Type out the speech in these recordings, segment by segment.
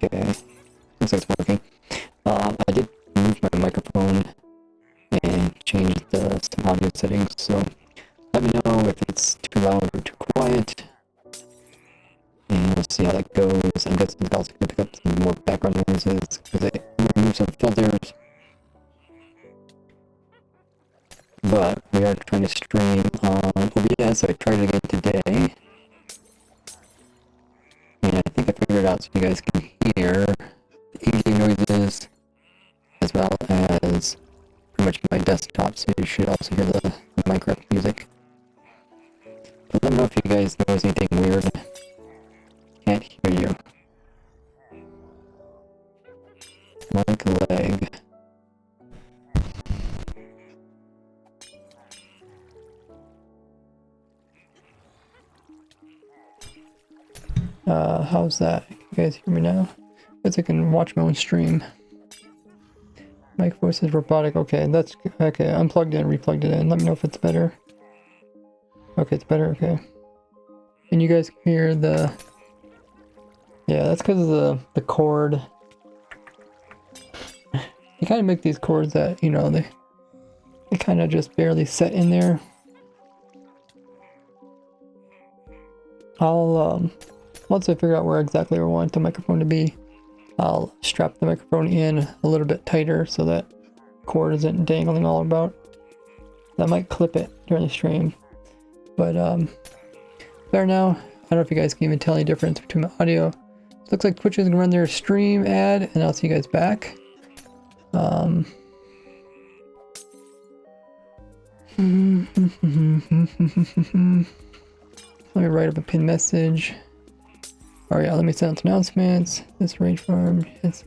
Okay, looks like it's working. I did move my microphone and change the some audio settings, so let me know if it's too loud or too quiet. And we'll see how that goes. I'm guessing it's also going to pick up some more background noises because I removed some filters. But we are trying to stream on OBS. I tried it again today. And I think I figured it out so you guys can hear the AJ noises as well as pretty much my desktop, so you should also hear the Minecraft music. But let me know if you guys notice anything weird. Can't hear you. Mic lag. How's that? Can you guys hear me now? Guess I can watch my own stream. Mic voice is robotic. Okay, that's okay. Unplugged it and replugged it in. Let me know if it's better. Okay, it's better. Okay. And you guys can hear the. Yeah, that's because of the cord. You kind of make these cords that, you know, they kind of just barely set in there. I'll once I figure out where exactly I want the microphone to be, I'll strap the microphone in a little bit tighter so that cord isn't dangling all about. That might clip it during the stream. But there now. I don't know if you guys can even tell any difference between the audio. Looks like Twitch is gonna run their stream ad, and I'll see you guys back. Let me write up a pin message. Oh yeah, let me send out announcements. This range farm, yes.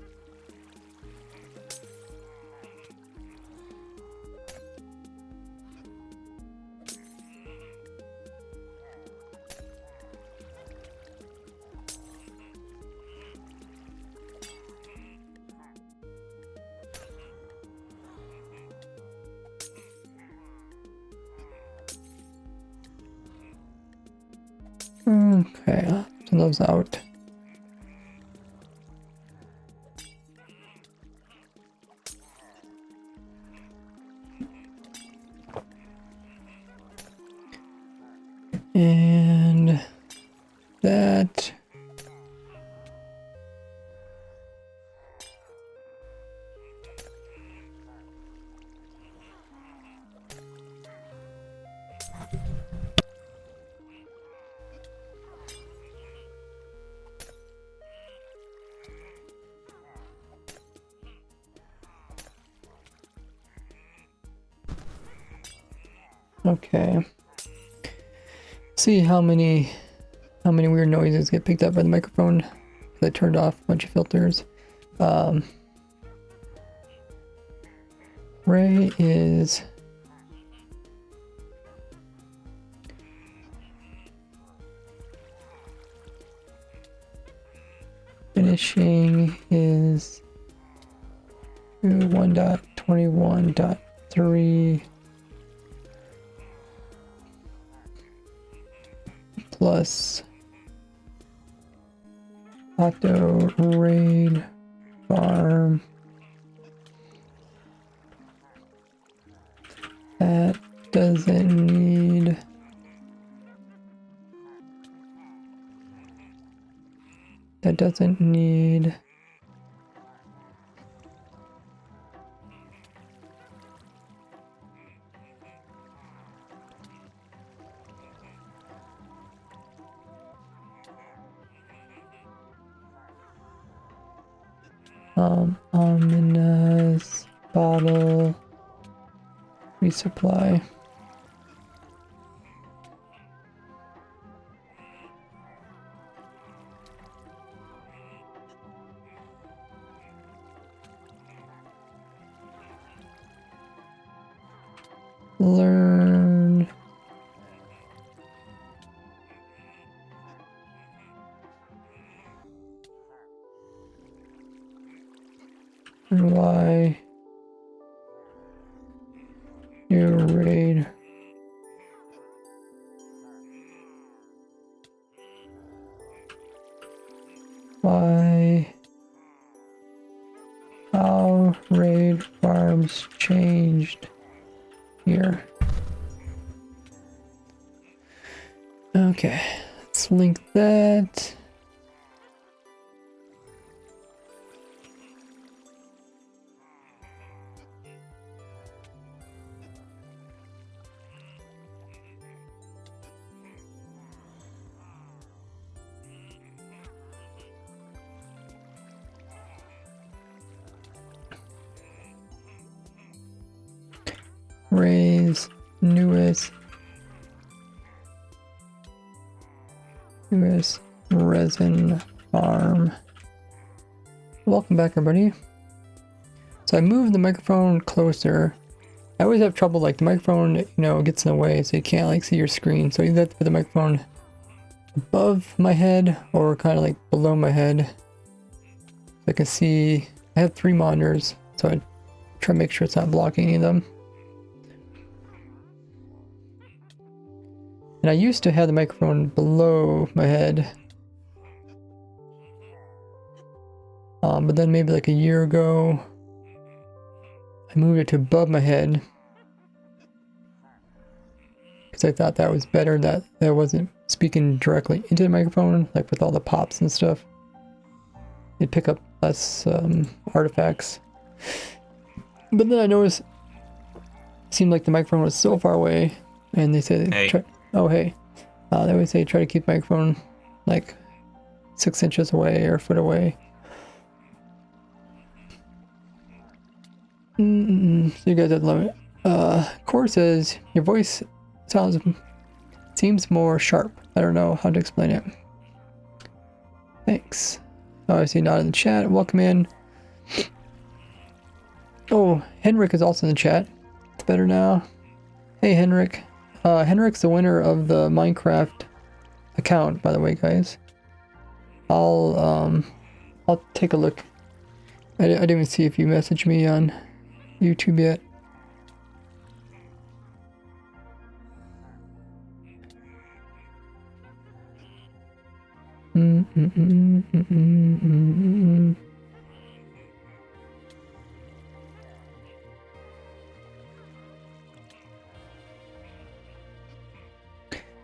Okay, send those out. And that. Okay. See how many weird noises get picked up by the microphone. I turned off a bunch of filters. Ray is finishing his 1.21.3 plus auto raid farm that doesn't need ominous bottle resupply. Learn why your raid why was changed here. Okay, let's link that. Raise newest resin farm. Welcome back, everybody. So I moved the microphone closer. I always have trouble, like the microphone, you know, gets in the way, so you can't like see your screen. So you have to put the microphone above my head or kind of like below my head. So I can see. I have 3 monitors, so I try to make sure it's not blocking any of them. And I used to have the microphone below my head. But then maybe like a year ago, I moved it to above my head. Because I thought that was better, that I wasn't speaking directly into the microphone, like with all the pops and stuff. It'd pick up less artifacts. But then I noticed, it seemed like the microphone was so far away, and they said, Hey. oh hey, they would say try to keep the microphone like 6 inches away or a foot away. So you guys have to love it. Core says your voice seems more sharp. I don't know how to explain it. Thanks. Oh, I see not in the chat. Welcome in. Oh, Henrik is also in the chat. It's better now. Hey, Henrik. Henrik's the winner of the Minecraft account, by the way, guys. I'll take a look. I didn't even see if you messaged me on YouTube yet.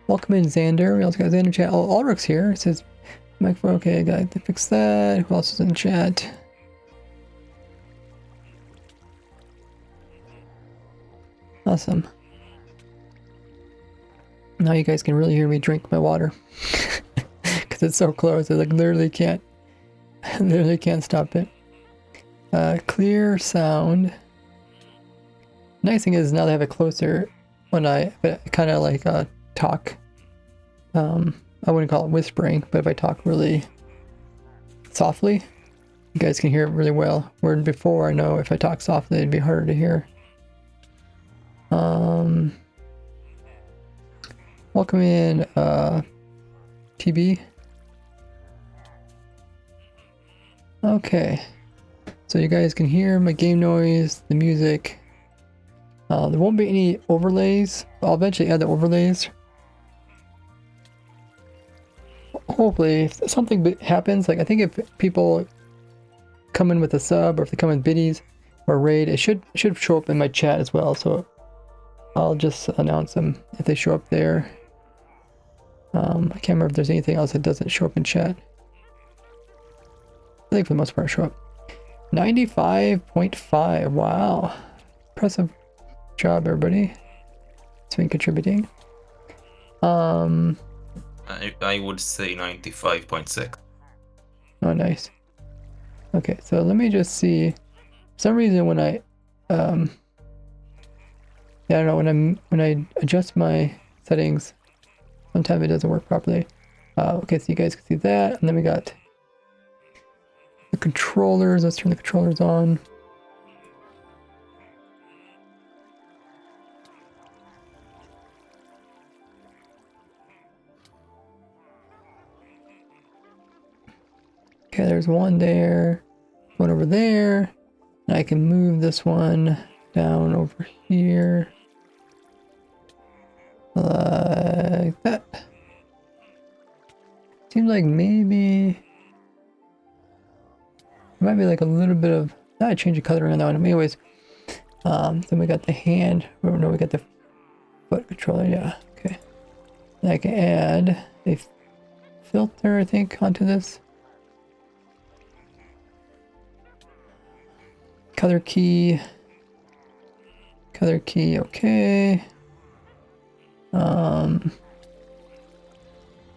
Welcome in, Xander. We also got Xander chat. Oh, Ulrich's here. It says microphone. Okay, I got to fix that. Who else is in chat? Awesome. Now you guys can really hear me drink my water. Because it's so close. I like literally can't stop it. Clear sound. Nice thing is now they have it closer when I kind of like talk. I wouldn't call it whispering, but if I talk really softly, you guys can hear it really well. Where before, I know if I talk softly, it'd be harder to hear. Welcome in, TB. Okay, so you guys can hear my game noise, the music. There won't be any overlays. I'll eventually add the overlays. Hopefully, if something happens, like I think if people come in with a sub, or if they come in biddies or raid, it should show up in my chat as well. So I'll just announce them if they show up there. I can't remember if there's anything else that doesn't show up in chat. I think for the most part, show up. 95.5. Wow, impressive job, everybody. It's been contributing. I would say 95.6. Oh, nice. Okay, so let me just see. For some reason, when I yeah, I don't know, when I adjust my settings, sometimes it doesn't work properly. Okay, so you guys can see that, and then we got the controllers. Let's turn the controllers on. Okay, there's one there, one over there, and I can move this one down over here like that. Seems like maybe it might be like a little bit of, I changed the coloring on that one. Anyways, Then we got the hand. Oh no, we got the foot controller. Yeah, okay. And I can add a filter, I think, onto this. Color key. Color key, okay.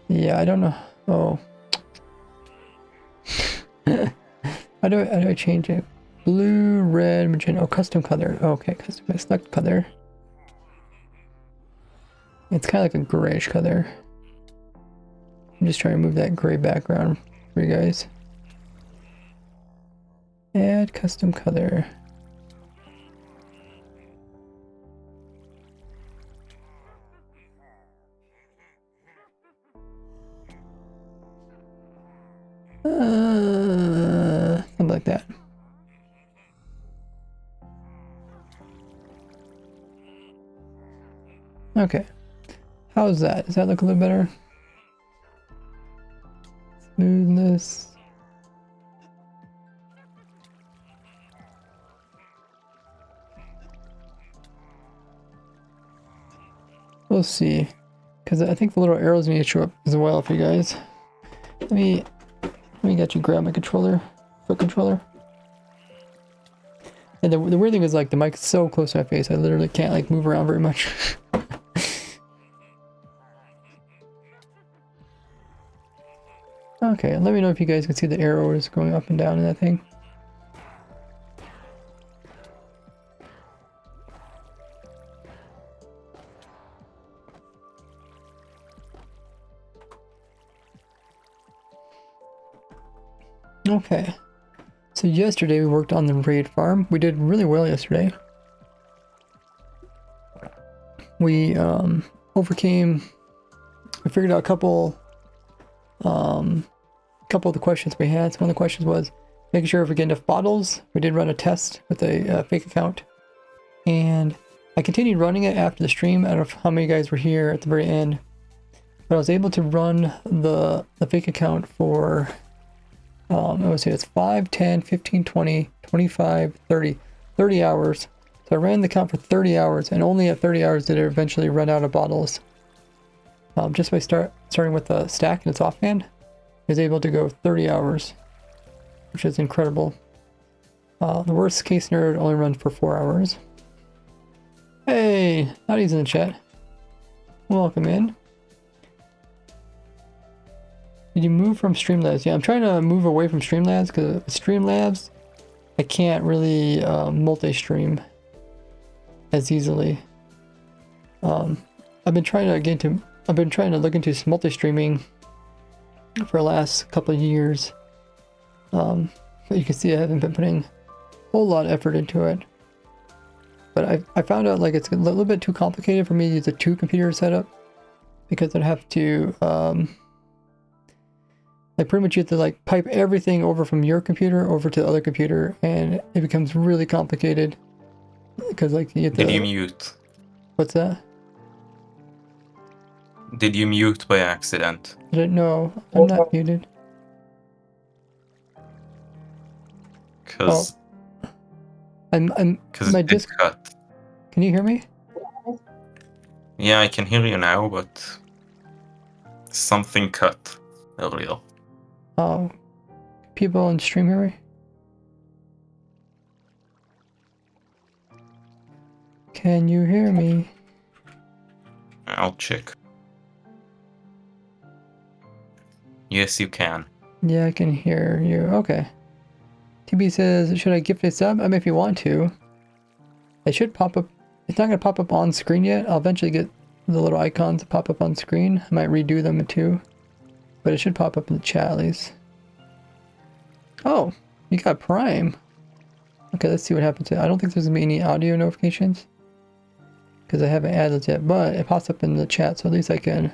Yeah, I don't know. Oh. how do I change it? Blue, red, magenta. Oh, custom color. Okay, custom select color. It's kind of like a grayish color. I'm just trying to move that gray background for you guys. Add custom color. Something like that. Okay. How's that? Does that look a little better? Smoothness. We'll see. Because I think the little arrows need to show up as well for you guys. Let me get you grab my controller, foot controller. And the weird thing is, like, the mic's so close to my face, I literally can't, like, move around very much. Okay, let me know if you guys can see the arrows going up and down in that thing. Okay, so yesterday we worked on the raid farm. We did really well yesterday. We overcame, we figured out a couple of the questions we had. So one of the questions was making sure if we get enough bottles. We did run a test with a fake account, and I continued running it after the stream. I don't know how many guys were here at the very end, but I was able to run the fake account for let's see, it's 5, 10, 15, 20, 25, 30 hours. So I ran the count for 30 hours, and only at 30 hours did it eventually run out of bottles. Just by starting with the stack and its offhand, I was able to go 30 hours, which is incredible. The worst case scenario only runs for 4 hours. Hey, Nutty's in the chat. Welcome in. Did you move from Streamlabs? Yeah, I'm trying to move away from Streamlabs because with Streamlabs, I can't really multi-stream as easily. I've been trying to look into multi-streaming for the last couple of years. But you can see I haven't been putting a whole lot of effort into it. But I found out, like, it's a little bit too complicated for me to use a 2-computer setup, because I'd have to like, pretty much you have to, like, pipe everything over from your computer over to the other computer, and it becomes really complicated because, like, you have to... Did you mute? What's that? Did you mute by accident? I didn't know. I'm not muted. Because my it did cut. Can you hear me? Yeah, I can hear you now, but something cut earlier. Oh, people on stream hear me? Can you hear me? I'll check. Yes, you can. Yeah, I can hear you. Okay. TB says, should I gift a sub? I mean, if you want to. It should pop up. It's not going to pop up on screen yet. I'll eventually get the little icons to pop up on screen. I might redo them too. But it should pop up in the chat at least. Oh, you got Prime. Okay, let's see what happens. I don't think there's going to be any audio notifications, because I haven't added it yet, but it pops up in the chat, so at least I can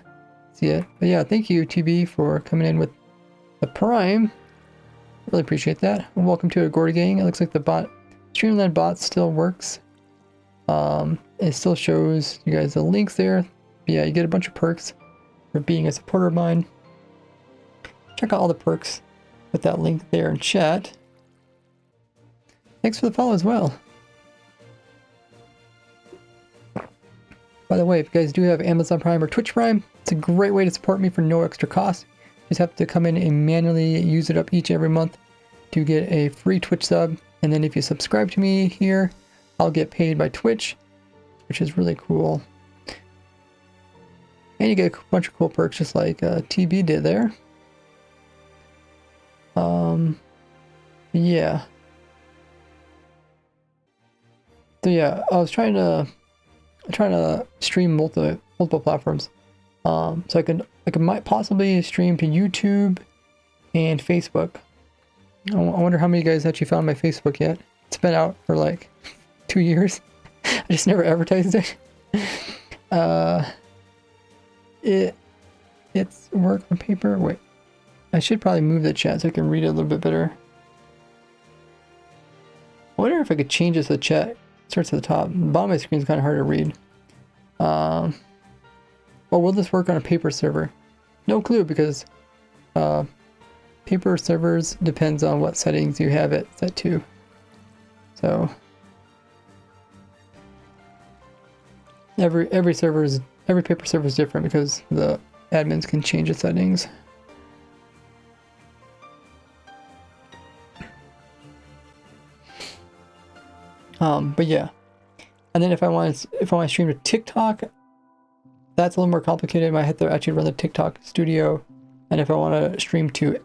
see it. But yeah, thank you, TB, for coming in with the Prime. Really appreciate that. And welcome to a Gordy gang. It looks like the Streamland bot still works. It still shows you guys the links there. But yeah, you get a bunch of perks for being a supporter of mine. Check out all the perks with that link there in chat. Thanks for the follow as well. By the way, if you guys do have Amazon Prime or Twitch Prime, it's a great way to support me for no extra cost. You just have to come in and manually use it up each and every month to get a free Twitch sub. And then if you subscribe to me here, I'll get paid by Twitch, which is really cool. And you get a bunch of cool perks just like TB did there. Yeah. So yeah, I was trying to stream multiple platforms. So I might possibly stream to YouTube and Facebook. I wonder how many of you guys actually found my Facebook yet. It's been out for like 2 years. I just never advertised it. It's work on paper. Wait, I should probably move the chat so I can read it a little bit better. I wonder if I could change this to the chat. It starts at the top. The bottom of my screen is kind of hard to read. Well, will this work on a paper server? No clue, because paper servers depends on what settings you have it set to. So every paper server is different because the admins can change the settings. But yeah, and then if I want to stream to TikTok, that's a little more complicated. I might have to actually run the TikTok studio, and if I want to stream to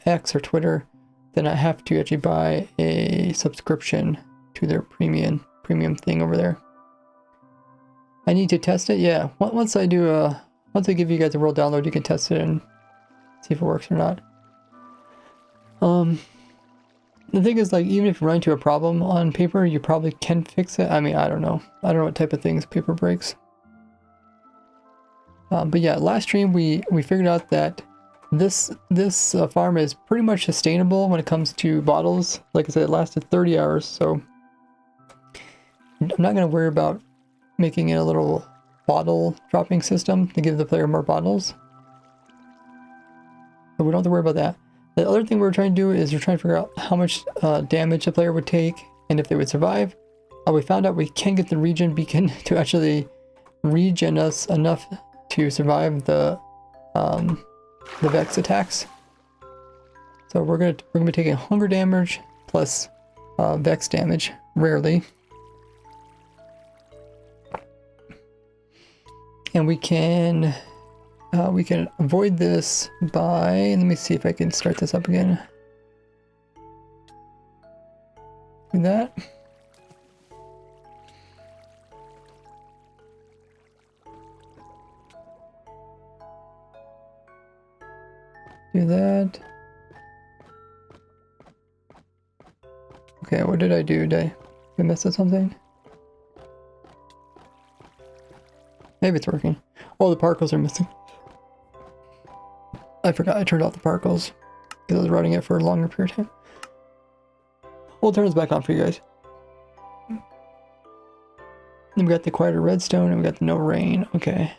X or Twitter, then I have to actually buy a subscription to their premium thing over there. I need to test it. Yeah, once I give you guys a real download, you can test it and see if it works or not. The thing is, like, even if you run into a problem on paper, you probably can fix it. I mean, I don't know what type of things paper breaks. But yeah, last stream we figured out that this farm is pretty much sustainable when it comes to bottles. Like I said, it lasted 30 hours, so I'm not going to worry about making it a little bottle dropping system to give the player more bottles. But we don't have to worry about that. The other thing we're trying to do is we're trying to figure out how much damage the player would take and if they would survive. We found out we can get the regen beacon to actually regen us enough to survive the Vex attacks. So we're gonna be taking hunger damage plus Vex damage, rarely. And we can avoid this by, let me see if I can start this up again. Do that. Do that. Okay, what did I do? Did I miss something? Maybe it's working. Oh, the particles are missing. I forgot I turned off the particles because I was running it for a longer period of time. We'll turn this back on for you guys. Then we got the quieter redstone and we got the no rain. Okay.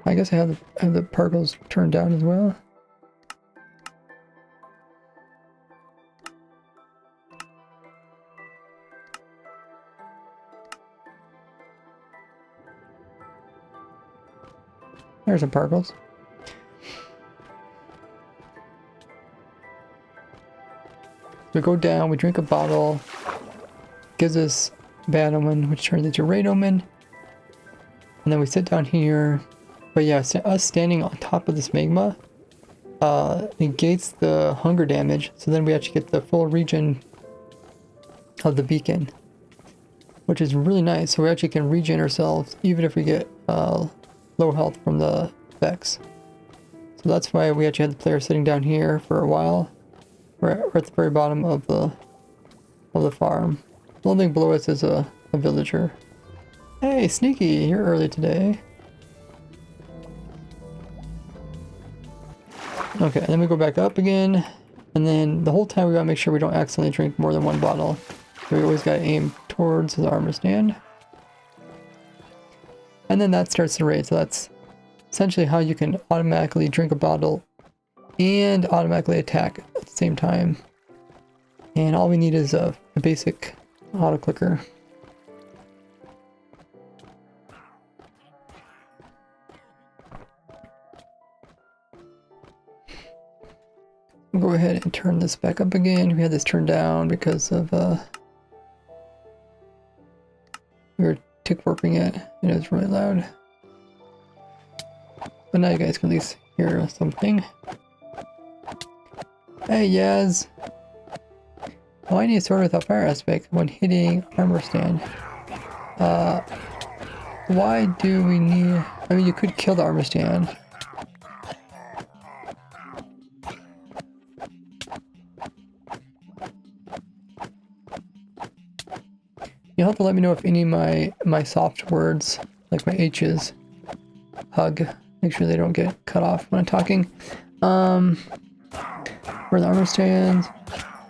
I guess I have the particles turned down as well. There's some particles. We go down, we drink a bottle, gives us bad omen, which turns into red omen. And then we sit down here. But yeah, us standing on top of this magma negates the hunger damage. So then we actually get the full regen of the beacon, which is really nice. So we actually can regen ourselves even if we get low health from the Vex. So that's why we actually had the player sitting down here for a while. We're at the very bottom of the farm. The only thing below us is a villager. Hey, Sneaky, you're early today. Okay, and then we go back up again. And then the whole time we gotta make sure we don't accidentally drink more than one bottle. So we always gotta aim towards the armor stand. And then that starts the raid, so that's essentially how you can automatically drink a bottle and automatically attack at the same time. And all we need is a basic auto clicker. We'll go ahead and turn this back up again. We had this turned down because of we were tick warping it and it was really loud. But now you guys can at least hear something. Hey Yaz! Oh, I need a sword without fire aspect when hitting armor stand. Why do we need... I mean, you could kill the armor stand. You'll have to let me know if any of my soft words, like my H's, hug. Make sure they don't get cut off when I'm talking. Where the armor stands.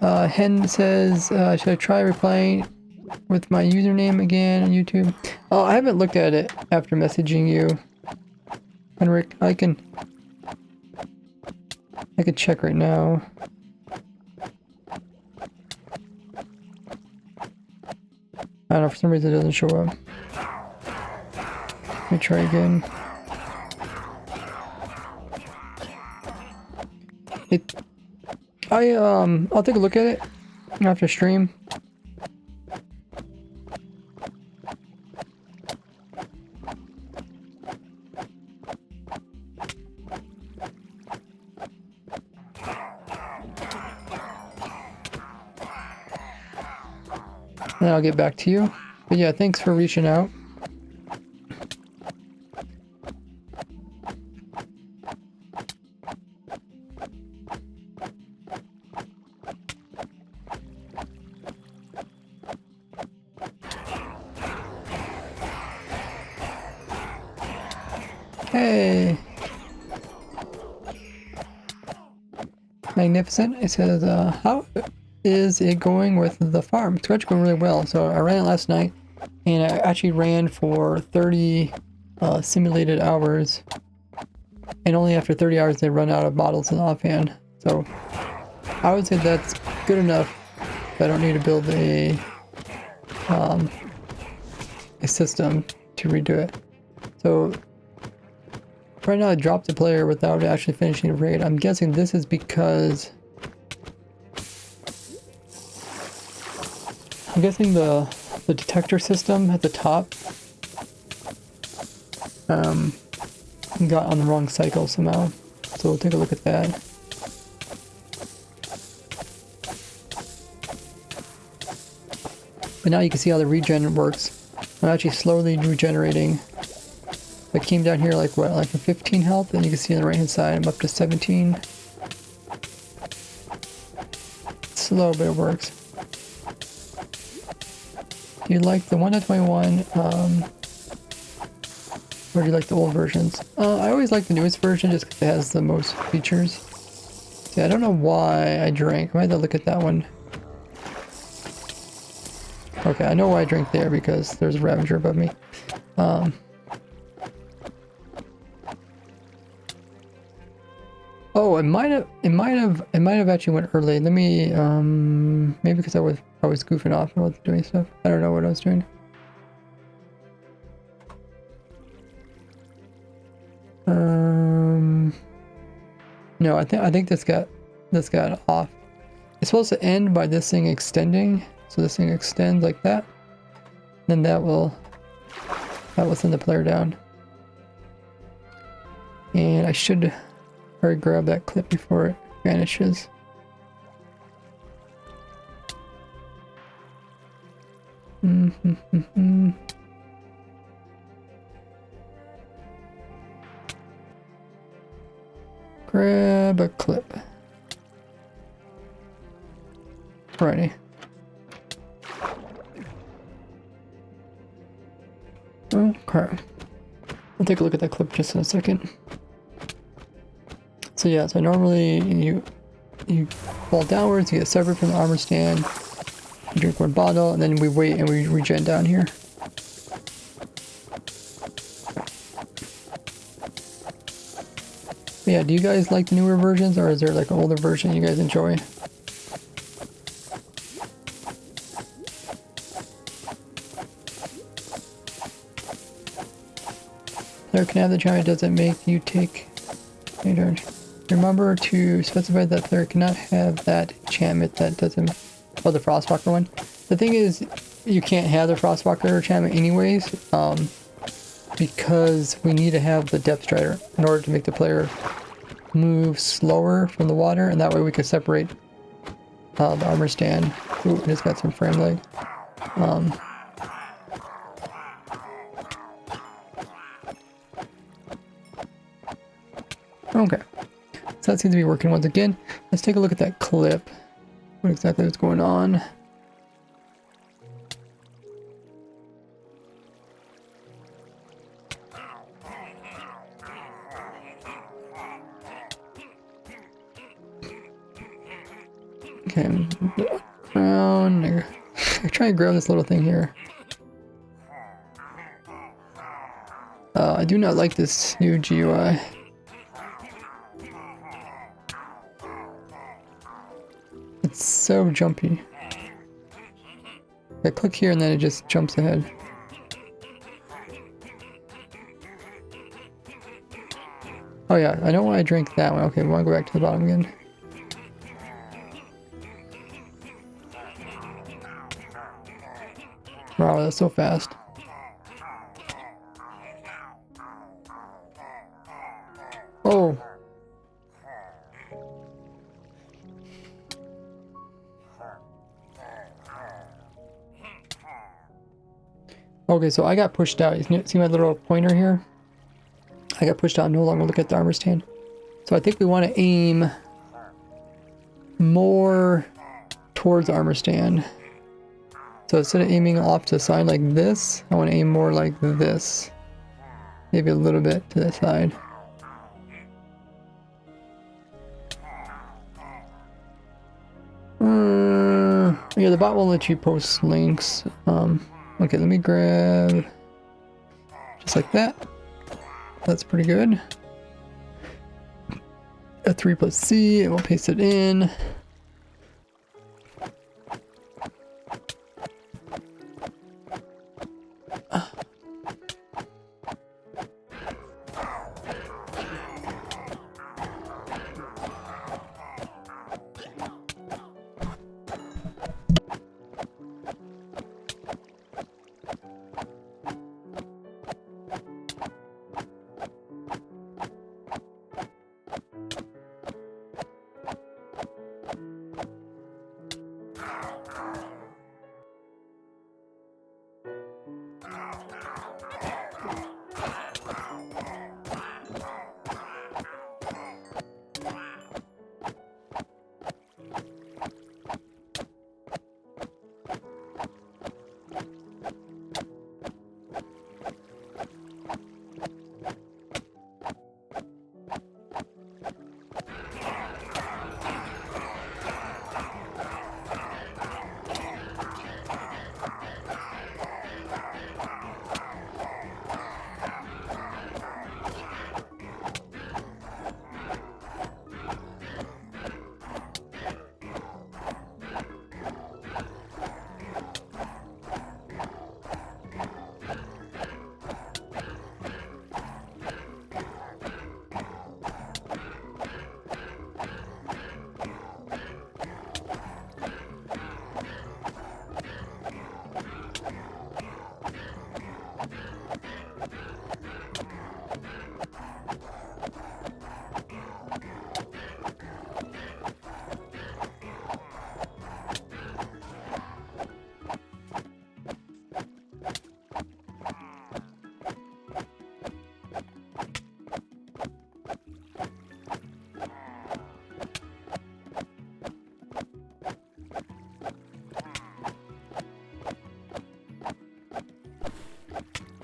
Hen says, should I try replying with my username again on YouTube? Oh, I haven't looked at it after messaging you, Henrik. I could check right now. I don't know, for some reason it doesn't show up. Let me try again. I'll take a look at it after stream. And I'll get back to you. But yeah, thanks for reaching out. Hey! Magnificent. It says, how is it going with the farm? It's actually going really well. So I ran it last night, and I actually ran for 30 simulated hours. And only after 30 hours they run out of bottles in offhand. So I would say that's good enough. I don't need to build a system to redo it. So right now I dropped the player without actually finishing a raid. I'm guessing this is because I'm guessing the detector system at the top got on the wrong cycle somehow. So we'll take a look at that. But now you can see how the regen works. I'm actually slowly regenerating. I came down here like what, like a 15 health, and you can see on the right hand side I'm up to 17. It's slow, but it works. Do you like the 1.21 or do you like the old versions? I always like the newest version just because it has the most features. See, I don't know why I drank. I might have to look at that one. Okay, I know why I drank there, because there's a Ravager above me. Oh, it might have actually went early. Let me, maybe because I was goofing off and wasn't doing stuff. I don't know what I was doing. No, I think this got off. It's supposed to end by this thing extending. So this thing extends like that. Then that will send the player down. And I should hurry grab that clip before it vanishes. Grab a clip. Alrighty. Okay. I'll take a look at that clip just in a second. So yeah, so normally you fall downwards, you get severed from the armor stand, you drink one bottle, and then we wait and we regen down here. But yeah, do you guys like the newer versions, or is there like an older version you guys enjoy? Player can have the chime, it doesn't make you take your turn. Remember to specify that player cannot have that enchantment that doesn't... Oh, the Frostwalker one. The thing is, you can't have the Frostwalker enchantment anyways, because we need to have the Depth Strider in order to make the player move slower from the water, and that way we can separate the armor stand. Ooh, I just got some frame lag. Okay, so that seems to be working once again. Let's take a look at that clip. What exactly is going on? Okay, around. I try and grab this little thing here. I do not like this new GUI. It's so jumpy. I click here and then it just jumps ahead. Oh yeah, I don't want to drink that one. Okay, we want to go back to the bottom again. Wow, that's so fast. Oh. Okay, so I got pushed out. You see my little pointer here? I got pushed out, no longer look at the armor stand. So I think we want to aim more towards the armor stand. So instead of aiming off to the side like this, I want to aim more like this. Maybe a little bit to the side. Yeah, the bot won't let you post links. Okay, let me grab just like that. That's pretty good. F3 plus C, and we'll paste it in.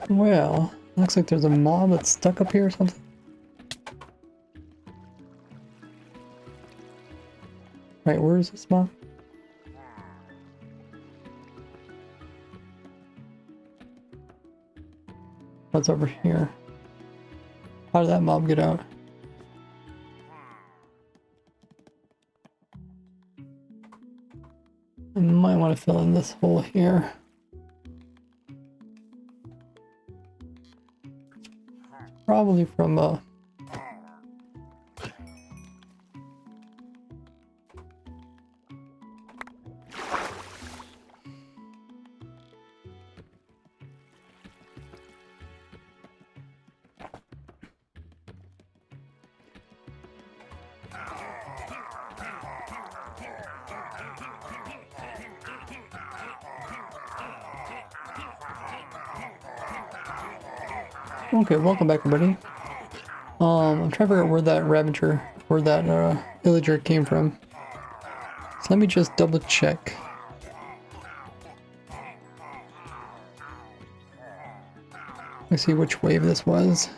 Well, looks like there's a mob that's stuck up here or something. Right, where is this mob? What's over here? How did that mob get out? I might want to fill in this hole here. Probably from Okay, welcome back everybody. I'm trying to figure out where that Ravager, where that villager came from. So let me just double check. Let's see which wave this was.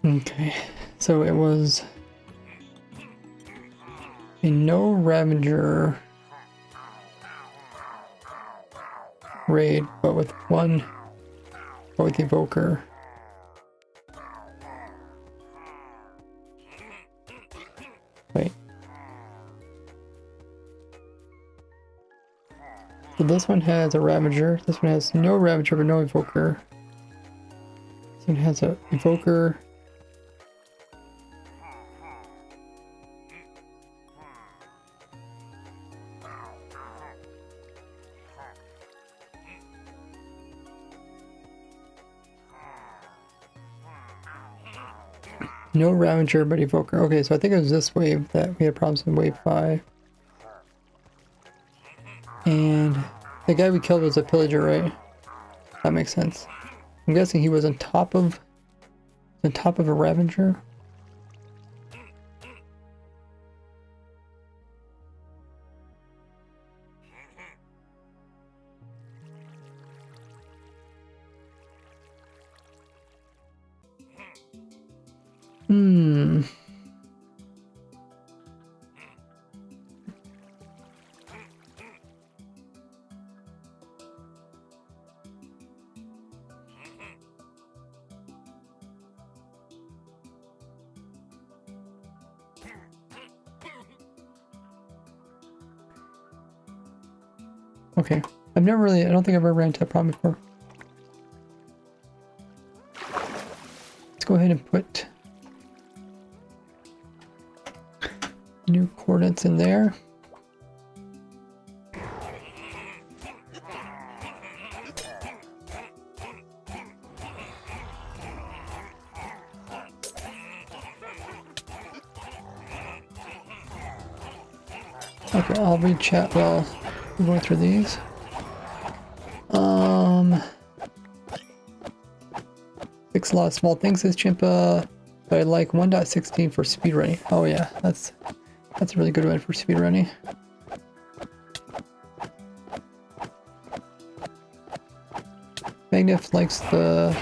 Okay, so it was a no Ravager raid, but with Evoker. Wait. So this one has a Ravager, this one has no Ravager but no Evoker. This one has a Evoker. No Ravager, but Evoker. Okay, so I think it was this wave that we had problems with, wave 5. And the guy we killed was a pillager, right? That makes sense. I'm guessing he was on top of a Ravager. Okay. I don't think I've ever ran into that problem before. Let's go ahead and put new coordinates in there. Okay, I'll read chat while we're going through these. Fix a lot of small things, says Chimpa, but I like 1.16 for speedrunning. Oh yeah, that's a really good one for speedrunning. Magnif likes the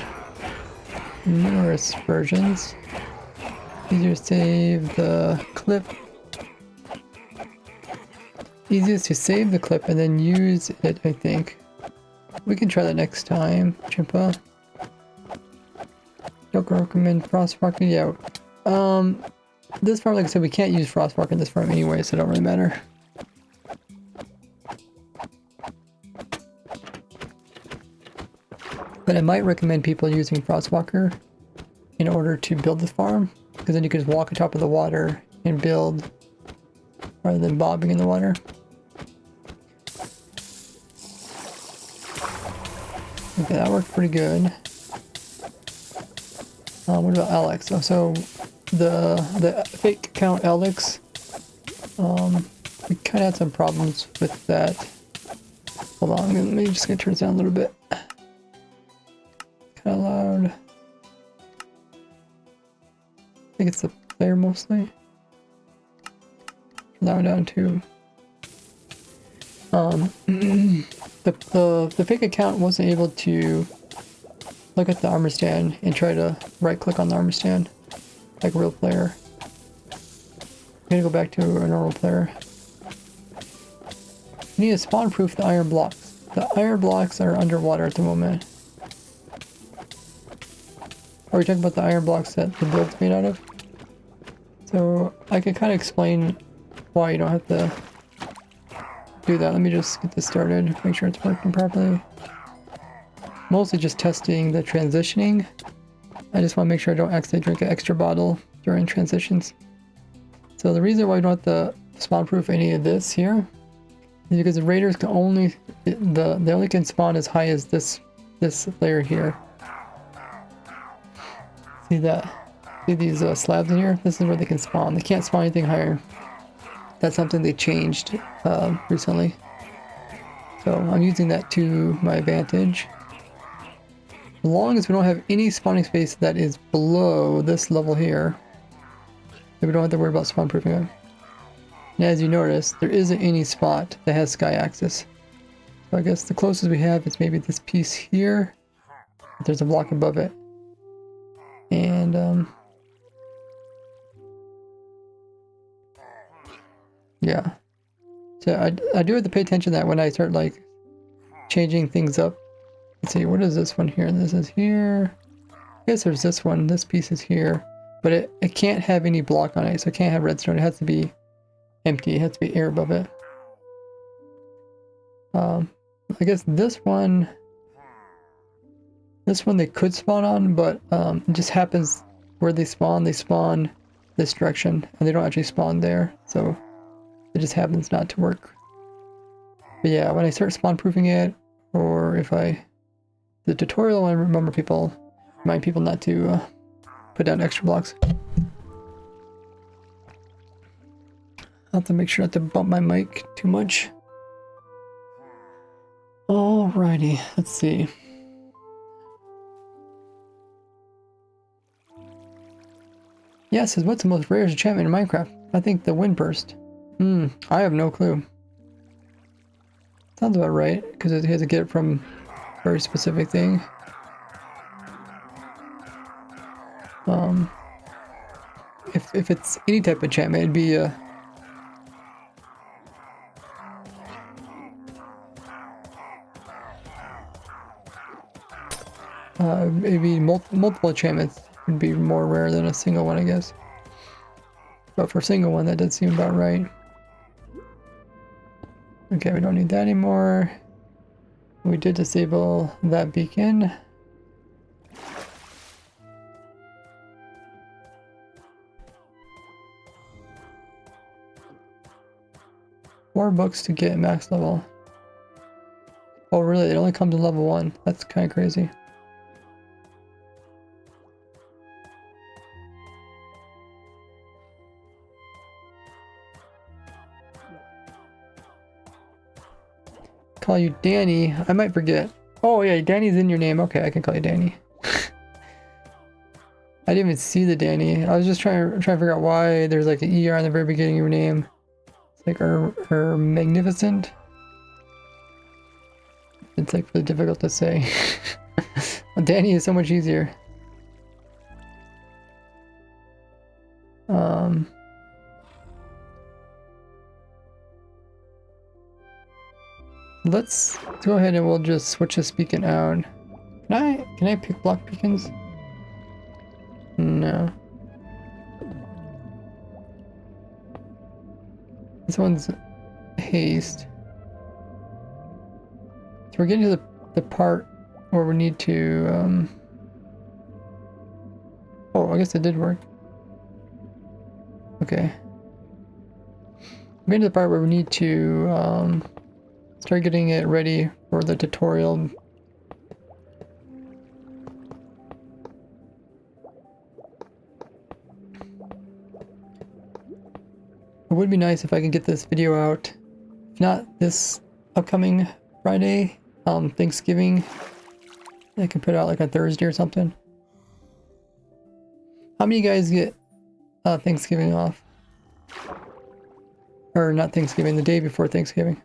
numerous versions. Easier to save the clip. Easiest to save the clip and then use it, I think. We can try that next time, Chimpa. Don't recommend Frostwalker. Yeah. This farm, like I said, we can't use Frostwalker in this farm anyway, so it don't really matter. But I might recommend people using Frostwalker in order to build this farm, because then you can just walk on top of the water and build rather than bobbing in the water. Okay, that worked pretty good. What about Alex? Oh, so the fake account Alex, we kind of had some problems with that. Hold on, let me just get turn this down a little bit. Kind of loud. I think it's the player mostly. Loud down too. The fake account wasn't able to look at the armor stand and try to right click on the armor stand like a real player. I'm gonna go back to a normal player. We need to spawn proof the iron blocks. The iron blocks are underwater at the moment. Are we talking about the iron blocks that the build's made out of? So I can kind of explain why you don't have to do that. Let me just get this started, make sure it's working properly. Mostly just testing the transitioning. I just want to make sure I don't accidentally drink an extra bottle during transitions. So the reason why we don't have to spawn proof any of this here is because the raiders can only they only can spawn as high as this layer here. See that? See these slabs in here? This is where they can spawn. They can't spawn anything higher. That's something they changed recently. So I'm using that to my advantage. As long as we don't have any spawning space that is below this level here, then we don't have to worry about spawn proofing it. And as you notice, there isn't any spot that has sky access. So I guess the closest we have is maybe this piece here. There's a block above it. And yeah. So I do have to pay attention to that when I start like changing things up. Let's see, what is this one here? This is here. I guess there's this one. This piece is here. But it can't have any block on it, so it can't have redstone. It has to be empty. It has to be air above it. I guess this one they could spawn on, but it just happens where they spawn this direction, and they don't actually spawn there. So it just happens not to work. But yeah, when I start spawn proofing it, or if the tutorial, I remind people not to put down extra blocks. I'll have to make sure not to bump my mic too much. Alrighty, let's see. Yes, says what's the most rarest enchantment in Minecraft? I think the wind burst. I have no clue. Sounds about right, because it has to get it from a very specific thing. If it's any type of enchantment, it'd be maybe multiple enchantments would be more rare than a single one, I guess. But for a single one, that does seem about right. Okay, we don't need that anymore. We did disable that beacon. Four books to get max level. Oh really? It only comes in level 1. That's kind of crazy. Call you Danny. I might forget. Oh yeah, Danny's in your name. Okay, I can call you Danny. I didn't even see the Danny. I was just trying to figure out why there's like an ER in the very beginning of your name. It's like her magnificent. It's like really difficult to say. Danny is so much easier. Let's go ahead and we'll just switch this beacon out. Can I pick block beacons? No. This one's haste. So we're getting to the part where we need to oh, I guess it did work. Okay. We're getting to the part where we need to start getting it ready for the tutorial. It would be nice if I could get this video out, if not this upcoming Friday, Thanksgiving. I can put it out like on Thursday or something. How many of you guys get Thanksgiving off? Or not Thanksgiving, the day before Thanksgiving.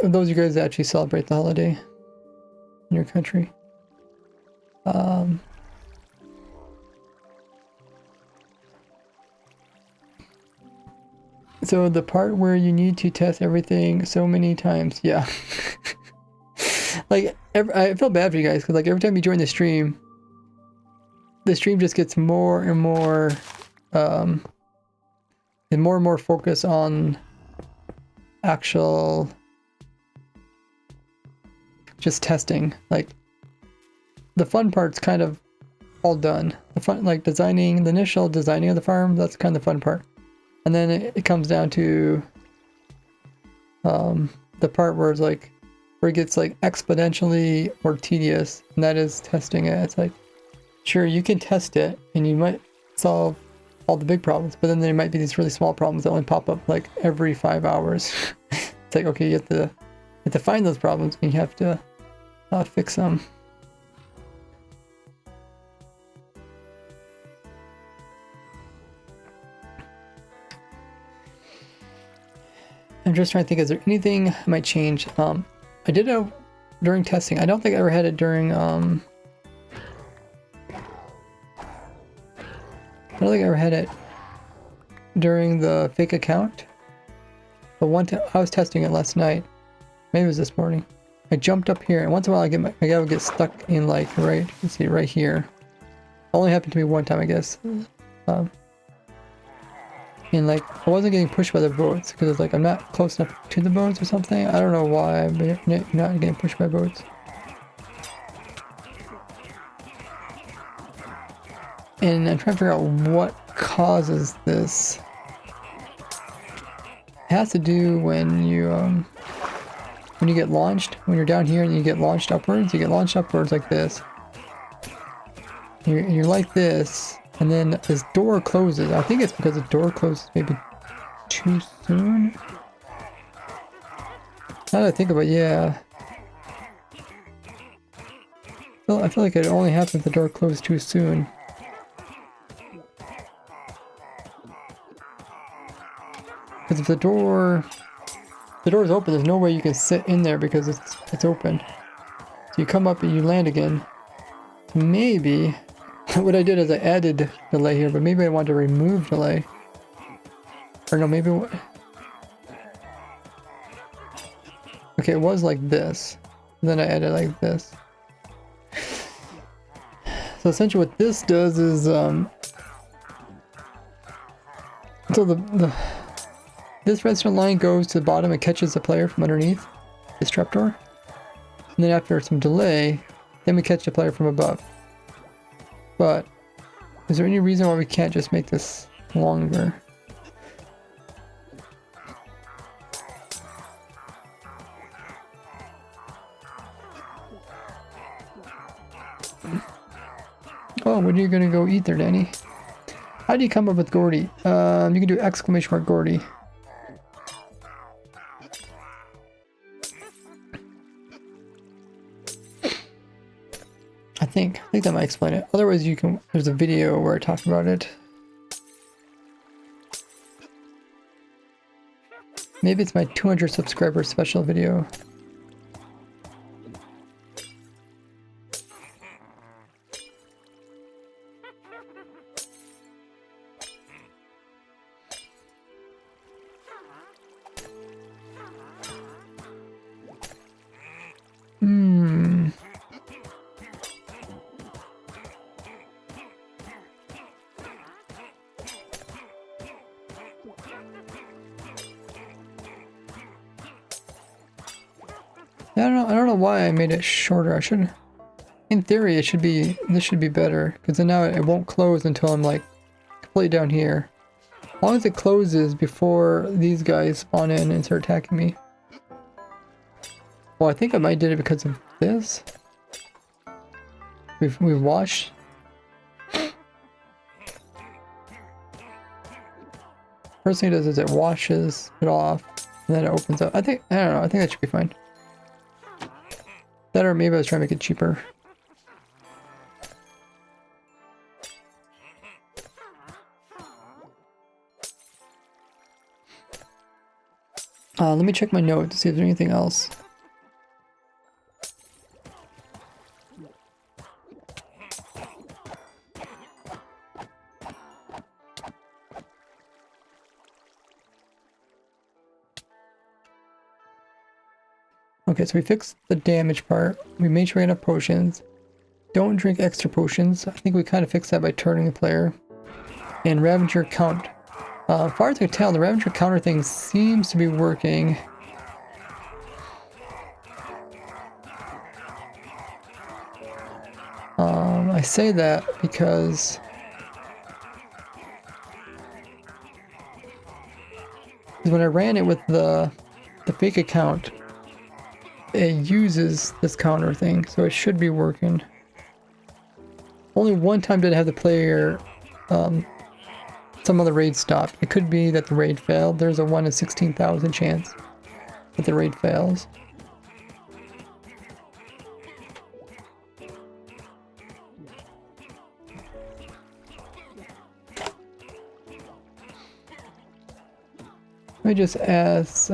Those of you guys that actually celebrate the holiday in your country. So the part where you need to test everything so many times, yeah. Like, I feel bad for you guys, because, like, every time you join the stream just gets more and more, and more focus on actual just testing. Like, the fun part's kind of all done. The fun, like, the initial designing of the farm, that's kind of the fun part. And then it comes down to the part where it's like, where it gets like exponentially more tedious, and that is testing it. It's like, sure, you can test it and you might solve all the big problems, but then there might be these really small problems that only pop up like every 5 hours. It's like, okay, you have to find those problems and you have to fix them. I'm just trying to think, is there anything I might change? I did it during testing. I don't think I ever had it during, I don't think I ever had it during the fake account. But one time, I was testing it last night. Maybe it was this morning. I jumped up here, and once in a while I would get stuck in like, right, let's see, right here. Only happened to me one time, I guess. And like, I wasn't getting pushed by the boats, because it's like, I'm not close enough to the boats or something. I don't know why, but you're not getting pushed by boats. And I'm trying to figure out what causes this. It has to do when you get launched, when you're down here and you get launched upwards, like this. You're like this, and then this door closes. I think it's because the door closes maybe too soon. Now that I think about it, yeah. I feel like it only happens if the door closed too soon. Because if the door is open, there's no way you can sit in there because it's open. So you come up and you land again. So maybe what I did is I added delay here, but maybe I want to remove delay. Or no, maybe okay, it was like this. Then I added like this. So essentially what this does is so this redstone line goes to the bottom and catches the player from underneath this trapdoor. And then after some delay, then we catch the player from above. But is there any reason why we can't just make this longer? Oh, what are you gonna go eat there, Danny? How do you come up with Gordy? You can do exclamation mark Gordy. I think that might explain it. Otherwise, there's a video where I talk about it. Maybe it's my 200 subscriber special video. I don't know why I made it shorter. I should, in theory, this should be better, because then now it won't close until I'm like completely down here. As long as it closes before these guys spawn in and start attacking me. Well, I think I might did it because of this. We've watched. First thing it does is it washes it off, and then it opens up. I don't know, I think that should be fine. That, or maybe I was trying to make it cheaper. Let me check my note to see if there's anything else. Okay, so we fixed the damage part. We made sure we had enough potions. Don't drink extra potions. I think we kind of fixed that by turning the player. And Ravager count. As far as I can tell, the Ravager counter thing seems to be working. I say that because when I ran it with the fake account, it uses this counter thing, so it should be working. Only one time did I have the player, some of the raid stopped. It could be that the raid failed. There's a 1 in 16,000 chance that the raid fails. Let me just ask,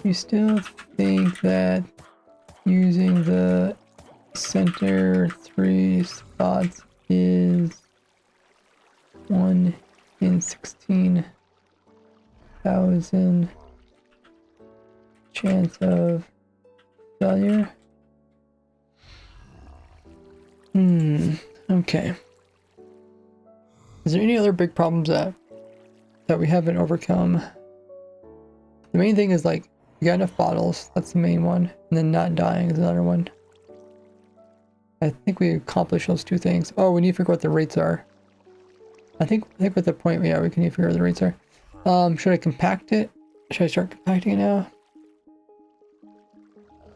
you still think that using the center 3 spots is 1 in 16,000 chance of failure? Okay. Is there any other big problems that we haven't overcome? The main thing is like, we got enough bottles, that's the main one, and then not dying is another one. I think we accomplished those 2 things. Oh, we need to figure out what the rates are. I think with the point, yeah, we can need to figure out what the rates are. Should I compact it? Should I start compacting it now?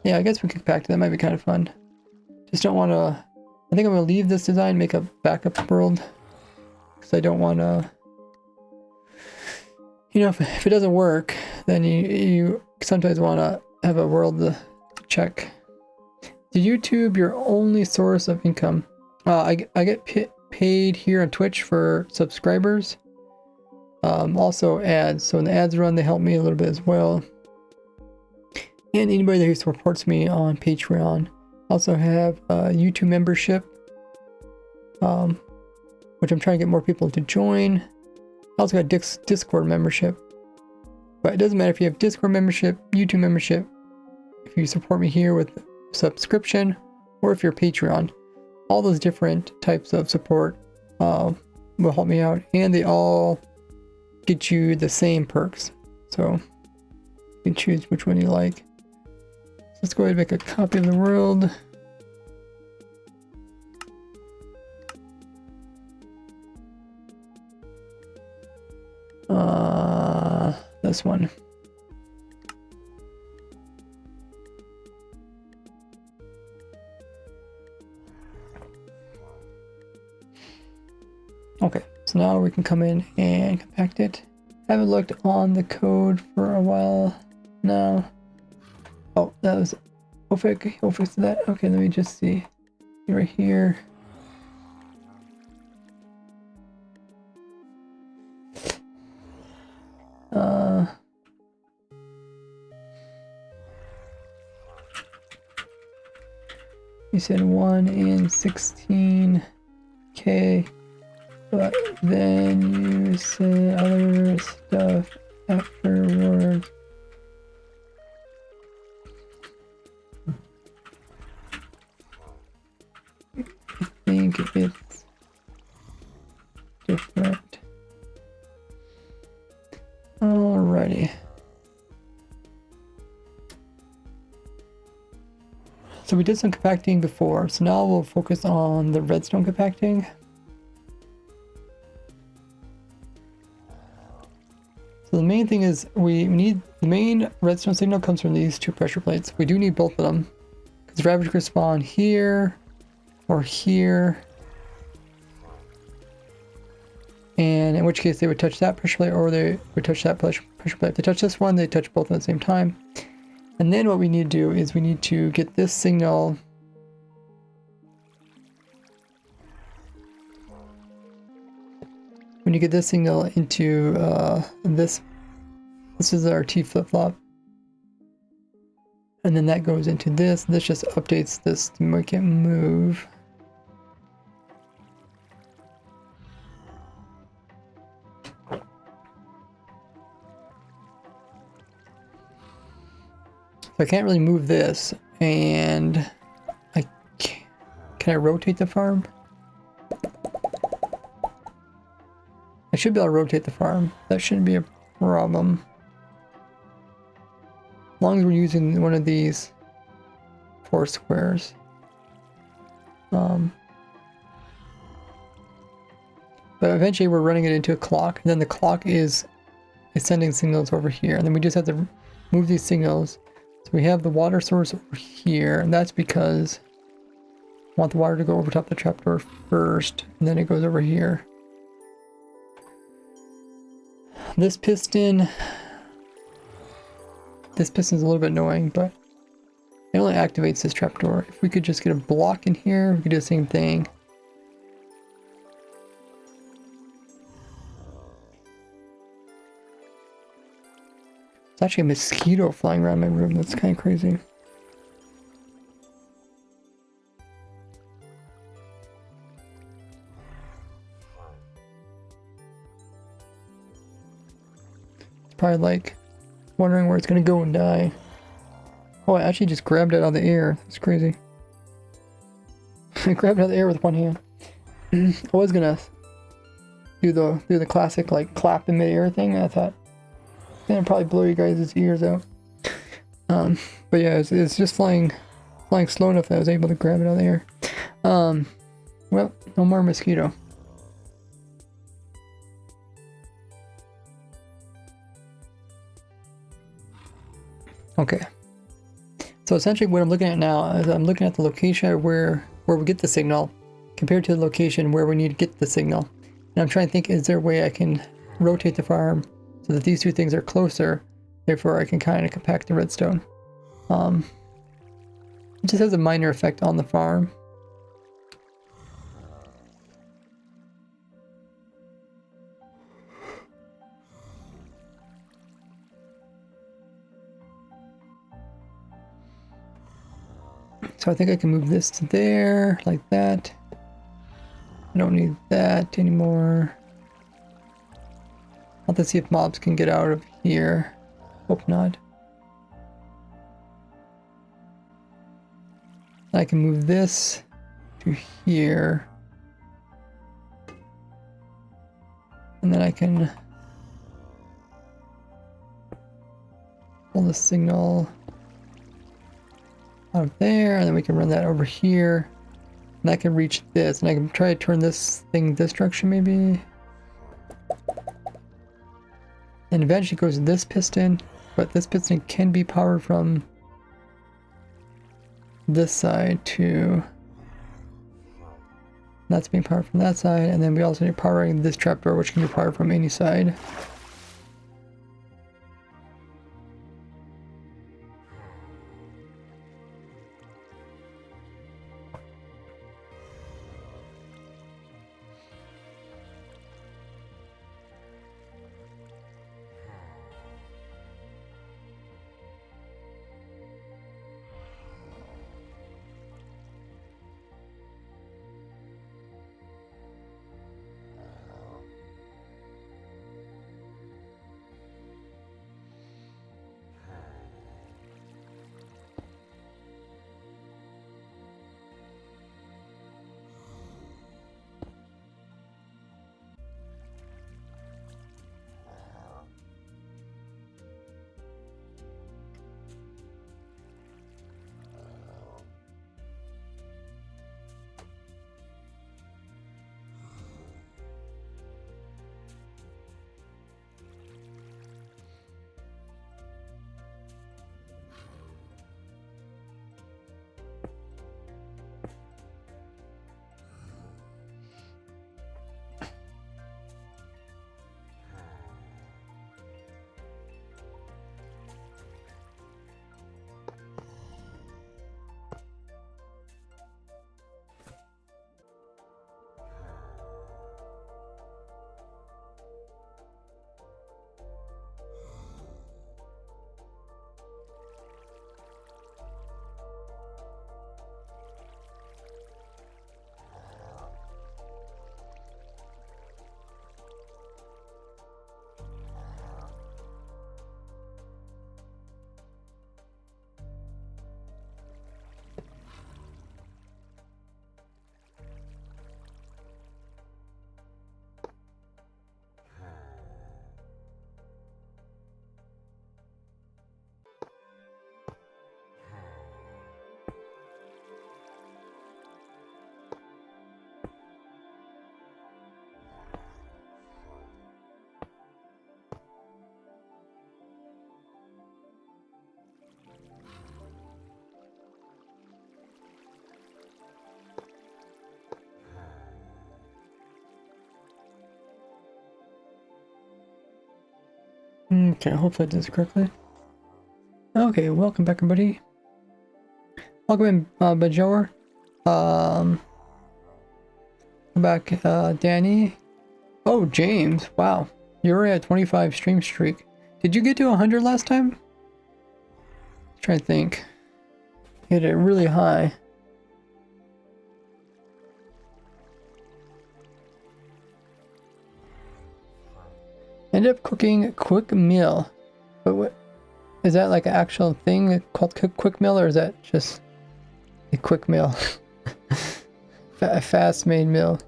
Yeah, I guess we can compact it. That might be kind of fun. Just don't want to... I think I'm going to leave this design, make a backup world. Because I don't want to... You know, if it doesn't work, then you sometimes want to have a world to check. Is YouTube your only source of income? I get paid here on Twitch for subscribers. Also ads. So when the ads run, they help me a little bit as well. And anybody who supports me on Patreon. Also have a YouTube membership, which I'm trying to get more people to join. I also got Discord membership. But it doesn't matter if you have Discord membership, YouTube membership, if you support me here with subscription, or if you're Patreon. All those different types of support will help me out, and they all get you the same perks. So you can choose which one you like. So let's go ahead and make a copy of the world. This one. Okay, so now we can come in and compact it. I haven't looked on the code for a while now. Oh, that was Ophic. Ophic to that. Okay, let me just see. Right here. You said 1 in 16K, but then you said other stuff afterwards. I think it's different. Alrighty. So we did some compacting before, so now we'll focus on the redstone compacting. So the main thing is we need, the main redstone signal comes from these 2 pressure plates. We do need both of them, because Ravager could spawn here or here. And in which case they would touch that pressure plate, or they would touch that pressure plate. If they touch this one, they touch both at the same time. And then what we need to do is we need to get this signal when you get this signal into this is our T flip-flop, and then that goes into this just updates this to make it move. I can't really move this, and can I rotate the farm? I should be able to rotate the farm. That shouldn't be a problem. As long as we're using one of these 4 squares. But eventually we're running it into a clock, and then the clock is sending signals over here, and then we just have to move these signals. So we have the water source over here, and that's because I want the water to go over top the trapdoor first, and then it goes over here. This piston's a little bit annoying, but it only activates this trapdoor. If we could just get a block in here, we could do the same thing. There's actually a mosquito flying around my room. That's kind of crazy. It's probably like wondering where it's gonna go and die. Oh, I actually just grabbed it out of the air. That's crazy. I grabbed it out of the air with one hand. I was gonna do the classic like clap in midair thing. I thought it'd probably blow you guys' ears out. But yeah, it's just flying slow enough that I was able to grab it out of the air. Well, no more mosquito. Okay. So essentially what I'm looking at now is I'm looking at the location where we get the signal compared to the location where we need to get the signal. And I'm trying to think, is there a way I can rotate the farm so that these two things are closer, therefore I can kind of compact the redstone. It just has a minor effect on the farm. So I think I can move this to there, like that. I don't need that anymore. I'll have to see if mobs can get out of here. Hope not. I can move this to here. And then I can pull the signal out of there, and then we can run that over here. And I can reach this, and I can try to turn this thing this direction maybe. And eventually it goes to this piston, but this piston can be powered from this side too. That's being powered from that side, and then we also need powering this trapdoor, which can be powered from any side. Okay, hopefully I did this correctly. Okay, welcome back everybody. Welcome in, Bajor. Back, Danny. Oh, James. Wow. You're already at 25 stream streak. Did you get to 100 last time? Try to think. Hit it really high. Ended up cooking a quick meal. But what is that, like an actual thing called quick meal, or is that just a quick meal? A fast made meal.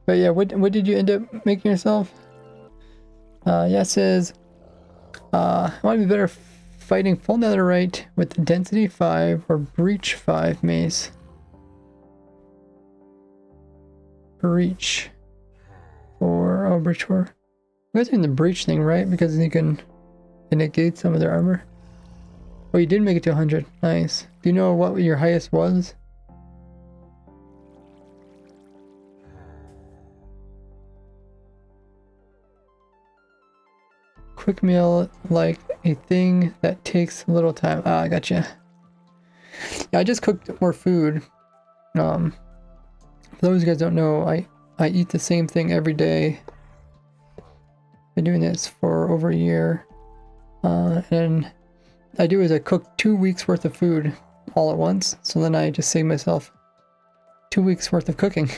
But yeah, what did you end up making yourself? Yes is I want to be better fighting full netherite with density 5 or breach 5 mace. Breach. Or oh, breach 4. I'm guessing the breach thing, right? Because you can negate some of their armor. Oh, you did make it to 100. Nice. Do you know what your highest was? Quick meal, like a thing that takes little time. Ah, I gotcha. Yeah, I just cooked more food. For those of you guys don't know, I eat the same thing every day. Been doing this for over a year. And I do is I cook 2 weeks worth of food all at once. So then I just save myself 2 weeks worth of cooking.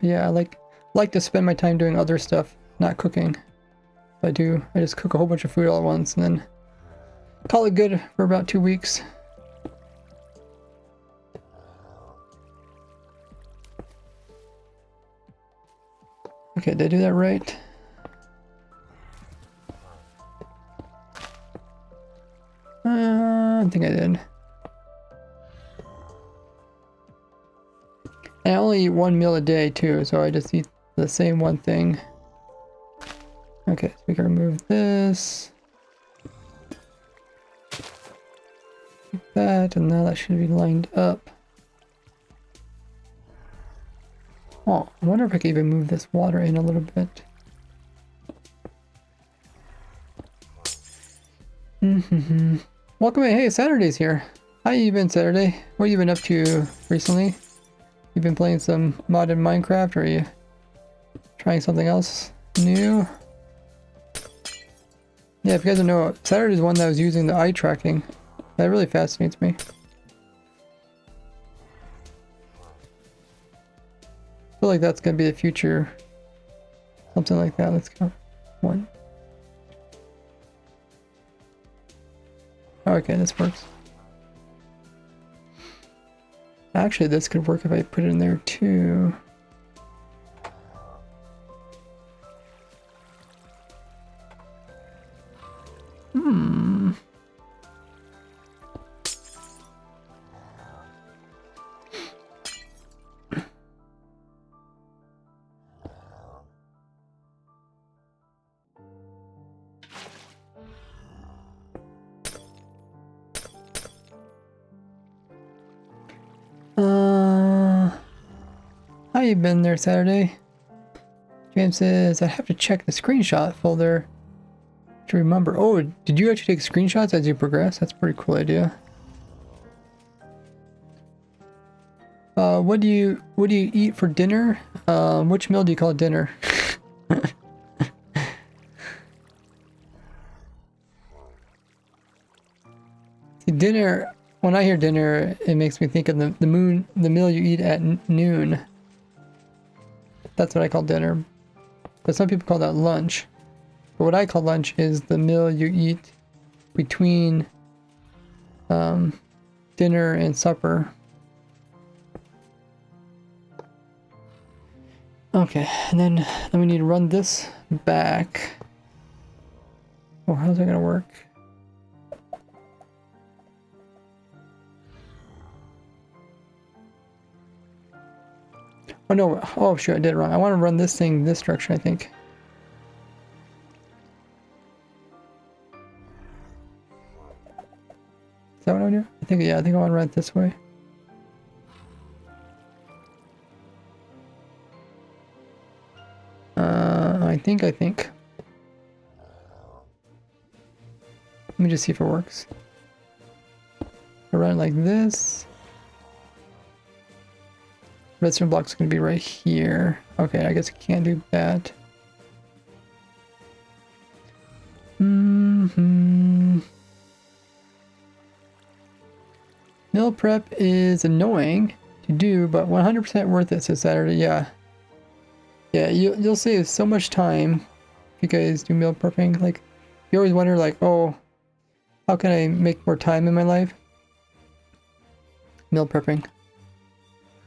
Yeah, I like to spend my time doing other stuff, not cooking. I just cook a whole bunch of food all at once and then call it good for about 2 weeks. Okay, did I do that right? I think I did. And I only eat one meal a day too, so I just eat the same one thing. Okay, so we can remove this. Like that, and now that should be lined up. Oh, I wonder if I can even move this water in a little bit. Welcome in. Hey, Saturday's here. How you been, Saturday? What have you been up to recently? You been playing some modded Minecraft, or are you trying something else new? Yeah, if you guys don't know, Saturday's one that was using the eye tracking. That really fascinates me. I feel like that's gonna be the future. Something like that. Let's go. One. Okay, this works. Actually, this could work if I put it in there too. How you been there, Saturday? James says, I have to check the screenshot folder to remember. Oh, did you actually take screenshots as you progress? That's a pretty cool idea. What do you eat for dinner? Which meal do you call dinner? See, dinner, when I hear dinner, it makes me think of the meal you eat at noon. That's what I call dinner. But some people call that lunch. But what I call lunch is the meal you eat between dinner and supper. Okay, and then we need to run this back. Oh, how's that gonna work? Oh no, oh shoot, I did it wrong. I want to run this thing this direction, I think. Is that what I do? I think, yeah, I think I want to run it this way. I think. Let me just see if it works. I run it like this. Redstone block's gonna be right here. Okay, I guess I can't do that. Meal prep is annoying to do, but 100% worth it, says Saturday. Yeah. Yeah, you'll save so much time if you guys do meal prepping. Like, you always wonder, like, oh, how can I make more time in my life? Meal prepping.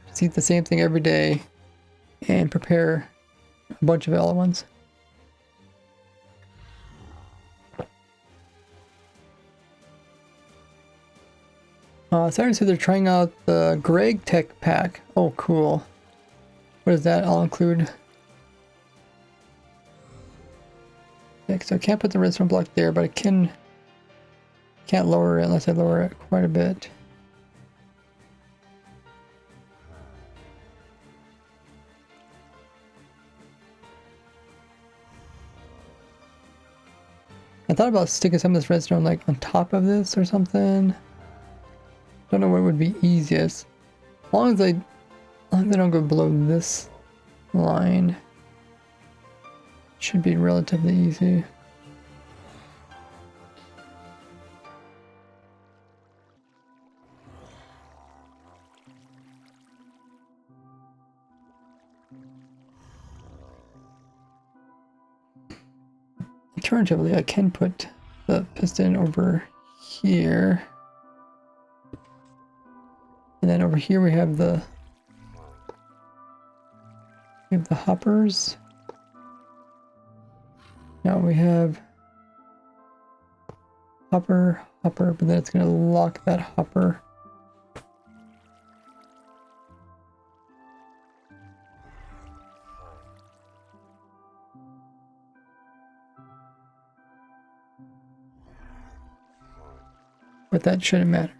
Just eat the same thing every day and prepare a bunch of it all at once. Saturday said they're trying out the Greg Tech pack. Oh, cool. What does that all include? Yeah, so I can't put the redstone block there, but I can't lower it unless I lower it quite a bit. I thought about sticking some of this redstone like on top of this or something. Don't know what would be easiest. As long as I don't go below this line, should be relatively easy. Alternatively, I can put the piston over here. And then over here we have the hoppers. Now we have hopper, but then it's going to lock that hopper. But that shouldn't matter.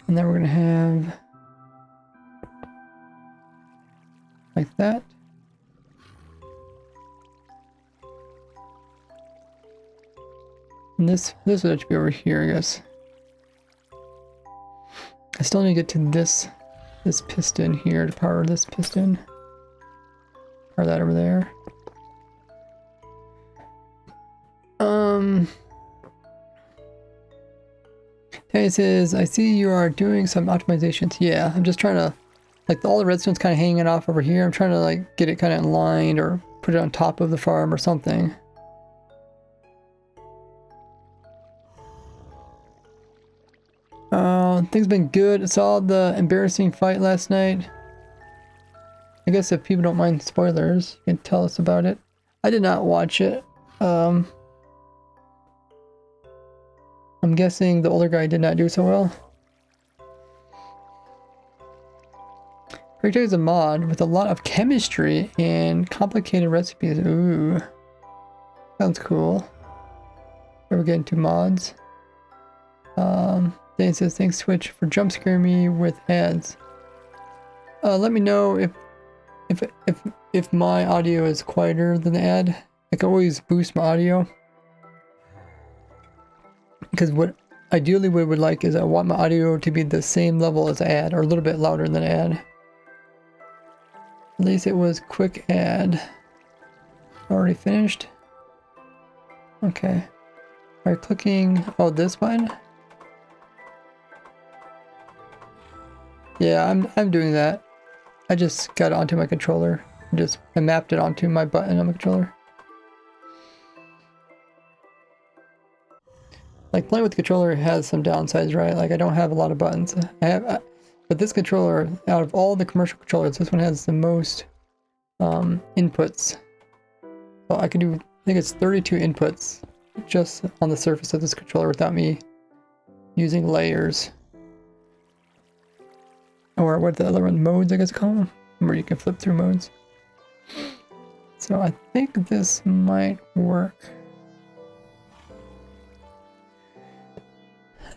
And then we're going to have like that. And this would have to be over here, I guess. I still need to get to this piston here to power this piston. Power that over there. It says, I see you are doing some optimizations. Yeah, I'm just trying to, like, all the redstone's kind of hanging off over here. I'm trying to, like, get it kind of in line or put it on top of the farm or something. Things been good. I saw the embarrassing fight last night. I guess if people don't mind spoilers, you can tell us about it. I did not watch it. I'm guessing the older guy did not do so well. Creator is a mod with a lot of chemistry and complicated recipes. Ooh. Sounds cool. We're getting to mods. Dan says, thanks Twitch for jump scaring me with ads. Let me know if my audio is quieter than the ad. I can always boost my audio. Because what ideally we would like is I want my audio to be the same level as ad, or a little bit louder than ad. At least it was quick ad. Already finished? Okay. Alright, clicking, oh, this one? Yeah, I'm doing that. I just got it onto my controller. I mapped it onto my button on my controller. Like, playing with the controller has some downsides, right? Like, I don't have a lot of buttons. But this controller, out of all the commercial controllers, this one has the most inputs. So I can do, I think it's 32 inputs just on the surface of this controller without me using layers. Or what the other one, modes I guess call them, where you can flip through modes. So I think this might work.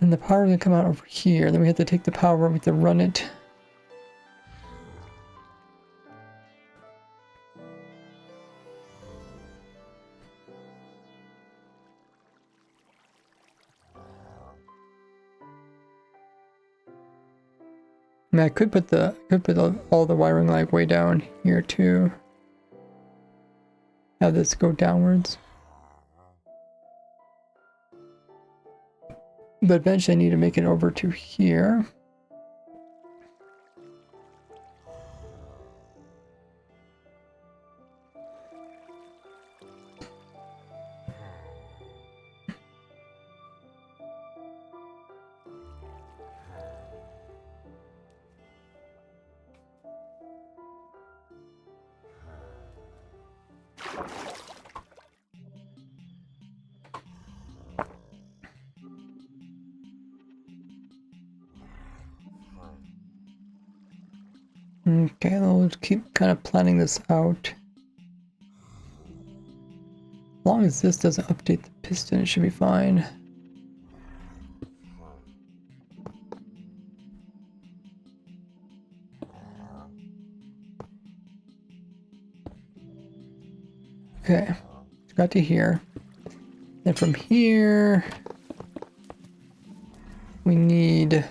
And the power is going to come out over here. Then we have to take the power, we have to run it. mean, I could put all the wiring like way down here too. Have this go downwards. But eventually I need to make it over to here. Okay, I'll keep kind of planning this out. As long as this doesn't update the piston, it should be fine. Okay, got to here. Then from here, we need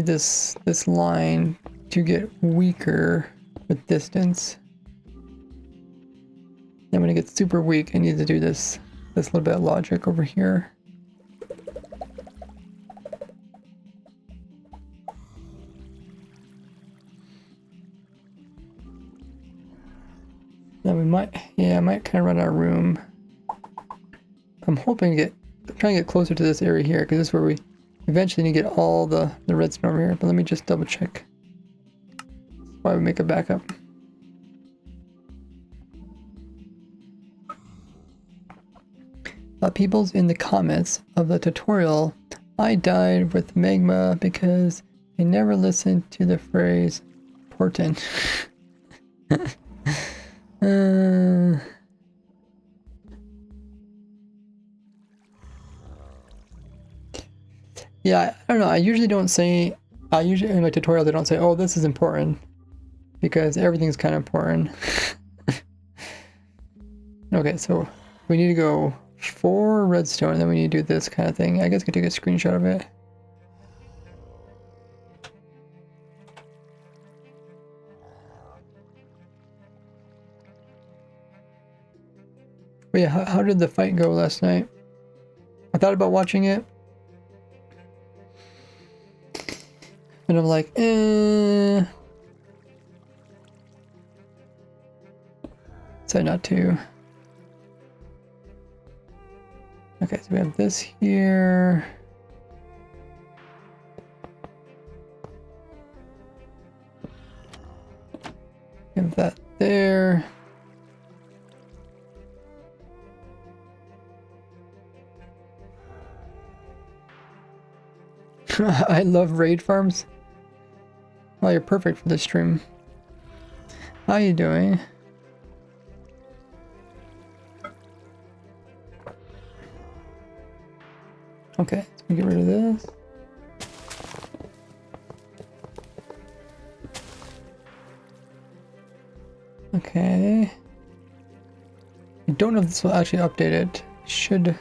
this line to get weaker with distance. Then when it gets super weak, I need to do this little bit of logic over here. Then we might, I might kind of run out of room. I'm hoping to try and get closer to this area here, because this is where we eventually need to get all the redstone over here. But let me just double check. That's why we make a backup. People's in the comments of the tutorial, I died with magma because I never listened to the phrase important. Yeah, I don't know. I usually don't say, in my tutorials I don't say, oh, this is important, because everything's kind of important. Okay, so we need to go 4 redstone, and then we need to do this kind of thing. I guess I could take a screenshot of it. But yeah, how did the fight go last night? I thought about watching it, and I'm like, Decided not to. Okay, so we have this here. We have that there. I love raid farms. Well, you're perfect for this stream. How you doing? Okay, so we get rid of this. Okay. I don't know if this will actually update it. Should.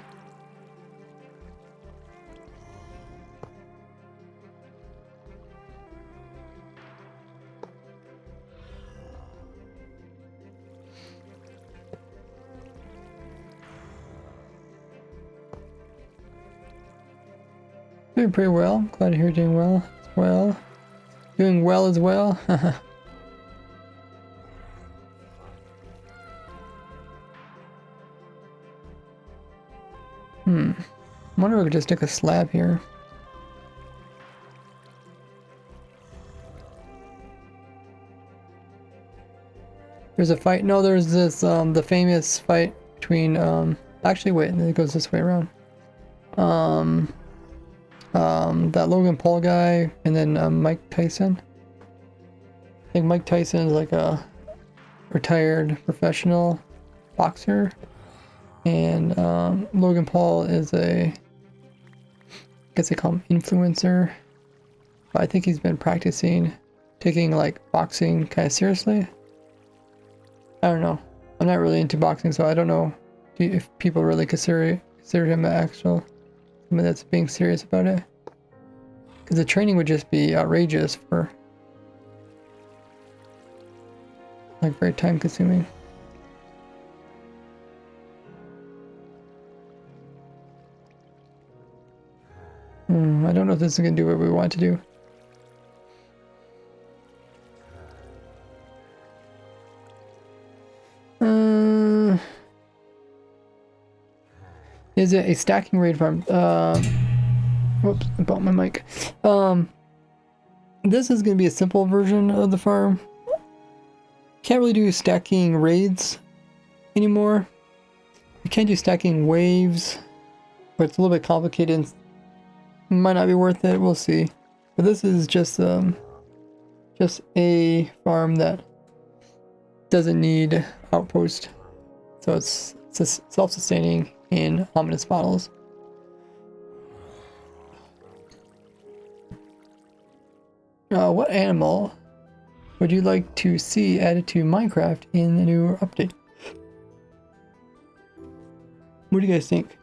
Doing pretty well. Glad to hear you're doing well as well. Doing well as well. I wonder if we could just stick a slab here. There's a fight. No, there's this the famous fight between actually wait, it goes this way around. That Logan Paul guy, and then Mike Tyson. I think Mike Tyson is like a retired professional boxer, and Logan Paul is I guess they call him influencer. But I think he's been practicing taking like boxing kind of seriously. I don't know. I'm not really into boxing, so I don't know if people really consider him an actual someone that's being serious about it. Because the training would just be outrageous for like very time consuming. I don't know if this is going to do what we want to do. Is it a stacking raid farm? Whoops, I bumped my mic. This is going to be a simple version of the farm. Can't really do stacking raids anymore. You can do stacking waves, but it's a little bit complicated. Might not be worth it. We'll see. But this is just a farm that doesn't need outpost, so it's self-sustaining in ominous bottles. What animal would you like to see added to Minecraft in the new update? What do you guys think?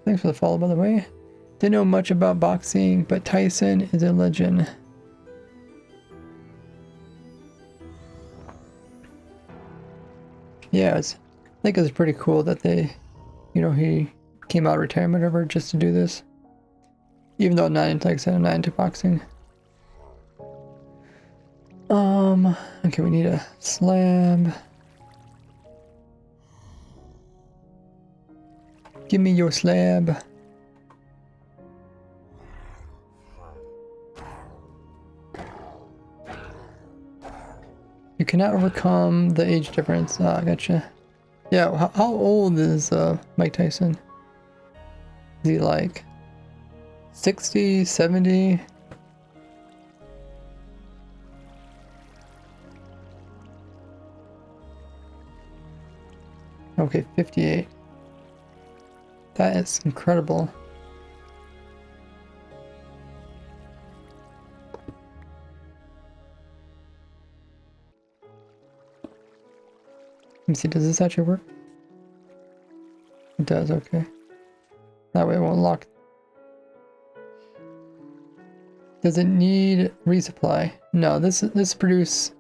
Thanks for the follow, by the way. Didn't know much about boxing, but Tyson is a legend. Yeah, I think it's pretty cool that they, you know, he came out of retirement or whatever just to do this. Even though I'm not into, like I said, I'm not into boxing. Okay, we need a slab. Give me your slab. You cannot overcome the age difference. Ah, gotcha. Yeah, how old is Mike Tyson? Is he like 60, 70? Okay, 58. That is incredible. Let me see, does this actually work? It does, okay. That way it won't lock. Does it need resupply? No, this produces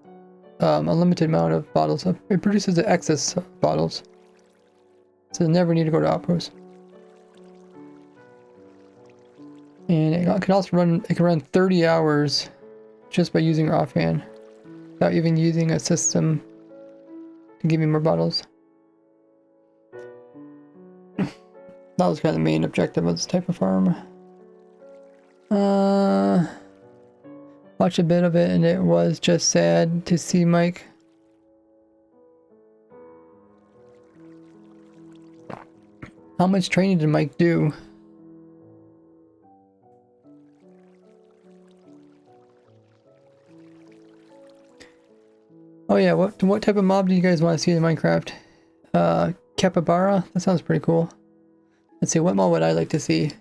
a limited amount of bottles. It produces the excess bottles. So it never need to go to outpost. And it can also run, it can run 30 hours just by using your offhand without even using a system to give me more bottles. That was kind of the main objective of this type of farm. Watched a bit of it and it was just sad to see Mike. How much training did Mike do? Oh yeah, what type of mob do you guys want to see in Minecraft? Capybara? That sounds pretty cool. Let's see, what mob would I like to see?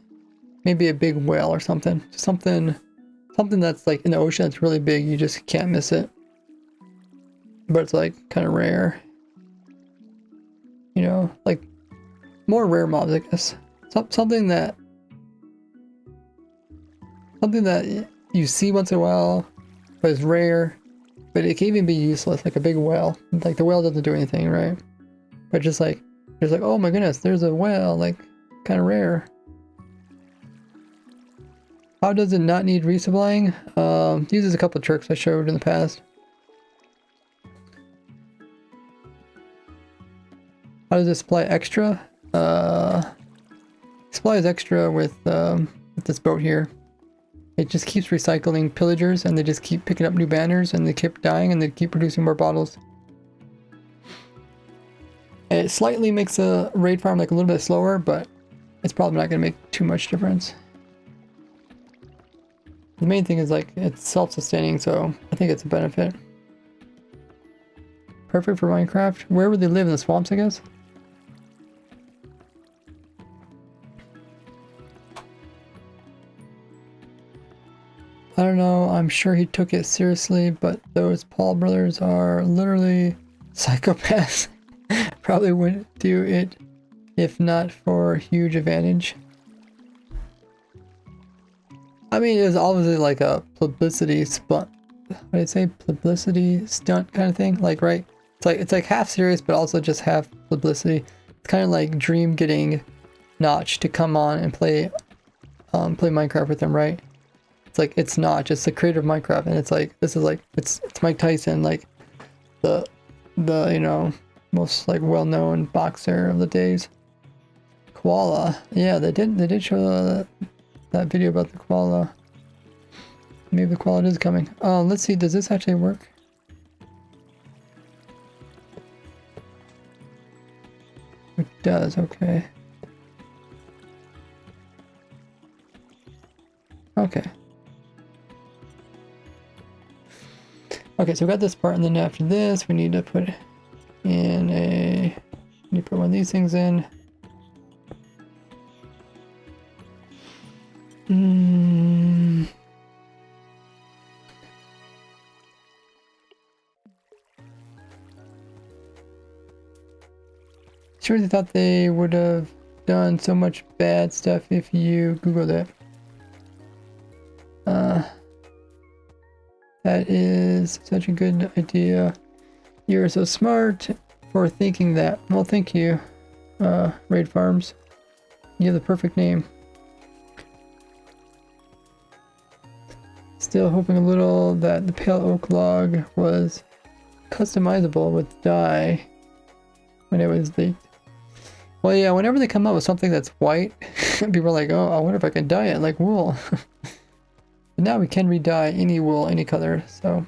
Maybe a big whale or something. Something that's like in the ocean that's really big, you just can't miss it. But it's like kind of rare. You know, like more rare mobs, I guess. Something that you see once in a while, but it's rare. But it can even be useless, like a big whale. Like the whale doesn't do anything, right? But just like, oh my goodness, there's a whale, like kind of rare. How does it not need resupplying? Uses a couple of tricks I showed in the past. How does it supply extra? Supplies extra with this boat here. It just keeps recycling pillagers and they just keep picking up new banners and they keep dying and they keep producing more bottles. It slightly makes a raid farm like a little bit slower, but it's probably not going to make too much difference. The main thing is like it's self-sustaining, so I think it's a benefit. Perfect for Minecraft. Where would they live? In the swamps, I guess? I don't know, I'm sure he took it seriously, but those Paul brothers are literally Psychopaths probably wouldn't do it if not for huge advantage. I mean, it was obviously like a publicity stunt. What did I say? Publicity stunt kind of thing. Like, right? It's like half serious, but also just half publicity. It's kind of like Dream getting Notch to come on and play Minecraft with him, right? It's like it's Notch, it's the creator of Minecraft, and it's like this is like it's Mike Tyson, like the you know most like well-known boxer of the days. Koala, yeah, they did show that video about the koala. Maybe the koala is coming. Let's see, does this actually work? It does, okay. Okay. Okay, so we got this part, and then after this, we need to put in a... We need to put one of these things in. Sure, they thought they would have done so much bad stuff if you Googled it. That is such a good idea. You're so smart for thinking that. Well, thank you, Raid Farms. You have the perfect name. Still hoping a little that the pale oak log was customizable with dye when it was leaked. Well, yeah, whenever they come up with something that's white, people are like, oh, I wonder if I can dye it like wool. But now we can re-dye any wool, any color, so.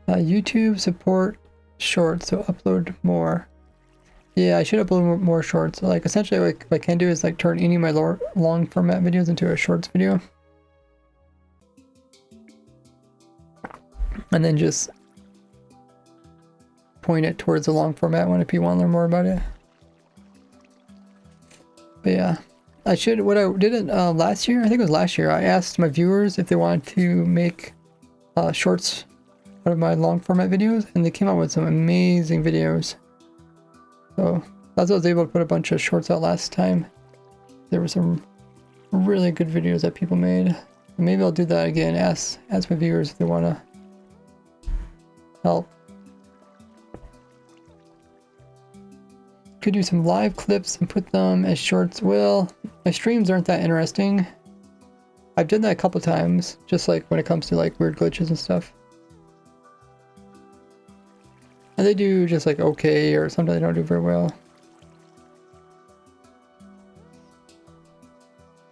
YouTube support shorts, so upload more. Yeah, I should upload more shorts. Like, essentially what I can do is like turn any of my long format videos into a shorts video. And then just point it towards the long format one if you want to learn more about it. But yeah, I should, what I did it last year, I think it was last year, I asked my viewers if they wanted to make shorts out of my long format videos, and they came out with some amazing videos. So that's why I was able to put a bunch of shorts out last time. There were some really good videos that people made. Maybe I'll do that again, ask my viewers if they want to help. Could do some live clips and put them as shorts. Well, my streams aren't that interesting. I've done that a couple times, just like when it comes to like weird glitches and stuff. And they do just like okay, or sometimes they don't do very well.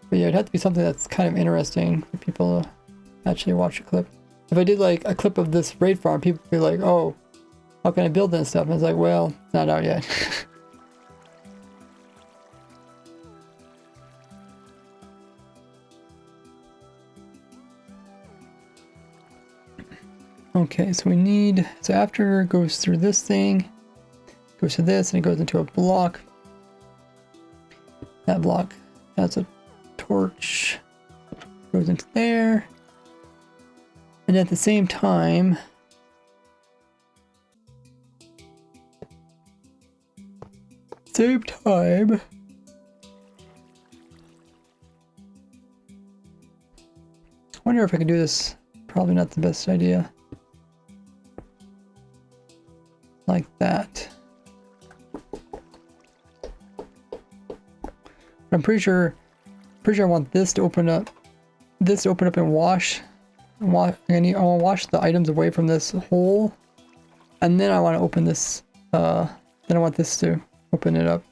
But yeah, it'd have to be something that's kind of interesting for people to actually watch a clip. If I did like a clip of this raid farm, people would be like, oh, how can I build this stuff? And it's like, well, it's not out yet. Okay, so we need, so after it goes through this thing, goes to this, and it goes into a block. That block has a torch, goes into there. And at the same time, I wonder if I can do this. Probably not the best idea. Like that. I'm pretty sure I want this to open up. This to open up and wash. I want to wash the items away from this hole, and then I want to open this. Then I want this to open it up.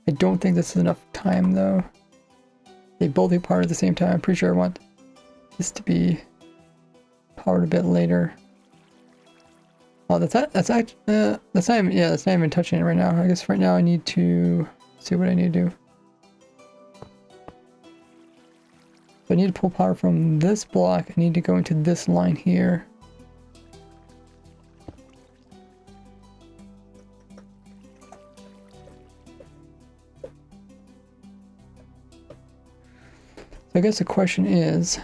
I don't think this is enough time though. They both be powered at the same time. I'm pretty sure I want this to be powered a bit later. Oh, that's not even touching it right now. I guess right now I need to see what I need to do. So I need to pull power from this block. I need to go into this line here. I guess the question is,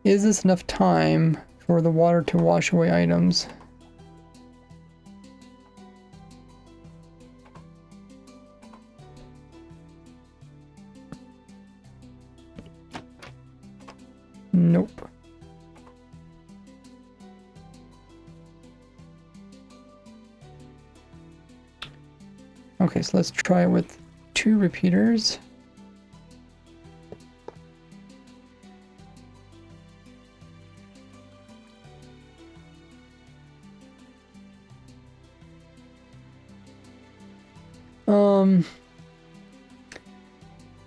is this enough time for the water to wash away items? Nope. Okay, so let's try it with 2 repeaters.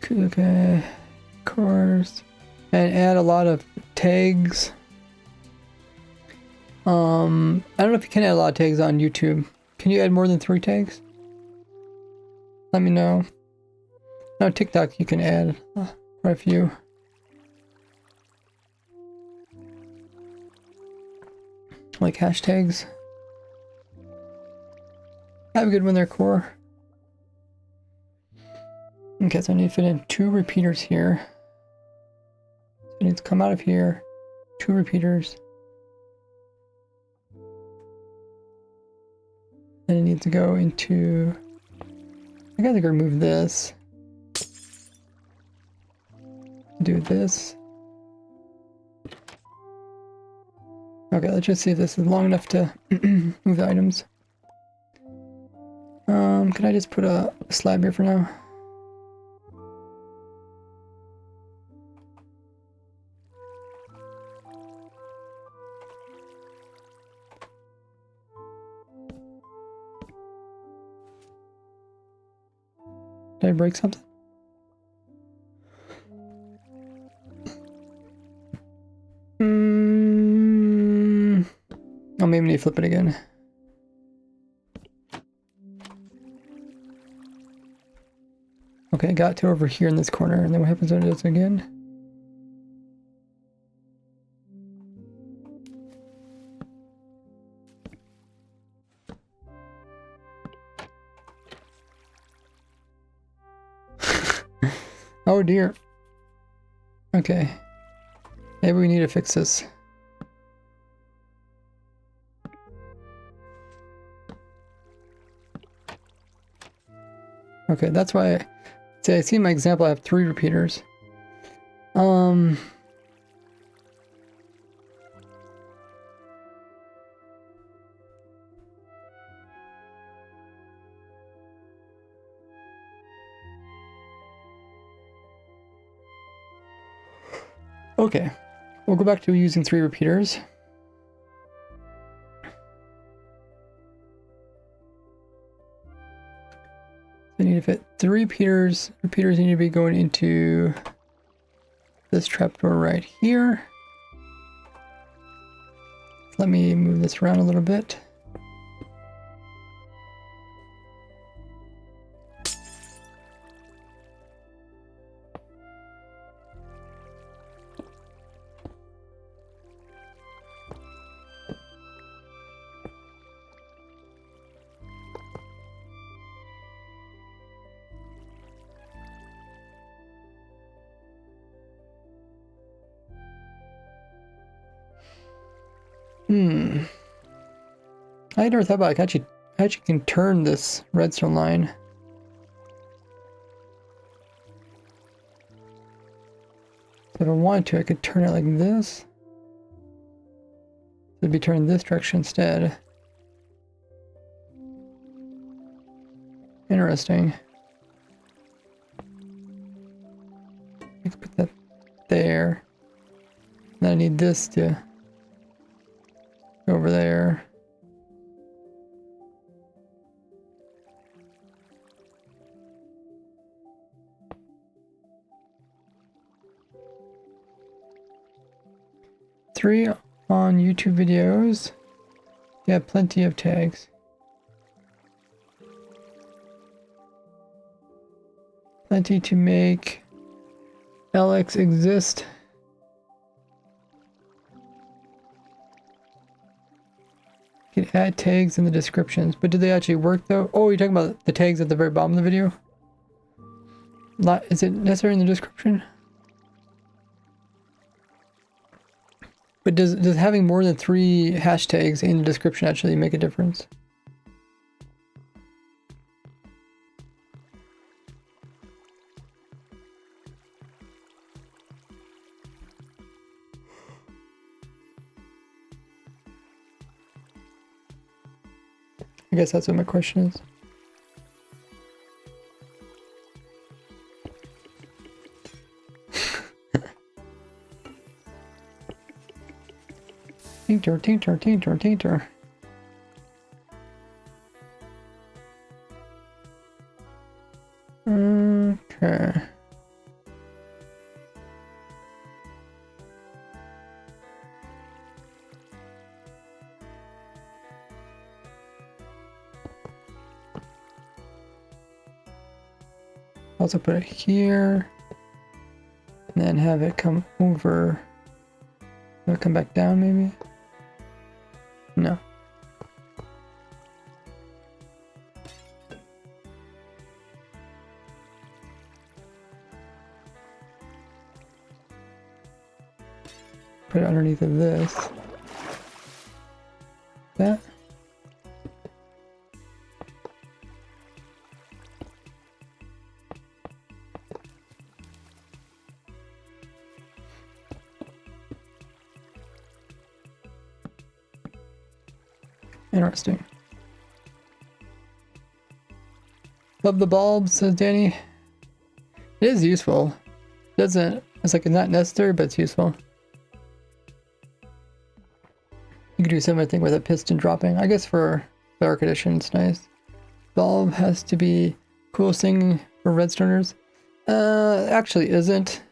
Okay, course, and add a lot of tags. I don't know if you can add a lot of tags on YouTube. Can you add more than 3 tags? Let me know. No, TikTok you can add quite a few. Like hashtags. Have a good one there, Core. Okay, so I need to fit in 2 repeaters here. So it needs to come out of here. 2 repeaters. Then it needs to go into... I gotta remove this. Do this. Okay, let's just see if this is long enough to move the items. Can I just put a slab here for now? Did I break something? Oh, maybe I need to flip it again. Okay, I got to over here in this corner, and then what happens when it does it again? Oh dear. Okay. Maybe we need to fix this. Okay, that's why I see in my example I have 3 repeaters. Okay, we'll go back to using 3 repeaters. I need to fit 3 repeaters. Repeaters need to be going into this trapdoor right here. Let me move this around a little bit. I never thought about it. I actually can turn this redstone line. So if I wanted to, I could turn it like this. It'd be turned this direction instead. Interesting. I could put that there. Then I need this to go over there. Three on YouTube videos. Yeah, plenty of tags. Plenty to make LX exist. You can add tags in the descriptions, but do they actually work though? Oh, you're talking about the tags at the very bottom of the video? Not, is it necessary in the description? But does having more than 3 hashtags in the description actually make a difference? I guess that's what my question is. Tinter, tinter, tinter, tinter. Okay. Also put it here, and then have it come over. Will it come back down maybe? No. Put it underneath of this. That. Interesting. Love the bulb, says Danny. It is useful. Doesn't, it's like it's not necessary, but it's useful. You could do similar thing with a piston dropping. I guess for the Arc Edition, it's nice. Bulb has to be coolest thing for redstoners. Actually isn't.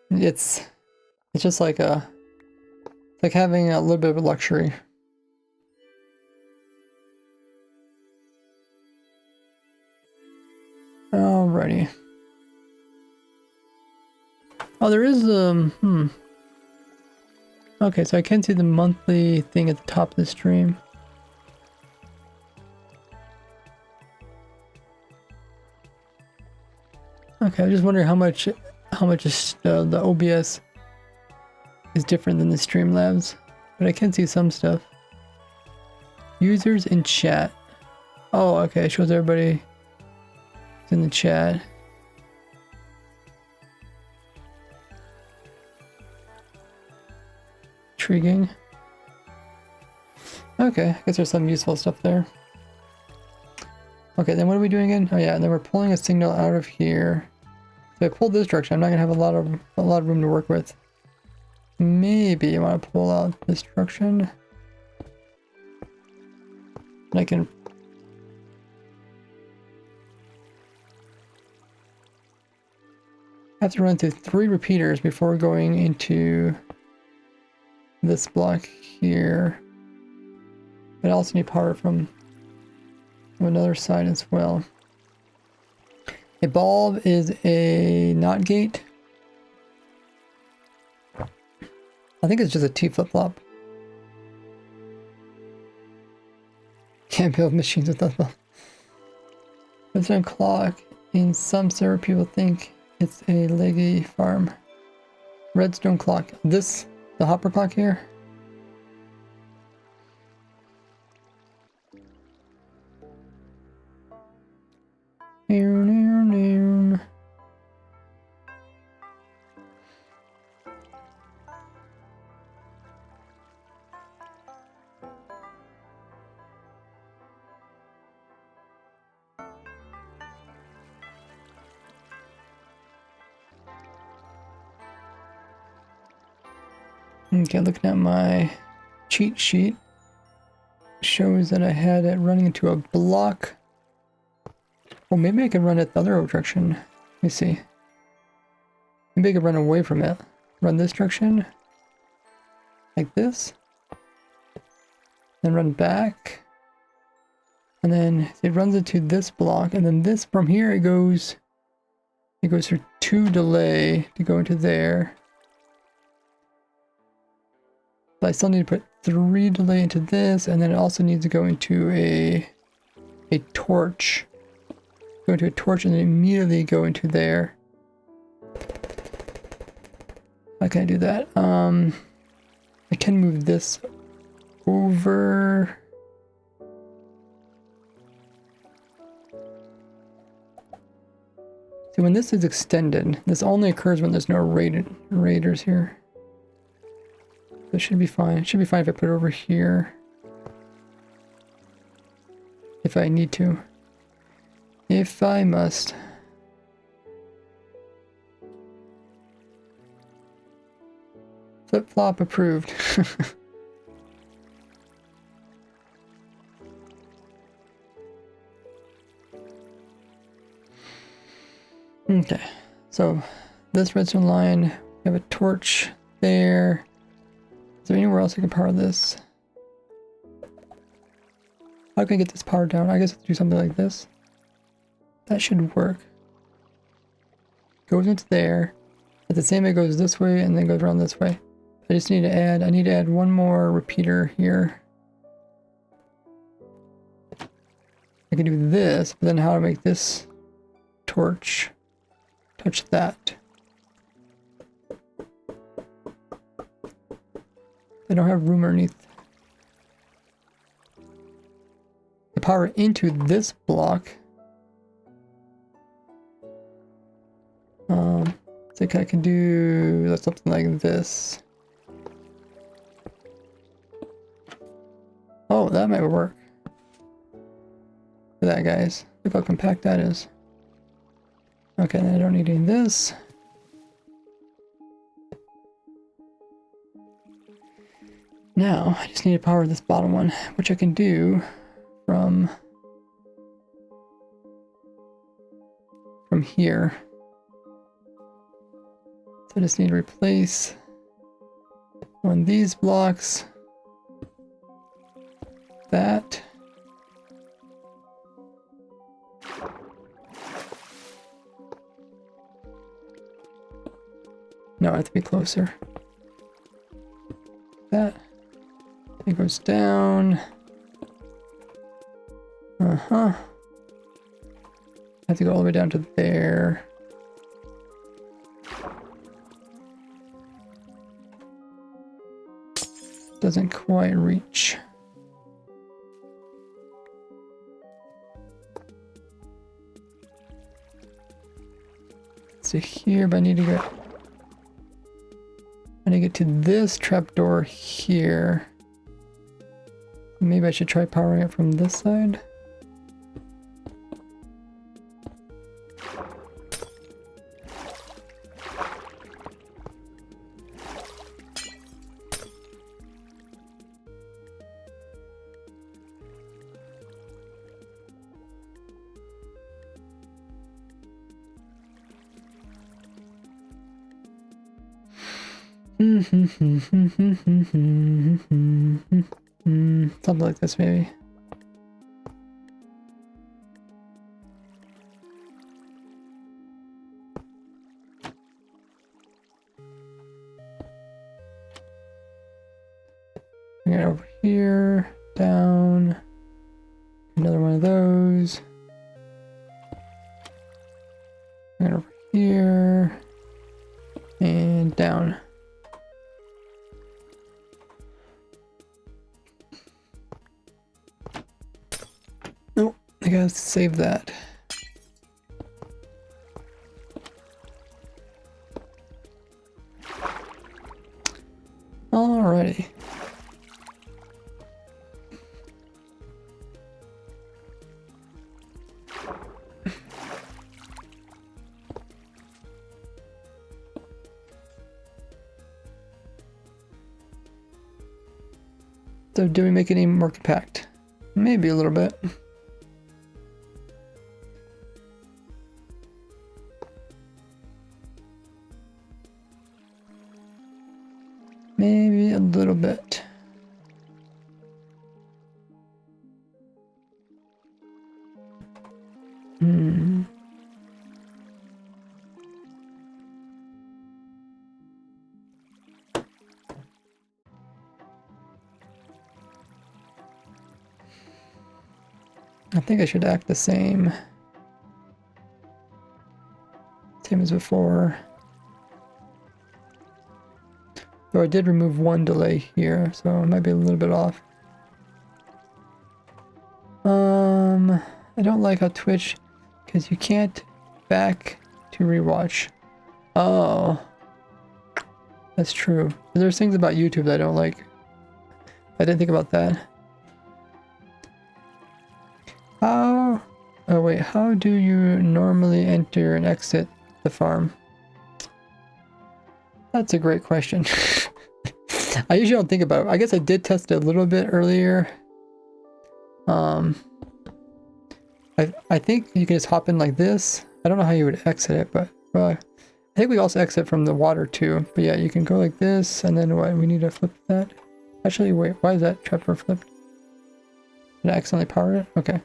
It's just like like having a little bit of a luxury. Alrighty. Oh, there is okay, so I can see the monthly thing at the top of the stream. Okay, I was just wondering how much is, the OBS is different than the Streamlabs, but I can see some stuff. Users in chat. Oh, okay, it shows everybody in the chat. Intriguing. Okay, I guess there's some useful stuff there. Okay, then what are we doing again? Oh yeah, and then we're pulling a signal out of here. So I pulled this direction. I'm not gonna have a lot of room to work with. Maybe I want to pull out this direction. And I can have to run through 3 repeaters before going into this block here. But I also need power from another side as well. A bulb is a NOT gate. I think it's just a T flip-flop. Can't build machines with that bulb. Redstone clock. In some server, people think it's a leggy farm. Redstone clock. This, the hopper clock here. Okay, looking at my cheat sheet, shows that I had it running into a block. Well, maybe I could run it the other direction. Let me see. Maybe I could run away from it. Run this direction. Like this. Then run back. And then it runs into this block. And then this, from here, it goes through 2 delay to go into there. But I still need to put 3 delay into this, and then it also needs to go into a torch. Go into a torch and then immediately go into there. How can I do that? I can move this over. See, when this is extended, this only occurs when there's no raiders here. This should be fine. It should be fine if I put it over here. If I need to. If I must. Flip-flop approved. Okay, so this redstone line, we have a torch there. Is there anywhere else I can power this? How can I get this powered down? I guess I'll do something like this. That should work. Goes into there. At the same way it goes this way and then goes around this way. I just need to add, one more repeater here. I can do this, but then how to make this torch touch that. I don't have room underneath. The power into this block. I think I can do something like this. Oh, that might work. Look at that, guys. Look how compact that is. Okay, I don't need any of this. Now, I just need to power this bottom one, which I can do from here. So I just need to replace one of these blocks. That. No, I have to be closer. That. It goes down. I have to go all the way down to there. Doesn't quite reach. So here, but I need to get to this trapdoor here. Maybe I should try powering it from this side. Something like this, maybe. Bring it over here, down. Another one of those. Bring it over here, and down. I gotta save that. Alrighty. So do we make it any more compact? Maybe a little bit. Maybe a little bit. I think I should act the same. Same as before. Though I did remove one delay here, so it might be a little bit off. I don't like how Twitch, because you can't back to rewatch. Oh, that's true. There's things about YouTube that I don't like. I didn't think about that. How? Oh wait, how do you normally enter and exit the farm? That's a great question. I usually don't think about it. I guess I did test it a little bit earlier. I think you can just hop in like this. I don't know how you would exit it, but I think we also exit from the water too. But yeah, you can go like this, and then what? We need to flip that. Actually, wait, why is that trapdoor flipped? Did I accidentally power it? Okay.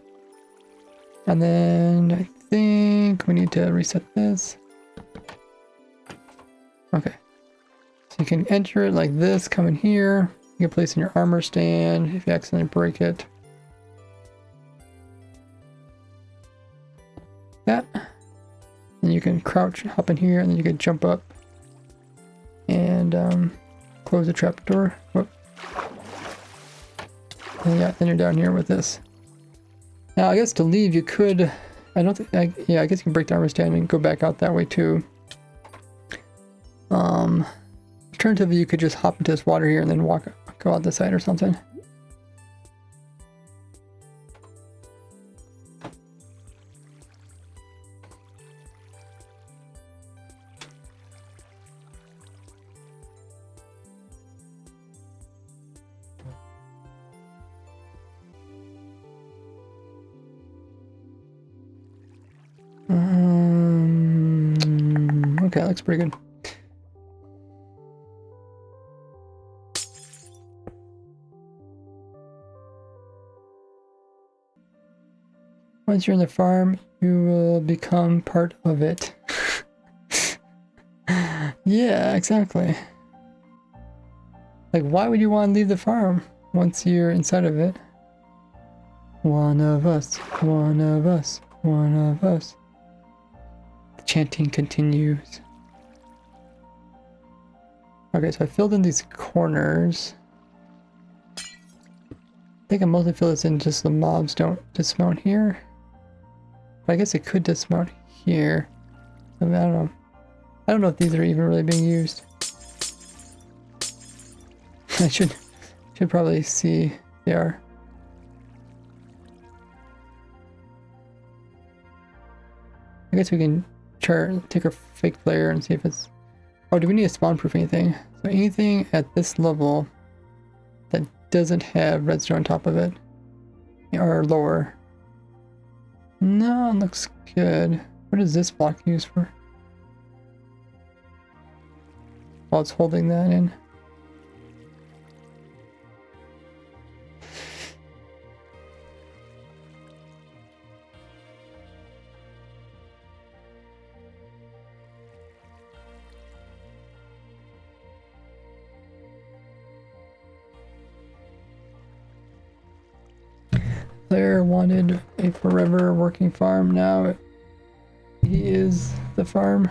And then I think we need to reset this. Okay. So you can enter it like this, come in here. You can place in your armor stand if you accidentally break it. That. And you can crouch, hop in here, and then you can jump up and close the trapdoor. Whoop. And yeah, then you're down here with this. Now, I guess to leave, you could. I don't think. Yeah, I guess you can break the armor stand and go back out that way too. Alternatively, you could just hop into this water here and then go out the side or something. Okay, looks pretty good. Once you're in the farm, you will become part of it. Yeah, exactly. Like, why would you want to leave the farm once you're inside of it? One of us, one of us, one of us. The chanting continues. Okay, so I filled in these corners. I think I mostly fill this in just so the mobs don't dismount here. But I guess it could dismount here. I mean, I don't know. I don't know if these are even really being used. I should probably see they are. I guess we can take our fake player and see if it's. Oh, do we need to spawn proof anything? So anything at this level that doesn't have redstone on top of it or lower. No, it looks good. What is this block used for? While it's holding that in. Player wanted a forever working farm. Now he is the farm.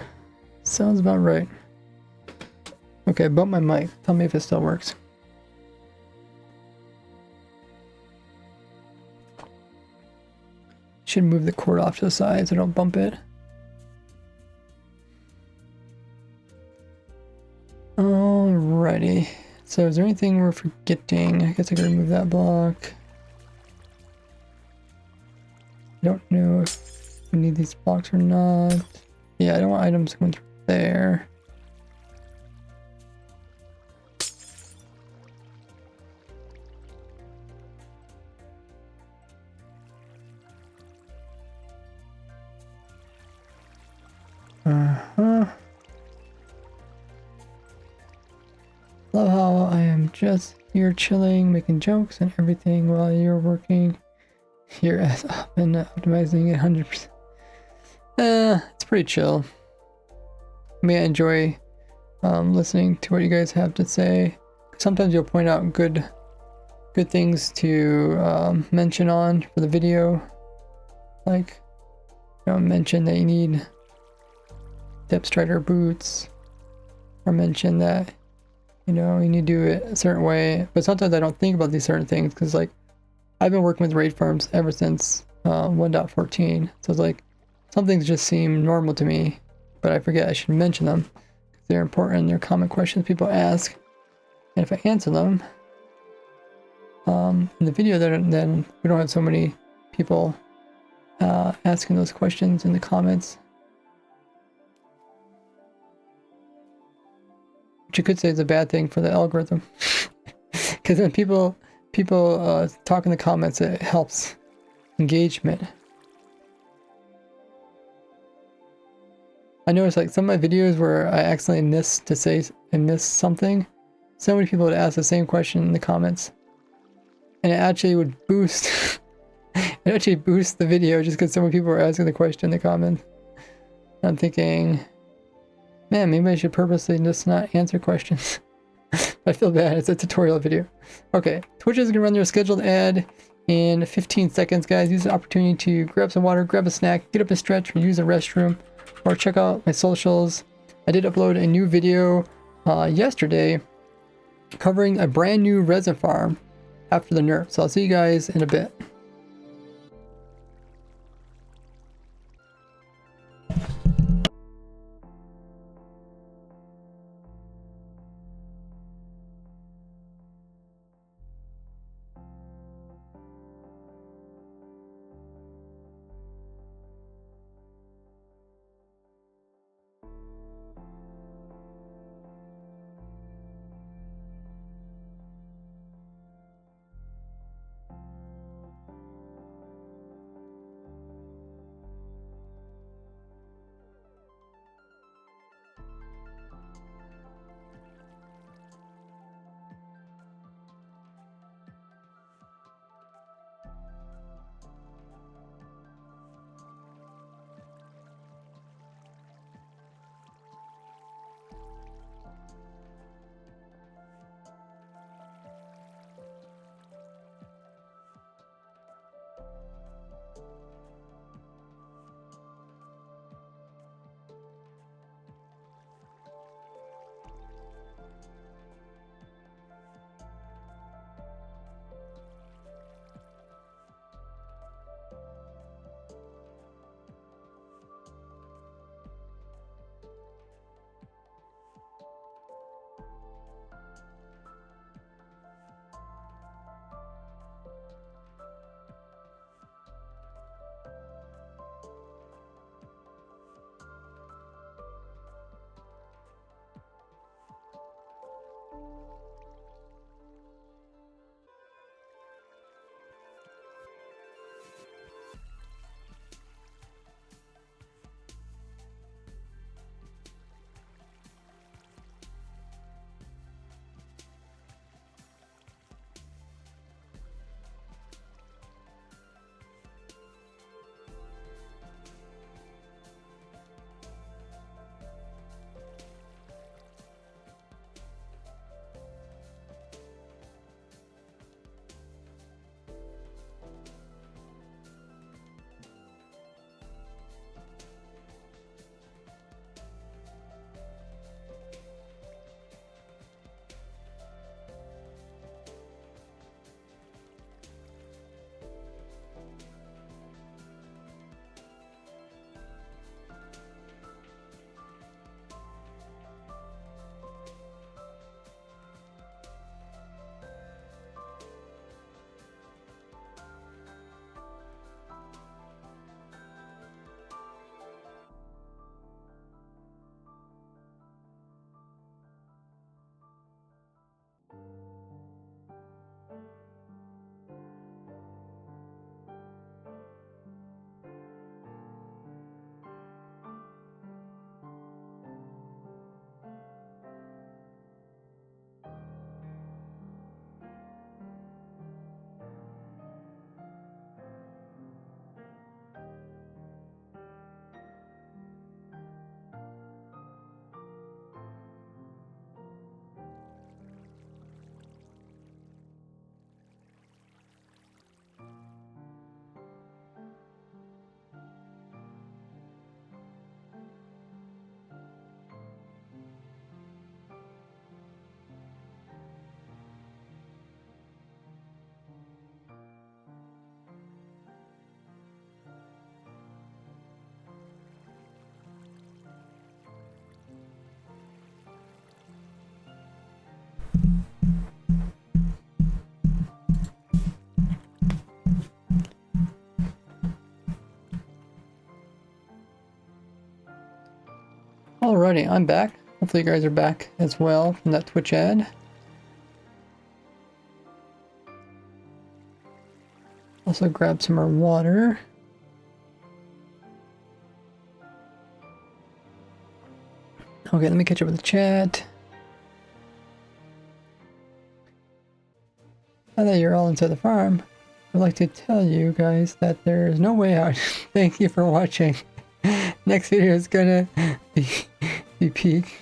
Sounds about right. Okay, bump my mic. Tell me if it still works. Should move the cord off to the side so don't bump it. Alrighty. So is there anything we're forgetting? I guess I can remove that block. I don't know if we need these blocks or not. Yeah, I don't want items going through there. Love how I am just here chilling, making jokes and everything while you're working your ass up and optimizing it 100%. It's pretty chill. I mean, I enjoy listening to what you guys have to say. Sometimes you'll point out good things to mention on for the video. like, you know, mention that you need depth strider boots, or mention that, you know, you need to do it a certain way. But sometimes I don't think about these certain things because, like, I've been working with raid farms ever since 1.14, so it's like some things just seem normal to me, but I forget I should mention them because they're important. They're common questions people ask, and if I answer them in the video, then we don't have so many people asking those questions in the comments. Which you could say is a bad thing for the algorithm, because when people talk in the comments, it helps engagement. I noticed like some of my videos where I accidentally miss something, so many people would ask the same question in the comments, and it actually would boost it actually boosts the video just because so many people were asking the question in the comments. I'm thinking, man, maybe I should purposely just not answer questions. I feel bad, it's a tutorial video. Okay, Twitch is gonna run their scheduled ad in 15 seconds, guys. Use the opportunity to grab some water, grab a snack, get up and stretch, or use a restroom, or check out my socials. I did upload a new video yesterday covering a brand new resin farm after the nerf. So I'll see you guys in a bit. Alrighty, I'm back. Hopefully you guys are back as well from that Twitch ad. Also grab some more water. Okay, let me catch up with the chat. Now that you're all inside the farm, I'd like to tell you guys that there is no way out. Thank you for watching. Next video is gonna be peak.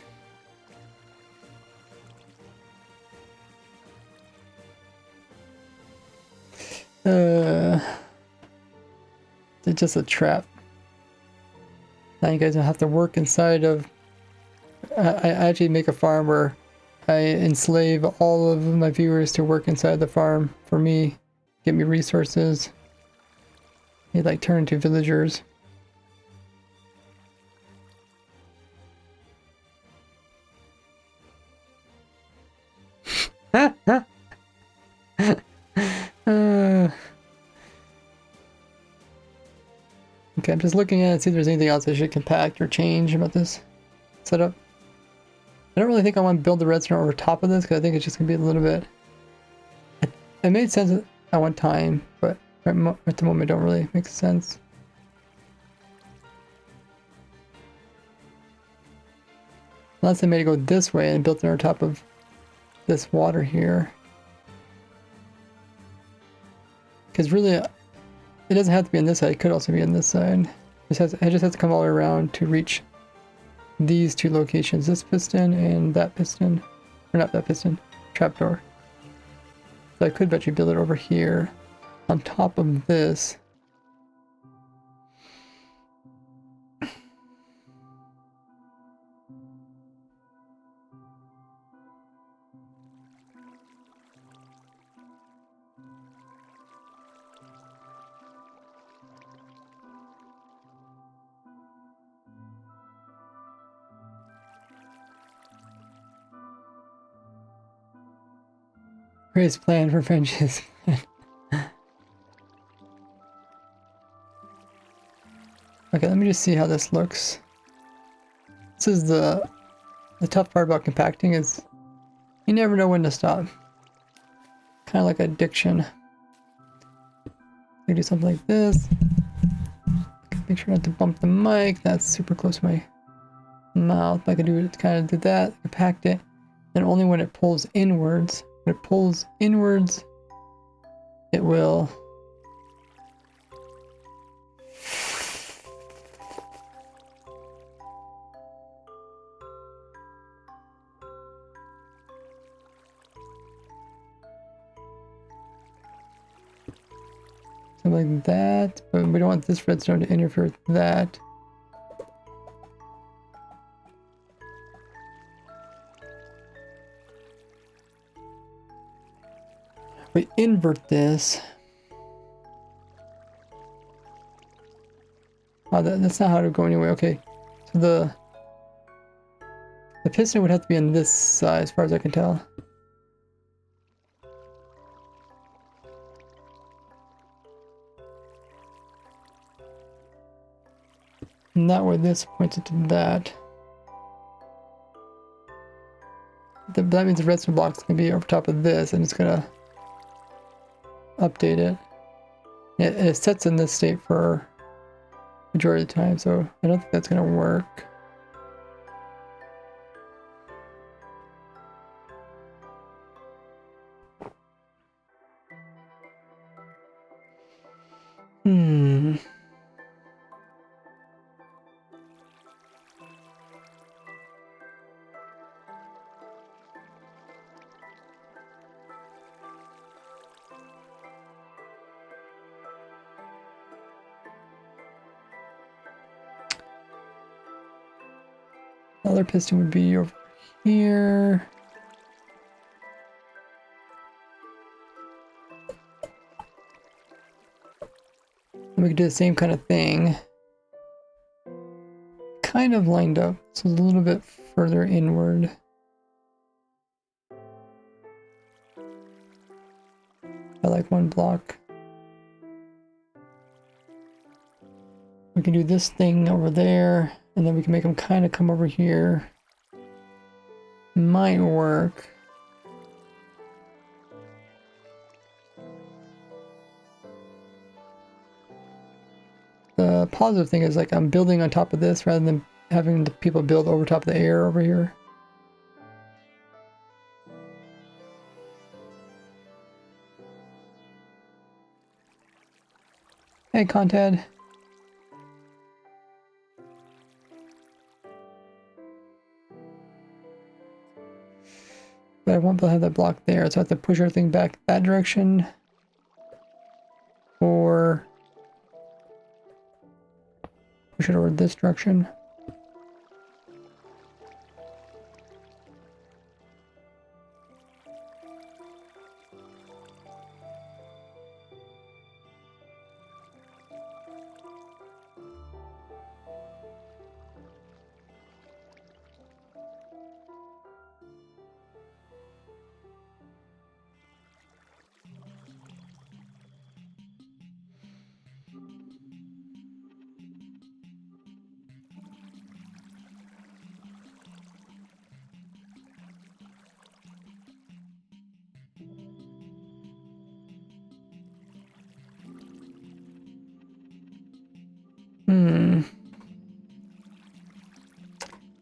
It's just a trap. Now you guys don't have to work inside of... I actually make a farm where I enslave all of my viewers to work inside the farm for me, get me resources. They like turn into villagers. Okay, I'm just looking at it, see if there's anything else I should compact or change about this setup. I don't really think I want to build the redstone over top of this because I think it's just going to be a little bit... It made sense at one time, but at the moment it don't really make sense. Unless I made it go this way and built it on top of this water here. Because really, it doesn't have to be on this side, it could also be on this side. It just has to come all the way around to reach these two locations, this piston and that piston. Or not that piston, trapdoor. So I could bet you build it over here on top of this. Greatest plan for French's. Okay, let me just see how this looks. This is the tough part about compacting is you never know when to stop. Kind of like addiction. I do something like this. Make sure not to bump the mic. That's super close to my mouth. I can do it, kind of do that, compact it, and only when it pulls inwards. When it pulls inwards, it will something like that, but we don't want this redstone to interfere with that. We invert this. Oh, that's not how to go anyway. Okay, so the piston would have to be on this side, as far as I can tell. Not where this pointed to that. That means the redstone block's gonna be over top of this, and it's gonna update it. It sets in this state for majority of the time, so I don't think that's gonna work. Other piston would be over here. And we could do the same kind of thing. Kind of lined up, so it's a little bit further inward. I like one block. We can do this thing over there, And then we can make them kind of come over here. Might work. The positive thing is like I'm building on top of this rather than having the people build over top of the air over here. Hey, Contad. But I won't be able to have that block there, so I have to push everything back that direction. Or push it over this direction.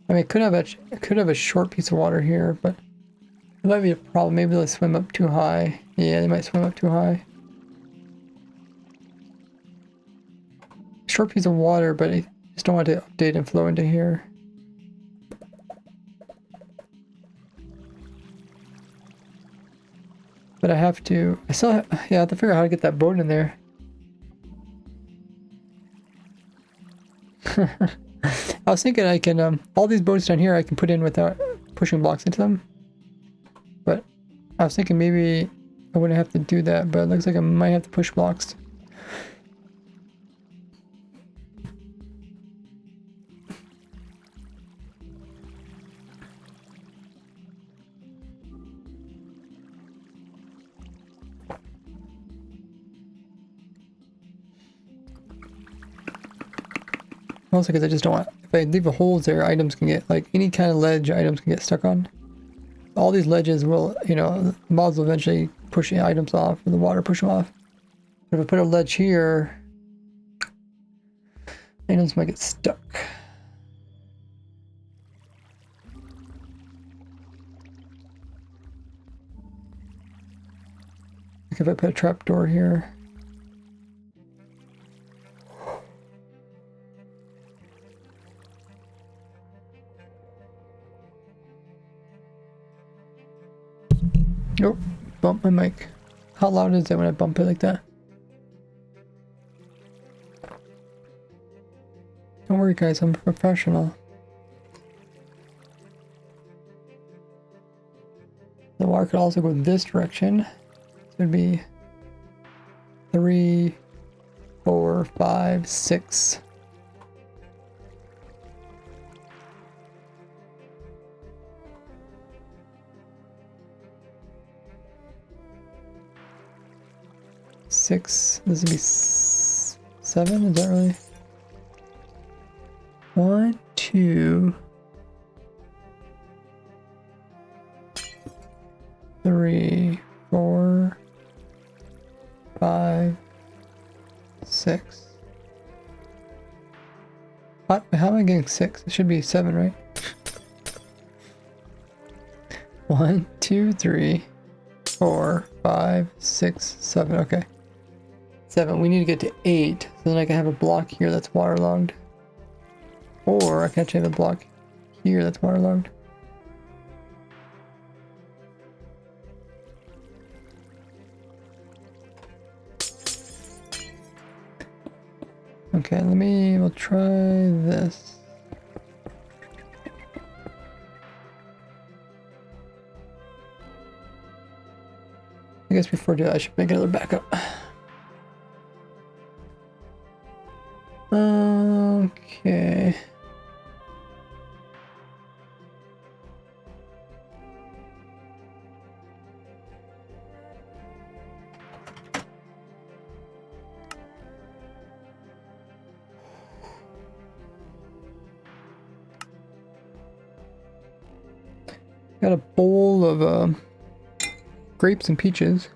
I mean, I could have a short piece of water here, but it might be a problem. Maybe they'll swim up too high. Yeah, they might swim up too high. Short piece of water, but I just don't want to update and flow into here. But I still have to figure out how to get that boat in there. I was thinking I can, all these boats down here I can put in without pushing blocks into them. But I was thinking maybe I wouldn't have to do that, but it looks like I might have to push blocks. Also, because I just don't want, if I leave a holes there, items can get, like, any kind of ledge items can get stuck on. All these ledges will, you know, mods will eventually push the items off, or the water push them off. But if I put a ledge here, items might get stuck. Like if I put a trapdoor here. Oh, bump my mic. How loud is it when I bump it like that? Don't worry guys, I'm a professional. The water could also go this direction. So it'd be 3, 4, 5, 6. This would be 7, is that really? 1, 2, 3, 4, 5, 6. How am I getting 6? It should be 7, right? 1, 2, 3, 4, 5, 6, 7. Okay. 7. We need to get to 8, so then I can have a block here that's waterlogged. Or I can actually have a block here that's waterlogged. Okay, we'll try this. I guess before I do that, I should make another backup. Okay. Got a bowl of grapes and peaches.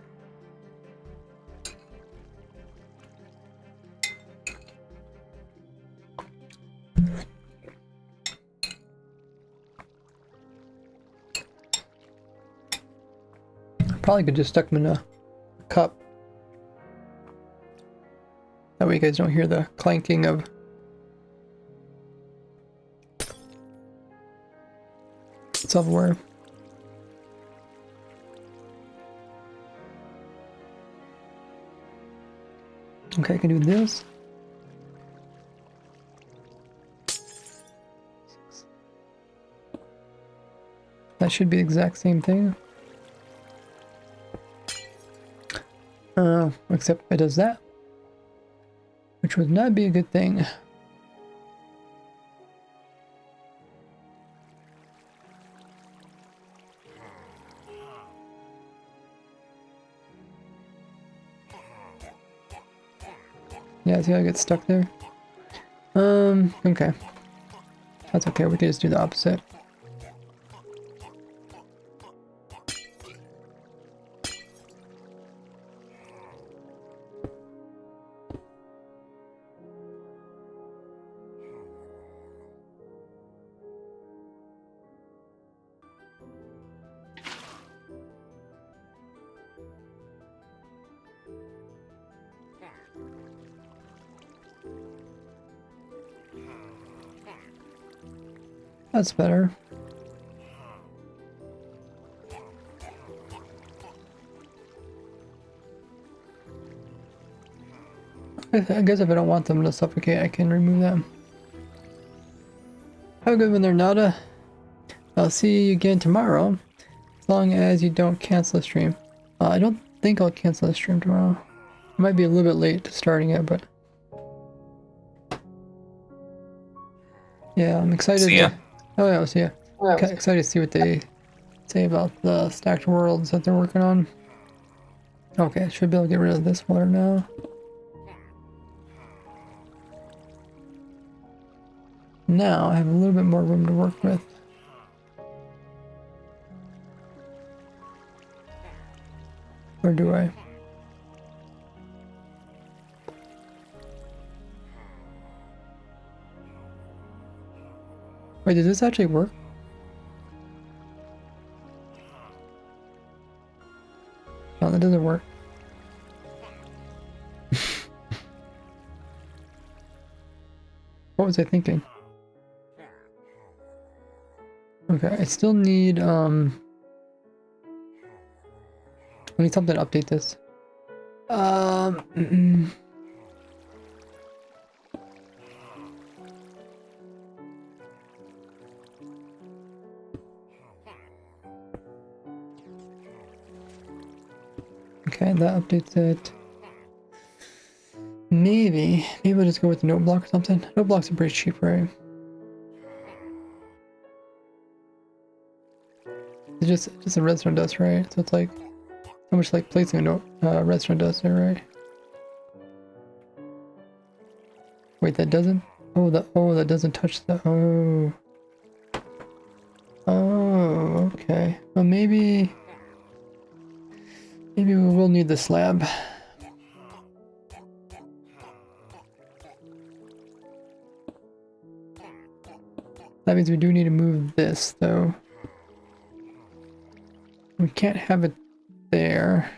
Probably could just stuck them in a cup. That way you guys don't hear the clanking of silverware. Okay, I can do this. That should be the exact same thing. Except it does that, which would not be a good thing. Yeah, see how I get stuck there? Okay. That's okay, we can just do the opposite. That's better. I guess if I don't want them to suffocate, I can remove them. Have a good one there, Nada. I'll see you again tomorrow, as long as you don't cancel the stream. I don't think I'll cancel the stream tomorrow. I might be a little bit late to starting it, but yeah, I'm excited. See ya. Oh yeah, I'll see ya. Excited to see what they say about the stacked worlds that they're working on. Okay, I should be able to get rid of this water now. Now I have a little bit more room to work with. Or do I? Wait, does this actually work? No, that doesn't work. What was I thinking? Okay, I still need I need something to update this. Okay, that updates it. Maybe we'll just go with the note block or something. Note blocks are pretty cheap, right? It's just a redstone dust, right? So it's like how much like placing a note redstone dust there, right? Wait, that doesn't. Oh, that doesn't touch the. Oh, okay. Well, maybe we will need the slab. That means we do need to move this, though. We can't have it there.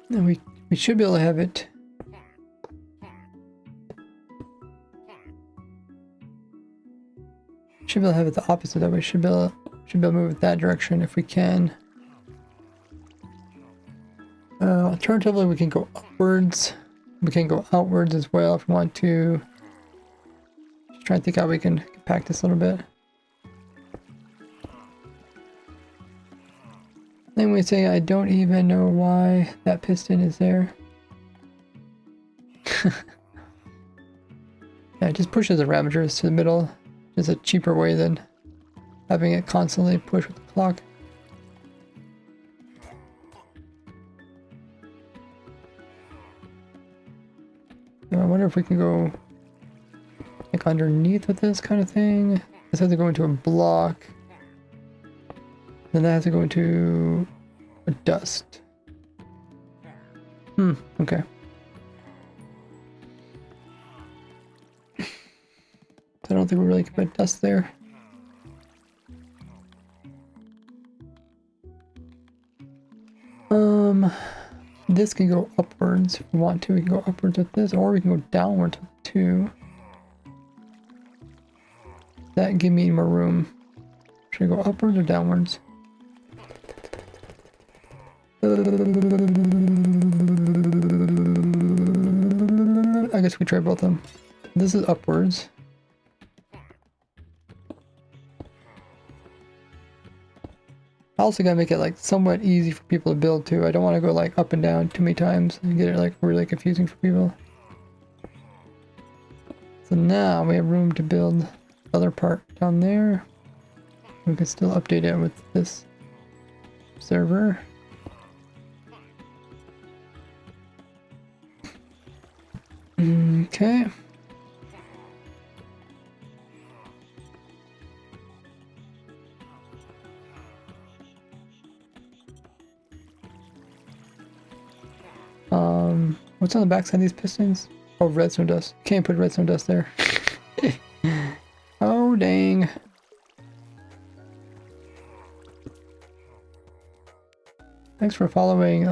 And we should be able to have it. Should be able to have it the opposite that way. Should be able to move it that direction if we can. Alternatively, we can go upwards. We can go outwards as well if we want to. Just trying to think how we can compact this a little bit. Then we say I don't even know why that piston is there. Yeah, it just pushes the Ravagers to the middle. It's a cheaper way than having it constantly push with the clock. I wonder if we can go like underneath with this kind of thing. This has to go into a block. Then that has to go into a dust. Okay. I don't think we really can put dust there. This can go upwards if we want to. We can go upwards with this, or we can go downwards with the two. That give me more room. Should I go upwards or downwards? I guess we try both of them. This is upwards. I also gotta make it like somewhat easy for people to build too. I don't want to go like up and down too many times and get it like really confusing for people. So now we have room to build the other part down there. We can still update it with this server. Okay. What's on the backside of these pistons? Oh, redstone dust. Can't put redstone dust there. Oh, dang. Thanks for following,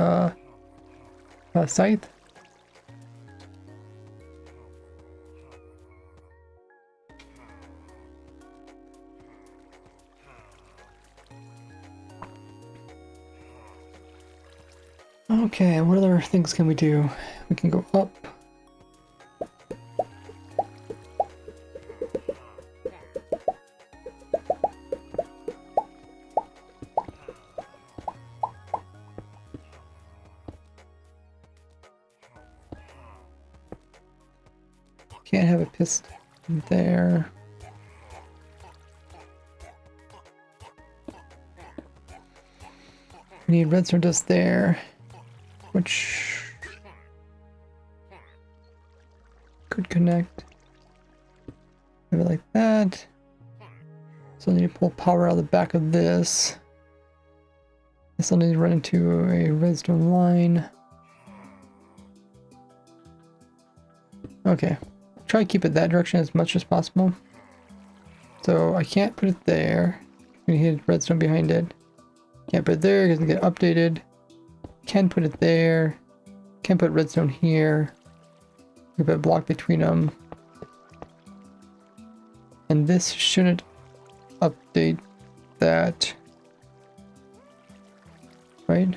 Scythe. Okay, what other things can we do? We can go up. Can't have a piston there. We need redstone dust there, which could connect. Maybe like that. So I need to pull power out of the back of this. I still need to run into a redstone line. Okay. Try to keep it that direction as much as possible. So I can't put it there. We need redstone behind it. Can't put it there because it doesn't get updated. Can put it there. Can put redstone here. We put a block between them. And this shouldn't update that. Right?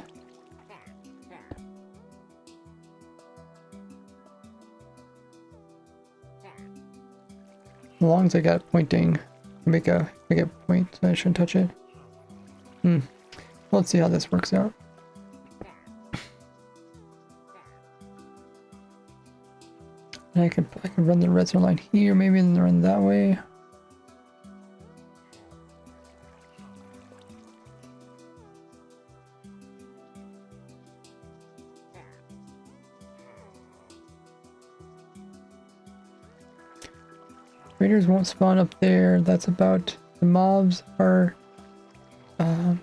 As long as I got it pointing, make a point, so I shouldn't touch it. Let's see how this works out. And I can run the redstone line here, maybe, and run that way. Raiders won't spawn up there. That's about the mobs are.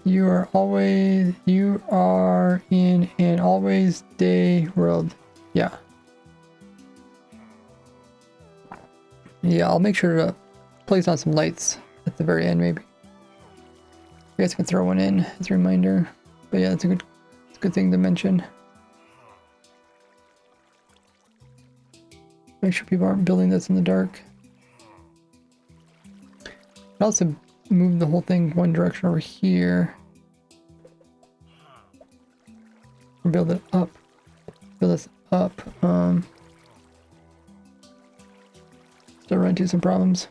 You are in an always day world. Yeah. Yeah, I'll make sure to place on some lights at the very end, maybe. You guys can throw one in as a reminder. But yeah, it's a good thing to mention. Make sure people aren't building this in the dark. I'll also move the whole thing one direction over here. Or build it up. Build this up. Still run into some problems.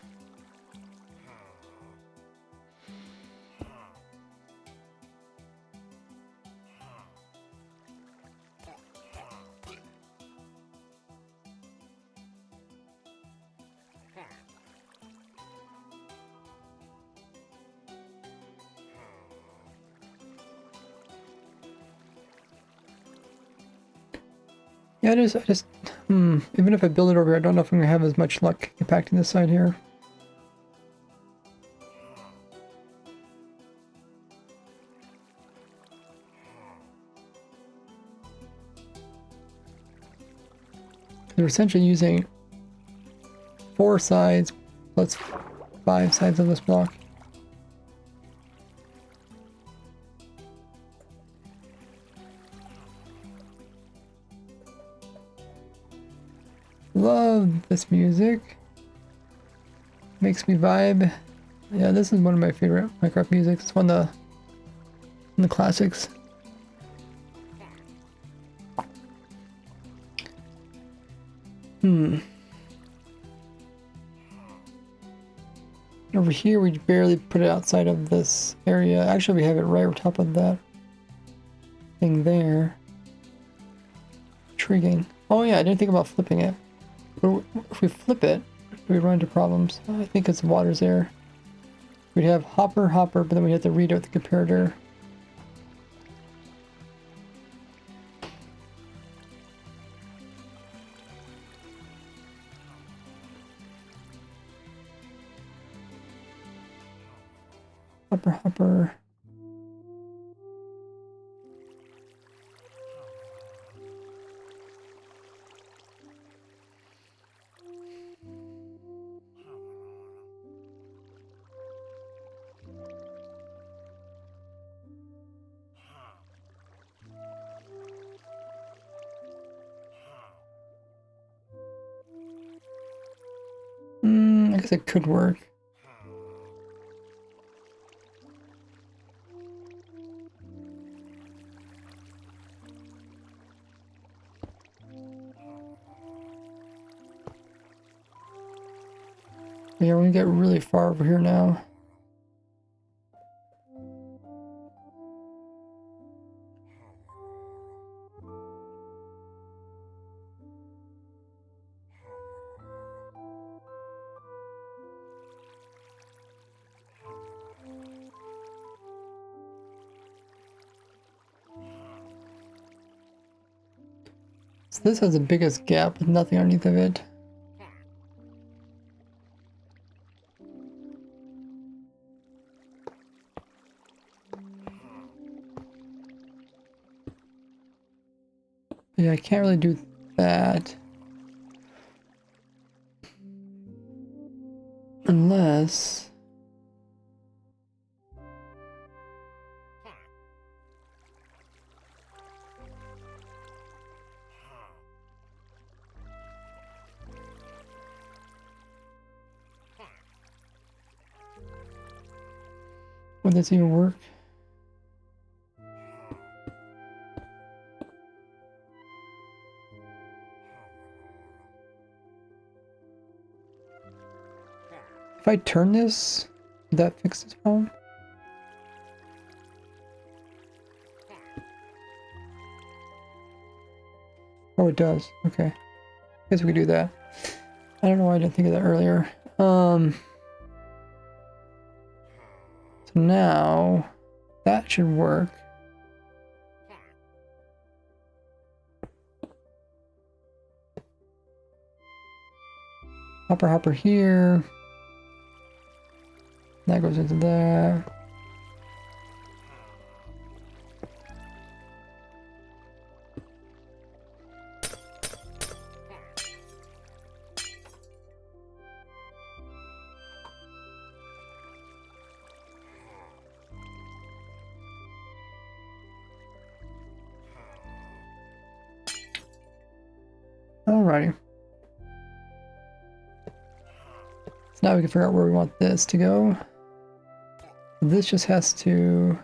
Yeah, I just Even if I build it over here, I don't know if I'm gonna have as much luck impacting this side here. They're essentially using 4 sides plus 5 sides of this block. Love this music. Makes me vibe. Yeah, this is one of my favorite Minecraft music. It's one of the classics. Over here, we barely put it outside of this area. Actually, we have it right on top of that thing there. Intriguing. Oh yeah, I didn't think about flipping it. But if we flip it, we run into problems. I think it's water's there. We'd have hopper, but then we have to read out the comparator. Hopper. I guess it could work. Yeah, we're gonna get really far over here now. So this has the biggest gap with nothing underneath of it. Yeah, I can't really do that. Unless... would this even work? If I turn this, would that fix this problem? Oh, it does. Okay. Guess we could do that. I don't know why I didn't think of that earlier. So now that should work. Hopper here. That goes into there. Alrighty. So now we can figure out where we want this to go. This just has to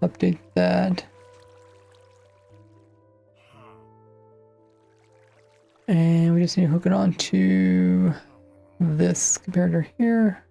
update that. And we just need to hook it on to this comparator here.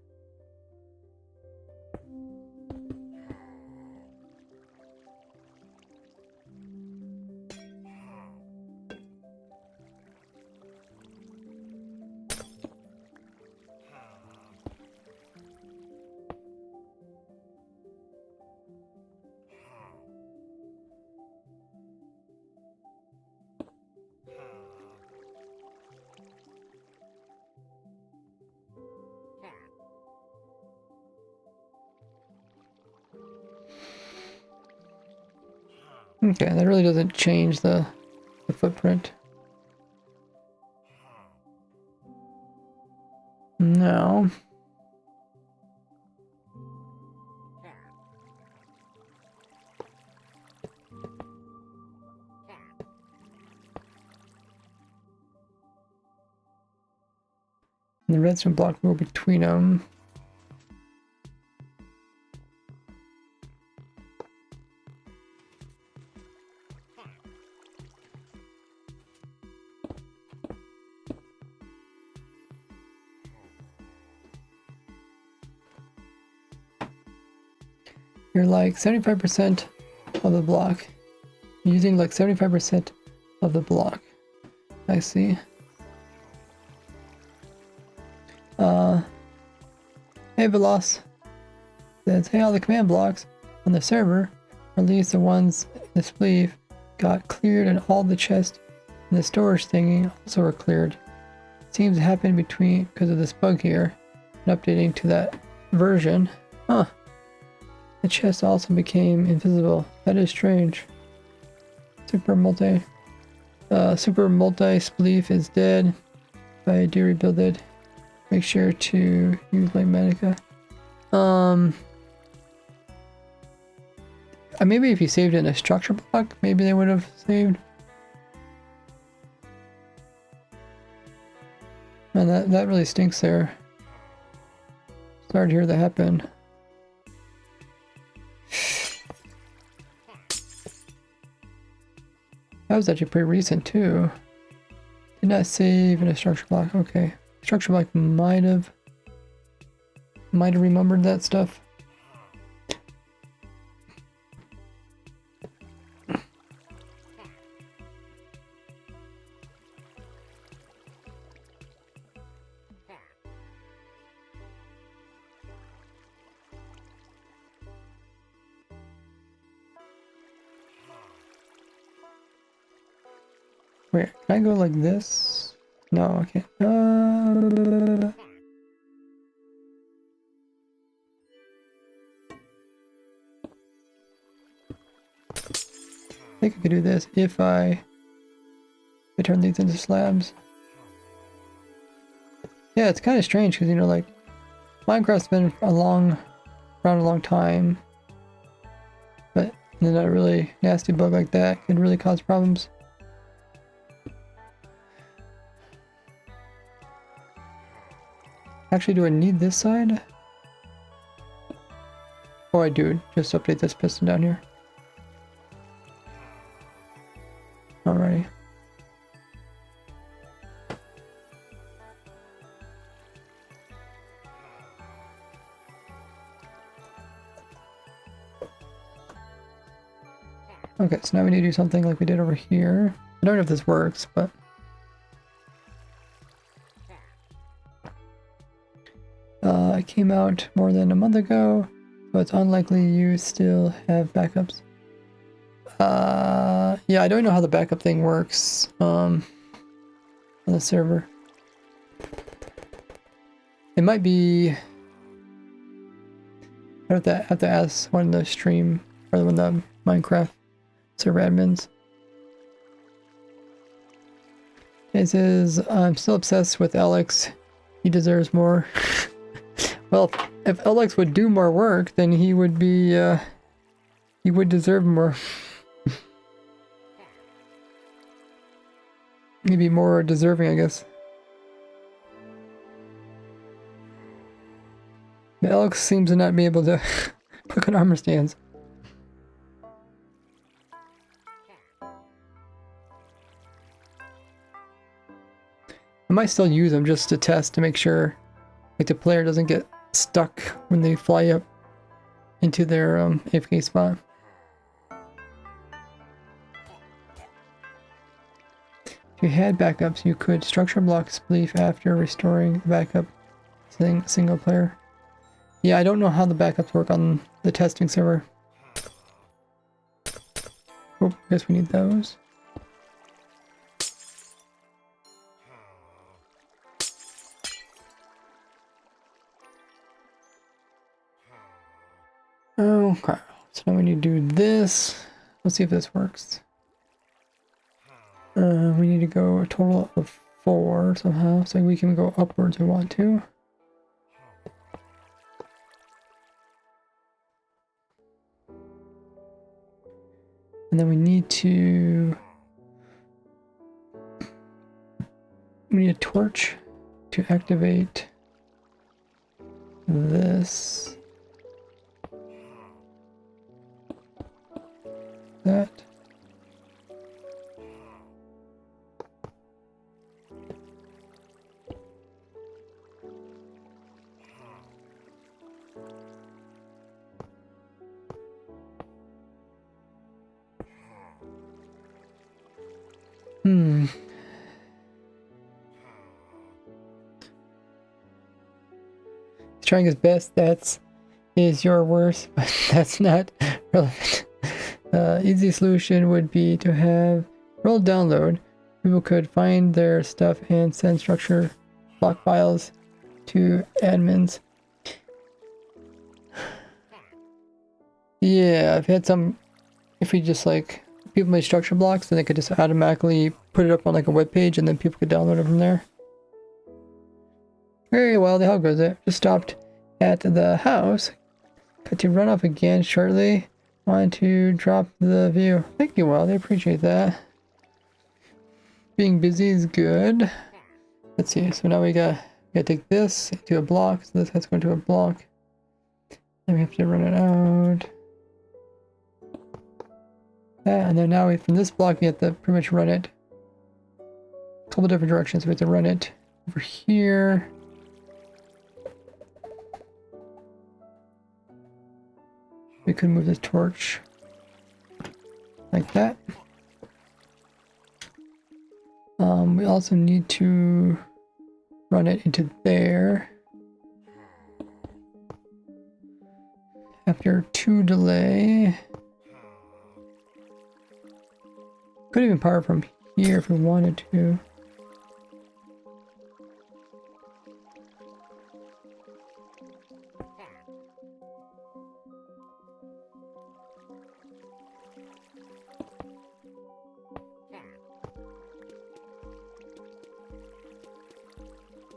Okay, that really doesn't change the footprint. Now, the redstone block will go between them. You're like 75% of the block. You're using like 75% of the block. I see. Hey Veloz says, hey, all the command blocks on the server, or at least the ones in the spleef, got cleared, and all the chests in the storage thingy also were cleared. Seems to happen because of this bug here, and updating to that version. Huh. The chest also became invisible. That is strange. Super multi spleef is dead. If I do rebuild it, make sure to use like Manica. Maybe if you saved it in a structure block, maybe they would have saved. Man, that really stinks there. Sorry to hear that happen. That was actually pretty recent too. Did not save in a structure block. Okay, structure block might have remembered that stuff. Wait, can I go like this? No, okay. I think I could do this if I turn these into slabs. Yeah, it's kind of strange because, you know, like, Minecraft's been around a long time, but then a really nasty bug like that can really cause problems. Actually, do I need this side? Oh, I do. Just update this piston down here. Alrighty. Okay, so now we need to do something like we did over here. I don't know if this works, but... it came out more than a month ago, so it's unlikely you still have backups. Yeah, I don't know how the backup thing works on the server. It might be... I have to ask one of the stream, or one of the Minecraft server admins. It says, I'm still obsessed with Alex. He deserves more. Well, if Alex would do more work, then he would be, he would deserve more. He'd be more deserving, I guess. But Alex seems to not be able to put on armor stands. I might still use them just to test to make sure, like, the player doesn't get stuck when they fly up into their AFK spot. If you had backups, you could structure block spleef after restoring backup single player. Yeah, I don't know how the backups work on the testing server. Oh, I guess we need those. Okay, so now we need to do this. let's see if this works. We need to go a total of 4 somehow, so we can go upwards if we want to. And then we need a torch to activate this. That. He's trying his best. That is your worst, but that's not relevant. Easy solution would be to have roll download. People could find their stuff and send structure block files to admins. Yeah, I've had some. If we just like people made structure blocks, then they could just automatically put it up on like a web page, and then people could download it from there. Very well. How goes it? Just stopped at the house. Got to run off again shortly. Want to drop the view. Thank you, Wild. I appreciate that. Being busy is good. Let's see. So now we gotta take this to a block. So this has to go into a block. Then we have to run it out. And then now from this block we have to pretty much run it a couple different directions. We have to run it over here. We could move this torch like that. We also need to run it into there. After 2 delay. Could even power from here if we wanted to.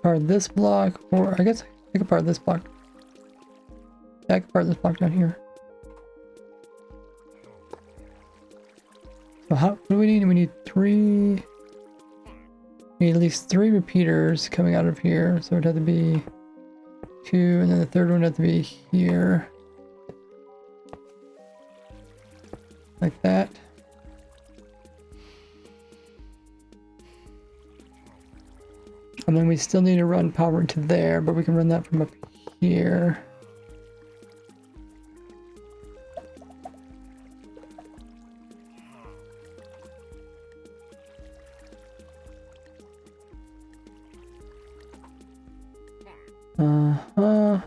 Power this block, or I guess I could power this block. Yeah, I could power this block down here. So what do we need? We need 3. We need at least 3 repeaters coming out of here. So it'd have to be 2, and then the third one would have to be here. Like that. And then we still need to run power to there, but we can run that from up here.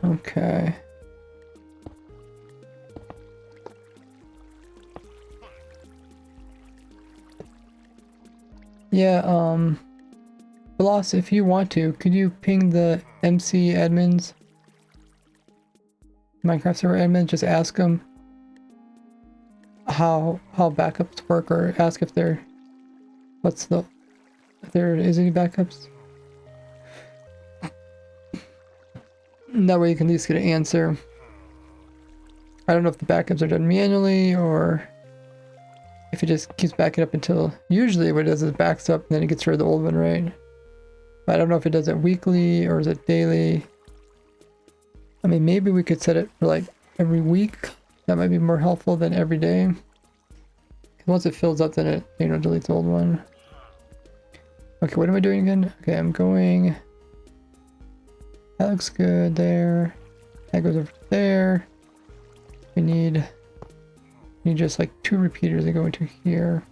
Okay. Yeah, Boss, if you want to, could you ping the MC admins? Minecraft server admins, just ask them how backups work, or ask if there is any backups. That way you can at least get an answer. I don't know if the backups are done manually or if it just keeps backing up until, usually what it does is it backs up and then it gets rid of the old one, right? But I don't know if it does it weekly or is it daily. I mean, maybe we could set it for like every week. That might be more helpful than every day. Once it fills up, then it, deletes the old one. Okay, what am I doing again? Okay, I'm going. That looks good there. That goes over there. We need just like 2 repeaters that go into here.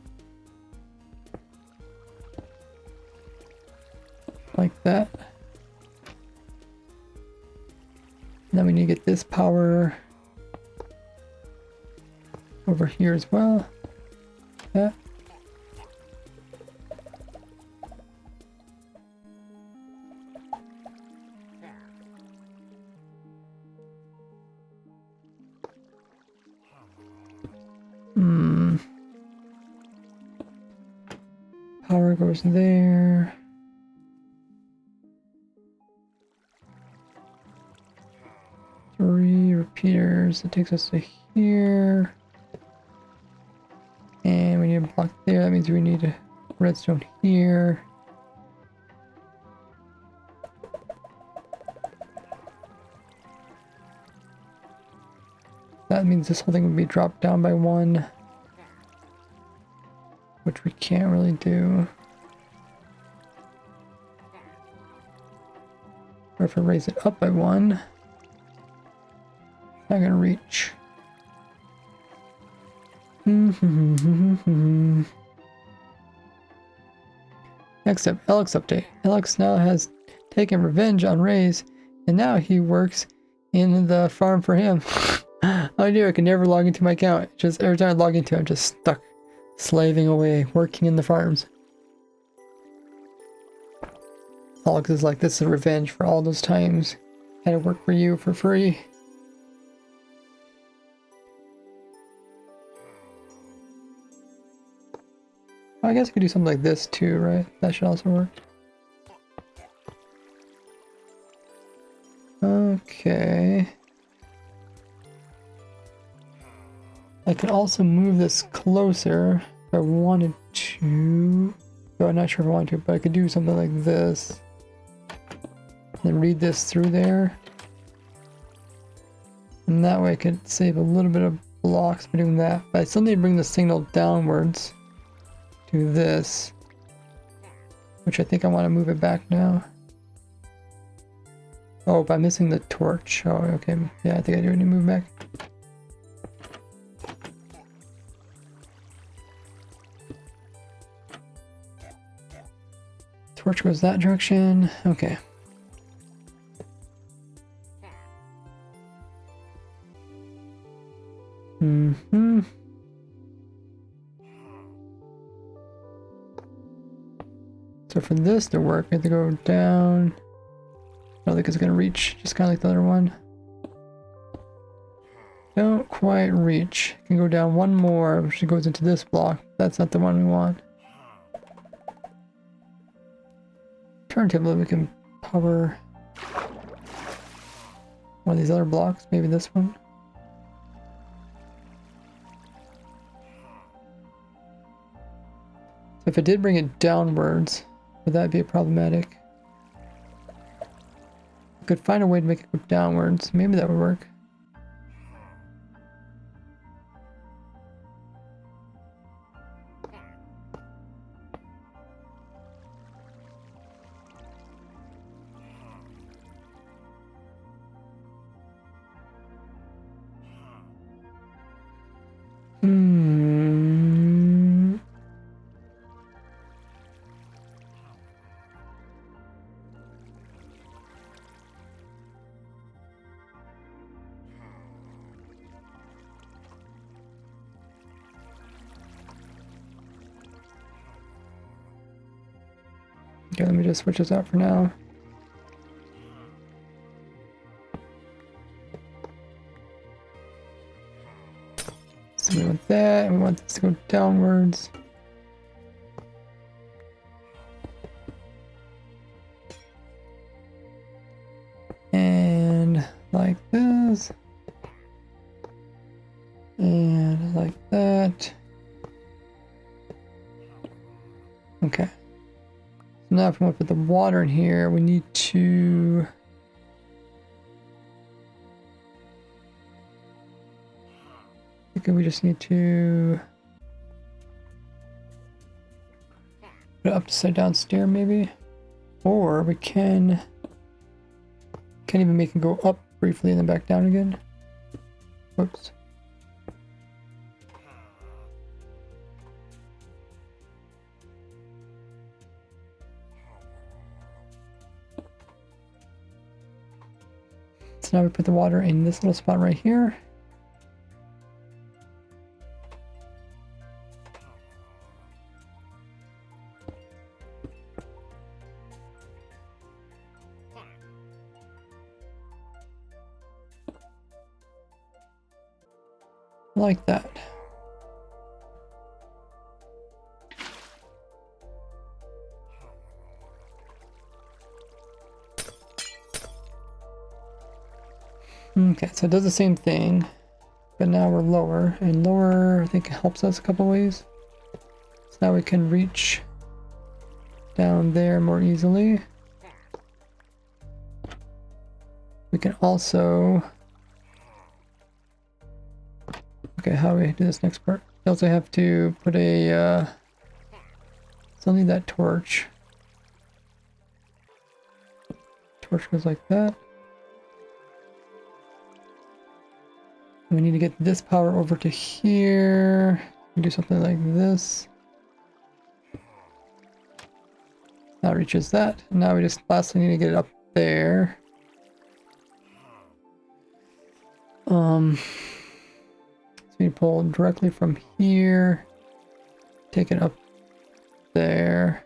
Like that. And then we need to get this power over here as well. That. Power goes there. Three repeaters. That takes us to here. And we need a block there. That means we need a redstone here. That means this whole thing would be dropped down by 1. Which we can't really do. Or if I raise it up by 1, not gonna reach. Next up, Alex update. Alex now has taken revenge on Ray's, and now he works in the farm for him. I knew I could never log into my account. Just every time I log into it, I'm just stuck, slaving away, working in the farms. Alex is like, this is revenge for all those times I had to work for you for free. I guess I could do something like this too, right? That should also work. Okay. I could also move this closer if I wanted to. Though I'm not sure if I want to, but I could do something like this. Then read this through there. And that way I could save a little bit of blocks by doing that. But I still need to bring the signal downwards to this. Which I think I want to move it back now. Oh, by missing the torch. Oh, okay. Yeah, I think I do need to move back. Torch goes that direction. Okay. So for this to work, we have to go down. I don't think it's gonna reach, just kind of like the other one. Don't quite reach. Can go down one more, which goes into this block. That's not the one we want. Turntable, we can power one of these other blocks, maybe this one. So if I did bring it downwards, would that be problematic? I could find a way to make it go downwards. Maybe that would work. Okay, let me just switch this out for now. So we want that, and we want this to go downwards. And like this. And like that. Okay. So now if we want to put the water in here, we need to... I think we just need to put it upside down stair maybe. Or we can't even make it go up briefly and then back down again. Whoops. So now we put the water in this little spot right here. Like that. Okay, so it does the same thing, but now we're lower, and lower I think helps us a couple ways. So now we can reach down there more easily. We can also... Okay, how do we do this next part? We also have to put a... still need that torch. Torch goes like that. We need to get this power over to here. We do something like this. That reaches that. Now we just lastly need to get it up there. So we pull directly from here, take it up there.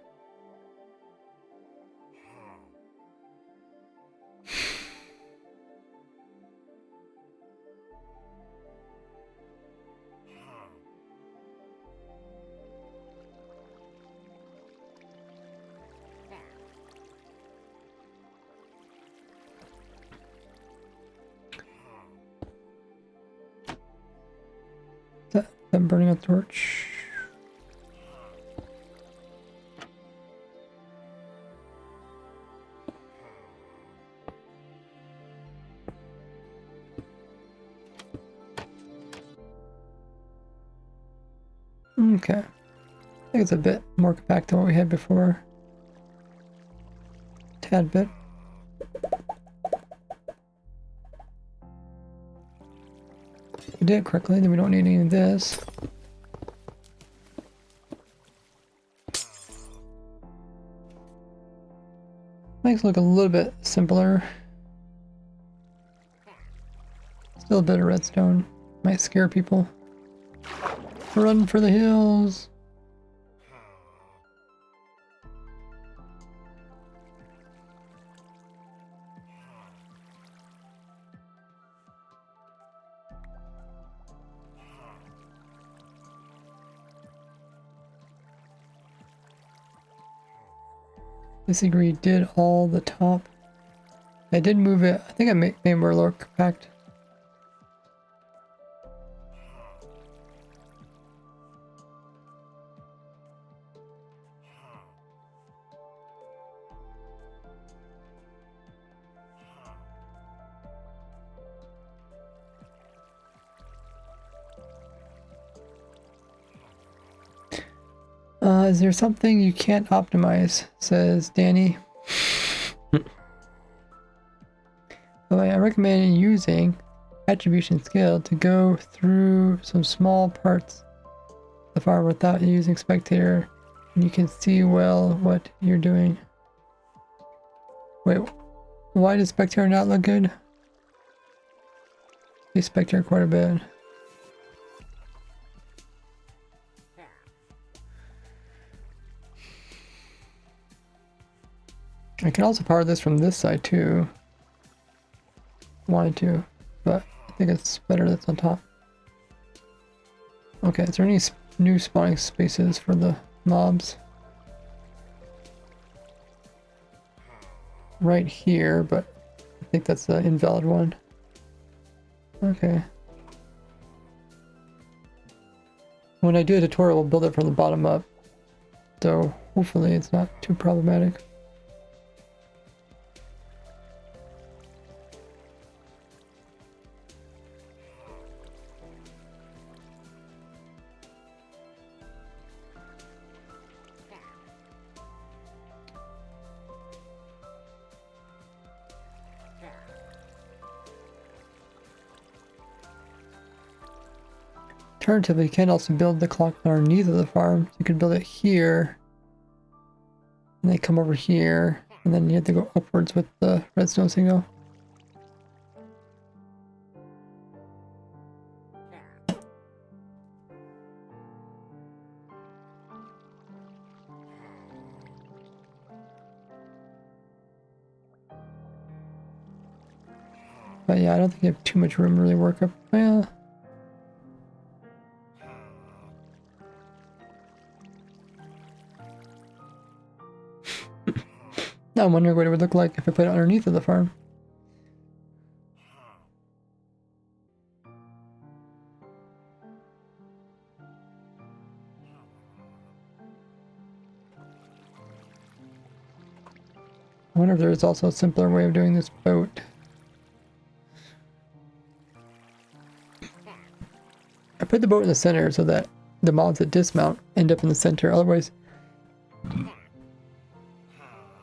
That burning a torch. Okay. I think it's a bit more compact than what we had before. Tad bit. If we did it correctly, then we don't need any of this. Makes it look a little bit simpler. Still a bit of redstone. Might scare people. Run for the hills! Disagree, did all the top. I did move it. I think I made it more lower compact. Is there something you can't optimize? Says Danny. I recommend using attribution skill to go through some small parts of the farm without using spectator, and you can see well what you're doing. Wait, why does spectator not look good? I use spectator quite a bit. I can also power this from this side too. Wanted to, but I think it's better that's on top. Okay, is there any new spawning spaces for the mobs? Right here, but I think that's the invalid one. Okay. When I do a tutorial, we'll build it from the bottom up. So hopefully it's not too problematic. Alternatively, you can also build the clock underneath of the farm. You could build it here, and they come over here, and then you have to go upwards with the redstone signal. But yeah, I don't think you have too much room to really work up. Well, now I'm wondering what it would look like if I put it underneath of the farm. I wonder if there is also a simpler way of doing this boat. I put the boat in the center so that the mobs that dismount end up in the center. Otherwise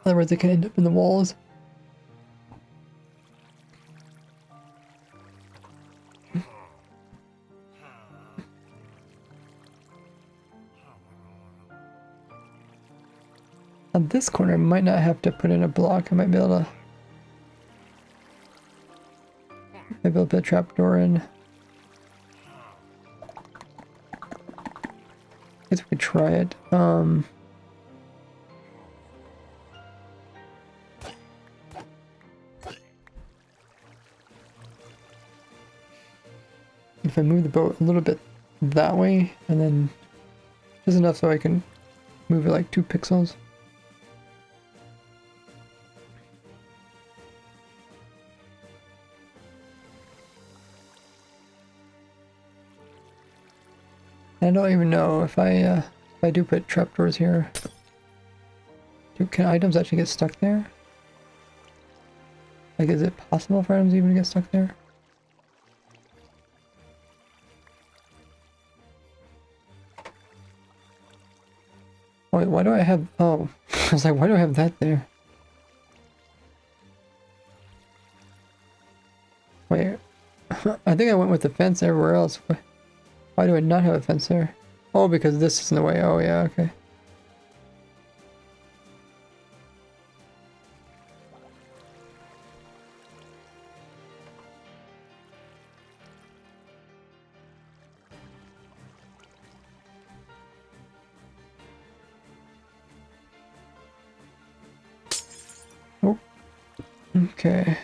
they can end up in the walls. On this corner, I might not have to put in a block. I might be able to put a trapdoor in. I guess we could try it. If I move the boat a little bit that way, and then just enough so I can move it like 2 pixels. I don't even know if I do put trapdoors here. Can items actually get stuck there? Like, is it possible for items even to get stuck there? Wait, why do I have... Oh, I was like, why do I have that there? Wait, I think I went with the fence everywhere else. Why do I not have a fence there? Oh, because this is in the way. Oh, yeah, okay. Oh, okay.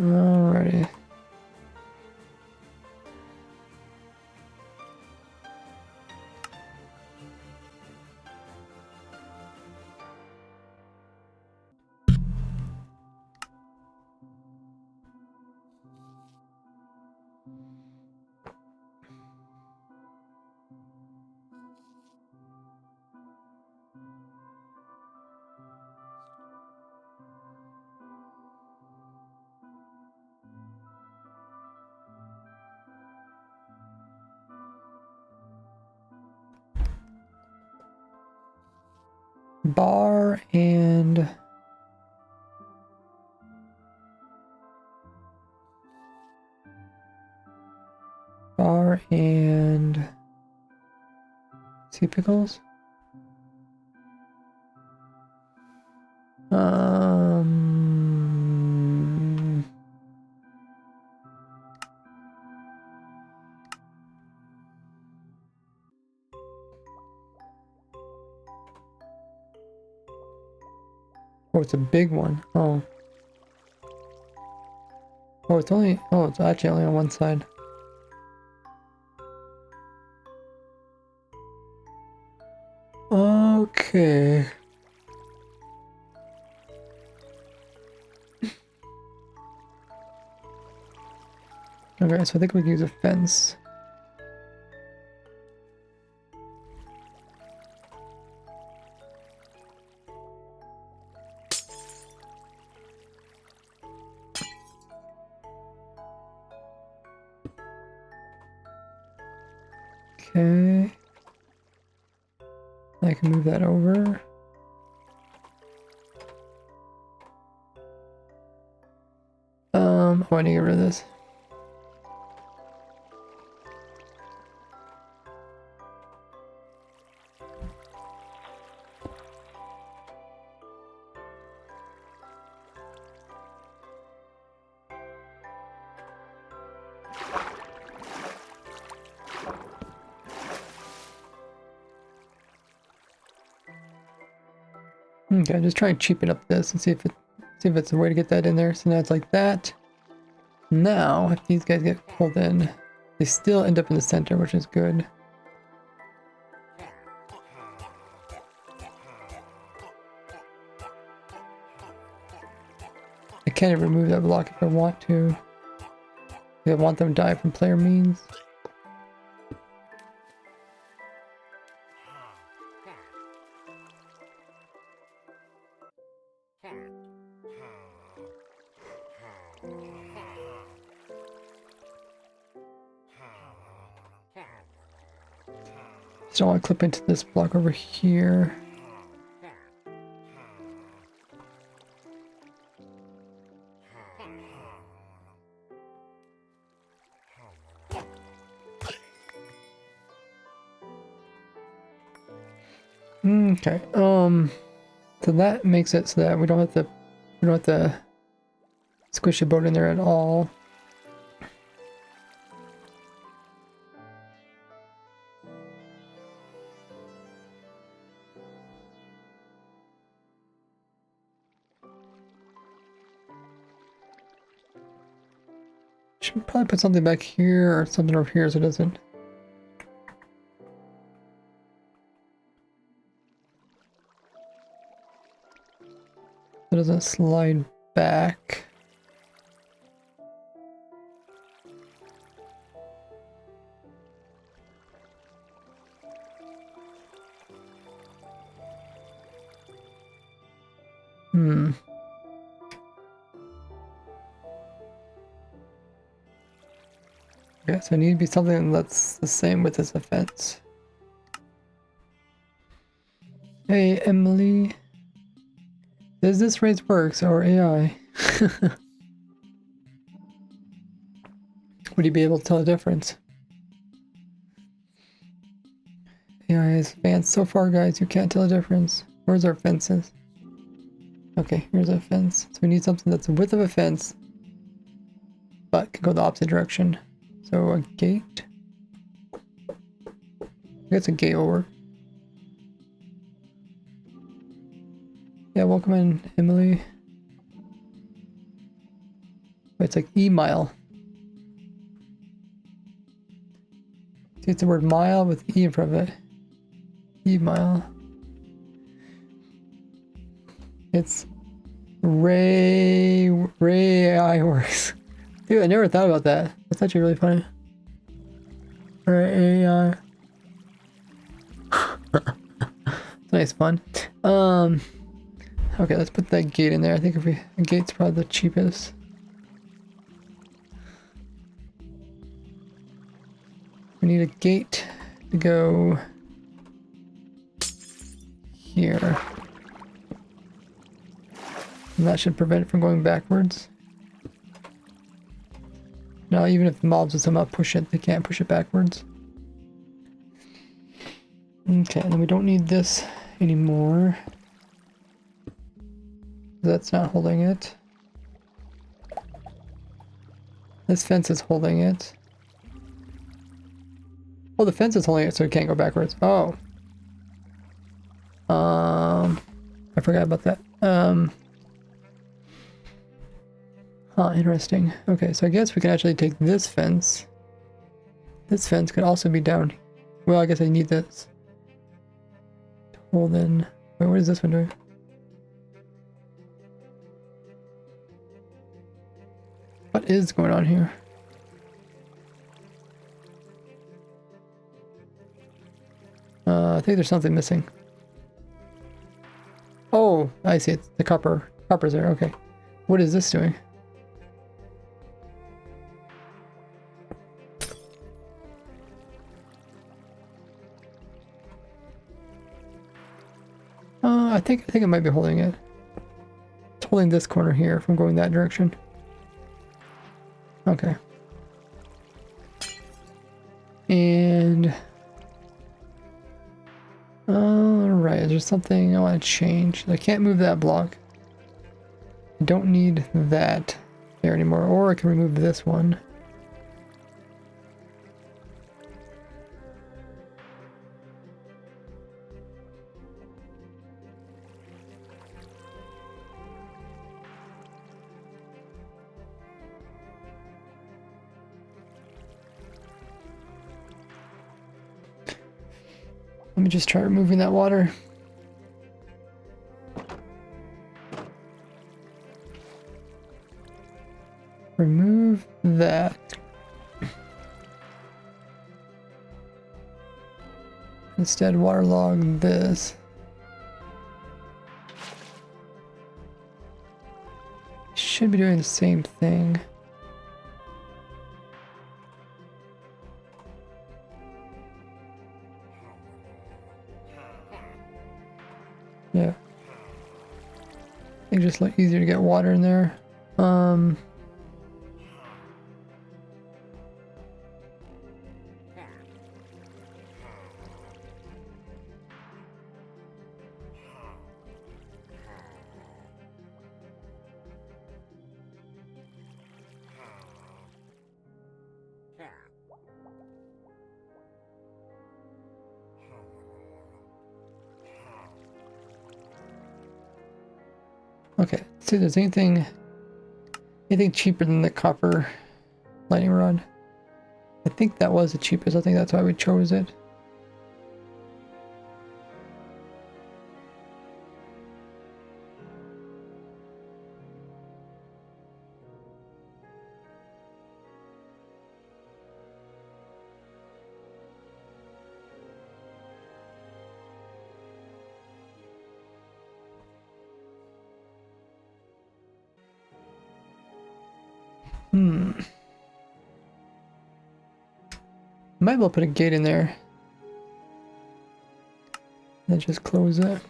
Alrighty. Bar and... Bar and... Sea pickles? Oh, it's a big one. Oh. Oh, it's only... Oh, it's actually only on one side. Okay. Okay, so I think we can use a fence. Okay. I can move that over. I need to get rid of this. Okay, just try and cheapen up this and see if it's a way to get that in there. So now it's like that. Now, if these guys get pulled in, they still end up in the center, which is good. I can't remove that block if I want to. If I want them to die from player means. Just don't want to clip into this block over here. Okay. So that makes it so that we don't have to squish the boat in there at all. Should probably put something back here or something over here so it doesn't. It doesn't slide back. Okay, so it needs to be something that's the same with this offense. Hey, Emily. Does this raise works or AI? Would you be able to tell the difference? AI is advanced so far, guys, you can't tell the difference. Where's our fences? Okay, here's a fence. So we need something that's the width of a fence, but can go the opposite direction. So a gate. I guess a gate will work. Yeah, welcome in, Emily. Wait, it's like E-mile. See, it's the word mile with E in front of it. E-mile. It's Ray AI works. Dude, I never thought about that. That's actually really funny. Ray AI. It's nice fun. Okay, let's put that gate in there. I think a gate's probably the cheapest. We need a gate to go here. And that should prevent it from going backwards. Now, even if the mobs will somehow push it, they can't push it backwards. Okay, and then we don't need this anymore. That's not holding it. This fence is holding it. Oh, the fence is holding it so it can't go backwards. Oh. I forgot about that. Interesting. Okay, so I guess we can actually take this fence. This fence could also be down. Well, I guess I need this. To hold in. Wait, what is this one doing? What is going on here? I think there's something missing. Oh, I see. It's the copper. Copper's there. Okay. What is this doing? I think it might be holding it. It's holding this corner here from going that direction. Okay. And alright, is there something I want to change? I can't move that block. I don't need that there anymore, or I can remove this one. Let me just try removing that water. Remove that. Instead, waterlog this. should be doing the same thing. Yeah. I think just a lot easier to get water in there. Okay, let's see if there's anything cheaper than the copper lightning rod. I think that was the cheapest. I think that's why we chose it. Might be able to put a gate in there. Then just close it.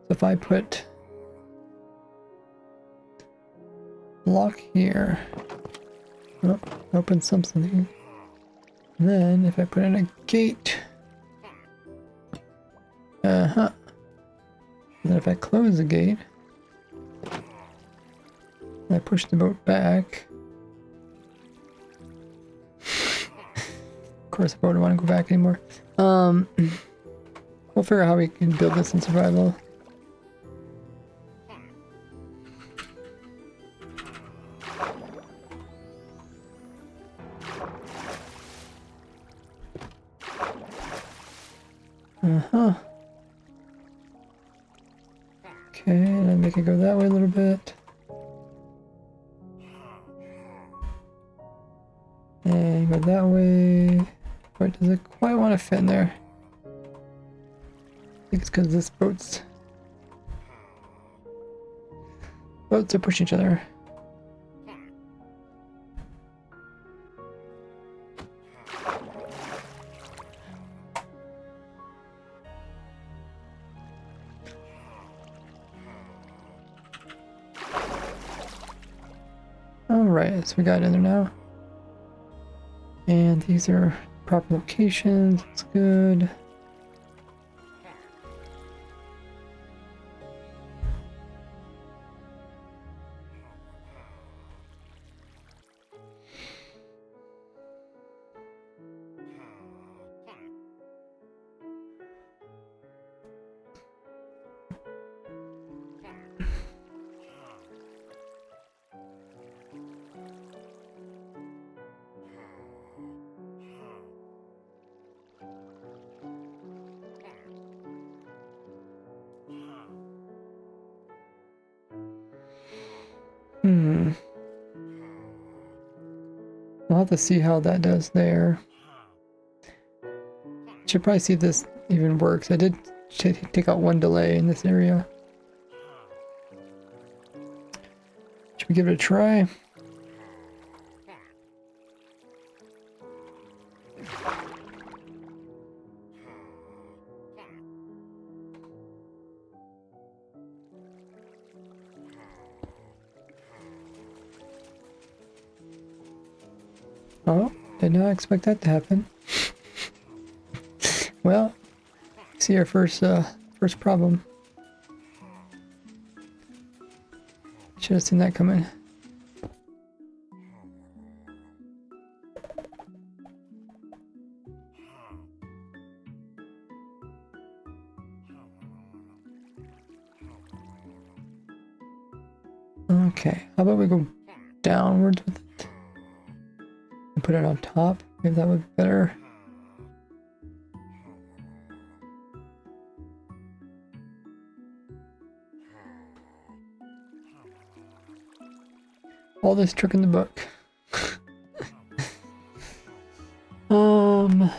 So if I put block here, oh, open something. And then if I put in a gate, and then if I close the gate, and I push the boat back. Of course, the boat don't want to go back anymore. We'll figure out how we can build this in survival. Okay, and make it go that way a little bit. And go that way. But does it quite want to fit in there? I think it's because this boats are pushing each other. Alright, so we got it in there now. And these are proper locations, that's good. I'll have to see how that does there. Should probably see if this even works. I did take out one delay in this area. Should we give it a try? Oh, did not expect that to happen. Well, see our first problem. Should have seen that coming. Okay, how about we go downwards with it and put it on top? Maybe that would be better. Oldest trick in the book. Um.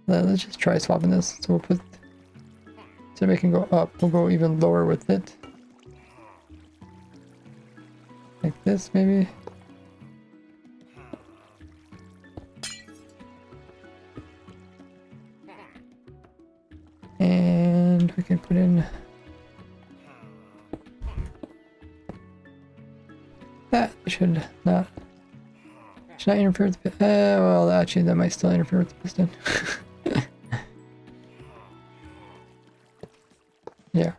Let's just try swapping this. So we'll put, instead of making it go up, we'll go even lower with it. Like this, maybe. And we can put in that. Should not interfere with the piston. Well, actually, that might still interfere with the piston. Yeah.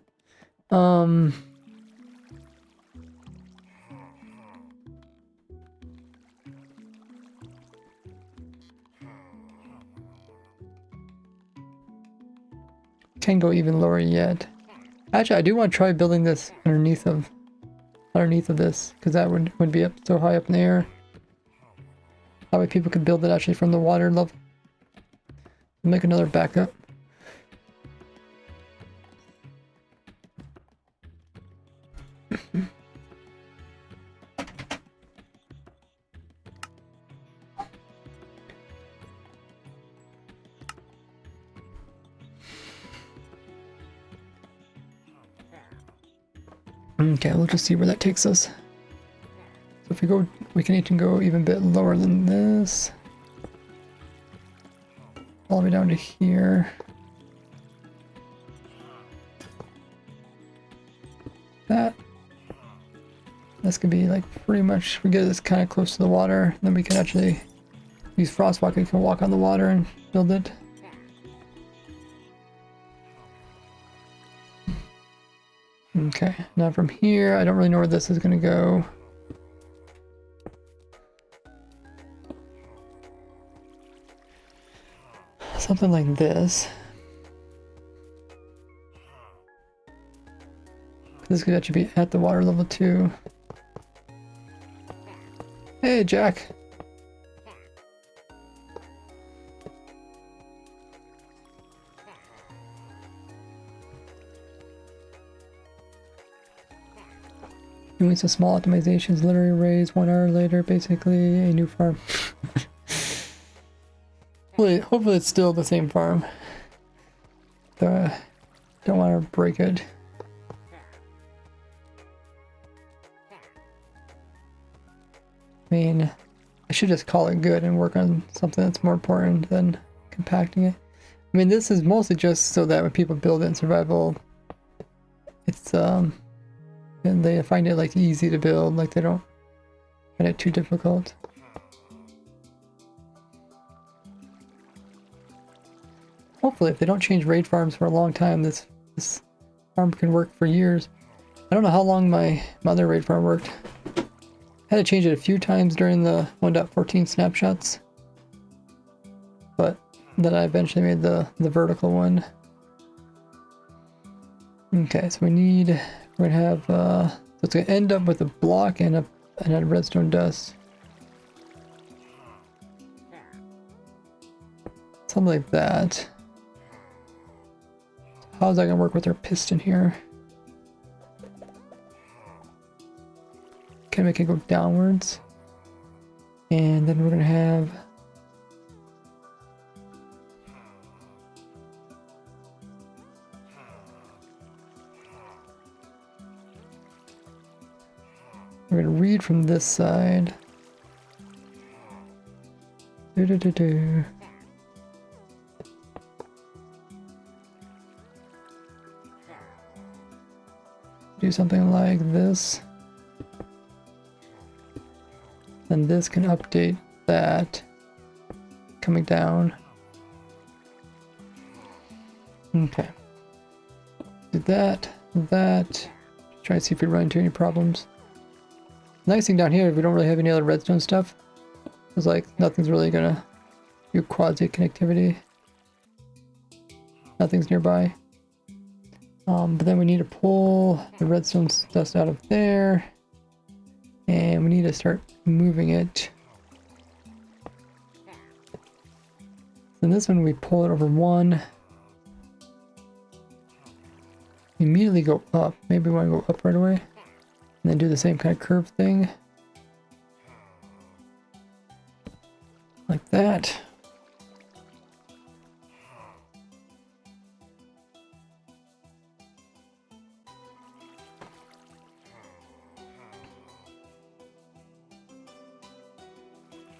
Can't go even lower yet. Actually, I do want to try building this underneath of this, because that would be up so high up in the air. That way people could build it actually from the water level. Make another backup. Okay, we'll just see where that takes us. So if we go, we can even go even a bit lower than this. All the way down to here. This could be like pretty much, we get this kind of close to the water, then we can actually use frostwalk. We can walk on the water and build it. Okay, now from here, I don't really know where this is going to go. Something like this. This could actually be at the water level too. Hey, Jack. Doing some small optimizations, literally raise 1 hour later, basically a new farm. Hopefully it's still the same farm. Don't want to break it. I mean, I should just call it good and work on something that's more important than compacting it. I mean, this is mostly just so that when people build it in survival, it's and they find it like easy to build, like they don't find it too difficult. Hopefully, if they don't change raid farms for a long time, this farm can work for years. I don't know how long my other raid farm worked. I had to change it a few times during the 1.14 snapshots, but then I eventually made the vertical one. Okay, so we're gonna have so it's gonna end up with a block and a redstone dust. Something like that. How's that gonna work with our piston here? Can make it go downwards. And then we're gonna have we're gonna read from this side. Do. Do something like this. And this can update that coming down. Okay. Do that. Try and see if we run into any problems. Nice thing down here, we don't really have any other redstone stuff. It's like nothing's really gonna do quasi connectivity. Nothing's nearby. But then we need to pull the redstone dust out of there. And we need to start moving it. So this one we pull it over 1. immediately go up. Maybe we want to go up right away. And then do the same kind of curve thing. Like that.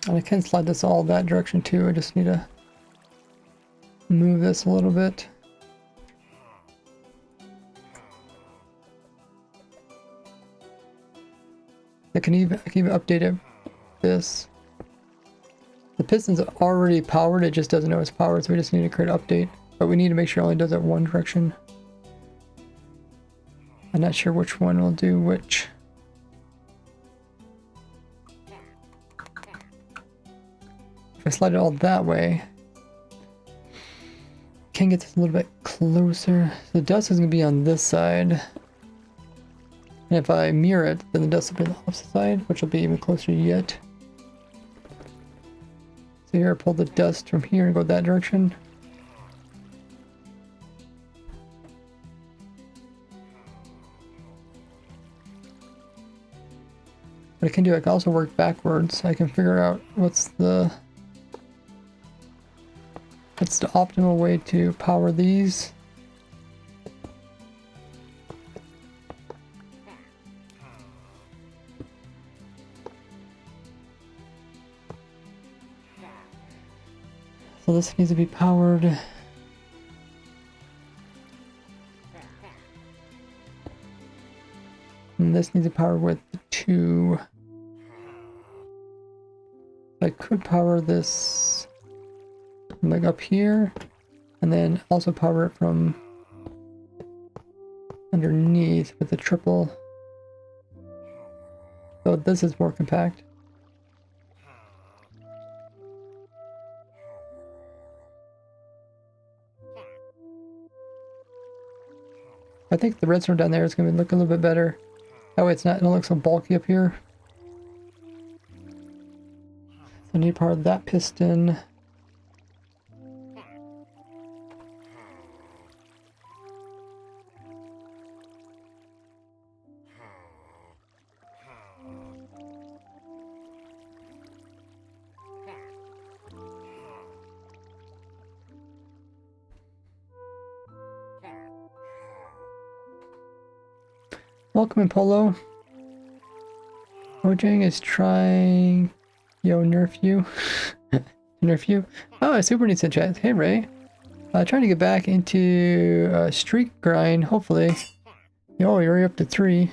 And I can slide this all that direction too. I just need to move this a little bit. I can even update this. The piston's already powered, it just doesn't know it's powered, so we just need to create an update. But we need to make sure it only does it one direction. I'm not sure which one will do which. If I slide it all that way, can get this a little bit closer. So the dust is going to be on this side. And if I mirror it, then the dust will be on the opposite side, which will be even closer yet. So here I pull the dust from here and go that direction. What I can do, I can also work backwards. I can figure out what's the optimal way to power these. So this needs to be powered. And this needs to power with 2. I could power this like up here, and then also power it from underneath with the triple. So this is more compact. I think the redstone down there is going to look a little bit better. That way it don't look so bulky up here. So I need part of that piston. Welcome in, Polo. Mojang is trying... Yo, nerf you. Nerf you. Oh, Super needs to chat. Hey, Ray. Trying to get back into streak grind, hopefully. Yo, you're up to 3.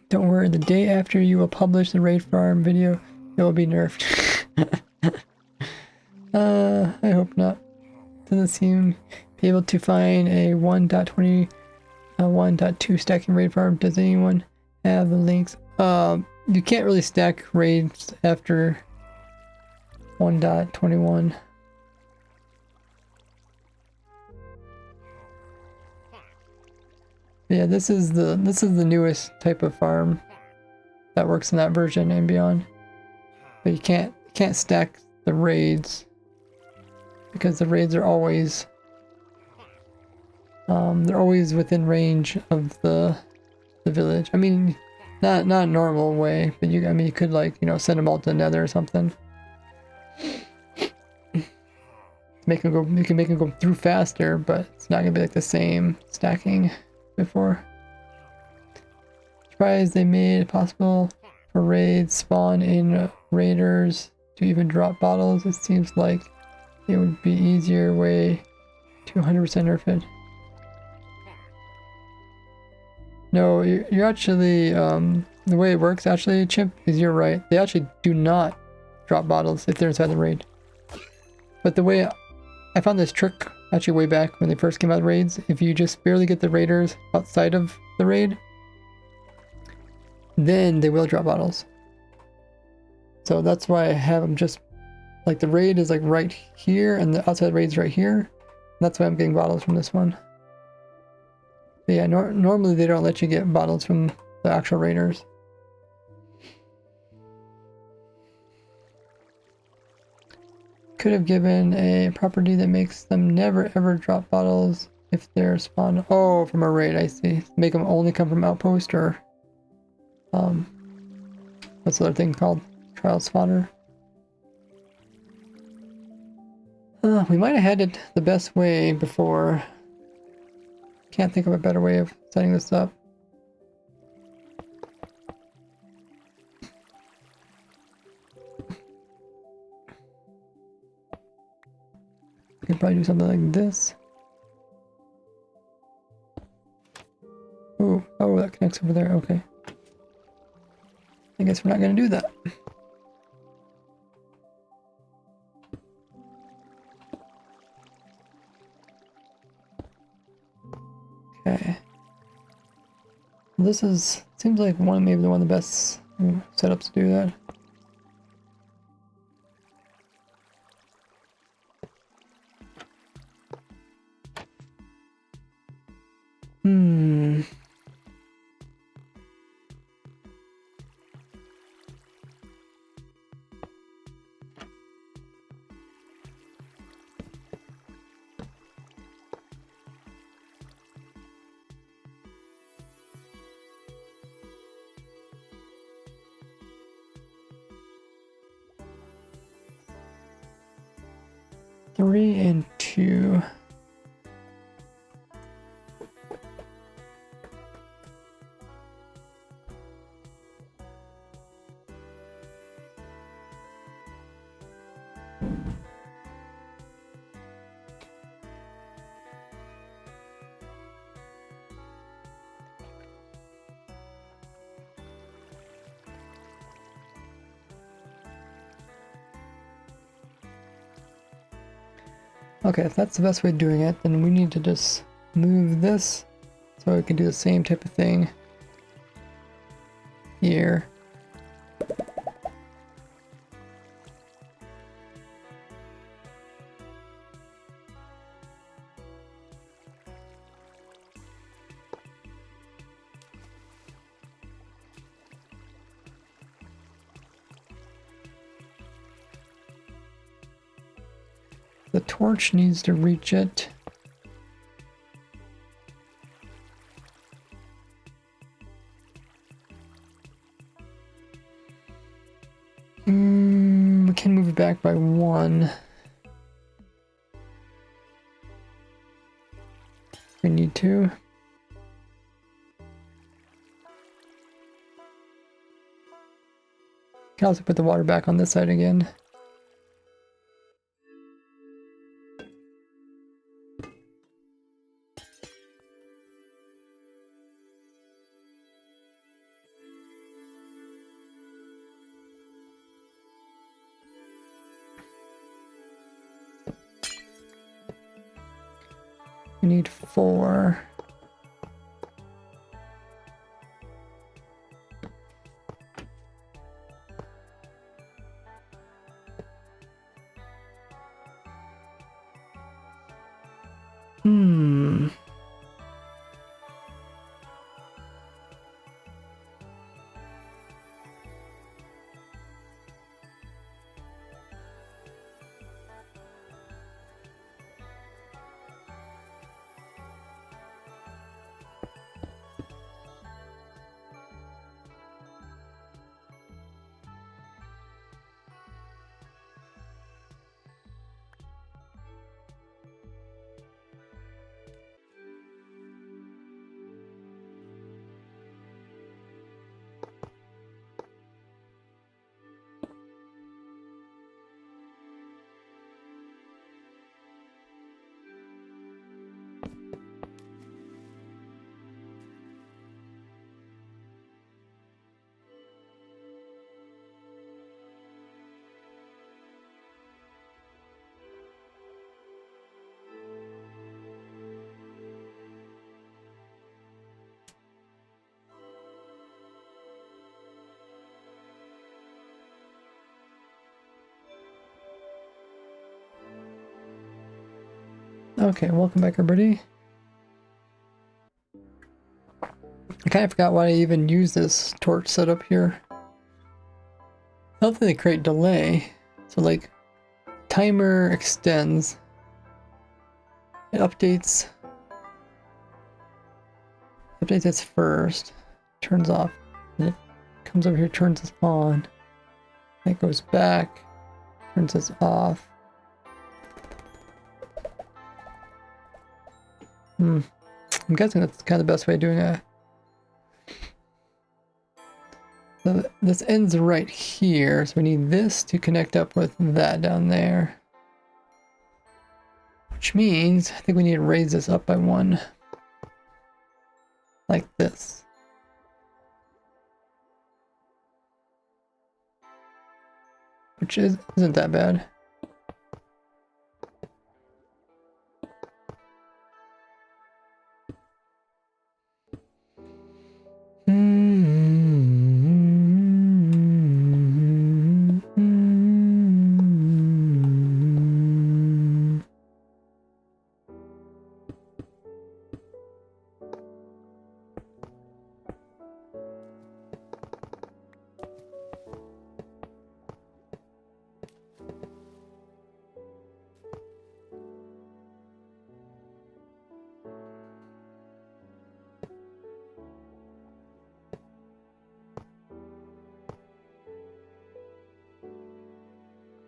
Don't worry, the day after you will publish the raid farm video, it will be nerfed. I hope not. Doesn't seem be able to find a 1.20 1.2 stacking raid farm. Does anyone have the links? You can't really stack raids after 1.21. Yeah, this is the newest type of farm that works in that version and beyond. But you can't stack the raids because the raids are always they're always within range of the village. I mean, not a normal way, but you could, like, you know, send them all to the nether or something. You can make them go through faster, but it's not gonna be like the same stacking before. Surprised they made it possible for raids spawn in raiders to even drop bottles. It seems like it would be easier way to 100% nerf it. No, you're actually, the way it works actually, Chimp, is you're right. They actually do not drop bottles if they're inside the raid. But the way I found this trick actually way back when they first came out of raids, if you just barely get the raiders outside of the raid, then they will drop bottles. So that's why I have them just, like, the raid is like right here and the outside raid's right here. And that's why I'm getting bottles from this one. But yeah, normally they don't let you get bottles from the actual raiders. could have given a property that makes them never ever drop bottles if they're spawned. Oh, from a raid, I see. Make them only come from outpost or what's the other thing called? Trial spotter. We might have had it the best way before. Can't think of a better way of setting this up. We could probably do something like this. Ooh, oh, that connects over there. Okay. I guess we're not going to do that. Okay. This seems like maybe one of the best setups to do that. Hmm. Three and two. Okay, if that's the best way of doing it, then we need to just move this so we can do the same type of thing here. The torch needs to reach it. We can move it back by one. We need to. Can also put the water back on this side again. We need 4. Okay, welcome back everybody. I kind of forgot why I even use this torch setup here. Hopefully they create delay. So like, timer extends. It updates this first, turns off, and it comes over here, turns this on. It goes back, turns this off. I'm guessing that's kind of the best way of doing it. So this ends right here, so we need this to connect up with that down there. Which means, I think we need to raise this up by 1. Like this. Which isn't that bad.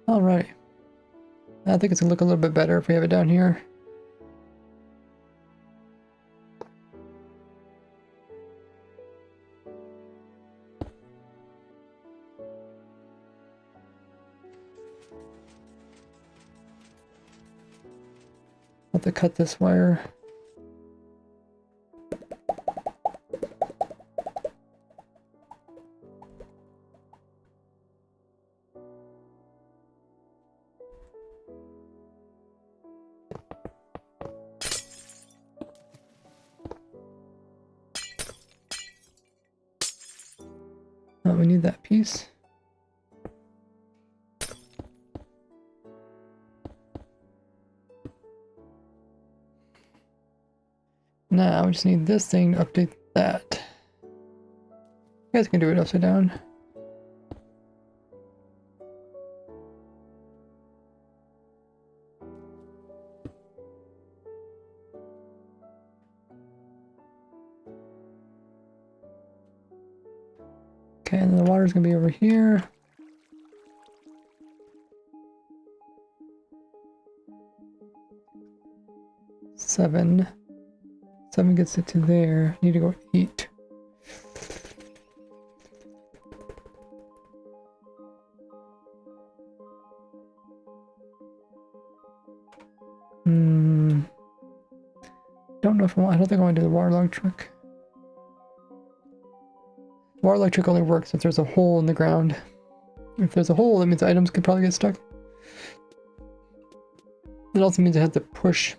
Alright. I think it's gonna look a little bit better if we have it down here. I'll have to cut this wire. Oh, we need that piece. Now we just need this thing to update that. You guys can do it upside down. Okay, and then the water's gonna be over here. Seven gets it to there. Need to go 8. Don't know if I don't think I want to do the waterlog trick. Waterlog trick only works if there's a hole in the ground. If there's a hole, that means items could probably get stuck. It also means I have to push.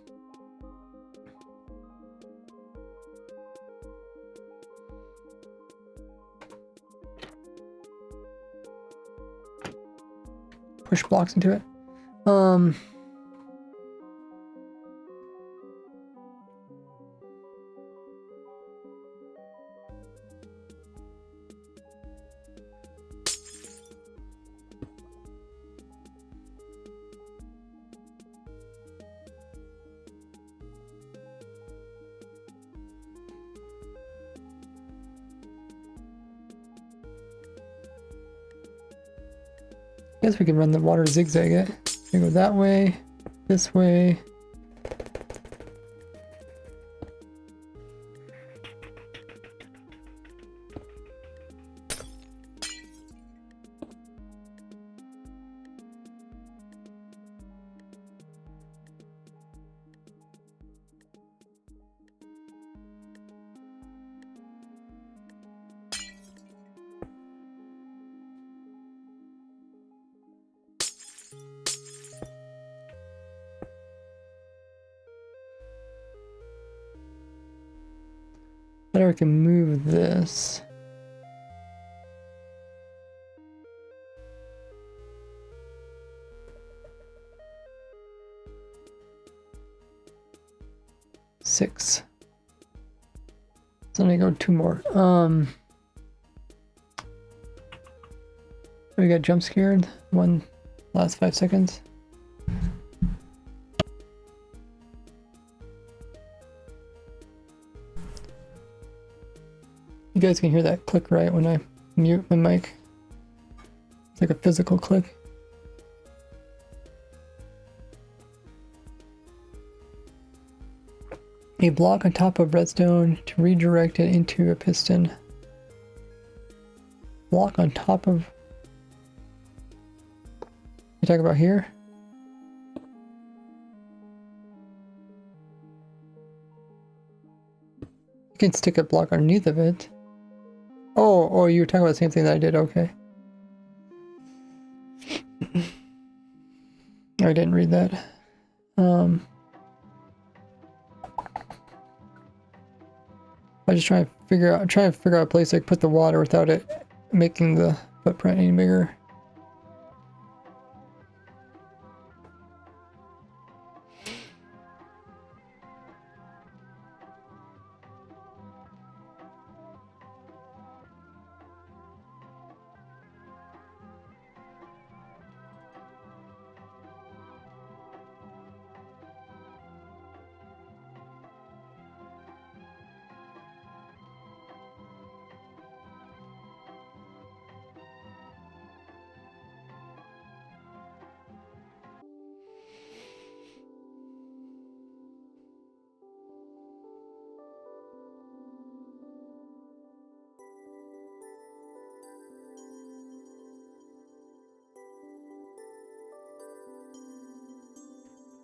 Push blocks into it. I guess we can run the water zigzag it. We go that way, this way. Better I can move this. Six. So let me go 2 more. We got jump scared. 1 last 5 seconds. You guys can hear that click, right, when I mute my mic? It's like a physical click. A block on top of redstone to redirect it into a piston. Block on top of... You talk about here? You can stick a block underneath of it. Oh, you were talking about the same thing that I did, okay. I didn't read that. I just trying to figure out a place I could put the water without it making the footprint any bigger.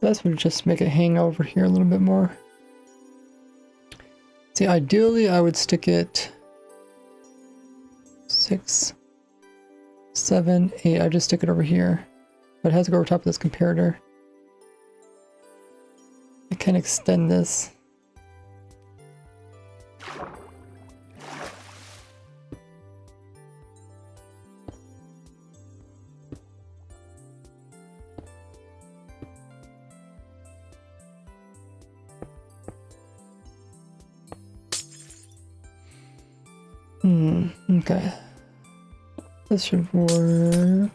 This would just make it hang over here a little bit more. See, ideally I would stick it 6, 7, 8. I just stick it over here, but it has to go over top of this comparator. I can extend this. Okay. This should work.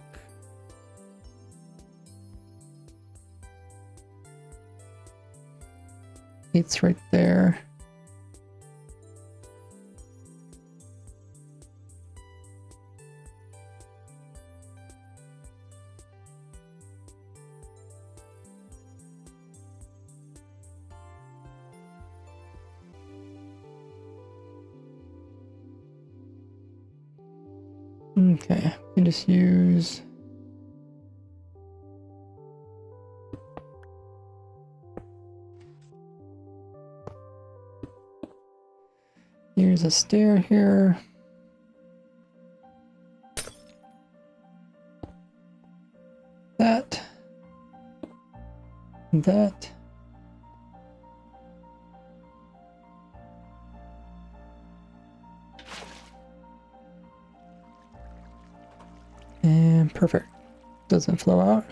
It's right there. Okay, we can just use... Here's a stair here. That. That. And perfect. Doesn't flow out.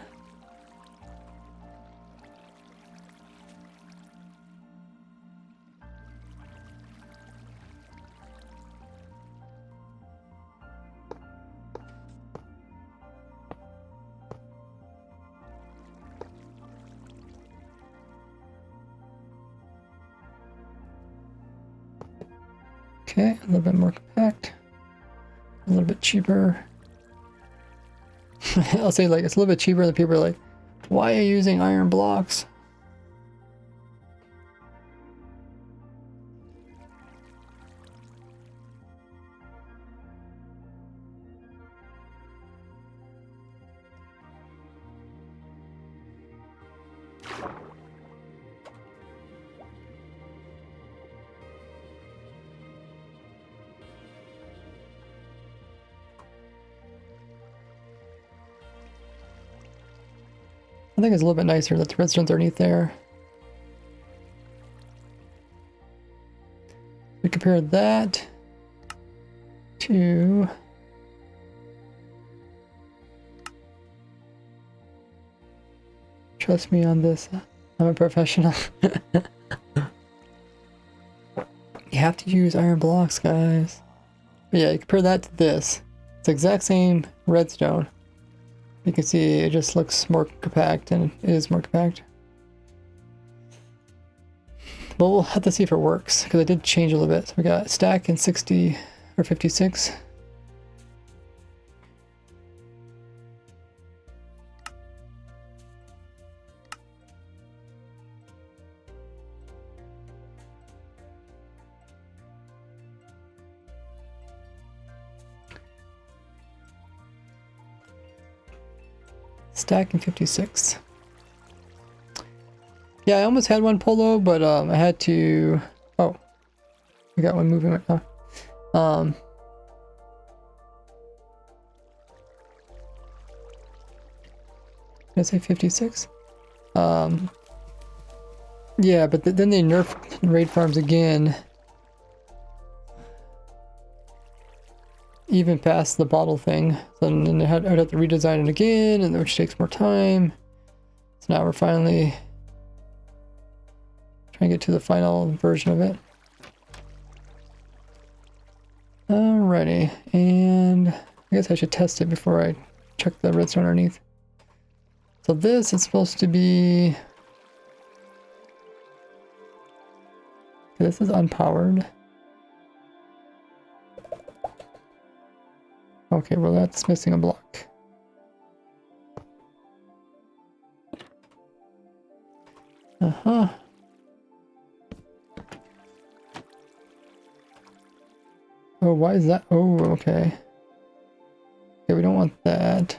Okay, a little bit more compact, a little bit cheaper. I'll say, like, it's a little bit cheaper than people are like, why are you using iron blocks? I think it's a little bit nicer that the redstone's underneath there. We compare that to trust me on this, I'm a professional. You have to use iron blocks, guys. But yeah, you compare that to this. It's the exact same redstone. You can see it just looks more compact, and it is more compact. But we'll have to see if it works, because it did change a little bit. So we got stack and 60 or 56. Stacking 56. Yeah, I almost had one polo, but I had to. Oh, we got one moving right now. Did I say 56? Yeah, but then they nerfed raid farms again. Even past the bottle thing. So then I'd have to redesign it again, and which takes more time. So now we're finally trying to get to the final version of it. Alrighty, and I guess I should test it before I check the redstone underneath. So this is supposed to be... This is unpowered. Okay, well that's missing a block. Uh-huh. Oh, why is that? Oh, okay. Okay, we don't want that.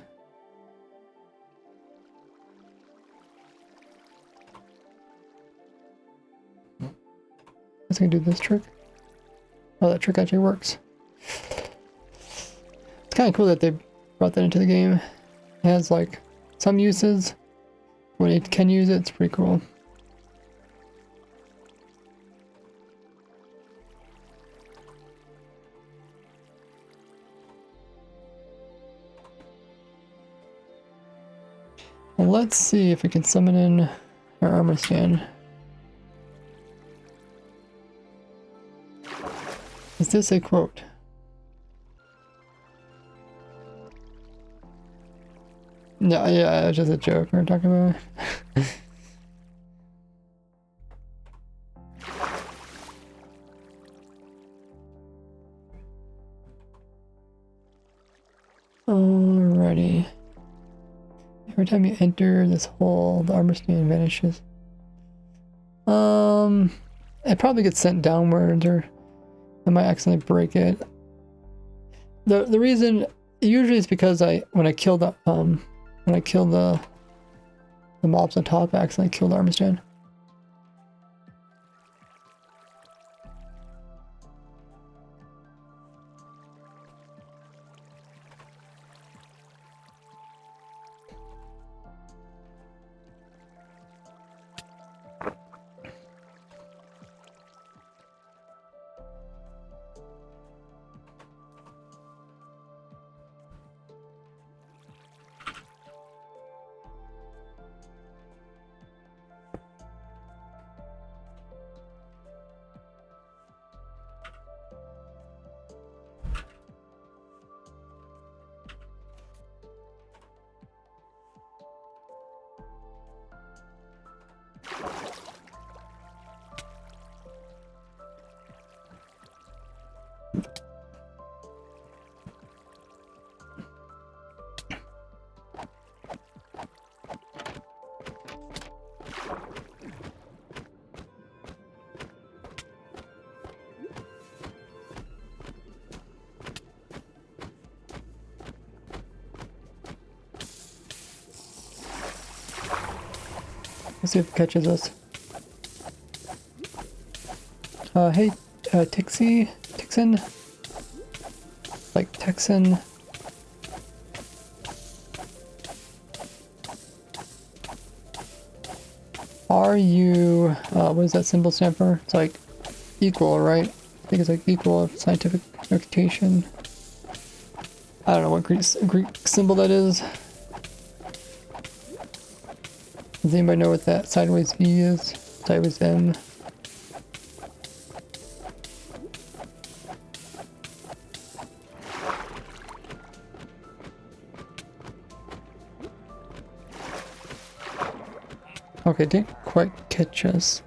I was gonna do this trick. Oh, that trick actually works. It's kind of cool that they brought that into the game. It has like some uses. When you can use it, it's pretty cool. Well, let's see if we can summon in our armor stand. Is this a quote? No, yeah, it's just a joke we were talking about. Alrighty. Every time you enter this hole, the armor stand vanishes. It probably gets sent downwards, or I might accidentally break it. The reason usually is because when I kill the mobs on top, I accidentally kill the armor stand. Let's see if it catches us. Hey, Tixon? Like Texan. Are you, what is that symbol stand for? It's like equal, right? I think it's like equal of scientific reputation. I don't know what Greek symbol that is. Does anybody know what that sideways E is? Sideways M? Okay, didn't quite catch us.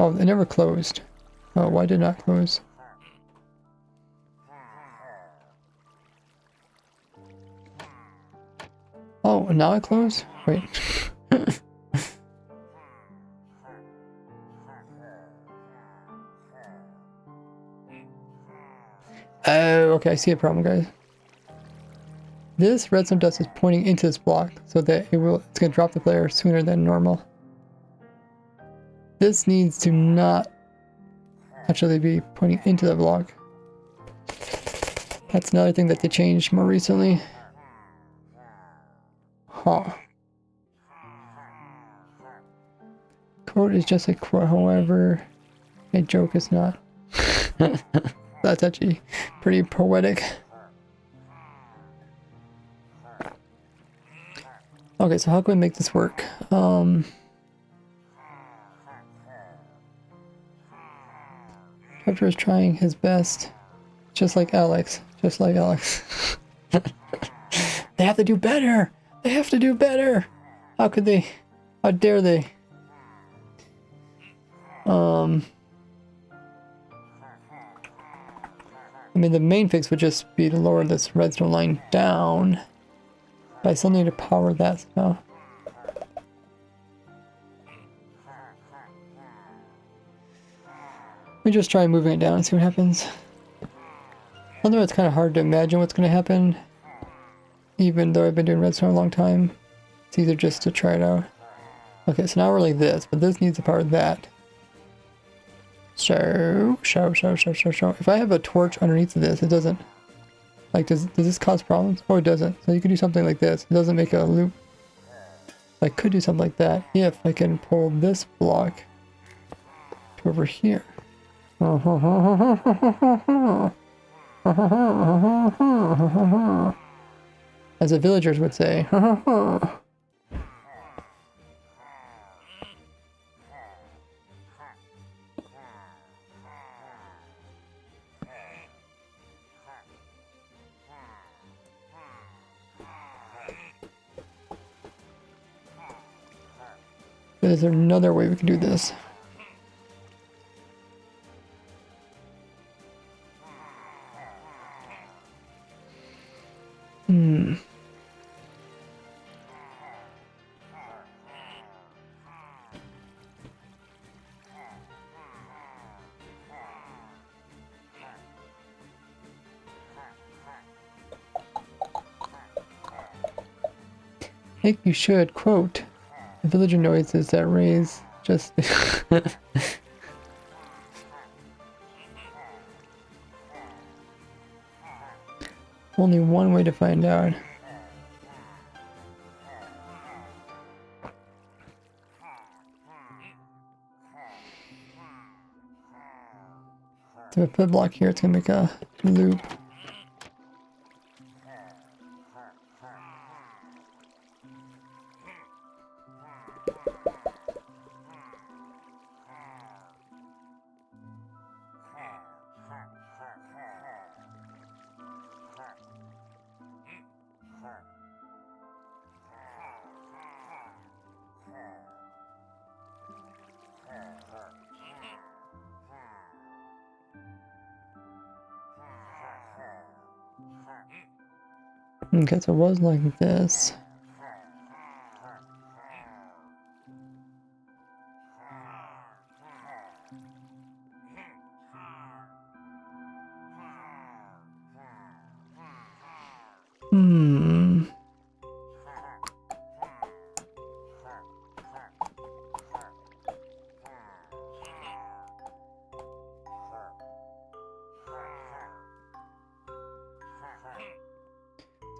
Oh, it never closed. Oh, why did it not close? Oh, and now it closed? Wait. Oh, okay, I see a problem, guys. This redstone dust is pointing into this block, so that it's gonna drop the player sooner than normal. This needs to not actually be pointing into the block. That's another thing that they changed more recently. Huh. Quote is just a quote, however, a joke is not. That's actually pretty poetic. Okay, so how can we make this work? Chapter is trying his best. Just like Alex. Just like Alex. They have to do better! They have to do better! How could they? How dare they? I mean, the main fix would just be to lower this redstone line down. But I still need to power that now. Let me just try moving it down and see what happens. Although it's kind of hard to imagine what's going to happen. Even though I've been doing redstone a long time. It's easier just to try it out. Okay, so now we're like this, but this needs to power that. So. If I have a torch underneath of this, it doesn't. Like, does this cause problems? Oh, it doesn't. So you could do something like this. It doesn't make a loop. I could do something like that if I can pull this block to over here. As the villagers would say. Is there another way we can do this? I think you should quote the villager noises that raise just only one way to find out. So if I put a block here, it's gonna make a loop. Okay, so it was like this.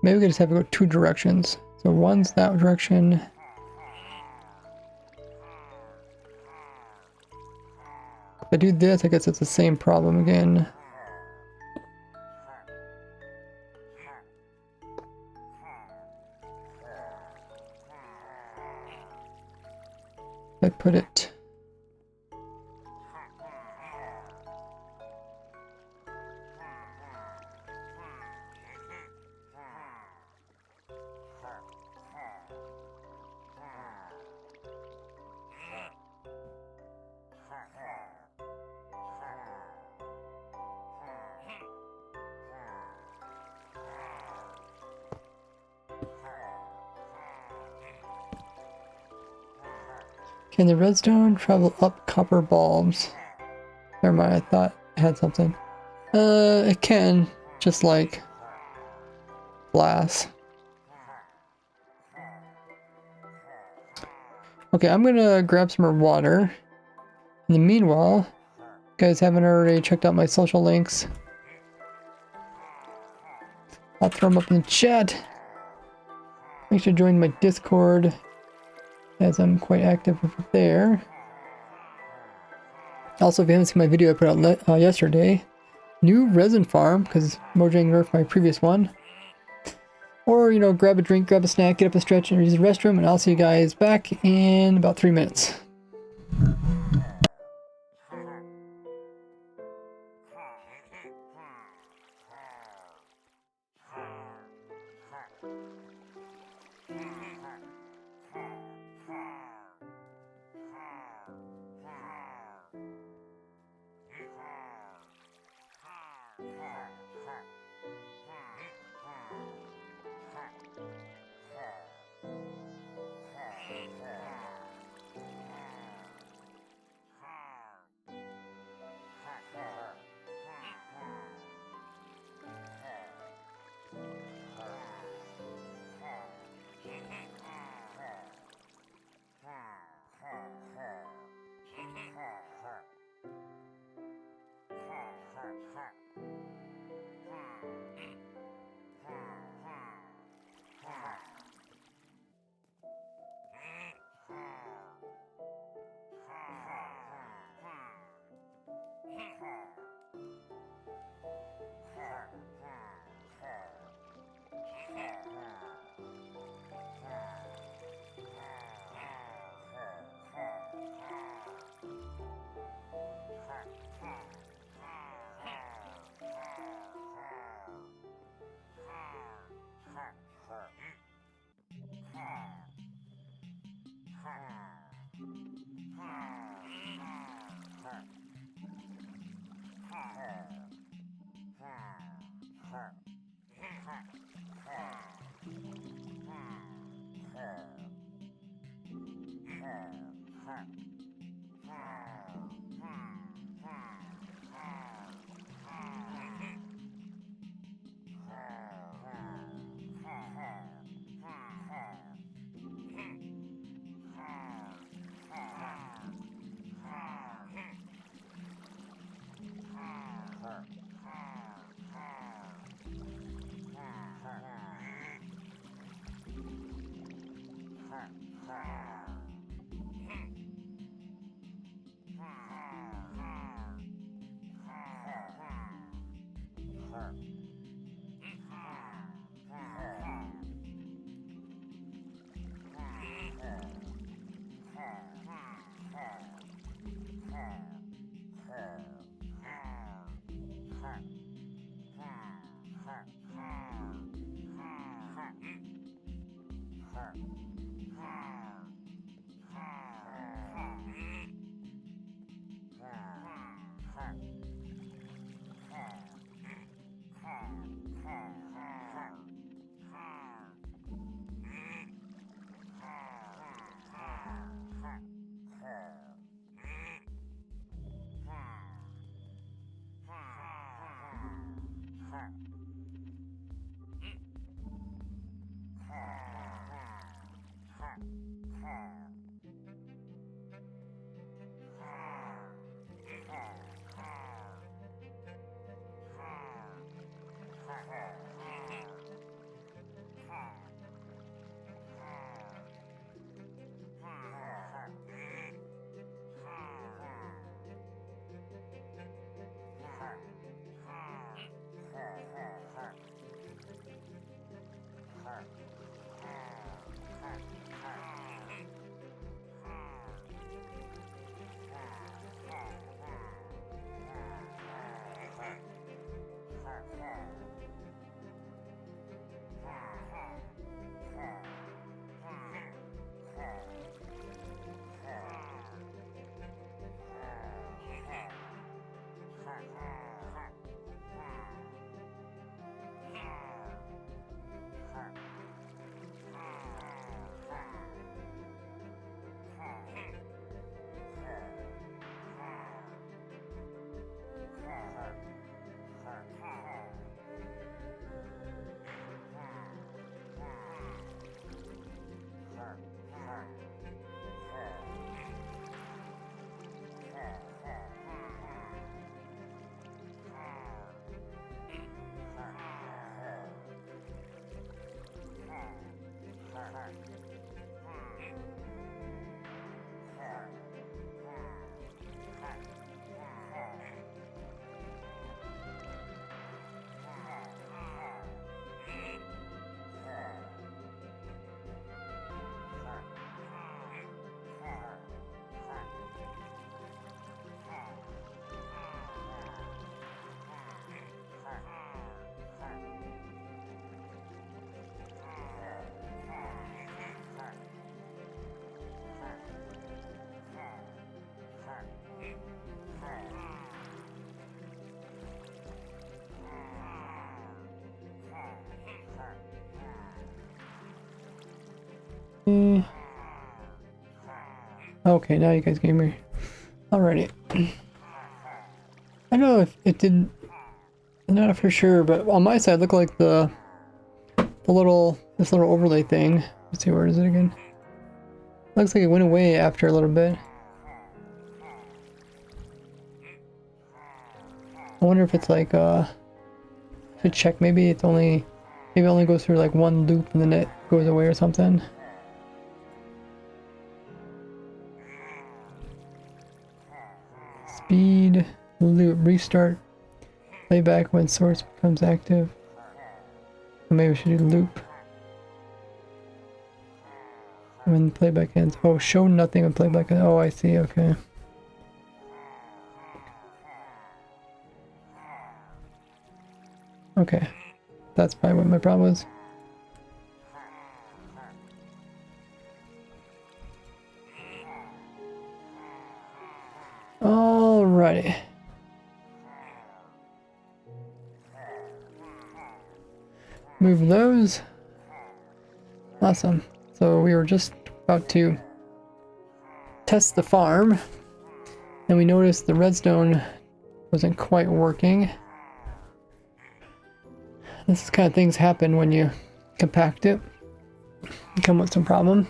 Maybe we could just have to go two directions. So one's that direction. If I do this, I guess it's the same problem again. I put it. Can the redstone travel up copper bulbs? Never mind, I thought it had something. It can, just like glass. Okay, I'm gonna grab some more water. In the meanwhile, you guys haven't already checked out my social links. I'll throw them up in the chat. Make sure to join my Discord, as I'm quite active over there. Also, if you haven't seen my video I put out yesterday, new resin farm, because Mojang nerfed my previous one. Or, you know, grab a drink, grab a snack, get up and stretch, and use the restroom, and I'll see you guys back in about 3 minutes. Okay, now you guys gave me. Alrighty. I don't know if it did. Not for sure, but on my side, look like this little overlay thing. Let's see, where is it again? Looks like it went away after a little bit. I wonder if it's like to check. Maybe it only goes through like one loop and then it goes away or something. Speed, loop, restart, playback when source becomes active. Or maybe we should do loop. When playback ends. Oh, show nothing when playback ends. Oh, I see, okay. Okay. That's probably what my problem was. Alrighty. Move those. Awesome. So we were just about to test the farm, and we noticed the redstone wasn't quite working. This kind of things happen when you compact it. You come with some problem.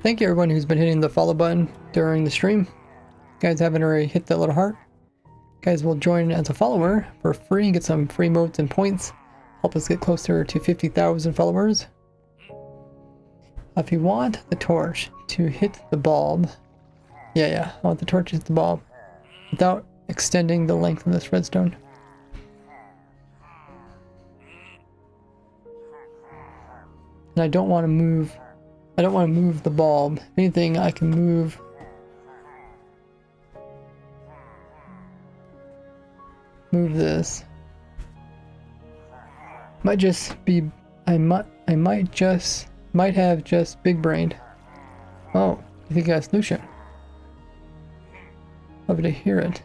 Thank you everyone who's been hitting the follow button during the stream. If you guys haven't already hit that little heart. You guys will join as a follower for free and get some free motes and points. Help us get closer to 50,000 followers. If you want the torch to hit the bulb, I want the torch to hit the bulb without extending the length of this redstone. And I don't want to move the bulb. If anything, I can move this. Might just be, I might have just big brained. Oh, you think I got a solution? Love to hear it.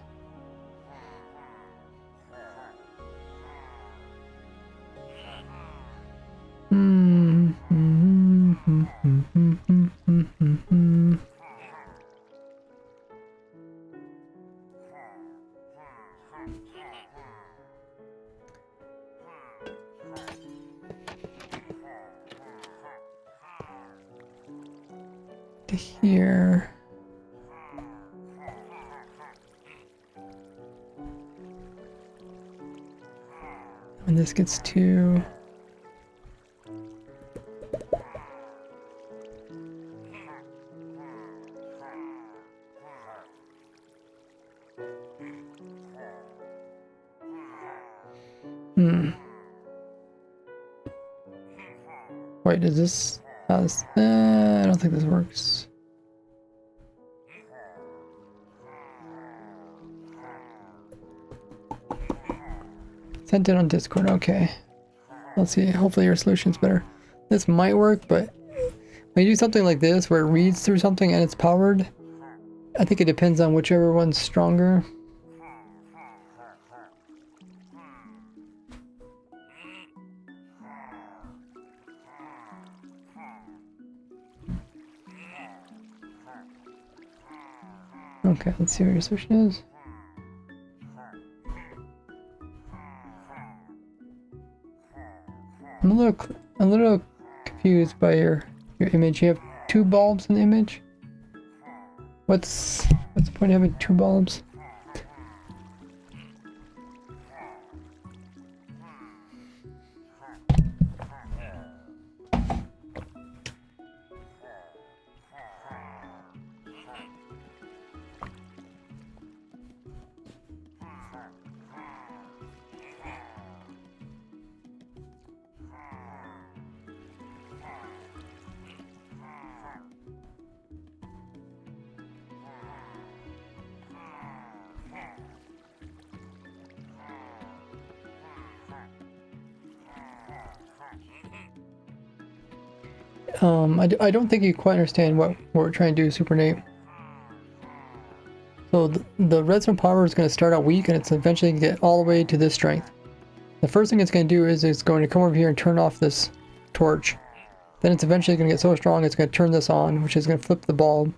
To here. When this gets to Wait, does this I don't think this works. Sent it on Discord, okay. Let's see, hopefully your solution's better. This might work, but when you do something like this where it reads through something and it's powered, I think it depends on whichever one's stronger. Okay, let's see what your solution is. I'm a little confused by your image. You have 2 bulbs in the image. What's the point of having 2 bulbs? I don't think you quite understand what we're trying to do, Super Nate. So the redstone power is going to start out weak and it's eventually going to get all the way to this strength. The first thing it's going to do is it's going to come over here and turn off this torch. Then it's eventually going to get so strong it's going to turn this on, which is going to flip the bulb.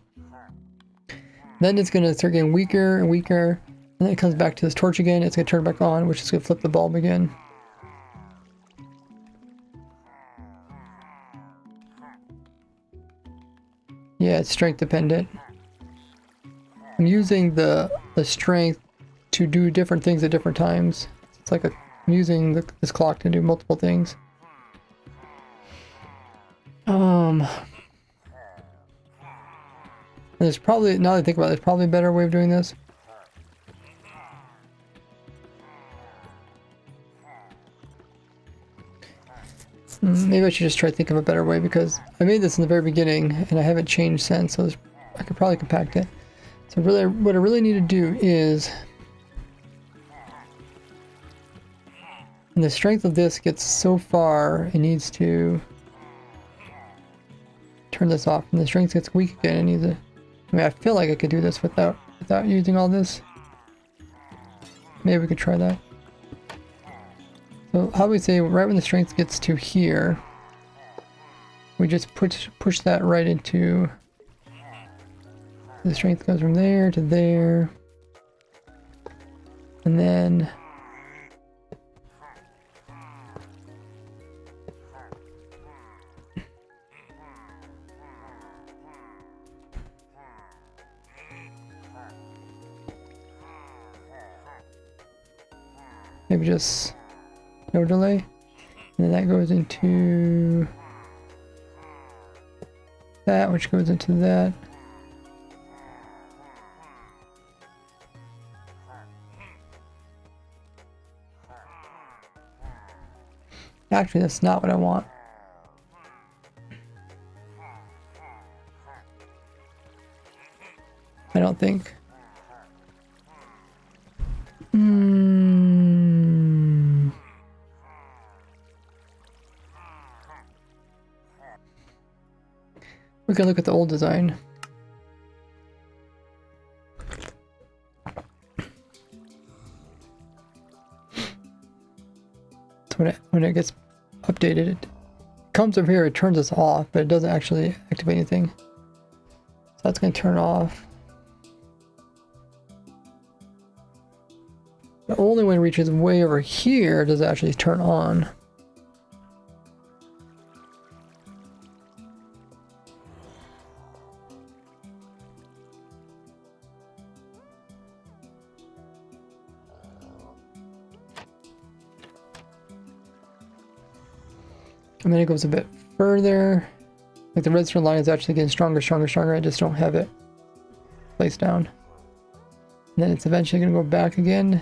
Then it's going to start getting weaker and weaker, and then it comes back to this torch again, it's going to turn back on, which is going to flip the bulb again. Yeah, it's strength dependent. I'm using the strength to do different things at different times. It's like I'm using this clock to do multiple things. There's probably, now that I think about it, there's probably a better way of doing this. Maybe I should just try to think of a better way, because I made this in the very beginning and I haven't changed since, so I could probably compact it. So really, what I really need to do is, when the strength of this gets so far, it needs to turn this off. And the strength gets weak again, it needs to, I mean, I feel like I could do this without using all this. Maybe we could try that. So how do we say, right when the strength gets to here, we just push that right into, the strength goes from there to there, and then maybe just no delay, and then that goes into that, which goes into that. Actually, that's not what I want. I don't think. We can look at the old design. So when it gets updated, it comes over here, it turns us off, but it doesn't actually activate anything. So that's going to turn off. But only when it reaches way over here does it actually turn on. And then it goes a bit further. Like the redstone line is actually getting stronger, stronger, stronger. I just don't have it placed down. And then it's eventually going to go back again.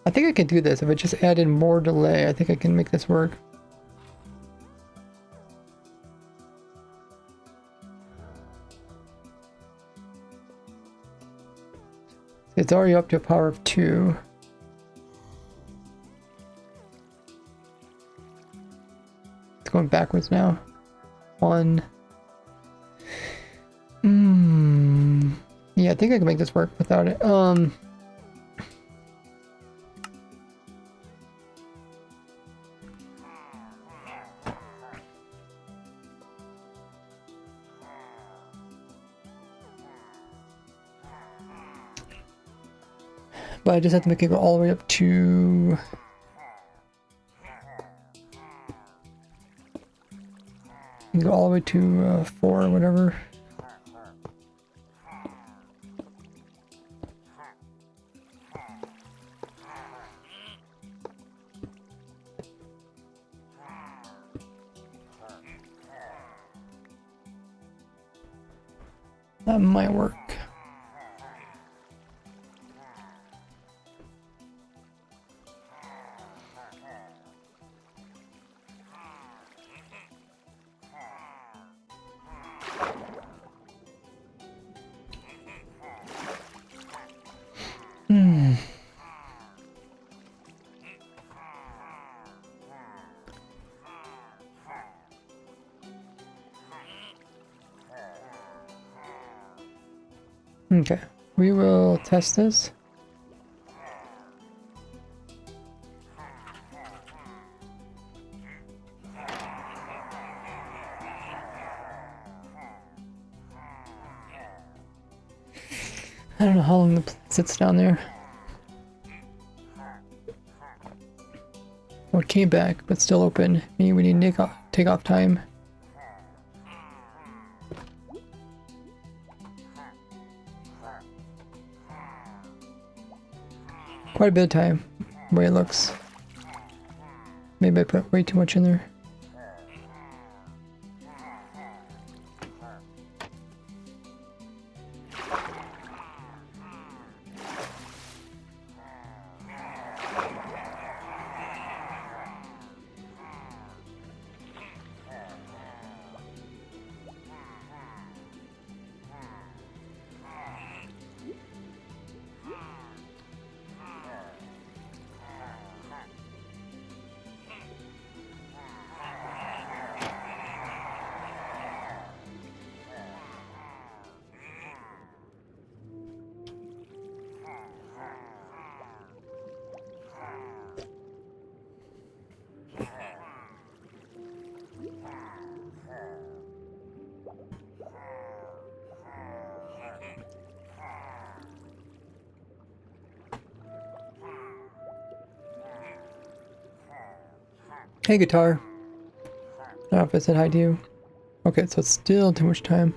I think I can do this. If I just add in more delay, I think I can make this work. It's already up to a power of 2. Going backwards now. 1. Yeah, I think I can make this work without it. But I just have to make it go all the way up to can go all the way to 4 or whatever. That might work. Okay, we will test this. I don't know how long the plane sits down there. Well, it came back, but still open. Meaning we need to take off time. Quite a bit of time, the way it looks. Maybe I put way too much in there. Hey, guitar. I don't know if I said hi to you. Okay, so it's still too much time.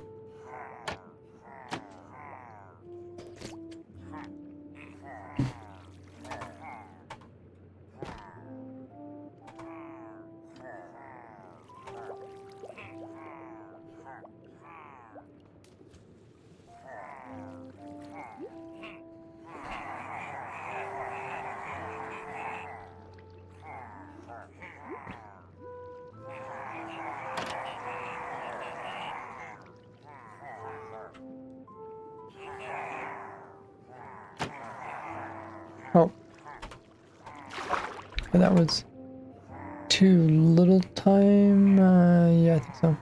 Oh. And that was too little time? Yeah, I think so.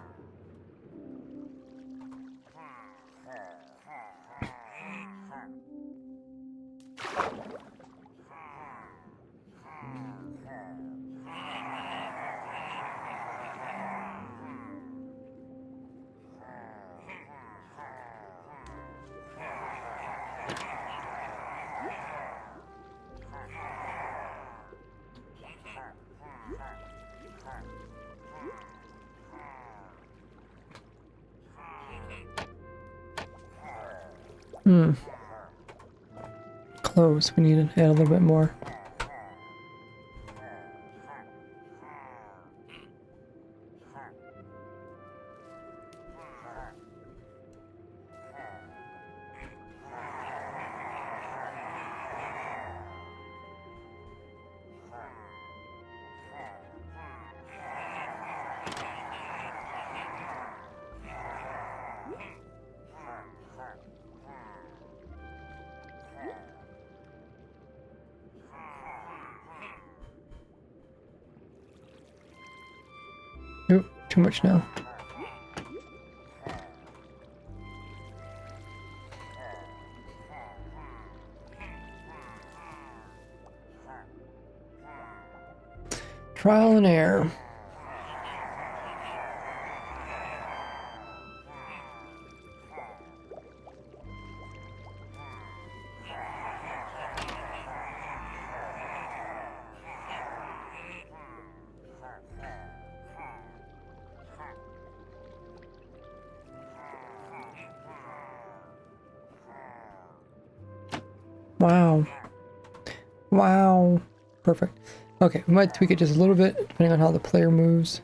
Close. We need to add a little bit more. Oop, too much now. Trial and error. Wow. Perfect. Okay, we might tweak it just a little bit, depending on how the player moves.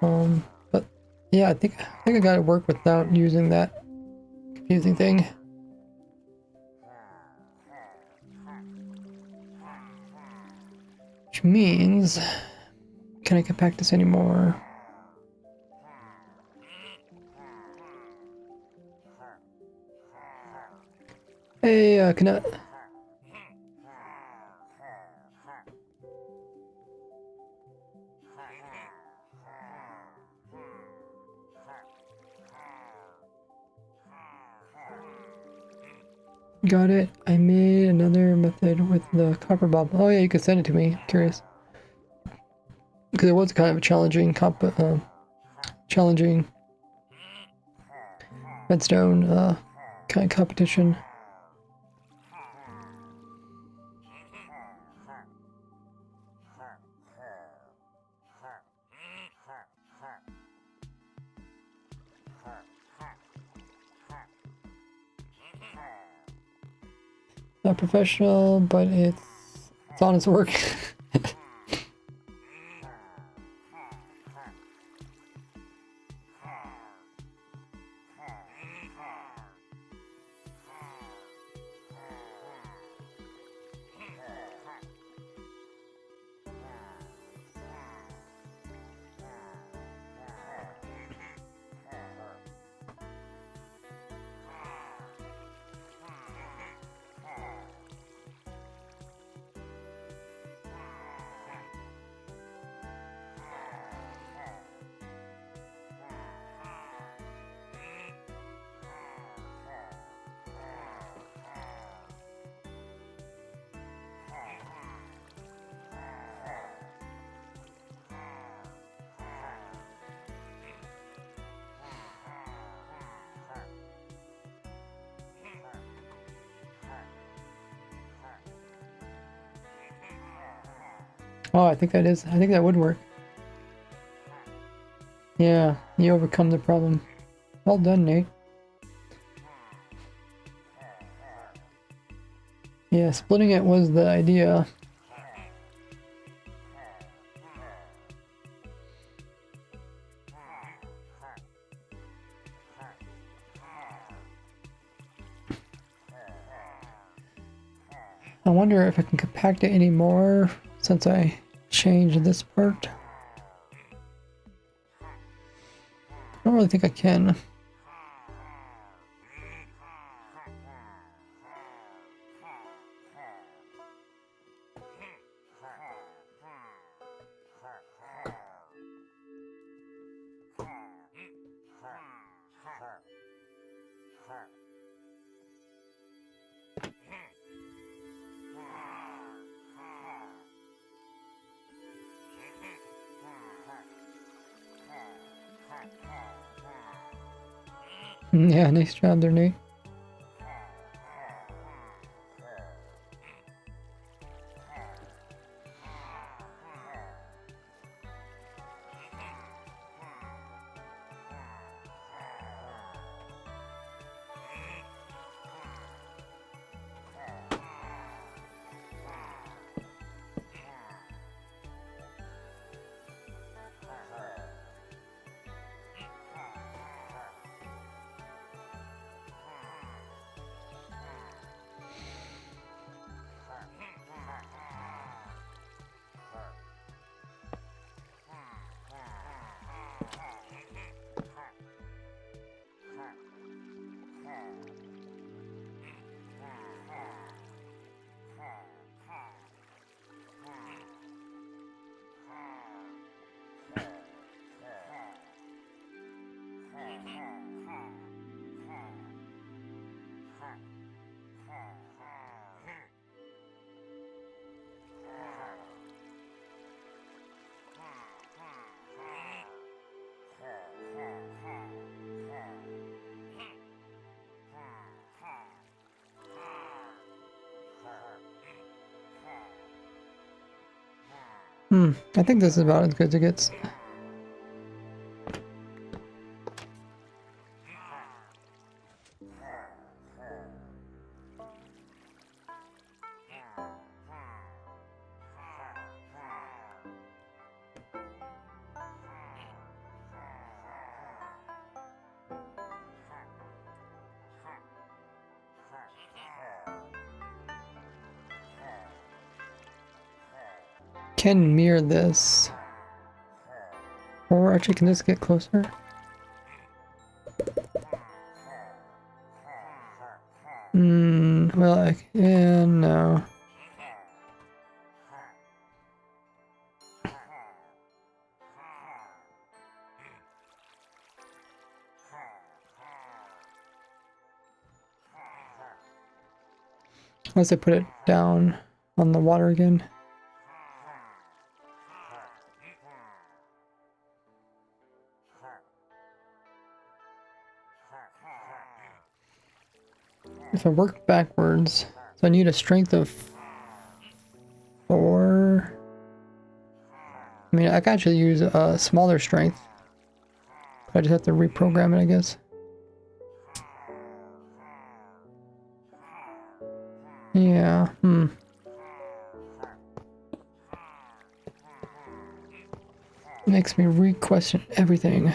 But yeah, I think I got to work without using that confusing thing. Which means, can I compact this anymore? Hey, can I... Got it. I made another method with the copper bulb. Oh yeah, you could send it to me. Curious. Because it was kind of a challenging challenging redstone kind of competition. Not professional, but it's honest work. Oh, I think that would work. Yeah, you overcome the problem. Well done, Nate. Yeah, splitting it was the idea. I wonder if I can compact it anymore since I changed this part. I don't really think I can. Yeah, nice job there, Nate. I think this is about as good as it gets. can mirror this. Or actually, can this get closer? Well, I can, no. Unless I put it down on the water again. If I work backwards, so I need a strength of 4. I mean, I can actually use a smaller strength. I just have to reprogram it, I guess. Yeah, Makes me re-question everything.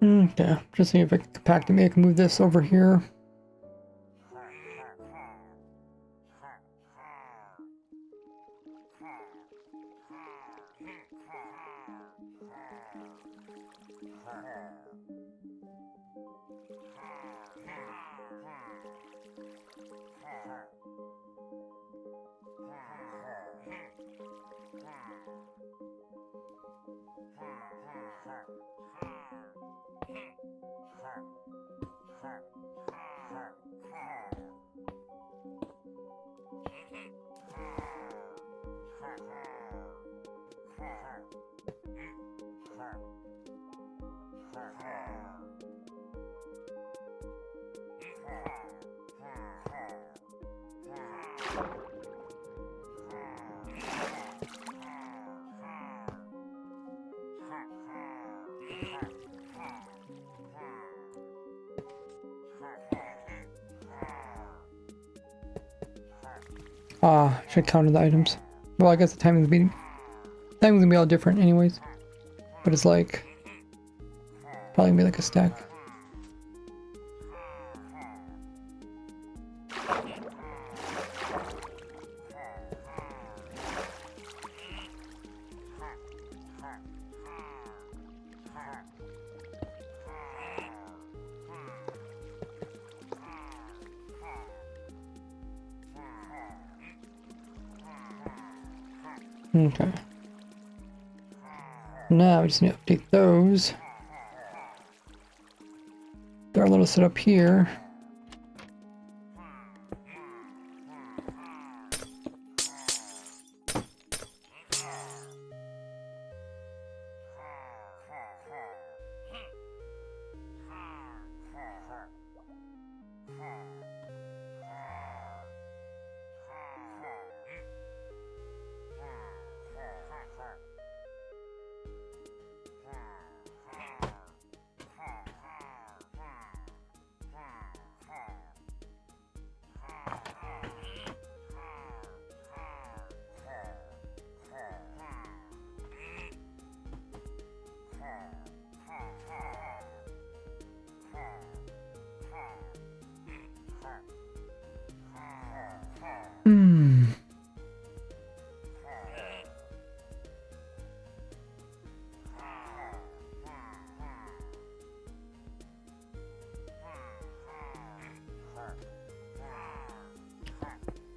Okay, just see if I can compact it. Maybe I can move this over here. Ah, should count the items. Well, I guess the timing's gonna be all different anyways. But it's like probably gonna be like a stack. Okay. Now we just need to update those. They're a little set up here.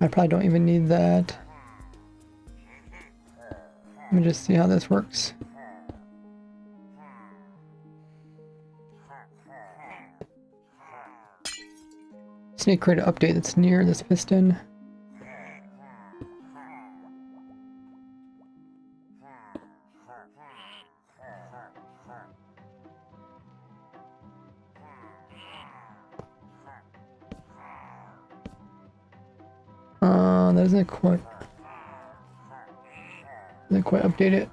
I probably don't even need that. Let me just see how this works. Just need to create an update that's near this piston. That doesn't quite update it.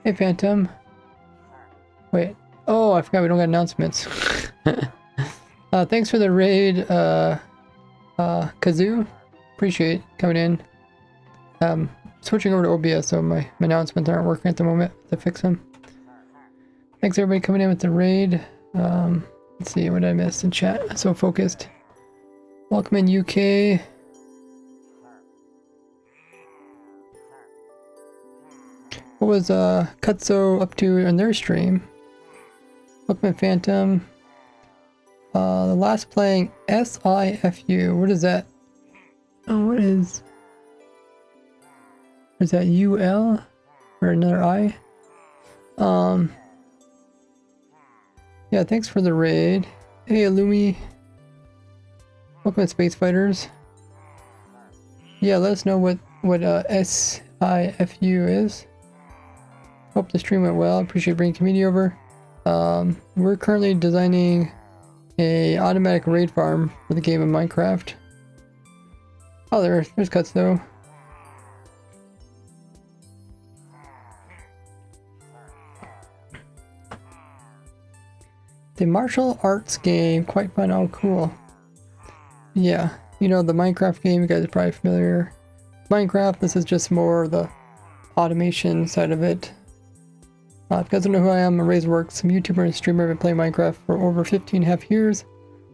Hey Phantom. Wait. Oh, I forgot we don't got announcements. Thanks for the raid, Kazoo. Appreciate coming in. Switching over to OBS, so my announcements aren't working at the moment to fix them. Thanks everybody coming in with the raid. Let's see, what did I miss in chat? So focused. Welcome in UK. What was Kutso up to on their stream? Welcome in Phantom. The last playing SIFU. What is that? Oh, what is that UL? Or another I? Yeah, thanks for the raid. Hey Illumi. Welcome to Space Fighters. Yeah, let us know what SIFU is. Hope the stream went well. Appreciate bringing community over. We're currently designing a automatic raid farm for the game of Minecraft. Oh, there's cuts though. The martial arts game, quite fun. Oh, cool. Yeah, you know the Minecraft game. You guys are probably familiar. Minecraft. This is just more the automation side of it. If you guys don't know who I am, I'm Razorworks. I'm a YouTuber and streamer. I've been playing Minecraft for over 15.5 years.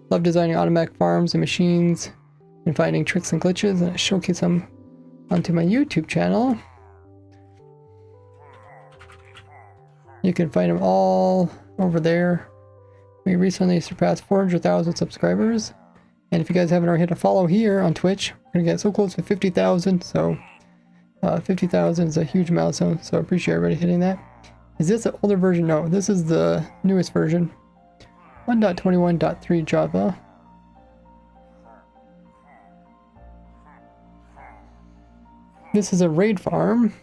Love designing automatic farms and machines and finding tricks and glitches, and I showcase them onto my YouTube channel. You can find them all over there. We recently surpassed 400,000 subscribers, and if you guys haven't already hit a follow here on Twitch, we're gonna get so close to 50,000. So 50,000 is a huge milestone, so I appreciate everybody hitting that. Is this an older version? No, this is the newest version. 1.21.3 Java. This is a raid farm.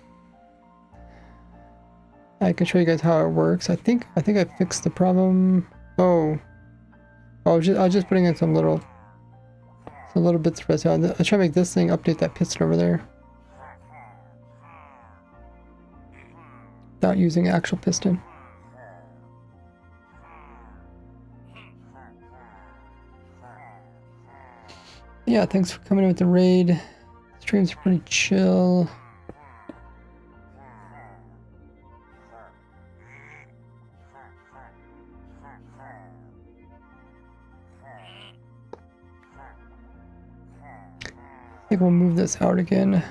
I can show you guys how it works. I think I fixed the problem. Oh, I was just putting in some little bits of rest. I'll try to make this thing update that piston over there without using actual piston. Yeah, thanks for coming in with the raid. Stream's pretty chill. I think we'll move this out again.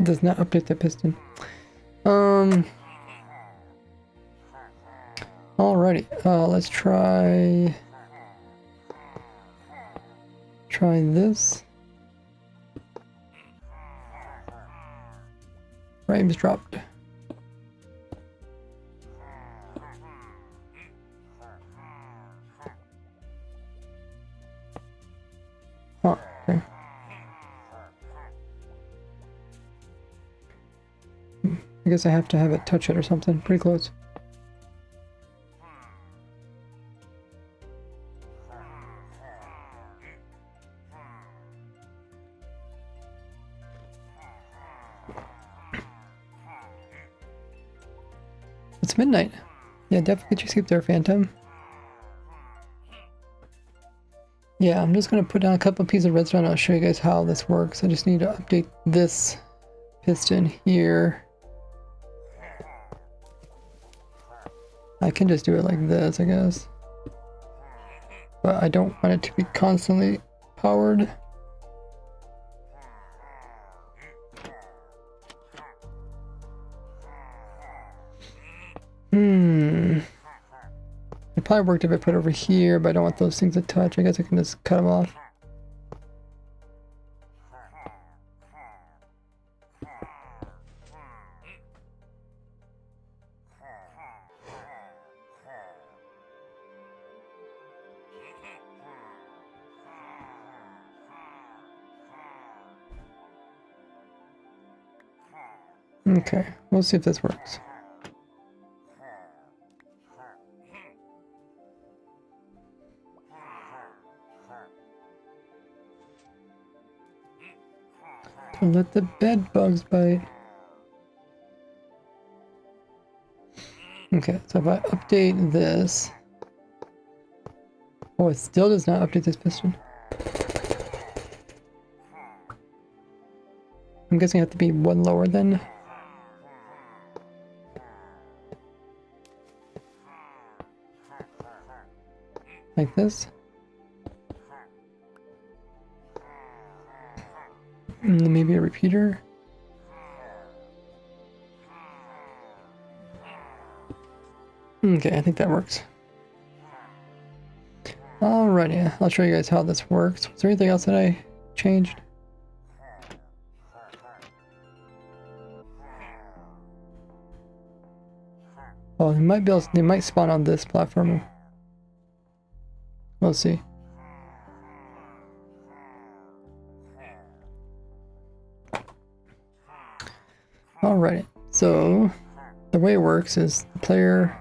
Does not update the piston. Alrighty, let's try this. Frames dropped. Oh, okay. I guess I have to have it touch it or something. Pretty close. It's midnight. Yeah, definitely get your sleep there, Phantom. Yeah, I'm just gonna put down a couple pieces of redstone. I'll show you guys how this works. I just need to update this piston here. I can just do it like this, I guess. But I don't want it to be constantly powered. It probably worked if I put it over here, but I don't want those things to touch. I guess I can just cut them off. Okay, we'll see if this works. Don't let the bed bugs bite. Okay, so if I update this... Oh, it still does not update this piston. I'm guessing I have to be one lower then. Like this. And then maybe a repeater. Okay, I think that works. Alrighty, I'll show you guys how this works. Was there anything else that I changed? Oh, they might be able to, they might spawn on this platform. We'll see. Alright, so the way it works is the player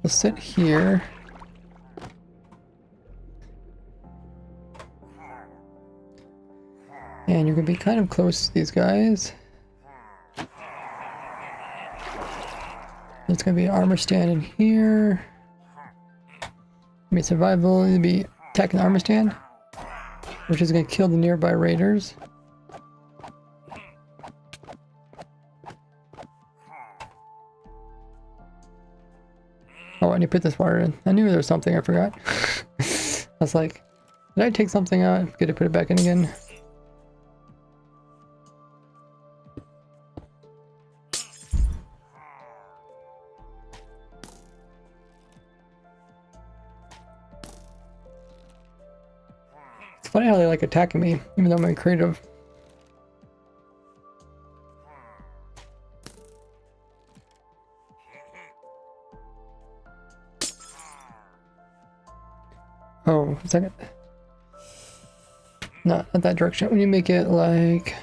will sit here. And you're going to be kind of close to these guys. It's going to be an armor stand in here. Maybe survival, you'll be attacking the armor stand, which is going to kill the nearby raiders. Oh, I need to put this water in. I knew there was something I forgot. I was like, did I take something out? Good to put it back in again. It's funny how they like attacking me, even though I'm creative. Oh, a second. Not that direction. When you make it like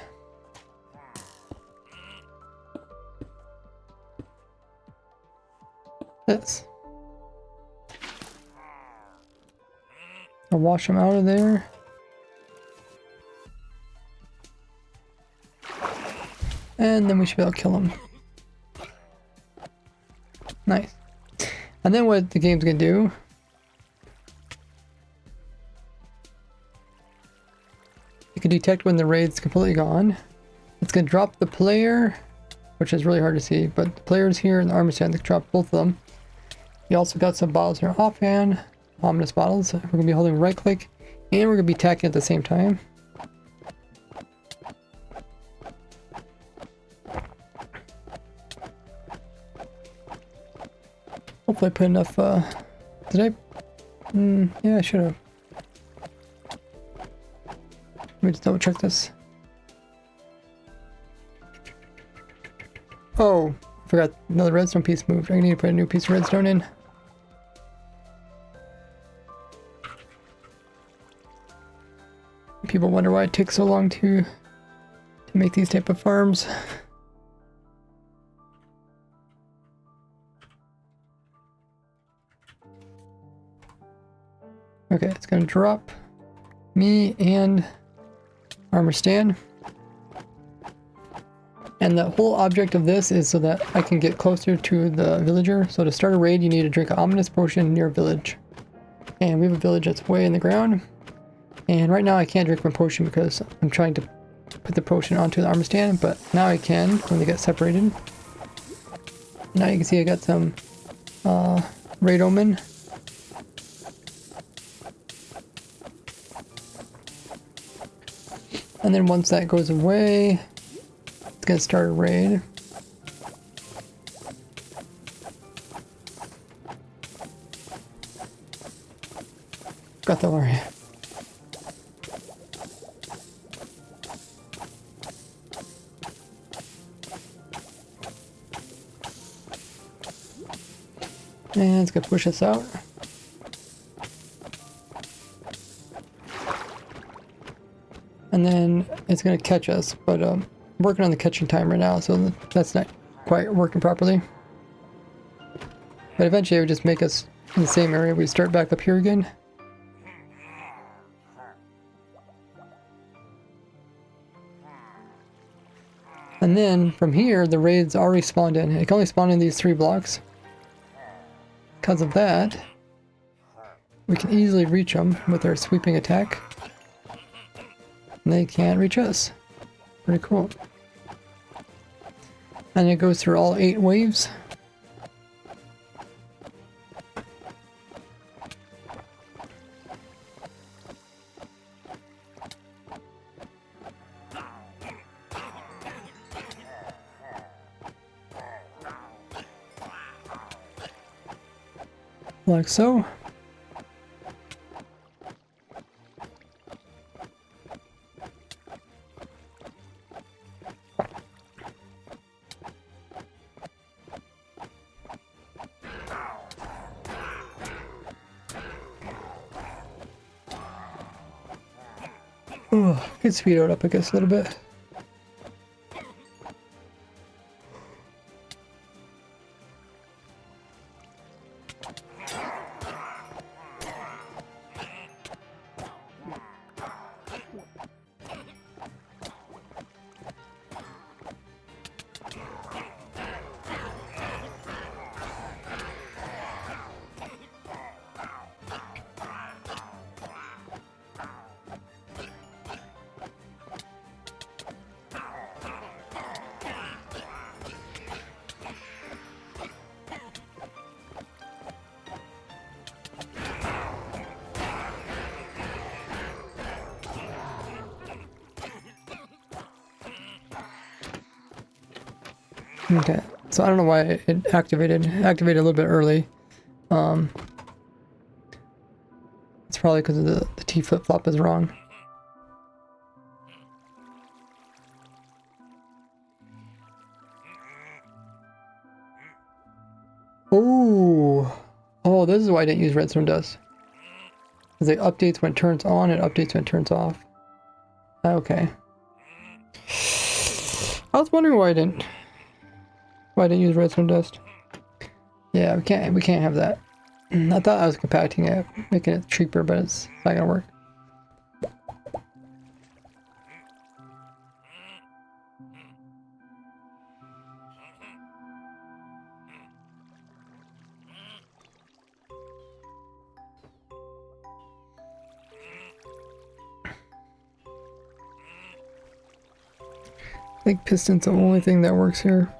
this. I'll wash them out of there. And then we should be able to kill them. Nice. And then what the game's gonna do, you can detect when the raid's completely gone. It's gonna drop the player, which is really hard to see, but the player's here and the armor stand, they drop both of them. You also got some bottles here offhand, ominous bottles. We're gonna be holding right click, and we're gonna be attacking at the same time. Hopefully I put enough, did I? Yeah, I should have. Let me just double check this. Oh, I forgot another redstone piece moved. I need to put a new piece of redstone in. People wonder why it takes so long to make these type of farms. Okay, it's gonna drop me and armor stand. And the whole object of this is so that I can get closer to the villager. So to start a raid, you need to drink an ominous potion near a village. And we have a village that's way in the ground. And right now I can't drink my potion because I'm trying to put the potion onto the armor stand, but now I can when they get separated. Now you can see I got some raid omen. And then once that goes away, it's gonna start a raid. Got the worry. And it's gonna push us out. And then it's gonna catch us, but I'm working on the catching time right now, so that's not quite working properly. But eventually it would just make us in the same area. We start back up here again. And then from here, the raids already spawned in. It can only spawn in these 3 blocks. Because of that, we can easily reach them with our sweeping attack. And they can't reach us. Pretty cool. And it goes through all 8 waves. Like so. Oh, could speed it up, I guess, a little bit. Okay, so I don't know why it activated. It activated a little bit early. It's probably because of the T flip-flop is wrong. Oh, oh, this is why I didn't use redstone dust. Because it updates when it turns on, it updates when it turns off. Okay. I was wondering why I didn't use redstone dust. Yeah, we can't have that. I thought I was compacting it, making it cheaper, but it's not gonna work. I think piston's the only thing that works here.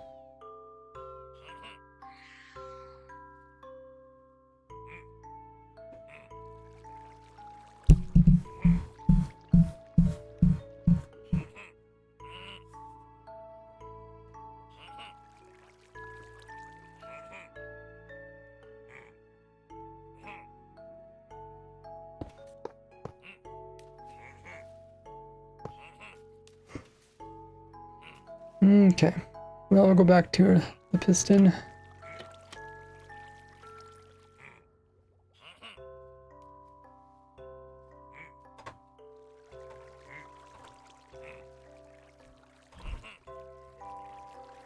Okay, well, we'll go back to the piston. If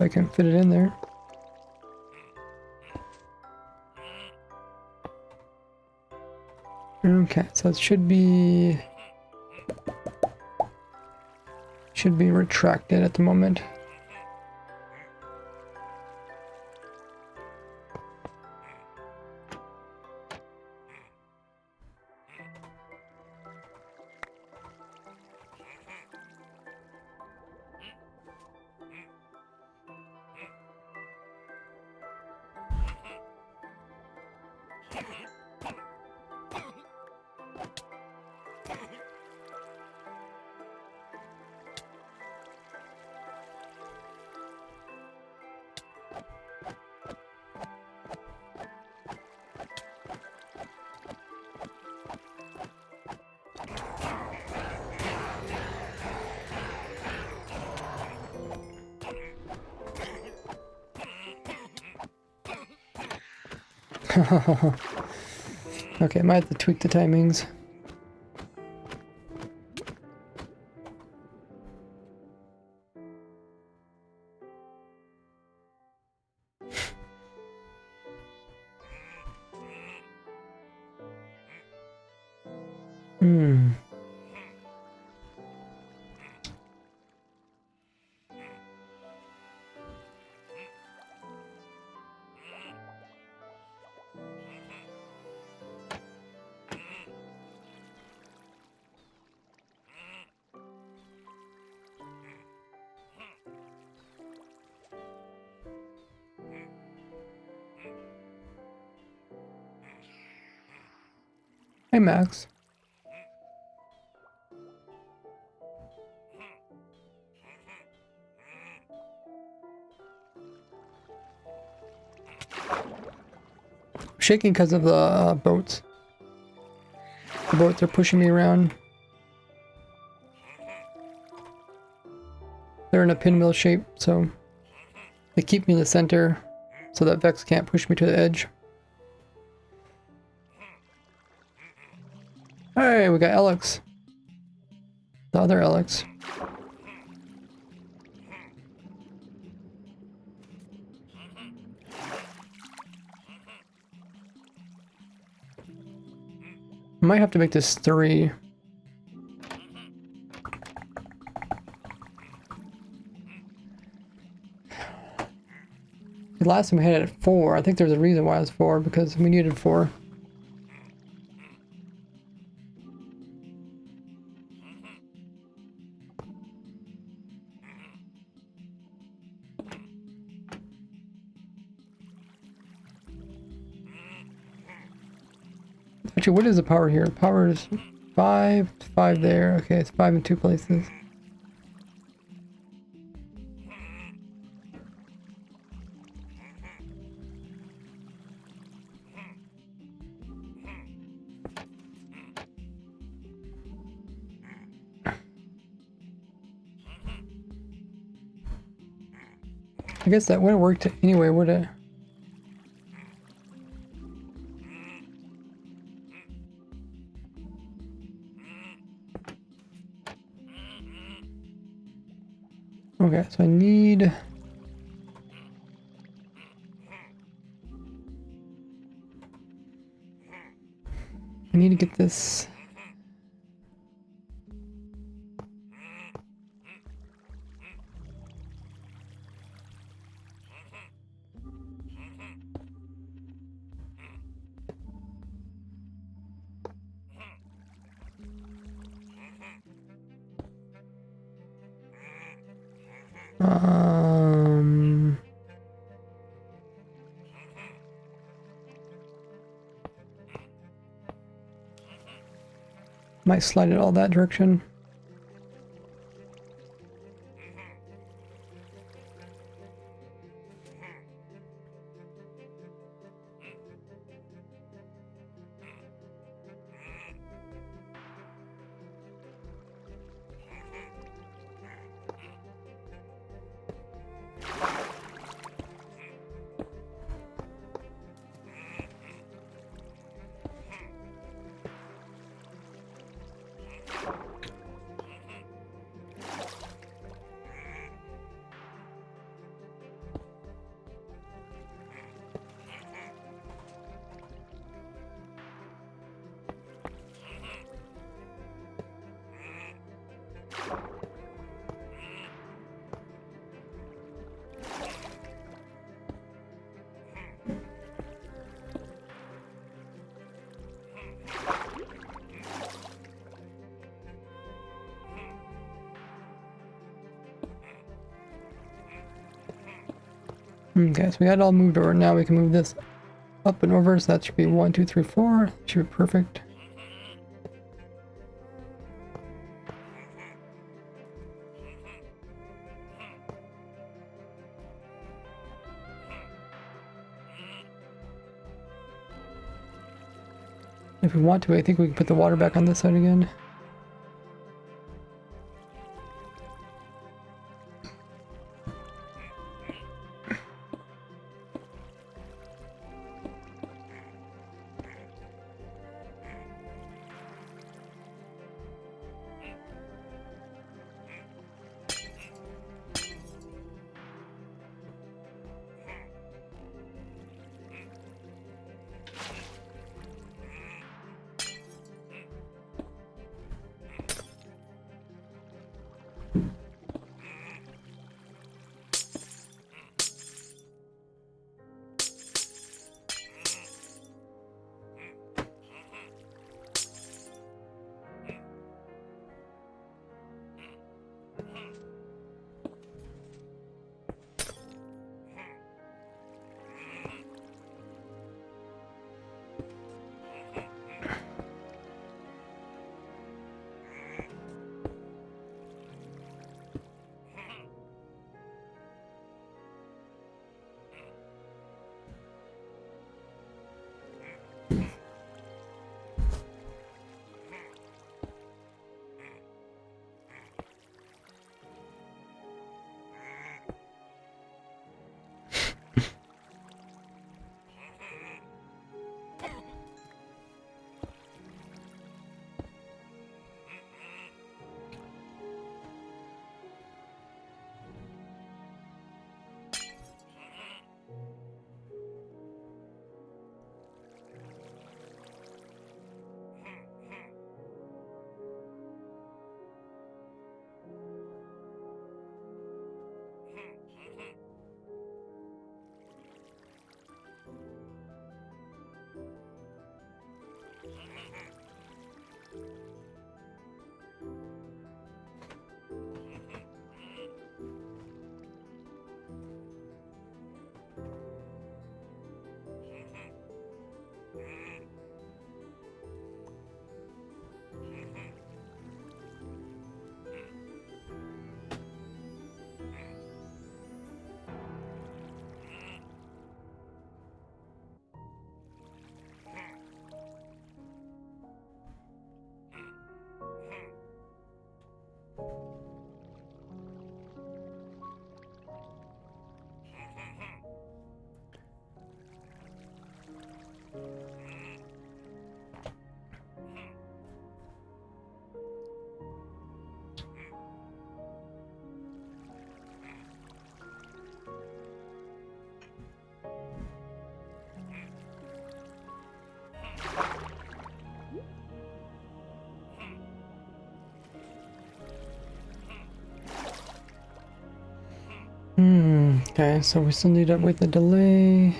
I can fit it in there. Okay, so it should be retracted at the moment. Okay, I might have to tweak the timings. Hmm. Hey, Max. I'm shaking because of the boats. The boats are pushing me around. They're in a pinwheel shape, so they keep me in the center so that Vex can't push me to the edge. Hey, we got Alex. The other Alex. I might have to make this 3. The last time we had it at 4. I think there's a reason why it was 4, because we needed 4. Actually, what is the power here? Power is 5, 5 there. Okay, it's 5 in 2 places. I guess that would have worked anyway, would it? Okay, so I need... to get this... Might slide it all that direction. Okay, so we got it all moved over. Now we can move this up and over, so that should be 1, 2, 3, 4. Should be perfect. If we want to, I think we can put the water back on this side again. Okay, so we still need to wait the delay.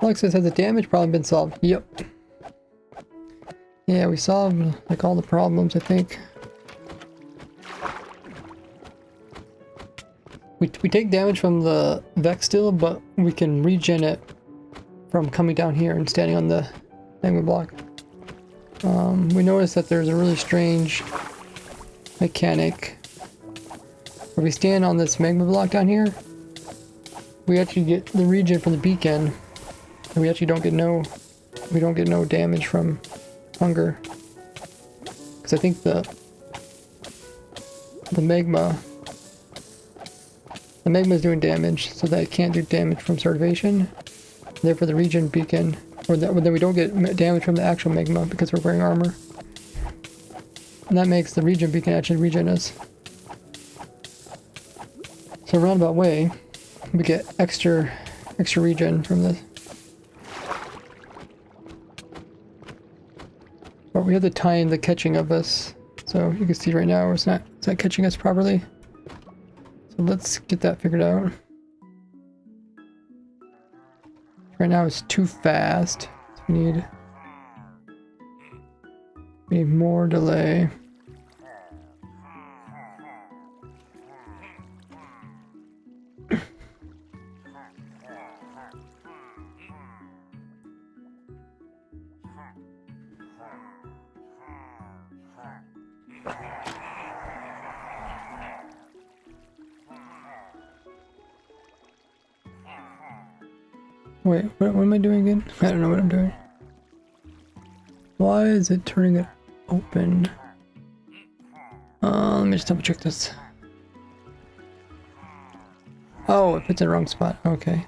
Alexis, has the damage problem been solved? Yep. Yeah, we solved like all the problems, I think. We take damage from the Vex still, but we can regen it from coming down here and standing on the magma block. We noticed that there's a really strange mechanic. Where we stand on this magma block down here, we actually get the regen from the beacon, and we actually don't get no damage from hunger. Because I think the magma is doing damage, so that it can't do damage from starvation. Therefore the regen beacon, then we don't get damage from the actual magma because we're wearing armor. And that makes the regen beacon actually regen us. So roundabout way, we get extra regen from this. But we have to time the catching of us. So you can see right now it's not catching us properly. So let's get that figured out. Right now it's too fast. So we need We need more delay. Wait, what am I doing again? I don't know what I'm doing. Why is it turning it open? Let me just double check this. Oh, it puts it in the wrong spot. Okay.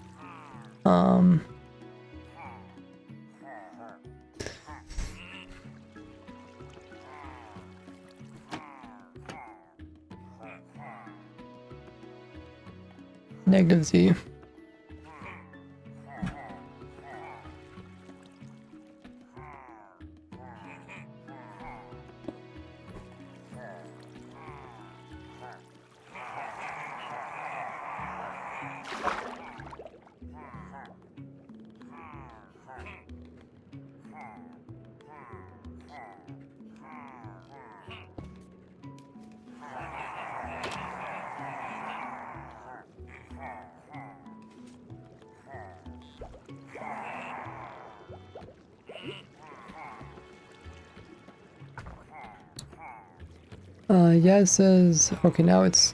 -Z. Yeah, it says, okay, now it's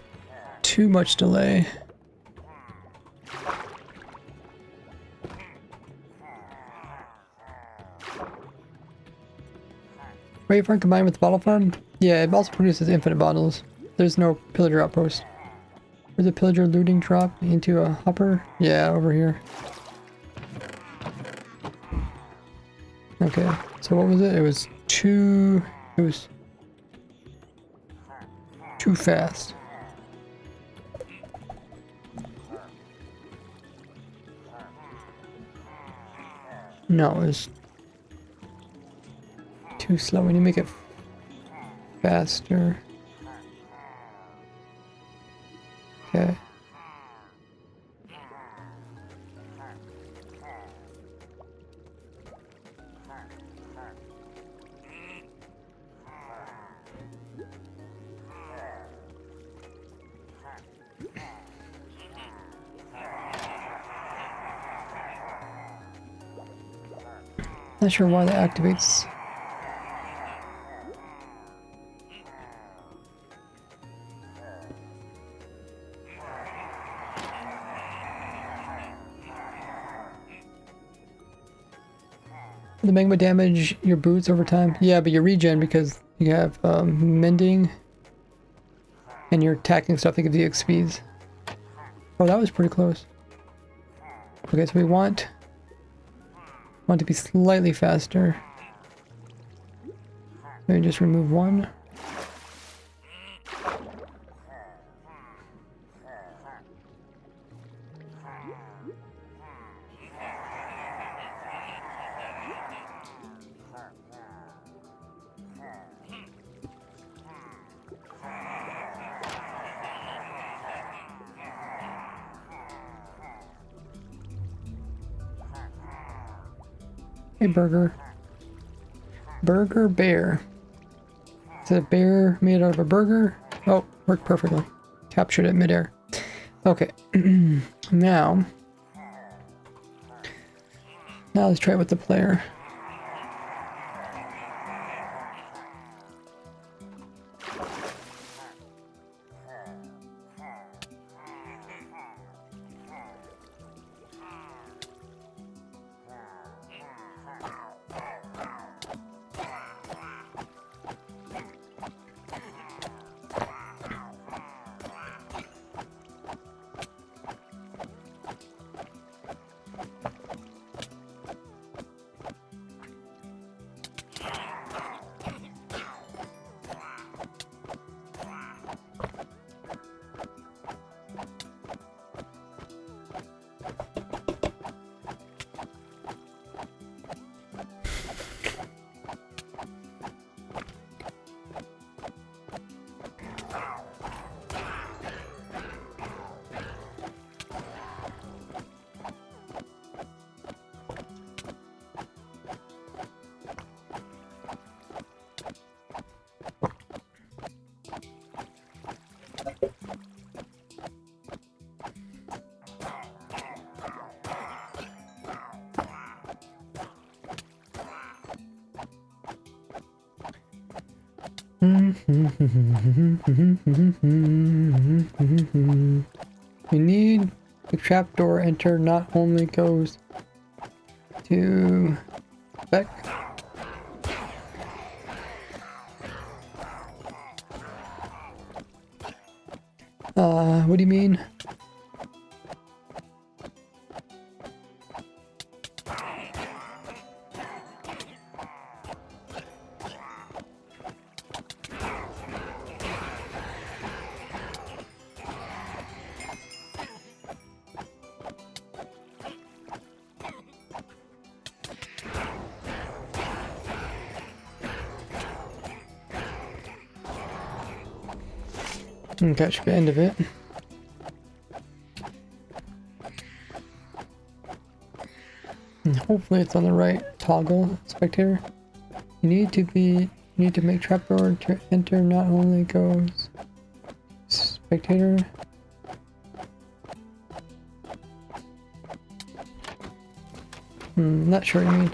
too much delay. Wait farm combined with the bottle farm? Yeah, it also produces infinite bottles. There's no pillager outpost. Where's the pillager looting drop into a hopper? Yeah, over here. Okay, so what was it? It was too fast. No, it was too slow. We need to make it faster. Okay. Not sure why that activates. The magma damage your boots over time? Yeah, but you regen because you have mending and you're attacking stuff that gives you XPs. Oh, that was pretty close. Okay, so we want to be slightly faster. Let me just remove one. Hey, burger. Burger bear. Is it a bear made out of a burger? Oh, worked perfectly. Captured it midair. Okay. Now let's try it with the player. We need the trapdoor enter not only goes to spec. What do you mean? Okay, that should be the end of it. And hopefully it's on the right toggle, spectator. You need to make trapdoor to enter not only goes spectator. Not sure what you mean.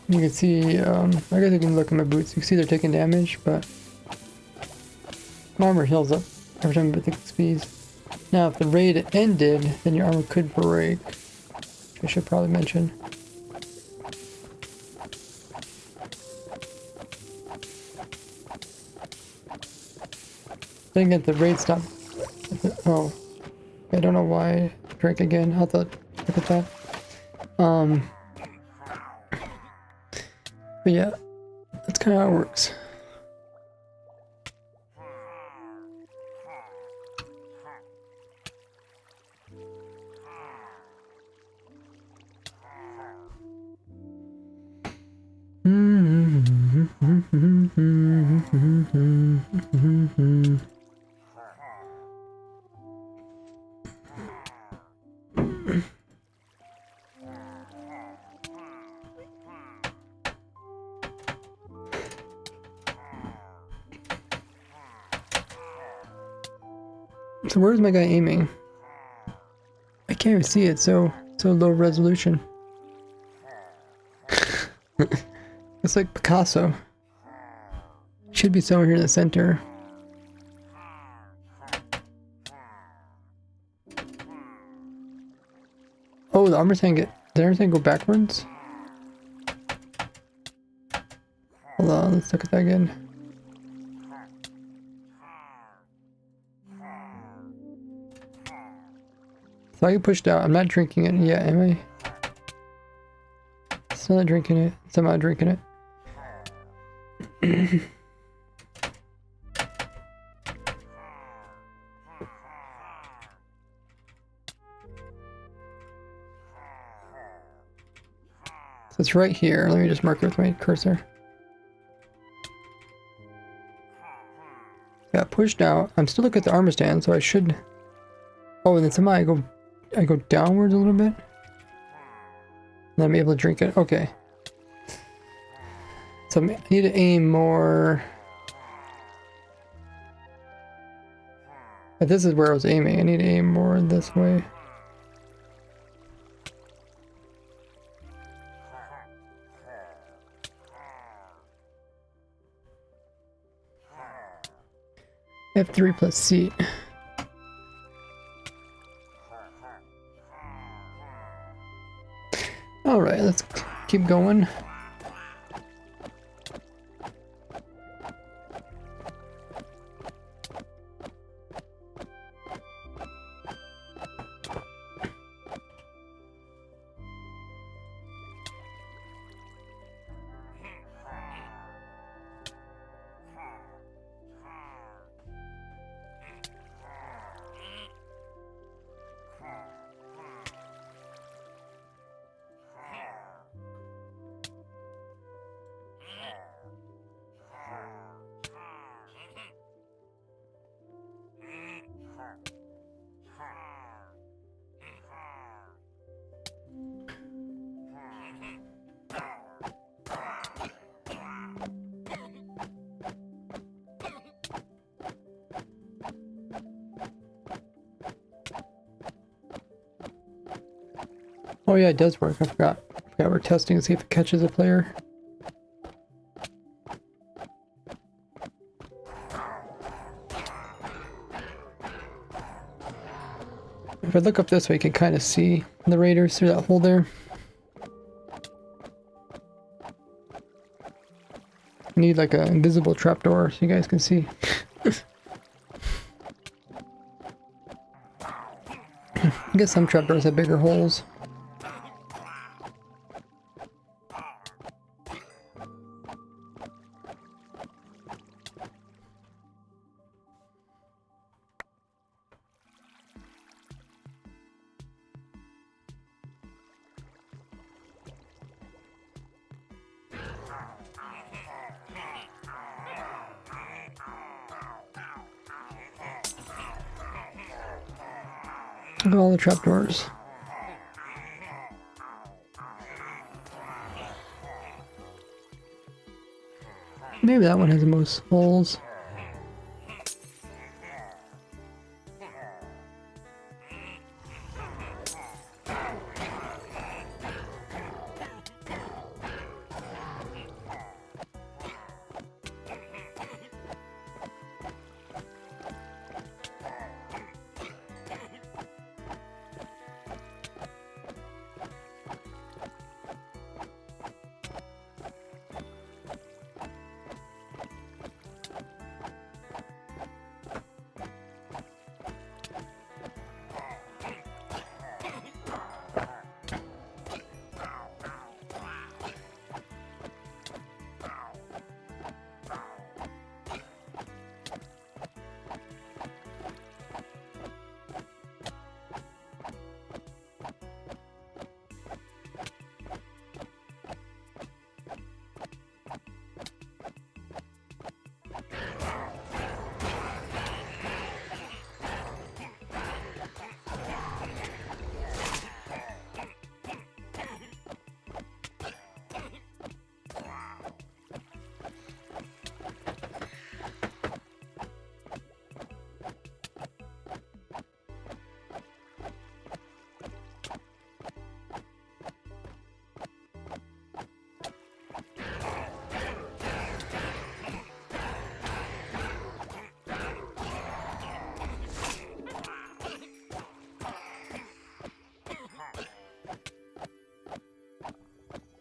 You can see, I guess I can look at my boots. You can see they're taking damage, but my armor heals up every time I take XPs. Now, if the raid ended, then your armor could break. Which I should probably mention. Then again, the raid stopped. Oh, I don't know why I drank again. I'll have to look at that. But yeah, that's kind of how it works. So where's my guy aiming? I can't even see it, so low resolution. It's like Picasso. Should be somewhere here in the center. Oh, the armor tank did everything go backwards? Hold on, let's look at that again. So I get pushed out. I'm not drinking it yet, am I? Still not drinking it. Somehow drinking it. So it's right here. Let me just mark it with my cursor. Got pushed out. I'm still looking at the armor stand, so I should. Oh, and then somehow I go downwards a little bit. And I'm able to drink it. Okay. So I need to aim more. But this is where I was aiming. I need to aim more this way. F3 plus C. Alright, let's keep going. Oh yeah, it does work. I forgot. We're testing to see if it catches a player. If I look up this way, you can kind of see the raiders through that hole there. Need like an invisible trapdoor so you guys can see. I guess some trapdoors have bigger holes. Look at all the trapdoors. Maybe that one has the most holes.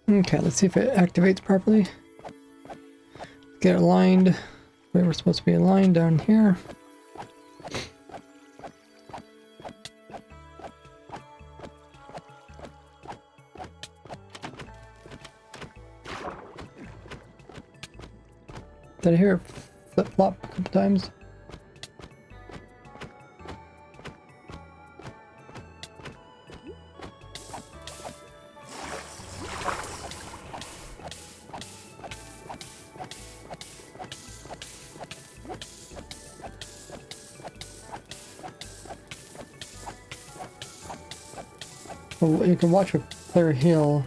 Okay, let's see if it activates properly. Get it aligned where we're supposed to be aligned down here. Did I hear it flip-flop a couple times? Well, you can watch a player heal.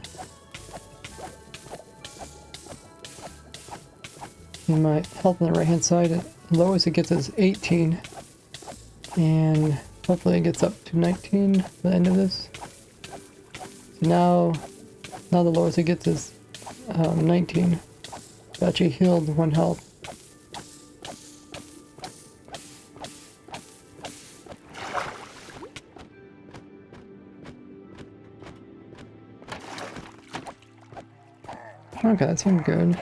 And my health on the right hand side, the lowest it gets is 18. And hopefully it gets up to 19 by the end of this. So now the lowest it gets is 19. So I actually healed 1 health. Okay, that seemed good.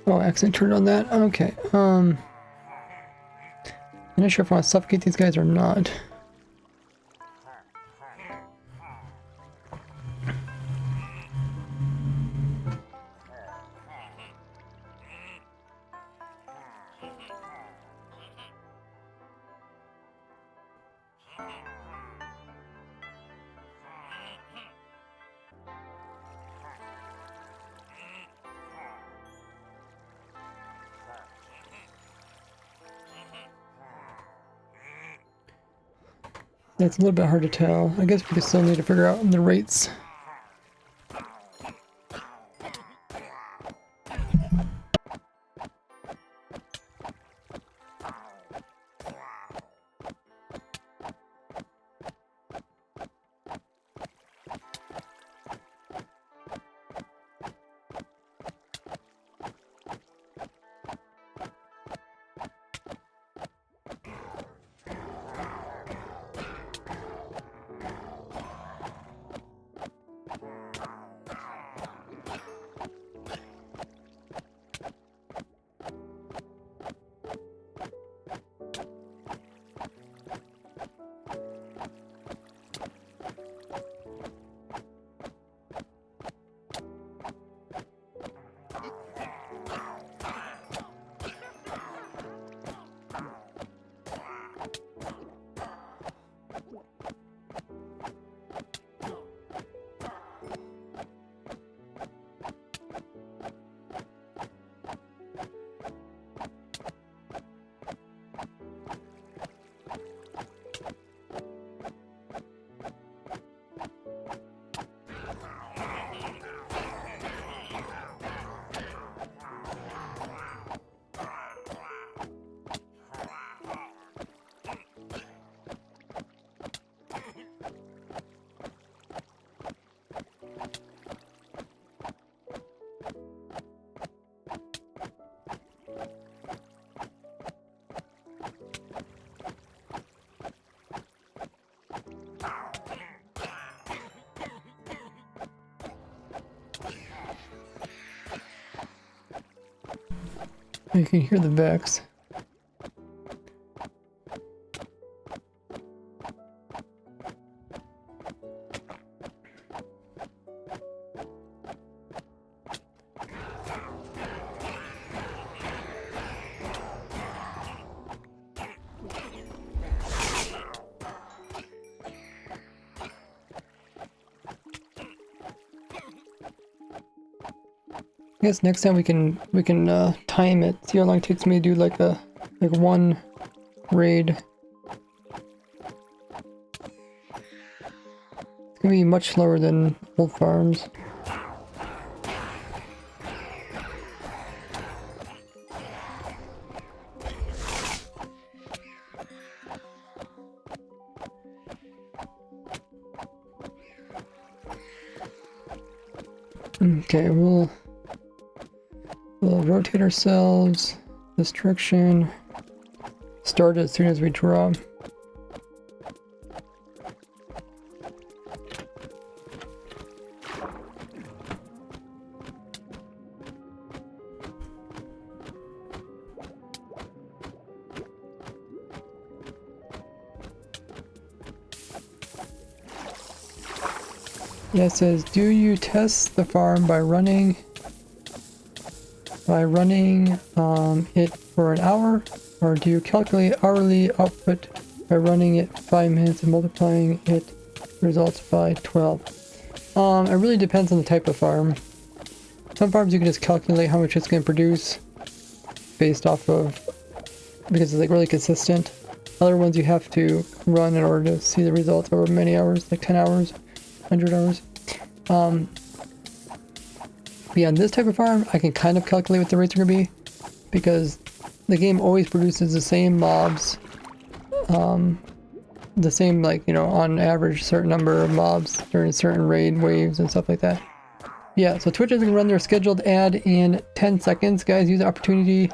Oh, I accidentally turned on that. Okay. I'm not sure if I want to suffocate these guys or not. It's a little bit hard to tell. I guess we could still need to figure out the rates. You can hear the Vex. I guess next time we can time it, see how long it takes me to do like one raid. It's gonna be much slower than old farms. Okay, we'll rotate ourselves this direction. Start as soon as we draw. Yeah, it says, do you test the farm by running it for an hour, or do you calculate hourly output by running it 5 minutes and multiplying it results by 12? It really depends on the type of farm. Some farms you can just calculate how much it's going to produce based off of, because it's like really consistent. Other ones you have to run in order to see the results over many hours, like 10 hours, 100 hours. Yeah, on this type of farm, I can kind of calculate what the rates are going to be, because the game always produces the same mobs, the same, like, you know, on average, certain number of mobs during certain raid waves and stuff like that. Yeah, so Twitch is going to run their scheduled ad in 10 seconds. Guys, use the opportunity,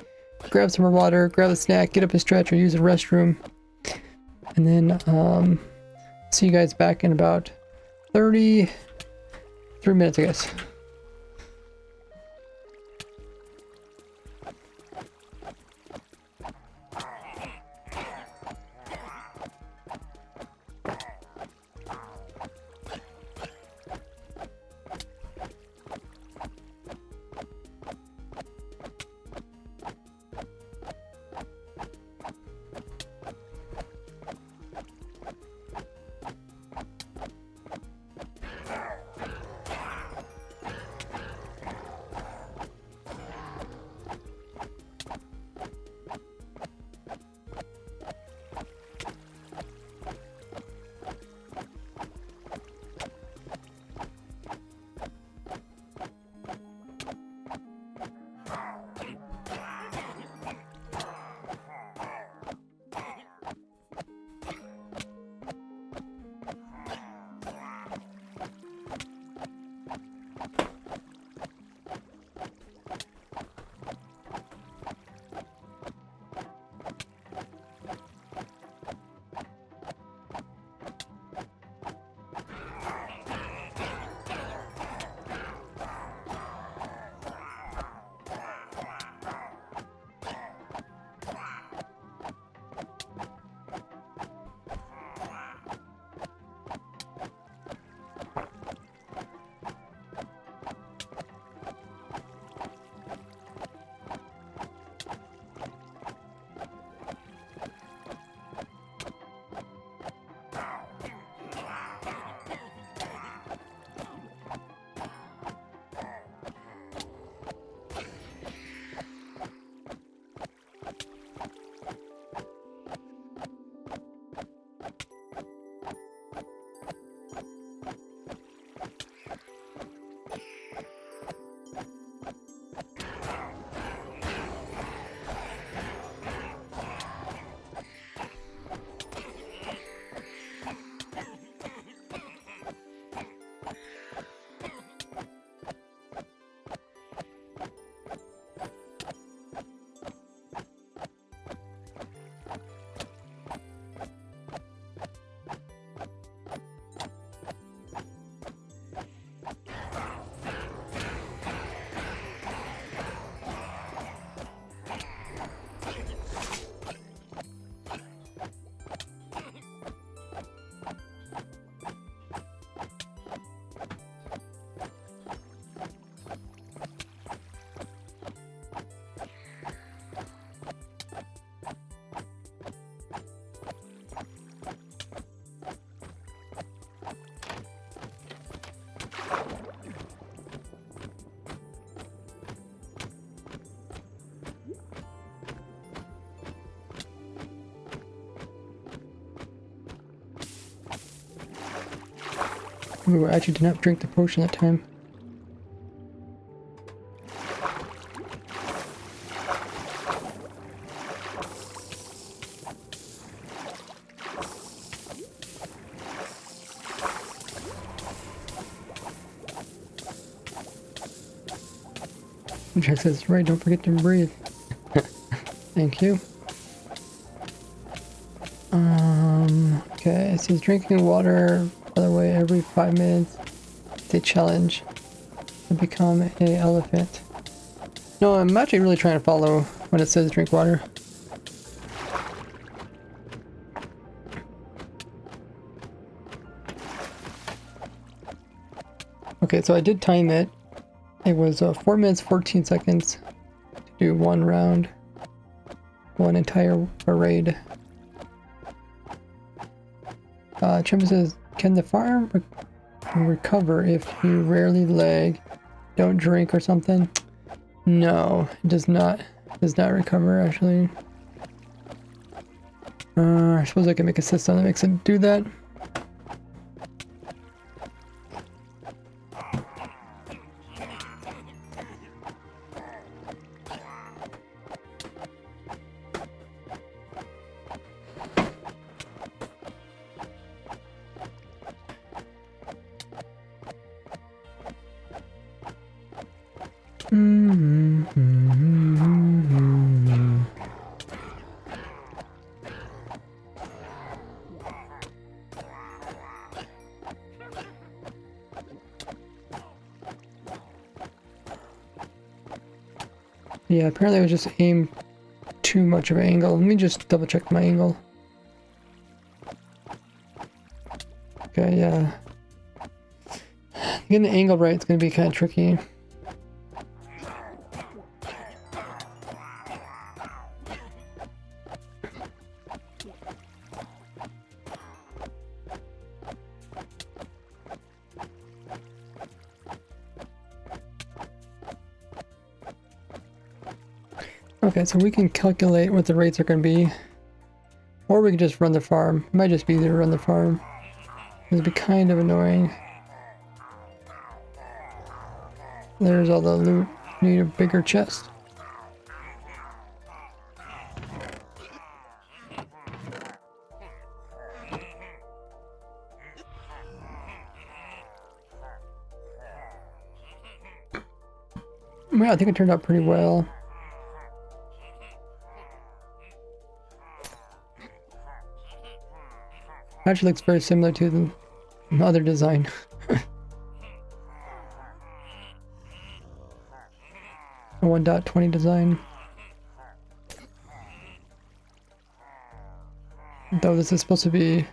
grab some more water, grab a snack, get up and stretch, or use a restroom. And then, see you guys back in about 33 minutes, I guess. Ooh, I actually did not drink the potion that time. Jack says, right, don't forget to breathe. Thank you. Okay, it says drinking water, by the way, every 5 minutes. They challenge to become an elephant. No, I'm actually really trying to follow when it says drink water. Okay, so I did time it. It was 4 minutes, 14 seconds to do one round, one entire raid. Chimp says, can the farm recover if you rarely lag, don't drink or something? No, it does not recover actually. I suppose I can make a system that makes it do that. Yeah, apparently I was just aimed too much of an angle. Let me just double check my angle. Okay, yeah. Getting the angle right is going to be kind of tricky. Okay, so we can calculate what the rates are going to be. Or we can just run the farm. It might just be easier to run the farm. It'd be kind of annoying. There's all the loot. Need a bigger chest. Well, I think it turned out pretty well. Actually looks very similar to the other design. A 1.20 design. Though this is supposed to be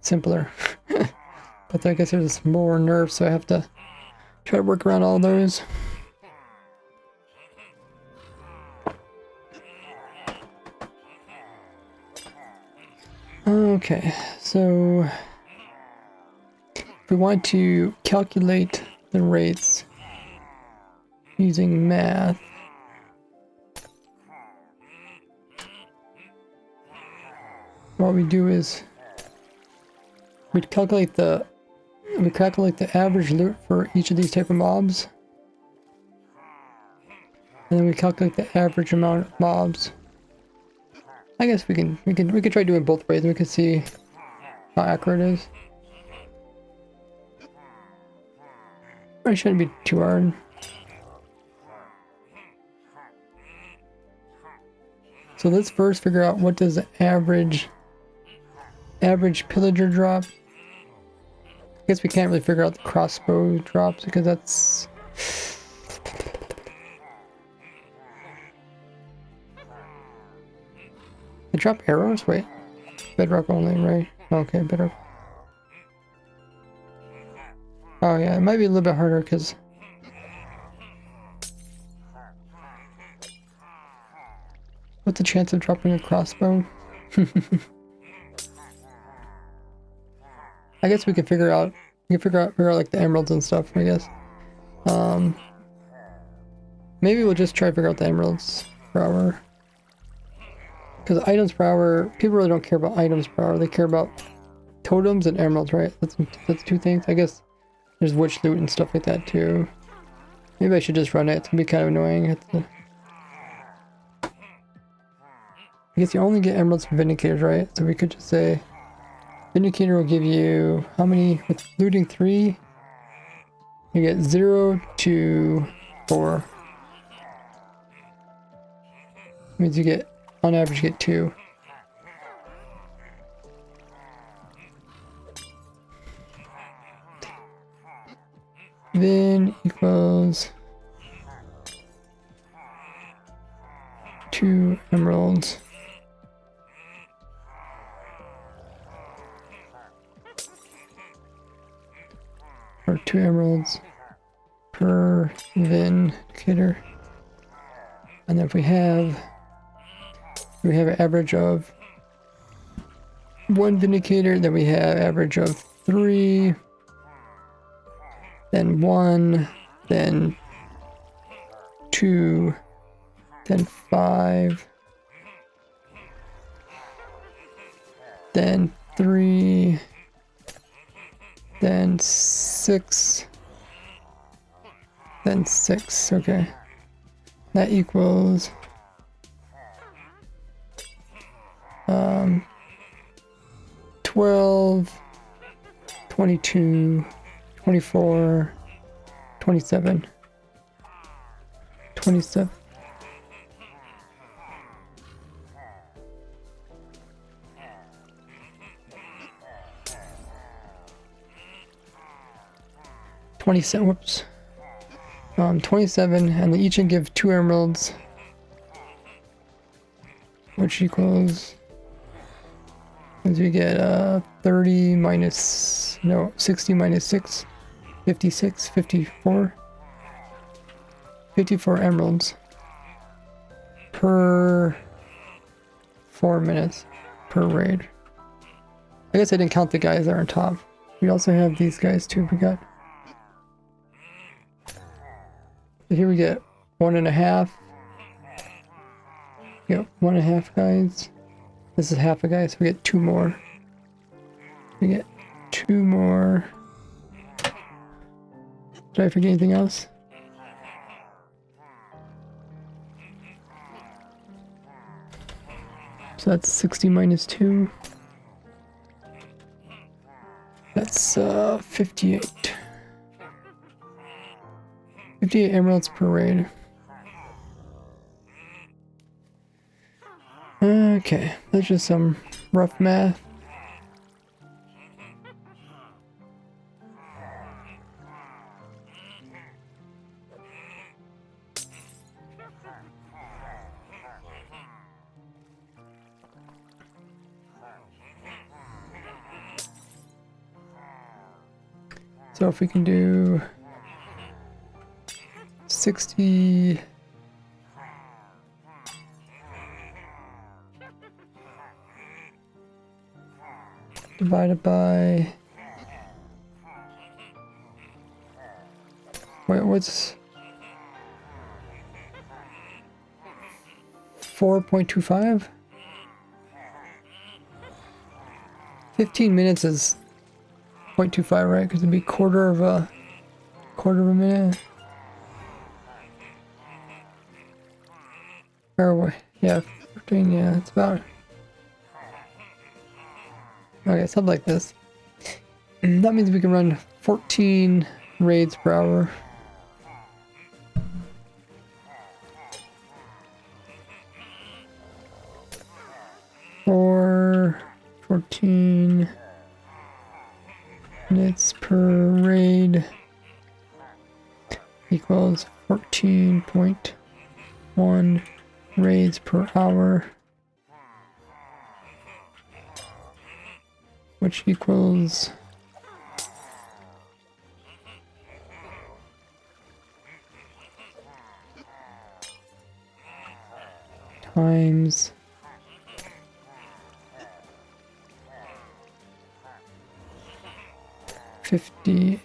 simpler. But I guess there's more nerfs, so I have to try to work around all those. Okay, so if we want to calculate the rates using math, what we do is we calculate the average loot for each of these type of mobs, and then we calculate the average amount of mobs. I guess we could try doing both ways and we can see how accurate it is. It shouldn't be too hard. So let's first figure out what does the average pillager drop. I guess we can't really figure out the crossbow drops because that's... They drop arrows? Wait. Bedrock only, right? Okay, bedrock. Oh yeah, it might be a little bit harder because... What's the chance of dropping a crossbow? I guess we can figure out figure out like the emeralds and stuff, I guess. Maybe we'll just try to figure out the emeralds per hour. Because items per hour, people really don't care about items per hour. They care about totems and emeralds, right? That's two things. I guess There's witch loot and stuff like that too. Maybe I should just run it. It's gonna be kind of annoying. I guess you only get emeralds from Vindicators, right? So we could just say Vindicator will give you how many? With looting 3, you get 0 to 4. Means you get, on average, you get 2. Then equals 2 emeralds. Or 2 emeralds per Vindicator. And then if we have an average of 1 Vindicator, then we have average of 3, then 1, then 2, then 5, then 3, then 6, then 6, okay. That equals 12, 22, 24, 27, 27. Whoops. 27, and they each can give 2 emeralds, which equals, as we get 30 minus, no, 60 minus 6, 56, 54, 54 emeralds per 4 minutes per raid. I guess I didn't count the guys that are on top. We also have these guys too. We got, so here we get 1.5. Yep, 1.5 guys. This is half a guy, so we get 2 more. We get 2 more. Did I forget anything else? So that's 60 minus 2. That's 58. 58 emeralds per raid. Okay, that's just some rough math. So if we can do 60 divided by, wait, what's 4.25? 15 minutes is 0.25, right? Because it'd be quarter of a minute. Or yeah, 15, yeah, it's about, okay, something like this. That means we can run 14 raids per hour. Or 14 minutes per raid equals 14.1 raids per hour, which equals times 58.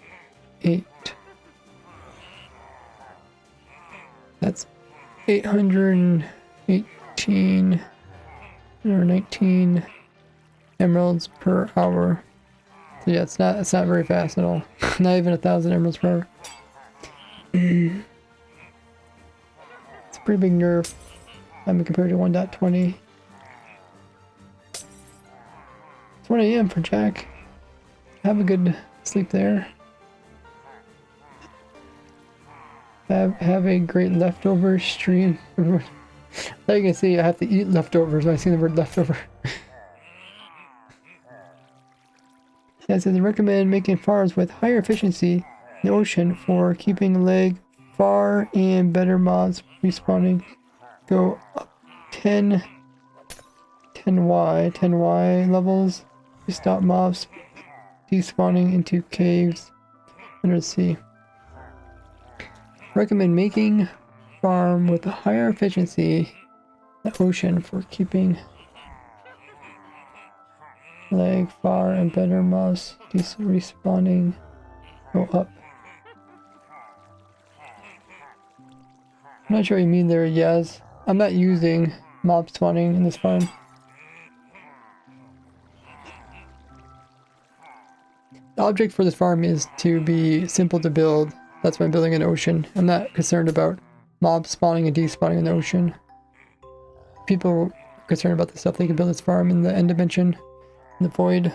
That's 818 or 19 emeralds per hour. So yeah, it's not very fast at all. Not even 1,000 emeralds per hour. It's a pretty big nerf. I mean, compared to 1.20. It's 1 a.m. for Jack. Have a good sleep there. Have a great leftover stream. Now you can see I have to eat leftovers when I see the word leftover. Yeah, it says they recommend making farms with higher efficiency in the ocean for keeping leg far and better mods respawning. Go up 10y levels to stop mobs despawning into caves under the sea. Recommend making farm with a higher efficiency in the ocean for keeping leg far and better mobs respawning go up. I'm not sure what you mean there, Yaz. I'm not using mob spawning in this farm. The object for this farm is to be simple to build. That's why I'm building an ocean. I'm not concerned about mobs spawning and despawning in the ocean. People are concerned about the stuff they can build this farm in the end dimension, in the void.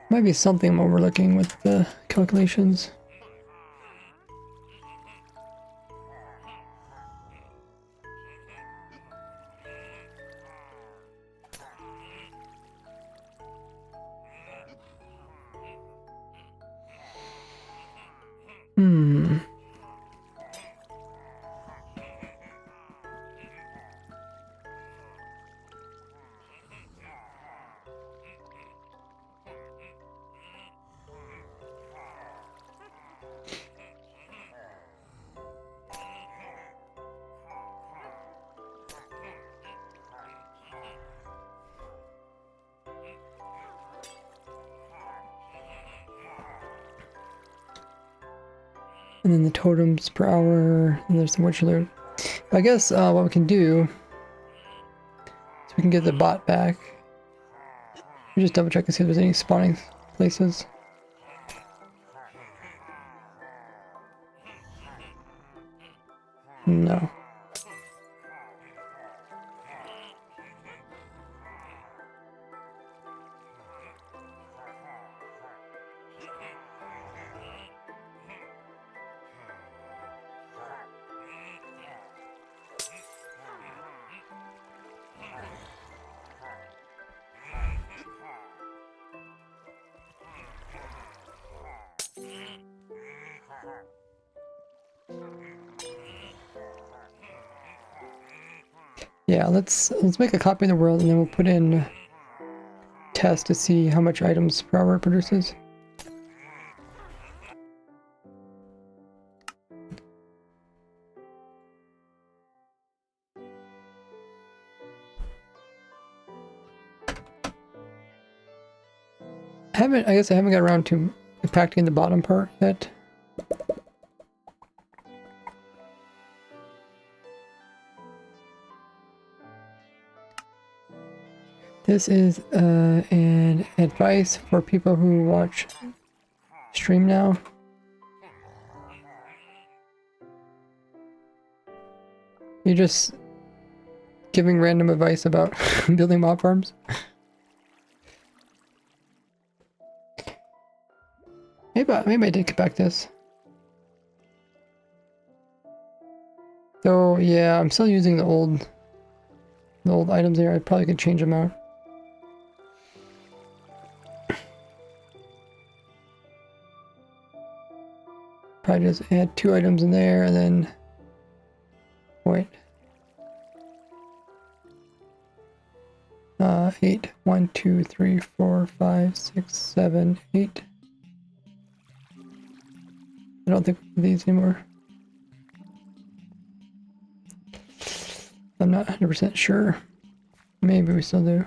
Might be something I'm overlooking with the calculations. And then the totems per hour, and there's the witch alert. I guess what we can do is we can get the bot back. We just double check and see if there's any spawning places. No. Yeah, let's make a copy of the world and then we'll put in test to see how much items per hour it produces. I guess I haven't got around to impacting the bottom part yet. This is an advice for people who watch stream now. You're just giving random advice about building mob farms. Maybe I did get back this. So yeah, I'm still using the old items there. I probably could change them out. Probably just add 2 items in there and then wait. 8. 1, 2, 3, 4, 5, 6, 7, 8. I don't think we need these anymore. I'm not 100% sure. Maybe we still do.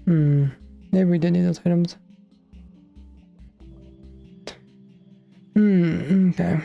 Maybe we did need those items. Okay.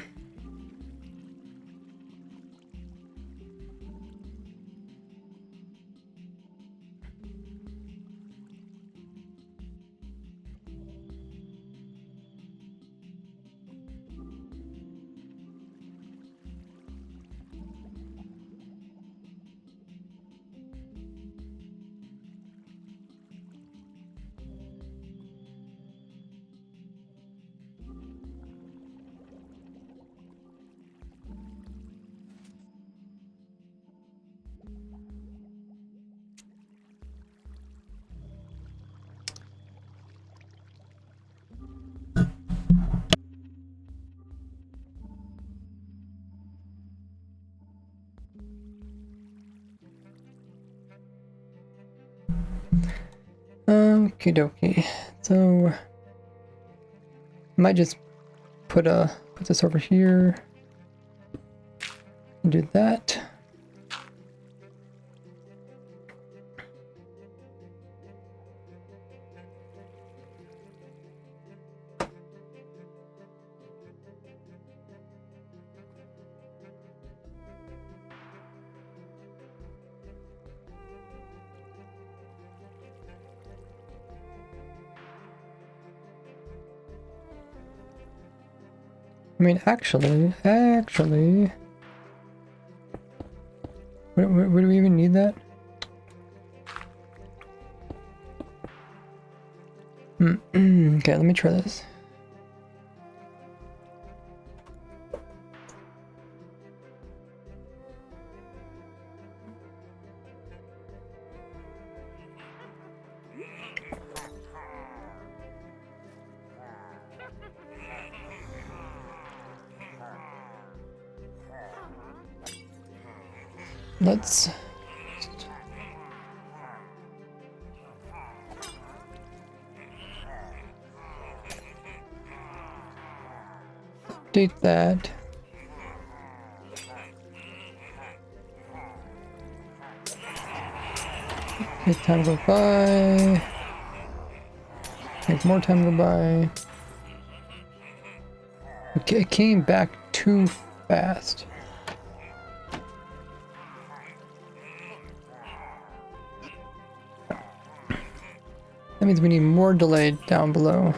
Okie dokie. So I might just put this over here and do that. I mean, actually, where do we even need that? Okay, let me try this. Let's update that. Make time go by. Make more time go by. Okay, it came back too fast. That means we need more delay down below.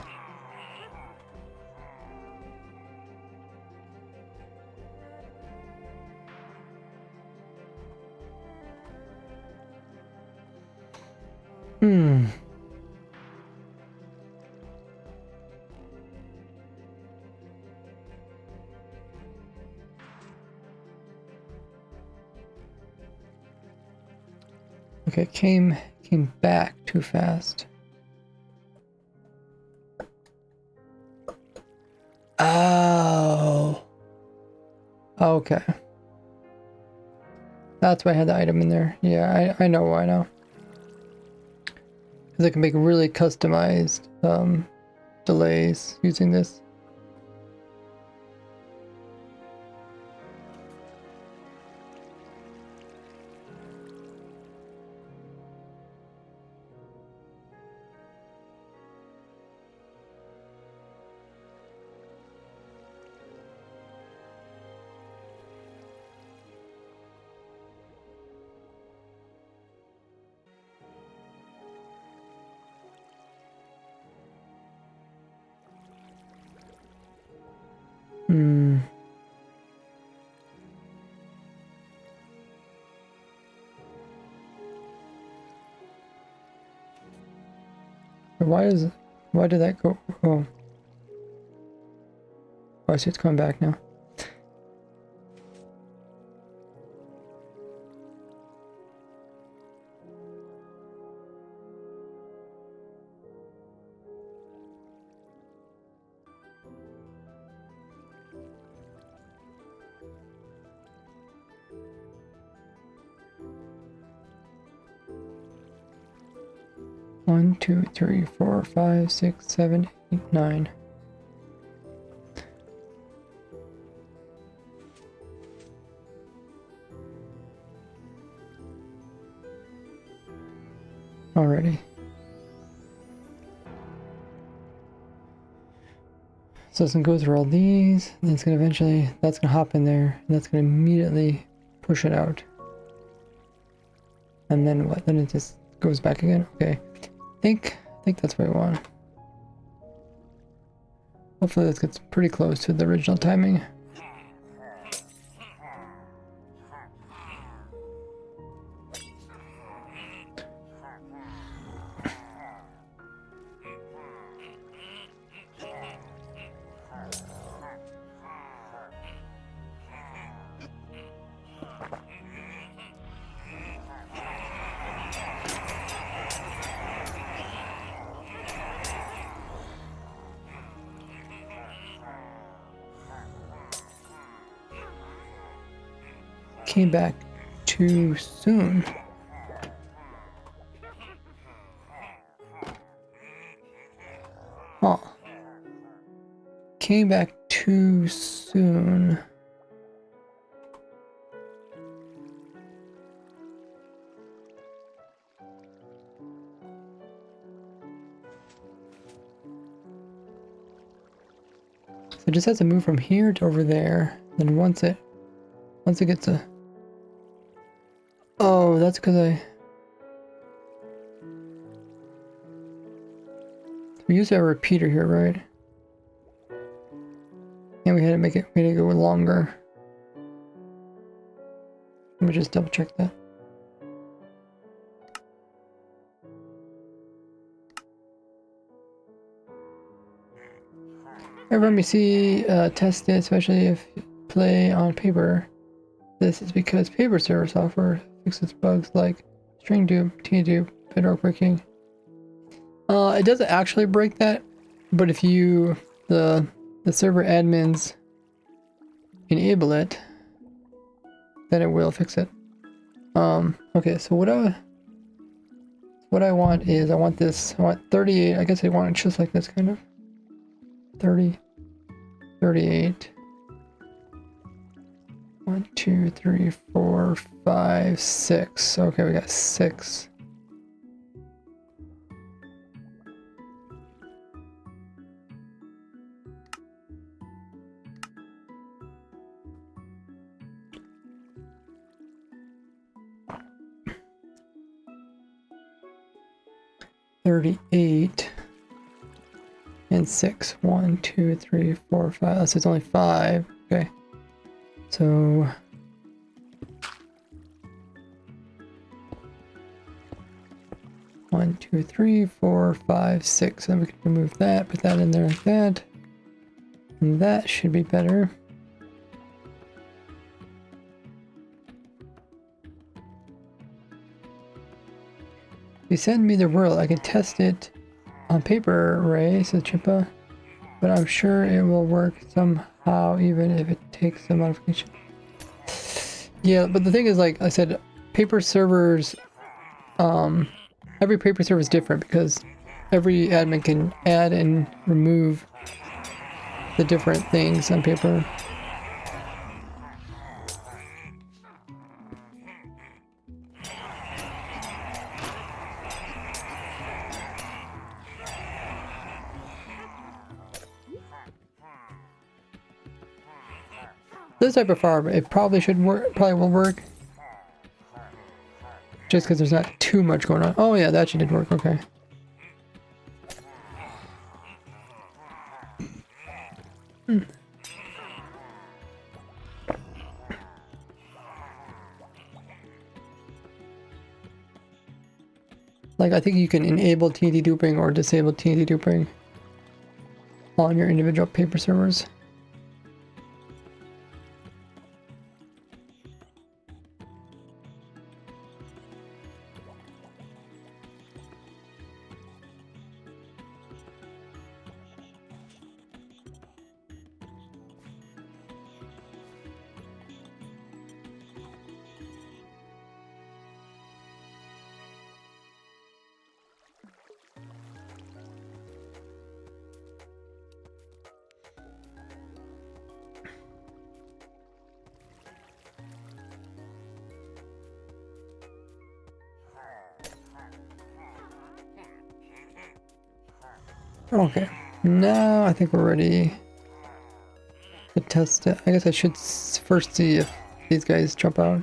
Okay, came back too fast. Oh. Okay. That's why I had the item in there. Yeah, I know why now. Because I can make really customized delays using this. Why did that go? Oh, I see it's coming back now. One, two, three, four, 5, 6, 7, 8, 9. Alrighty. So it's gonna go through all these, and it's gonna eventually, that's gonna hop in there, and that's gonna immediately push it out. And then what? Then it just goes back again? Okay. I think that's what we want. Hopefully this gets pretty close to the original timing. Came back too soon. Huh. Came back too soon. So it just has to move from here to over there. Then once it gets a... Oh, that's because we used to have a repeater here, right? And we had to go longer. Let me just double check that. Every time you see test it, especially if you play on paper. This is because paper server software fixes bugs like string dupe, T-dupe, bedrock breaking. It doesn't actually break that, but if you the server admins enable it, then it will fix it. Okay, so what I want is I want 38. I guess I want it just like this, kind of 30, 38. 1, 2, 3, 4, 5, 6. Okay, we got 6. $38 and 6. 1, 2, 3, 4, 5. Oh, so it's only 5. Okay. So one, 2, 3, 4, 5, 6. Then we can remove that, put that in there like that. And that should be better. You send me the world, I can test it on paper, Ray, says Chippa. But I'm sure it will work somehow, even if it takes some modification. Yeah, but the thing is, like I said, paper servers, every paper server is different because every admin can add and remove the different things on paper. This type of farm, it probably should work, probably will work. Just because there's not too much going on. Oh yeah, that actually did work, okay. Like, I think you can enable TNT duping or disable TNT duping on your individual paper servers. Okay, now I think we're ready test it. I guess I should first see if these guys jump out.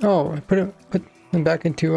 Oh, I put them back into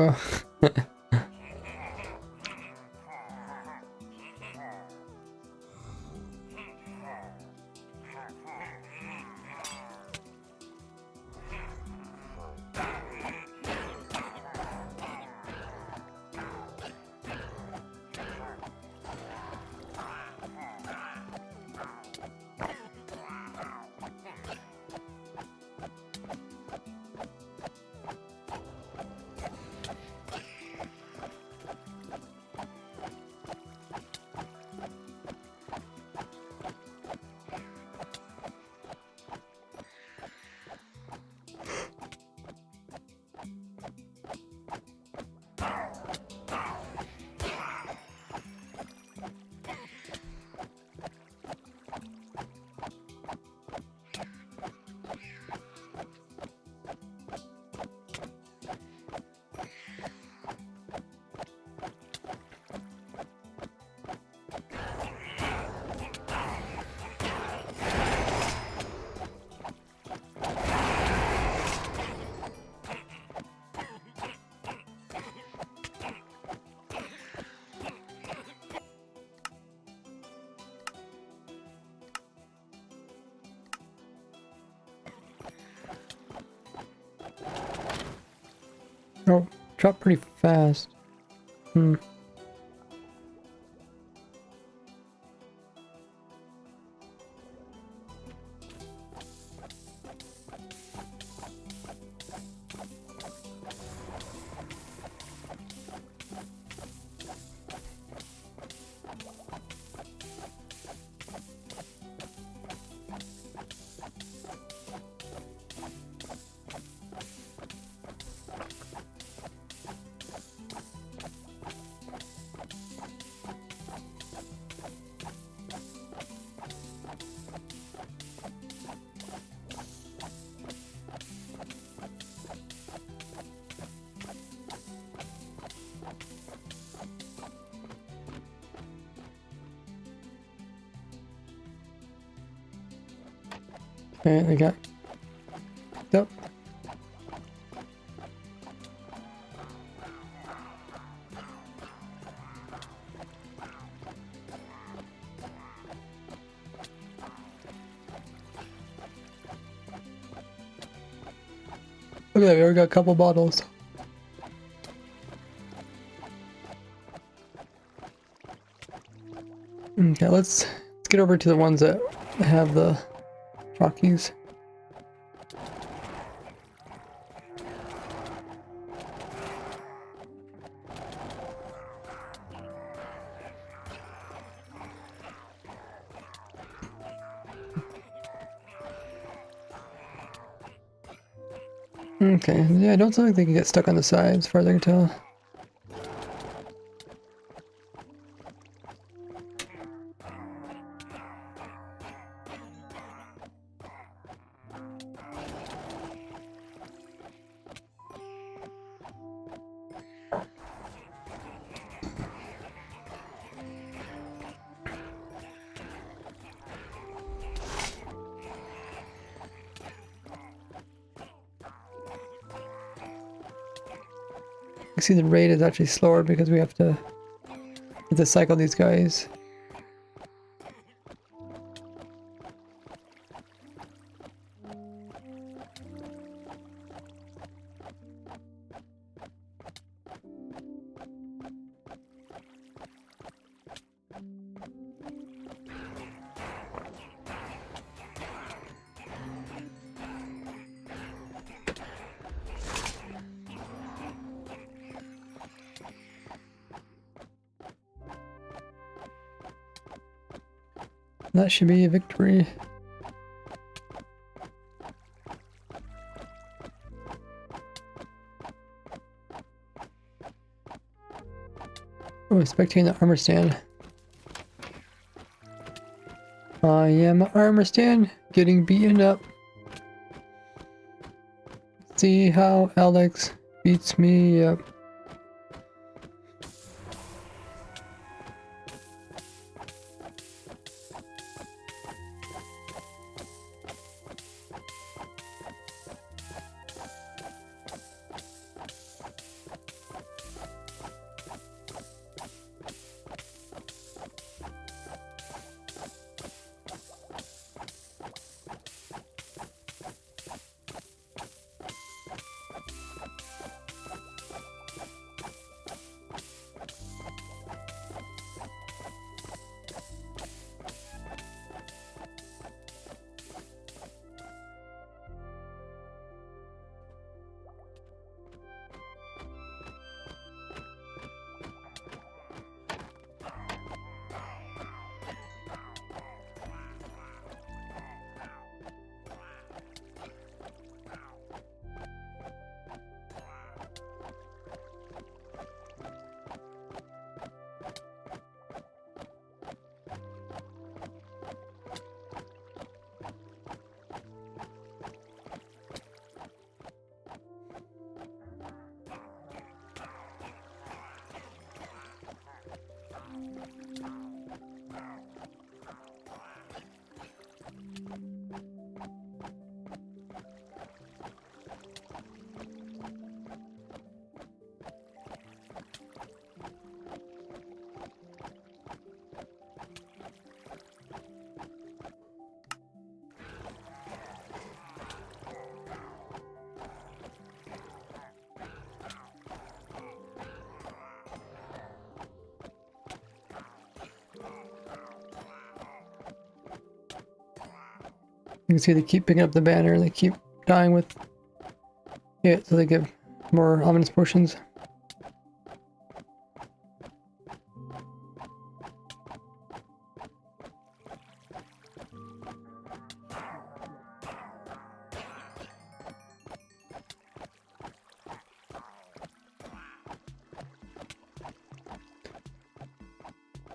oh, drop pretty fast. Hmm. Okay, they got. Yep. Look at that, we already got a couple bottles. Okay, let's get over to the ones that have the Rockies. Okay, yeah, I don't think they can get stuck on the sides, as far as I can tell. You see the rate is actually slower because we have to cycle these guys. That should be a victory. Oh, spectating the armor stand. I am armor stand getting beaten up. See how Alex beats me up. You can see they keep picking up the banner, they keep dying with it, so they get more ominous potions.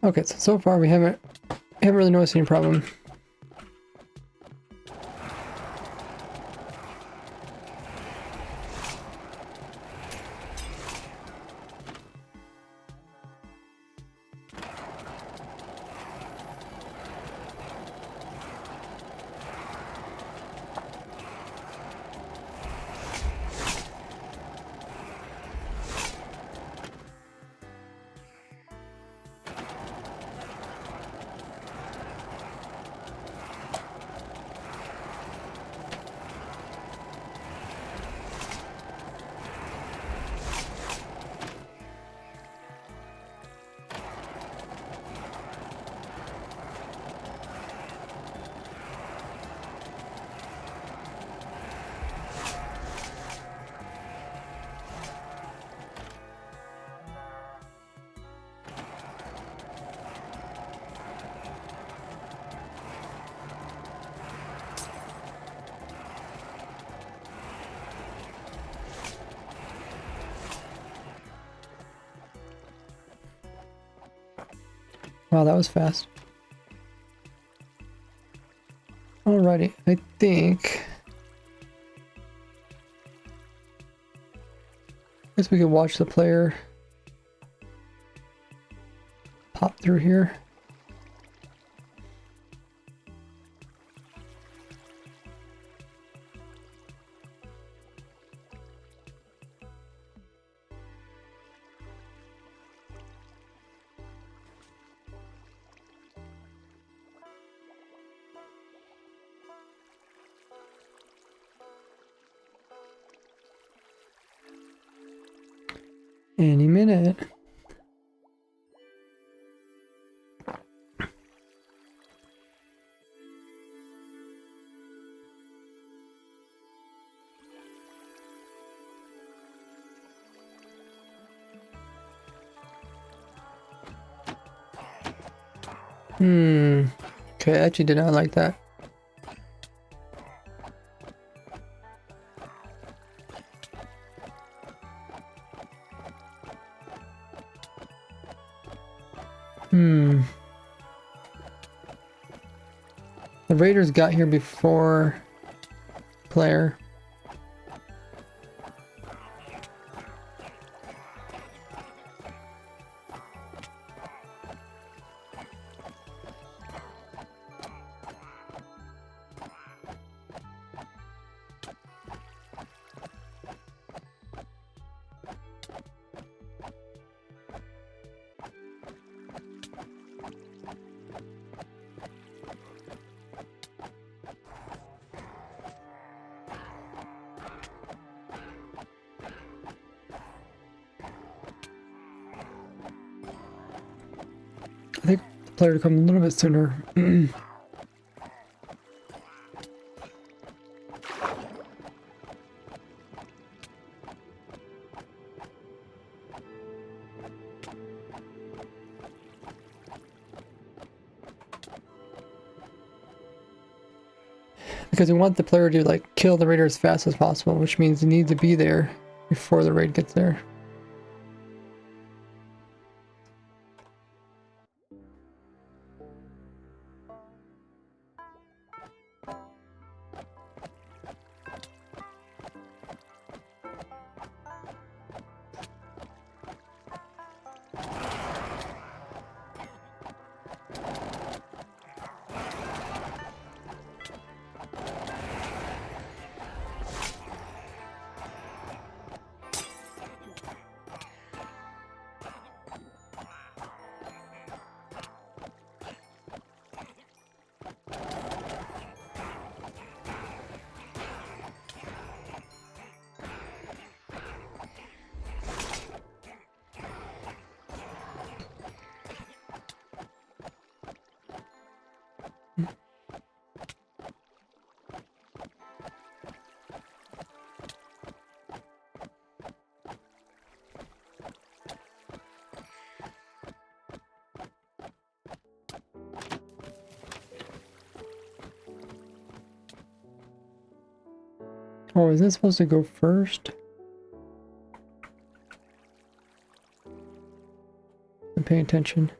Okay, so far we haven't really noticed any problem. Wow, that was fast. Alrighty, I think... guess we could watch the player pop through here. Any minute. Okay, I actually did not like that. The raiders got here before player. I think the player to come a little bit sooner. Because we want the player to like kill the raider as fast as possible, which means he needs to be there before the raid gets there. Oh, is this supposed to go first? I'm paying attention.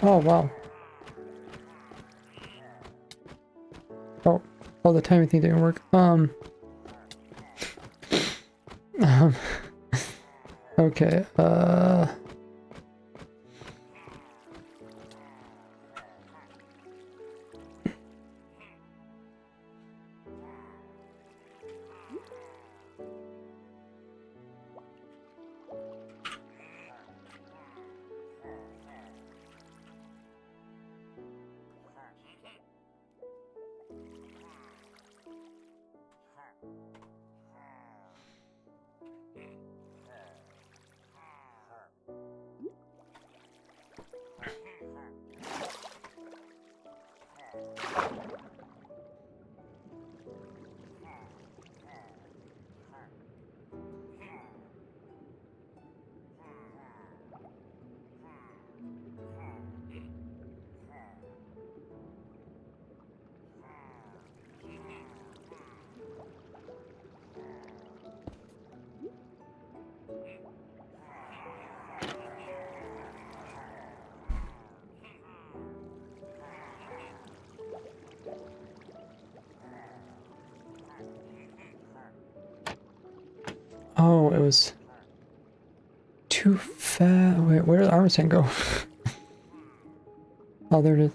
Oh, wow. Oh, the timing thing didn't work. Okay, oh, it was too fast. Wait, where did the armor stand go? Oh, there it is.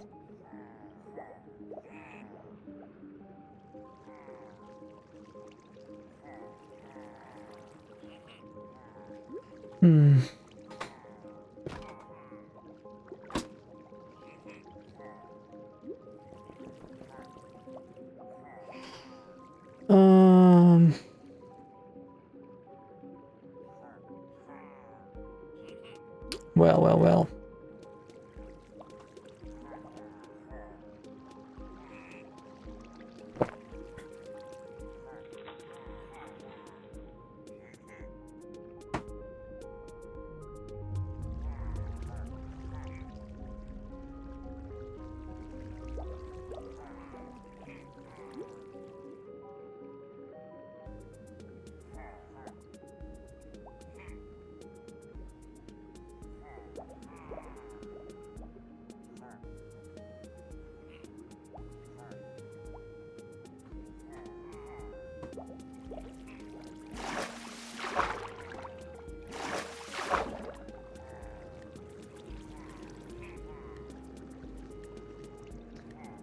Well, well, well.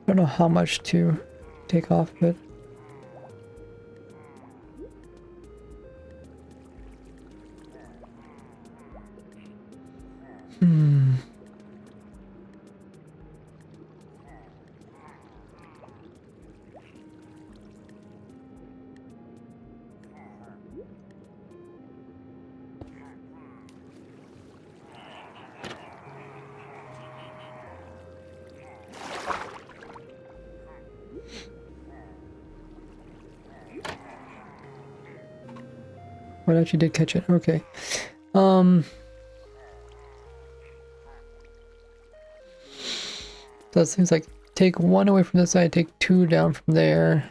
I don't know how much to take off of it. Well, I actually did catch it. Okay. So it seems like take one away from this side, take two down from there.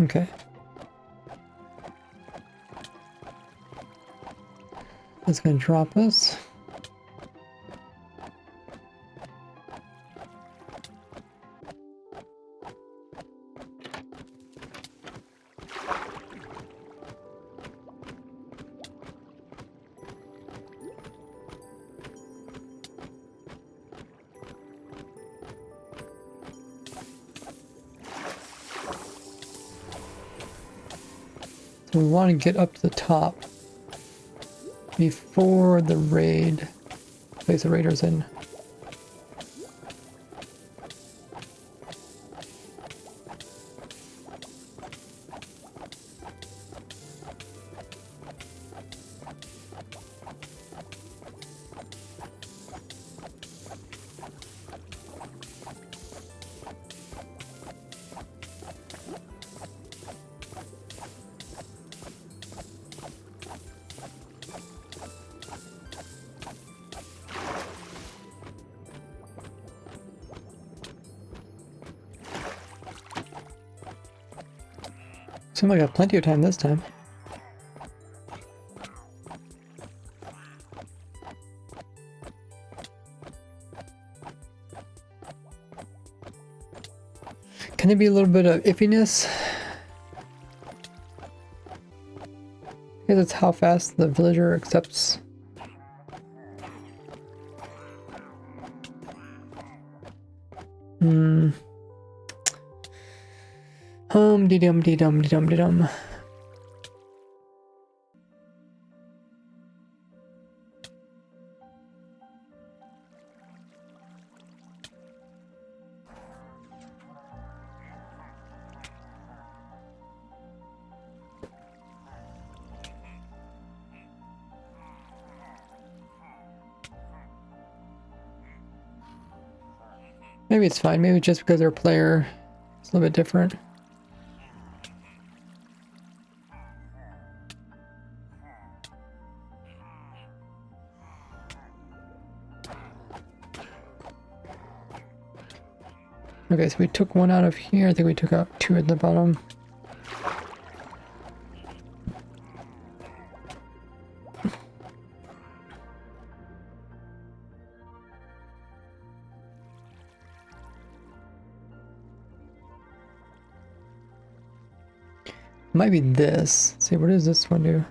Okay. That's going to drop us. So we want to get up to the top before the raid. Place the raiders in. Seems like I got plenty of time this time. Can there be a little bit of iffiness? Because it's how fast the villager accepts. De-dum, de-dum, de-dum, de-dum. Maybe it's fine. Maybe just because they're a player, it's a little bit different. Okay, so we took one out of here. I think we took out two at the bottom. Might be this. Let's see, what does this one do?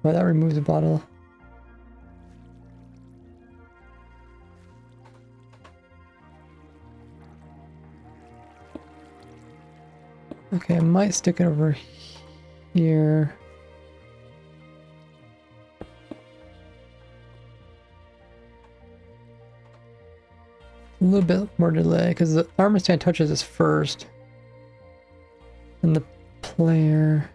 Well, that removes a bottle. Okay, I might stick it over here. A little bit more delay because the armor stand touches us first. And the player.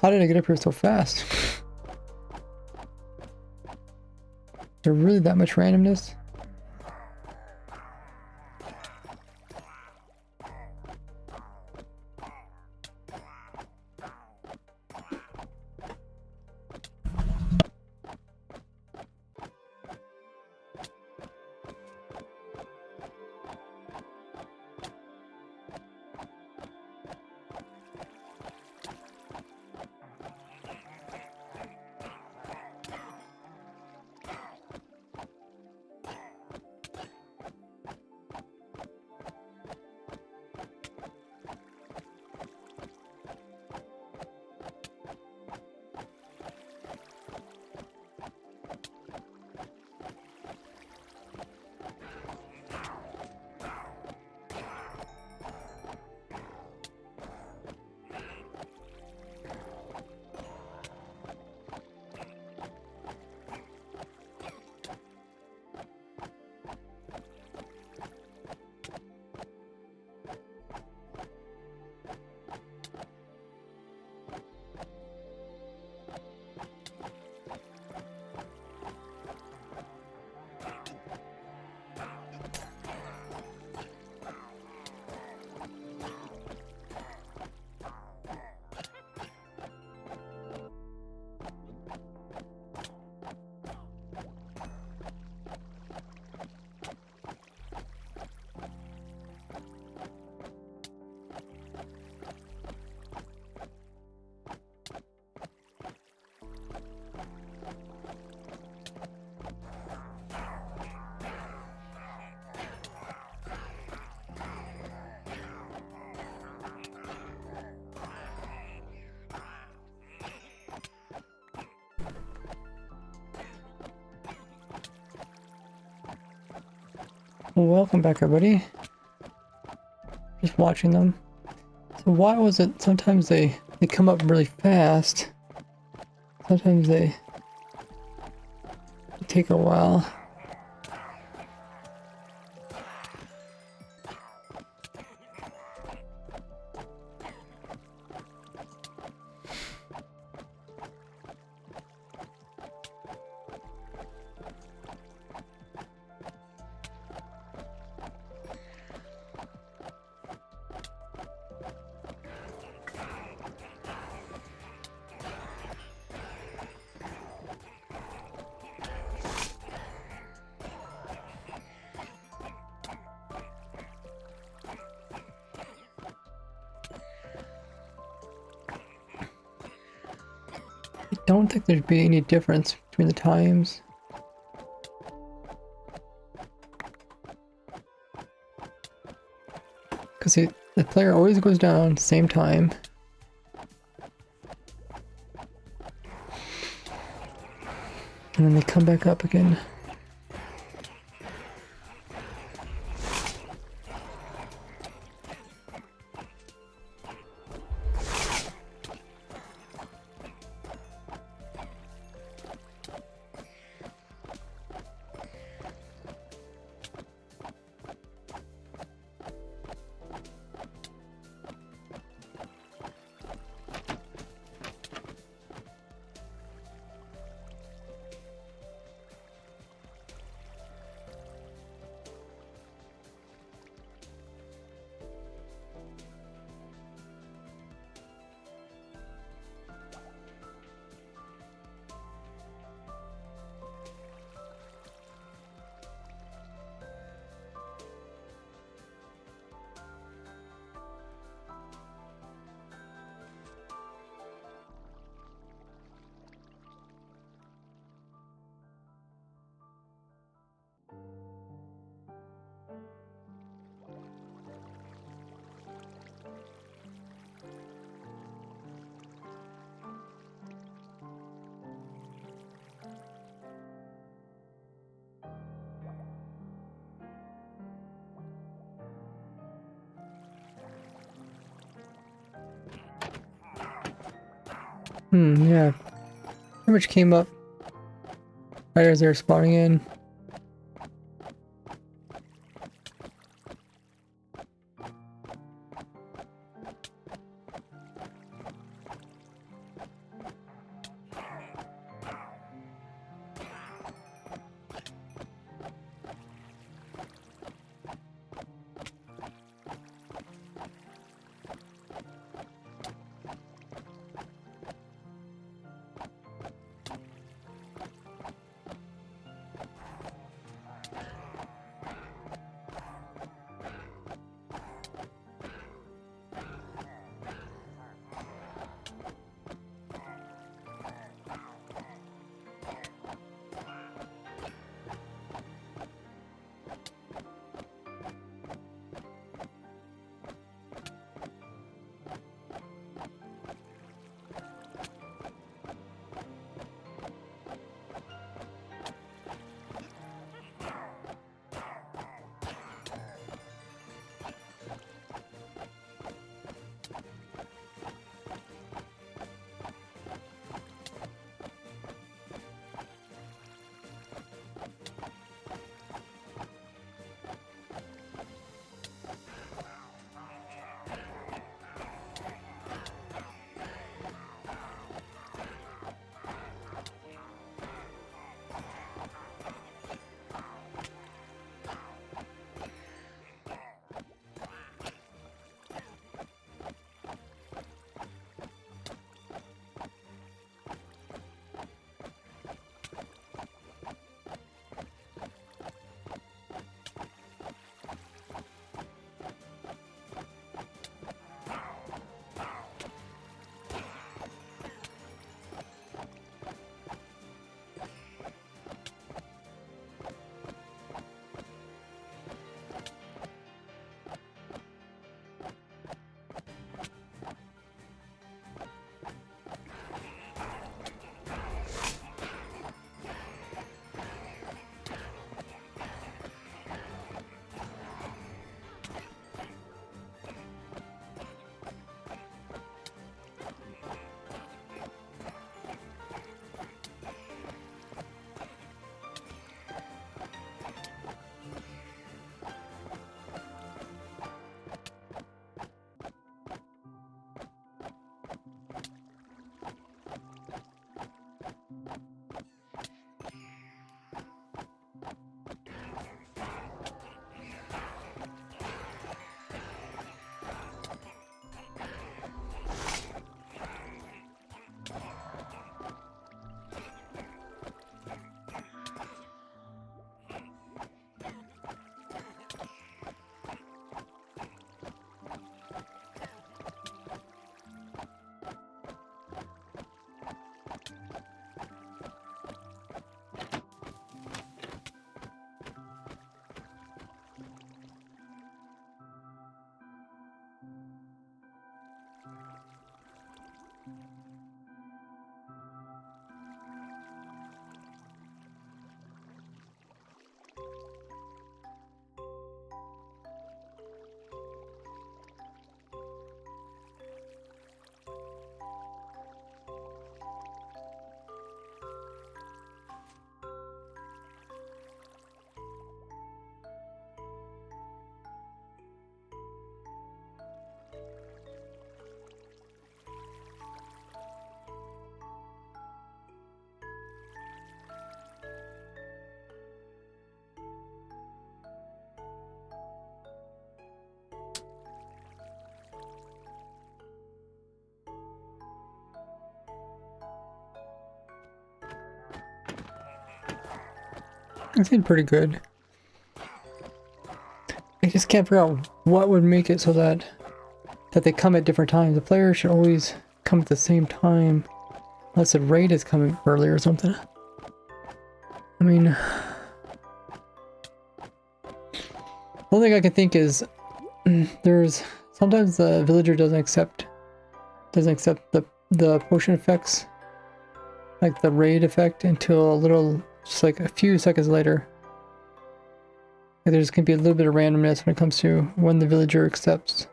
How did I get up here so fast? Is there really that much randomness? Welcome back, everybody. Just watching them. So why was it sometimes they come up really fast? Sometimes they take a while. don't think there'd be any difference between the times. Because the player always goes down same time. And then they come back up again. Yeah. Pretty much came up right as they were spawning in. It seemed pretty good. I just can't figure out what would make it so that they come at different times. The player should always come at the same time, unless the raid is coming early or something. I mean, the only thing I can think is there's sometimes the villager doesn't accept the potion effects, like the raid effect, until a little, just like a few seconds later. Like there's gonna be a little bit of randomness when it comes to when the villager accepts.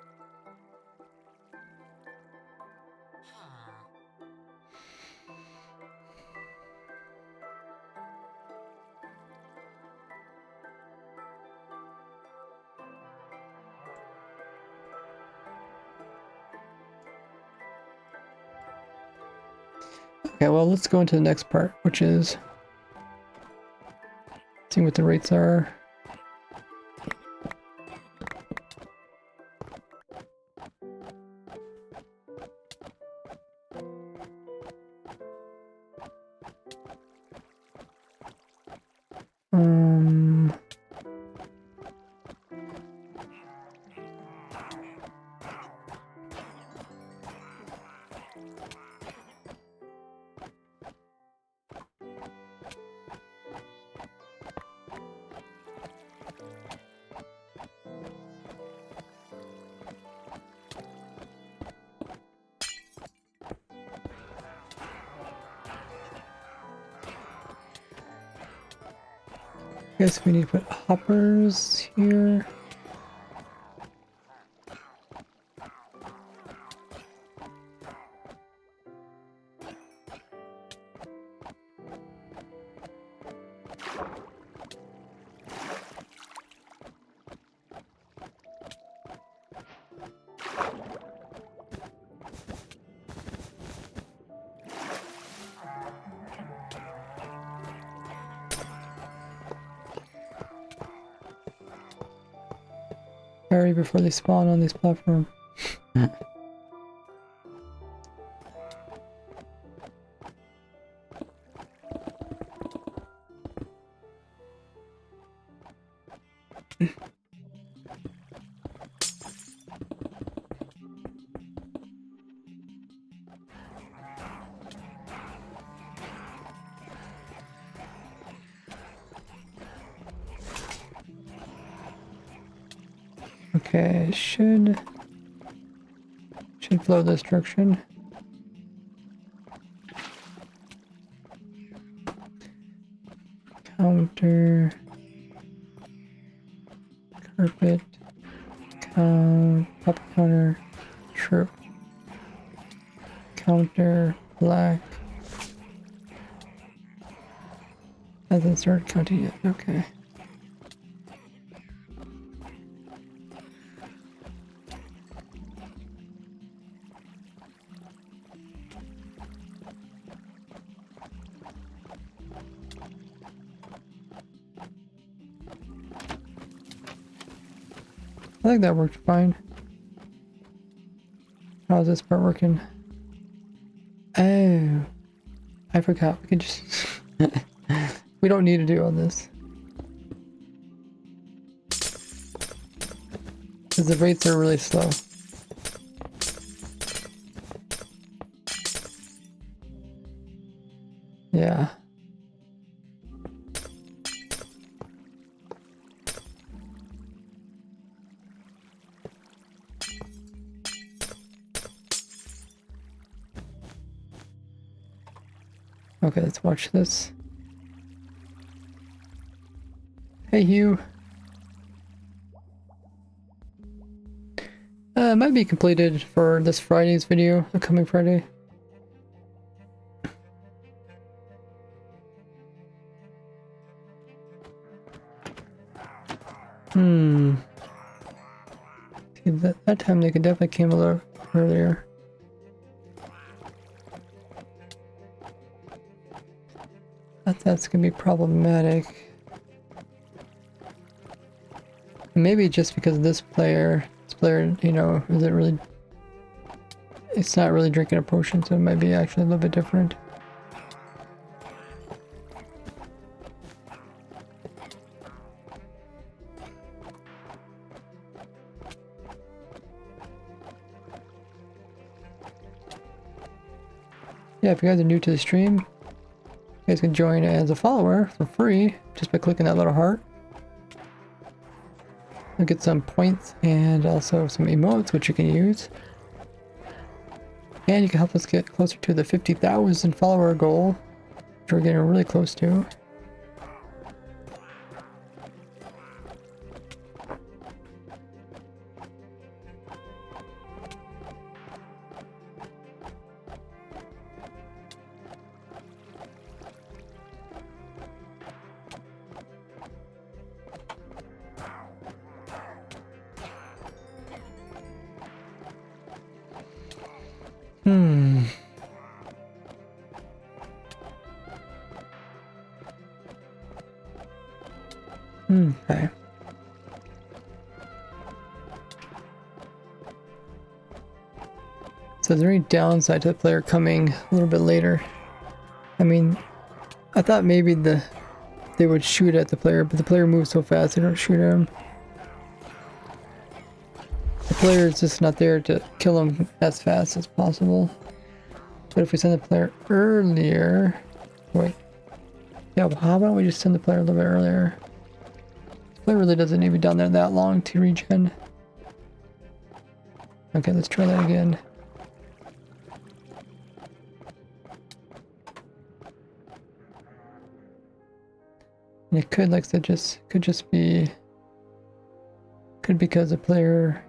Okay, well, let's go into the next part, which is seeing what the rates are. I guess we need to put hoppers here. Hurry before they spawn on this platform. Okay, should flow this direction. Counter, carpet, pop counter, true. Counter, black. Hasn't started counting yet. Okay. I think that worked fine. How's this part working? Oh, I forgot. We can just... we don't need to do all this. Because the rates are really slow. Yeah. Okay, let's watch this. Hey, Hugh. It might be completed for this Friday's video, the coming Friday. See, that time they could definitely came a little earlier. That's gonna be problematic. Maybe just because this player, you know, isn't really... It's not really drinking a potion, so it might be actually a little bit different. yeah, if you guys are new to the stream, you guys can join as a follower for free just by clicking that little heart. You'll get some points and also some emotes which you can use. And you can help us get closer to the 50,000 follower goal, which we're getting really close to. Okay. So is there any downside to the player coming a little bit later? I mean, I thought maybe they would shoot at the player, but the player moves so fast they don't shoot at him. The player is just not there to kill him as fast as possible. But if we send the player earlier... Wait. Yeah, well, how about we just send the player a little bit earlier? The player really doesn't need to be down there that long to regen. Okay, let's try that again. And it could, like I said, could just be... Could because the player...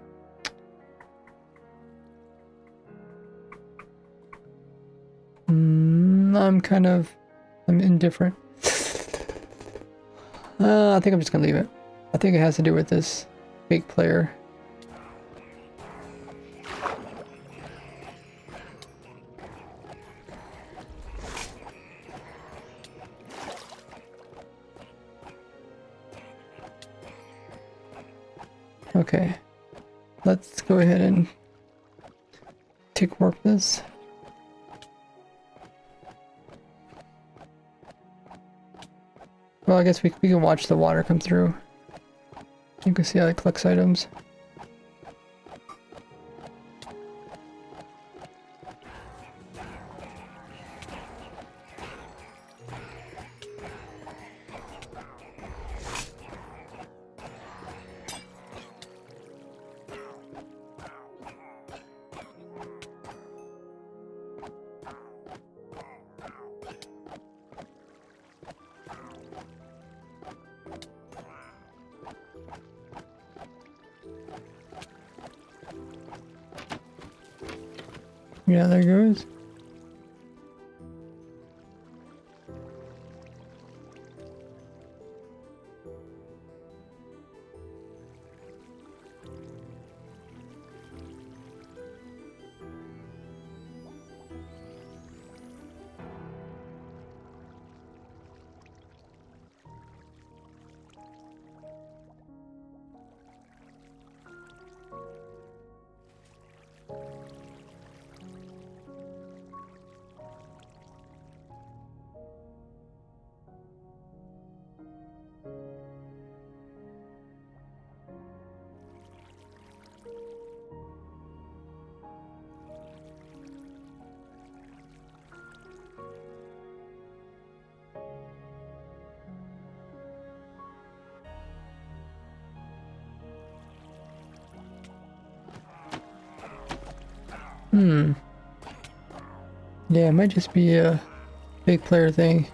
I'm indifferent. I think I'm just gonna leave it. I think it has to do with this fake player. Okay, let's go ahead and tick warp this. Well, I guess we can watch the water come through. You can see how it collects items. Yeah, there goes. Yeah, it might just be a big player thing.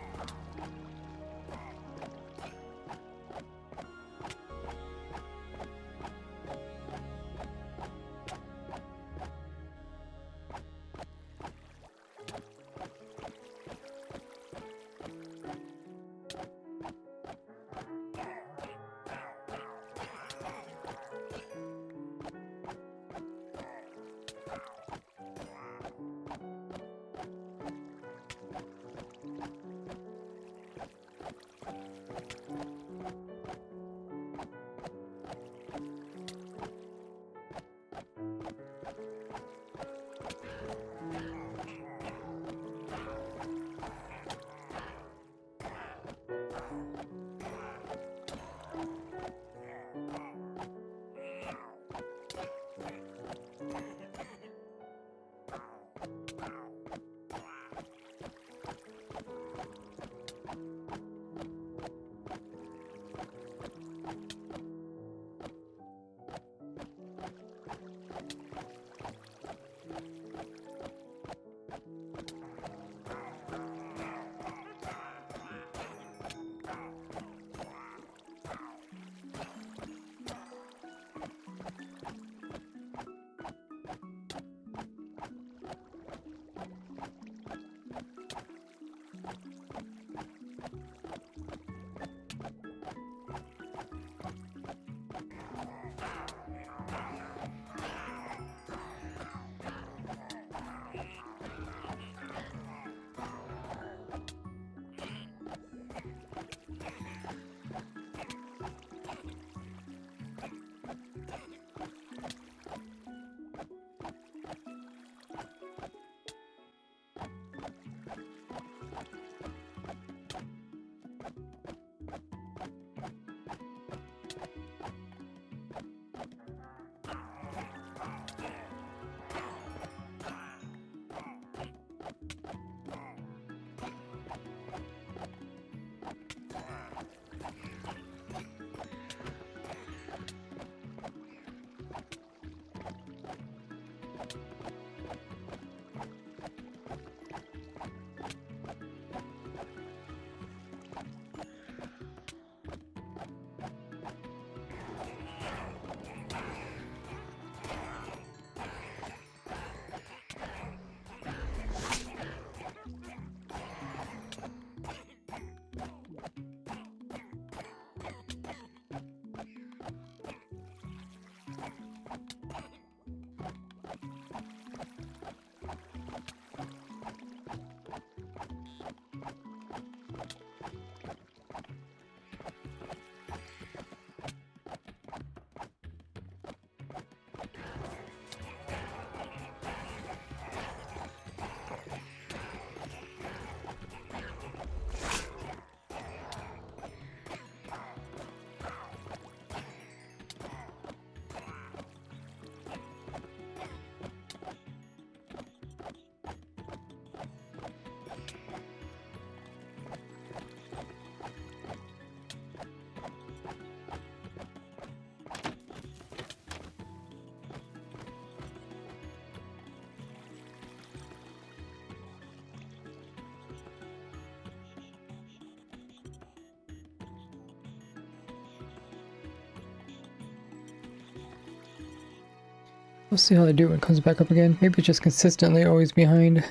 We'll see how they do when it comes back up again. Maybe it's just consistently always behind.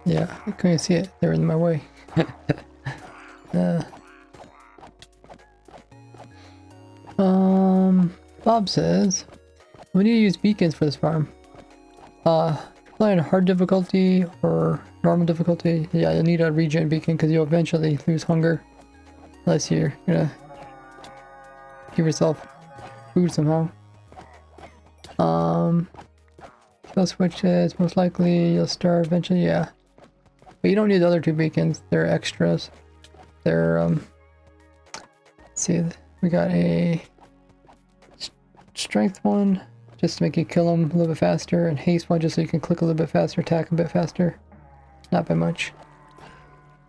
Yeah, I couldn't see it. They're in my way. Bob says, we need to use beacons for this farm. Play on hard difficulty or normal difficulty. Yeah, you'll need a regen beacon because you'll eventually lose hunger. Unless you're gonna give yourself food somehow. Skill switches, most likely you'll starve eventually, yeah. But you don't need the other two beacons, they're extras. They're, let's see, we got a strength one, just to make you kill them a little bit faster, and haste one just so you can click a little bit faster, attack a bit faster. Not by much.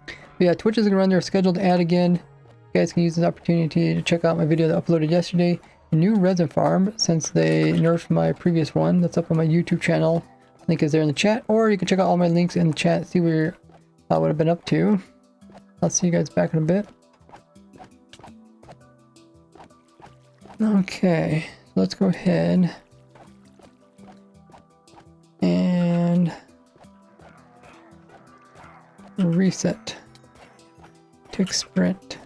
But yeah, Twitch is going to run their scheduled ad again. You guys can use this opportunity to check out my video that I uploaded yesterday. A new resin farm, since they nerfed my previous one. That's up on my YouTube channel. Link is there in the chat. Or you can check out all my links in the chat, see where what I've been up to. I'll see you guys back in a bit. Okay, so let's go ahead and reset. Tick sprint.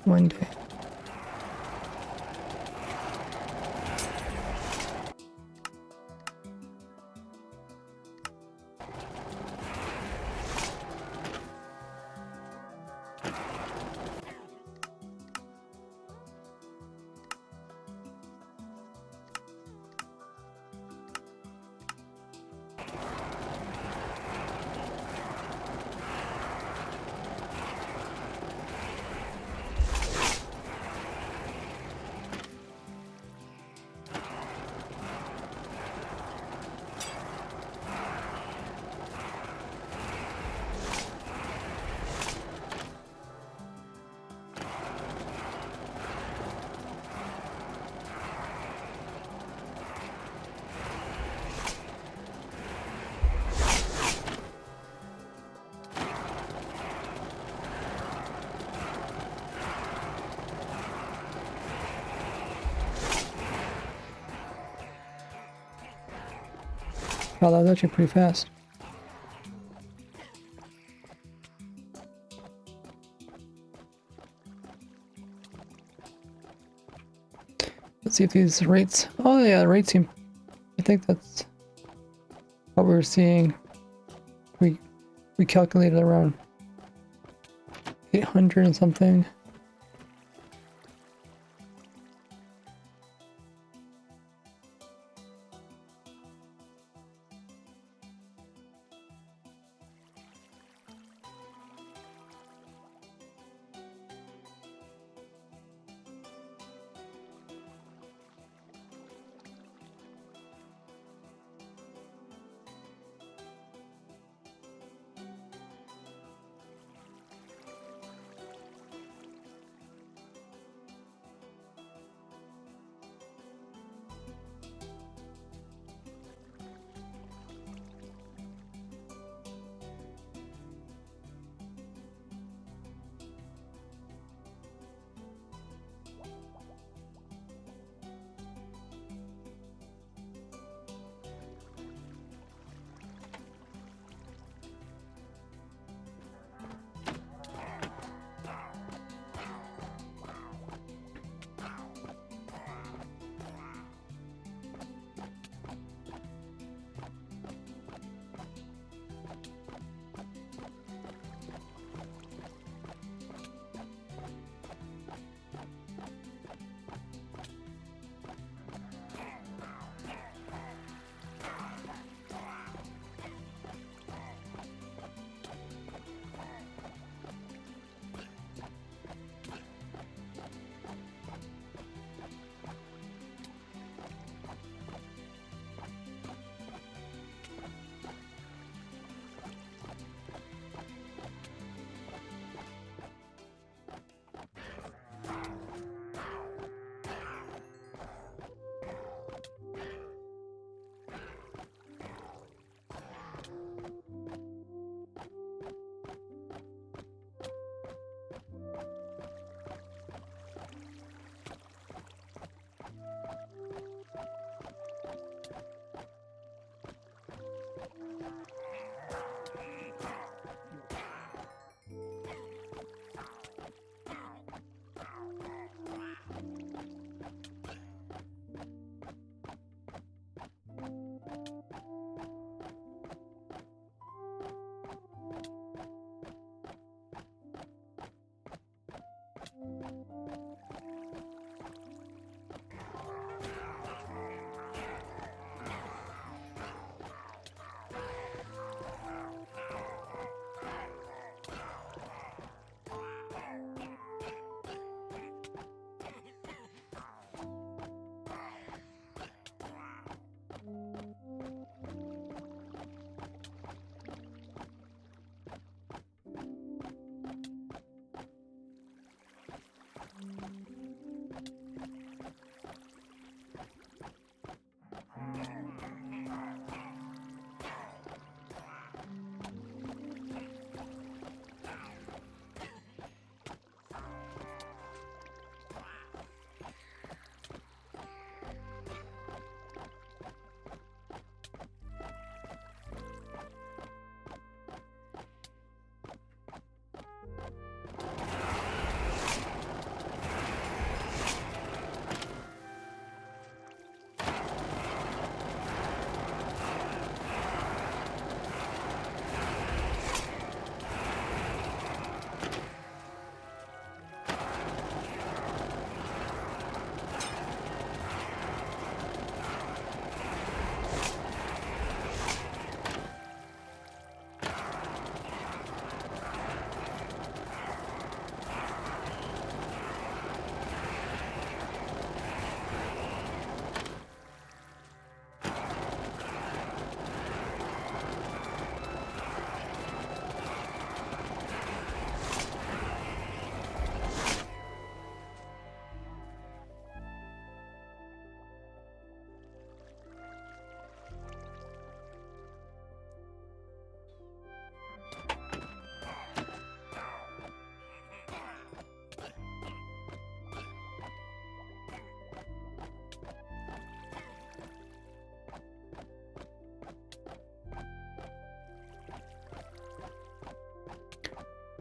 One day. Wow, that was actually pretty fast. Let's see if these rates... Oh yeah, the rates seem... I think that's what we were seeing. We calculated around 800 and something.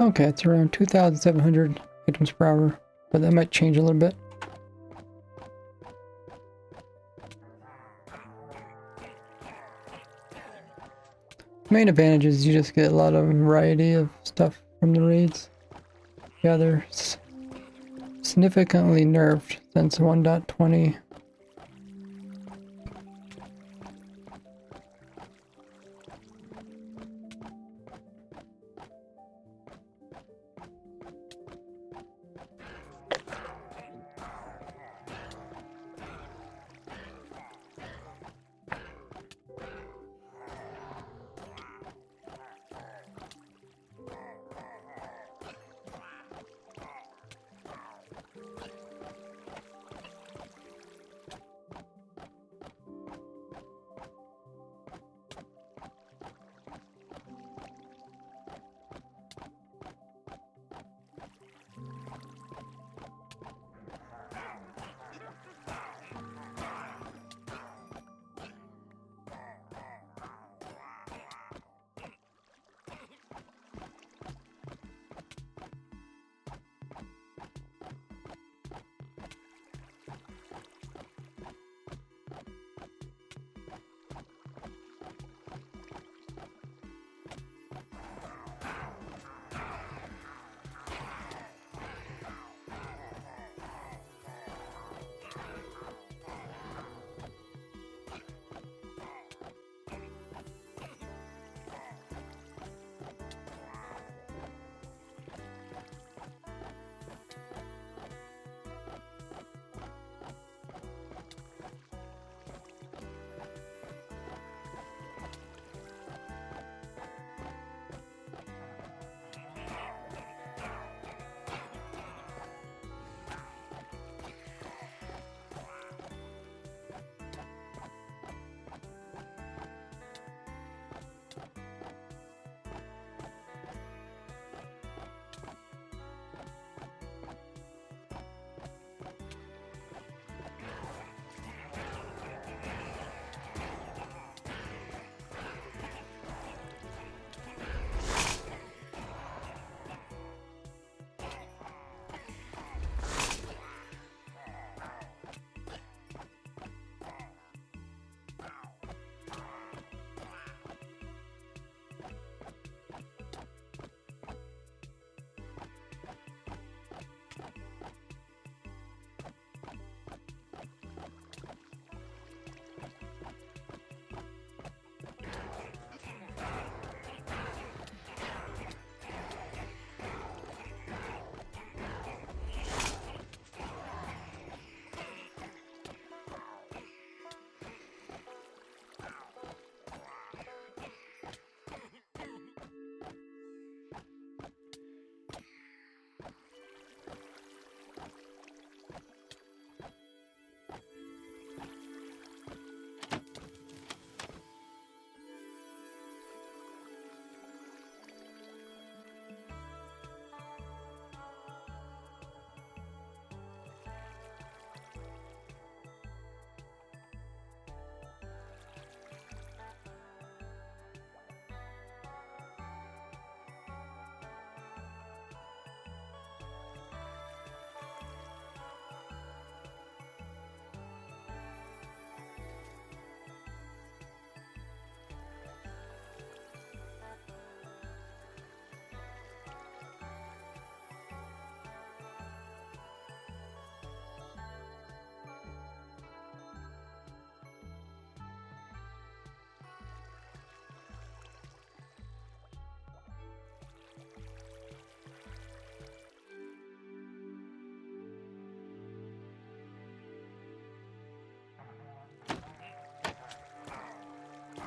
Okay, it's around 2,700 items per hour, but that might change a little bit. Main advantage is you just get a lot of variety of stuff from the raids. Yeah, they're significantly nerfed since 1.20.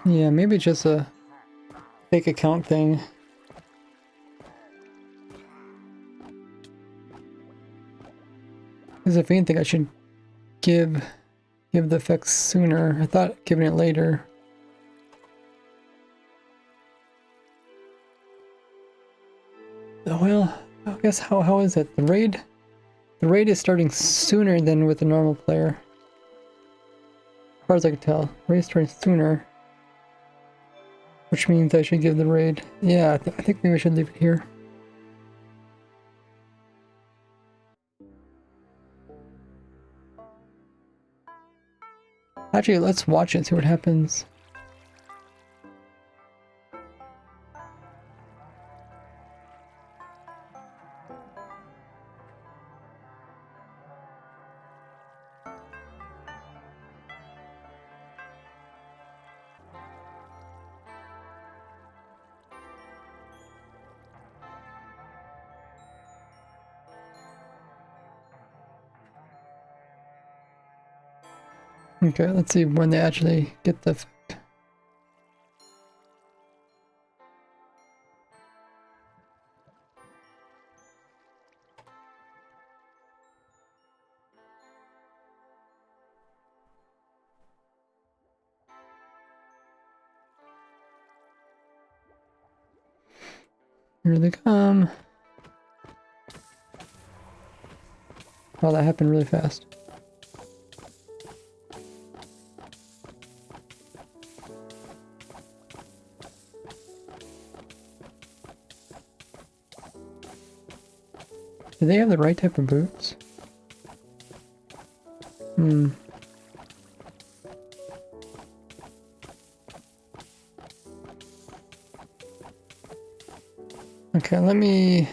Yeah, maybe it's just a fake account thing. Because if anything, I should give the effects sooner. I thought giving it later. Oh, well, I guess how is it? The raid is starting sooner than with the normal player. As far as I can tell, raid is starting sooner. Which means I should give the raid. Yeah, I think maybe I should leave it here. Actually, let's watch it, see what happens. Okay, let's see when they actually get the effect. Here they come. Oh, that happened really fast. Do they have the right type of boots? Hmm. Okay, let me...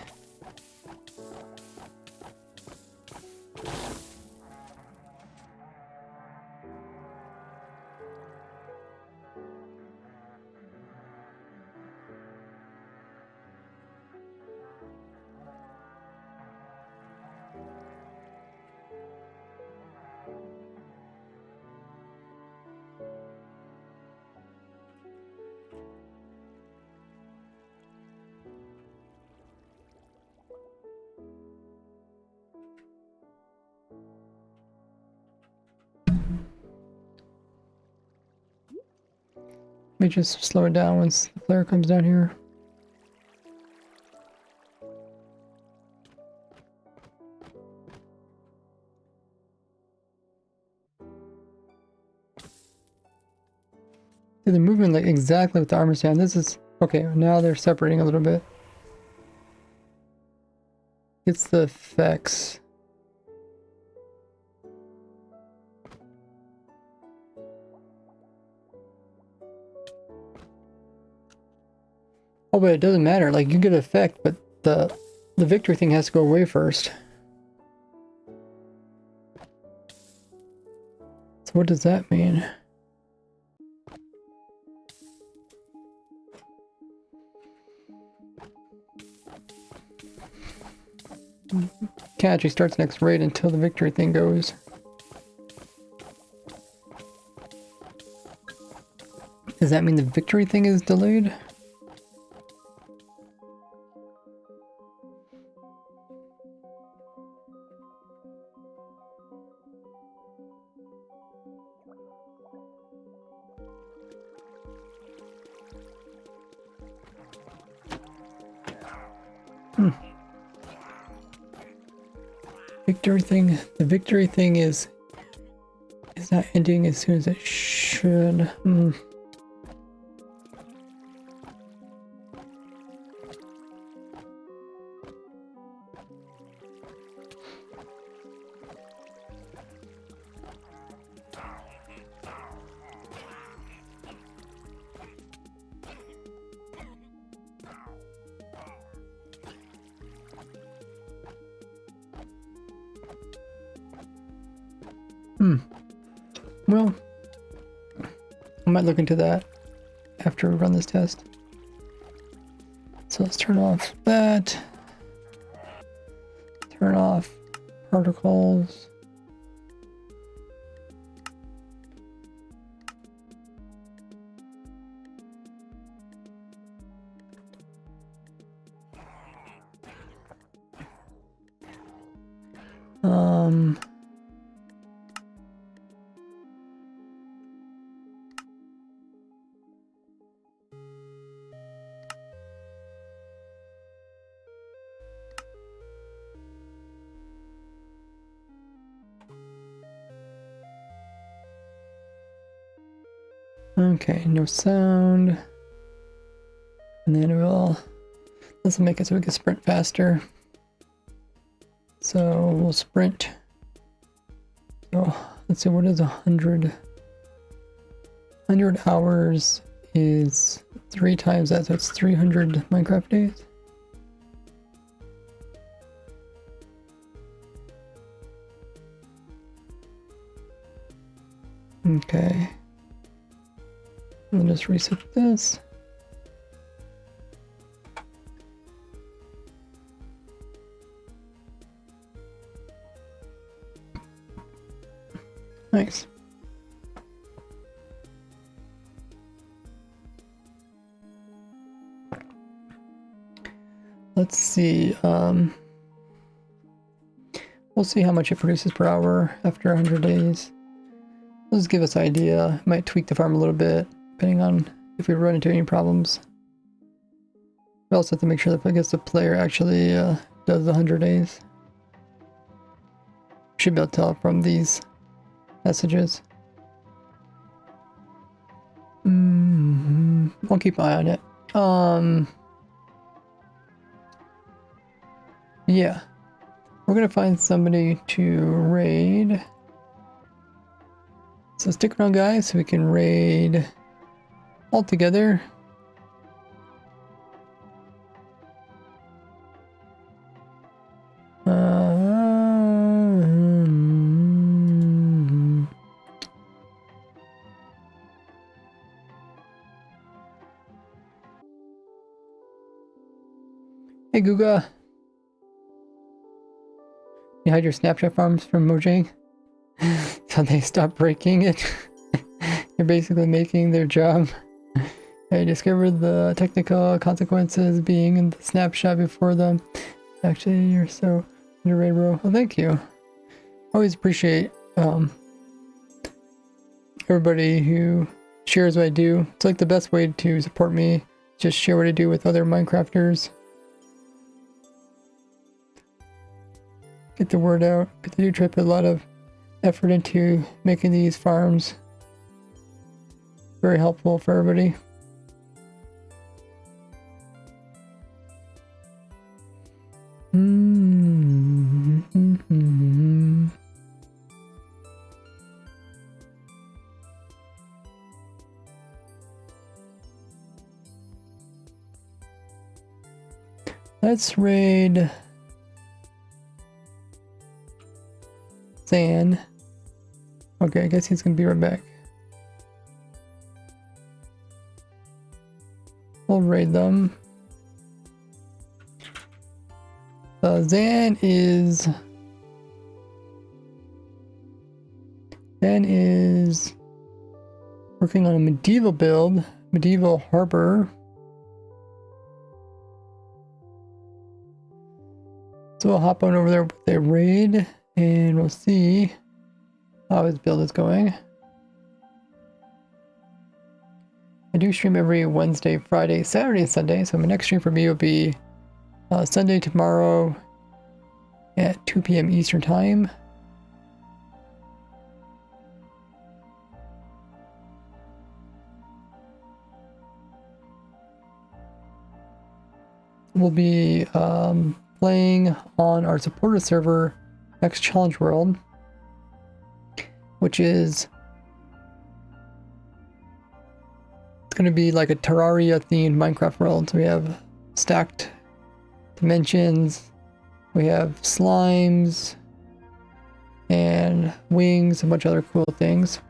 Let me just slow it down once the player comes down here. See, they're moving like exactly with the armor stand. This is okay. Now they're separating a little bit. It's the effects. Oh, but it doesn't matter. Like you get effect, but the victory thing has to go away first. So what does that mean? Can't actually start the next raid until the victory thing goes. Does that mean the victory thing is delayed? The victory thing is not ending as soon as it should. Well, I might look into that after we run this test. So let's turn off that. Turn off particles. Okay, no sound. And then this will make it so we can sprint faster. So we'll sprint. So let's see, what is 100? 100 hours is 3 times that, so it's 300 Minecraft days. Okay. We'll just reset this. Nice. Let's see. We'll see how much it produces per hour after 100 days. It'll just give us an idea. Might tweak the farm a little bit, depending on if we run into any problems. We also have to make sure that I guess the player actually does the 100 days. Should be able to tell from these messages. I'll keep an eye on it. Yeah. We're gonna find somebody to raid. So stick around, guys, so we can raid all together. Hey, Guga. You hide your snapshot farms from Mojang so they stop breaking it. You're basically making their job. I discovered the technical consequences being in the snapshot before them. Actually, you're so underrated, bro. Well, thank you. Always appreciate everybody who shares what I do. It's like the best way to support me. Just share what I do with other Minecrafters. Get the word out. I do try to put a lot of effort into making these farms very helpful for everybody. Let's raid Zan. Okay, I guess he's gonna be right back. We'll raid them. Zan is working on a medieval build, medieval harbor. So we'll hop on over there with a raid and we'll see how his build is going. I do stream every Wednesday, Friday, Saturday, and Sunday, so my next stream for me will be Sunday tomorrow at 2 p.m. Eastern Time. We'll be playing on our supporter server, Next Challenge World, which is going to be like a Terraria themed Minecraft world. So we have stacked dimensions, we have slimes and wings, a bunch of other cool things.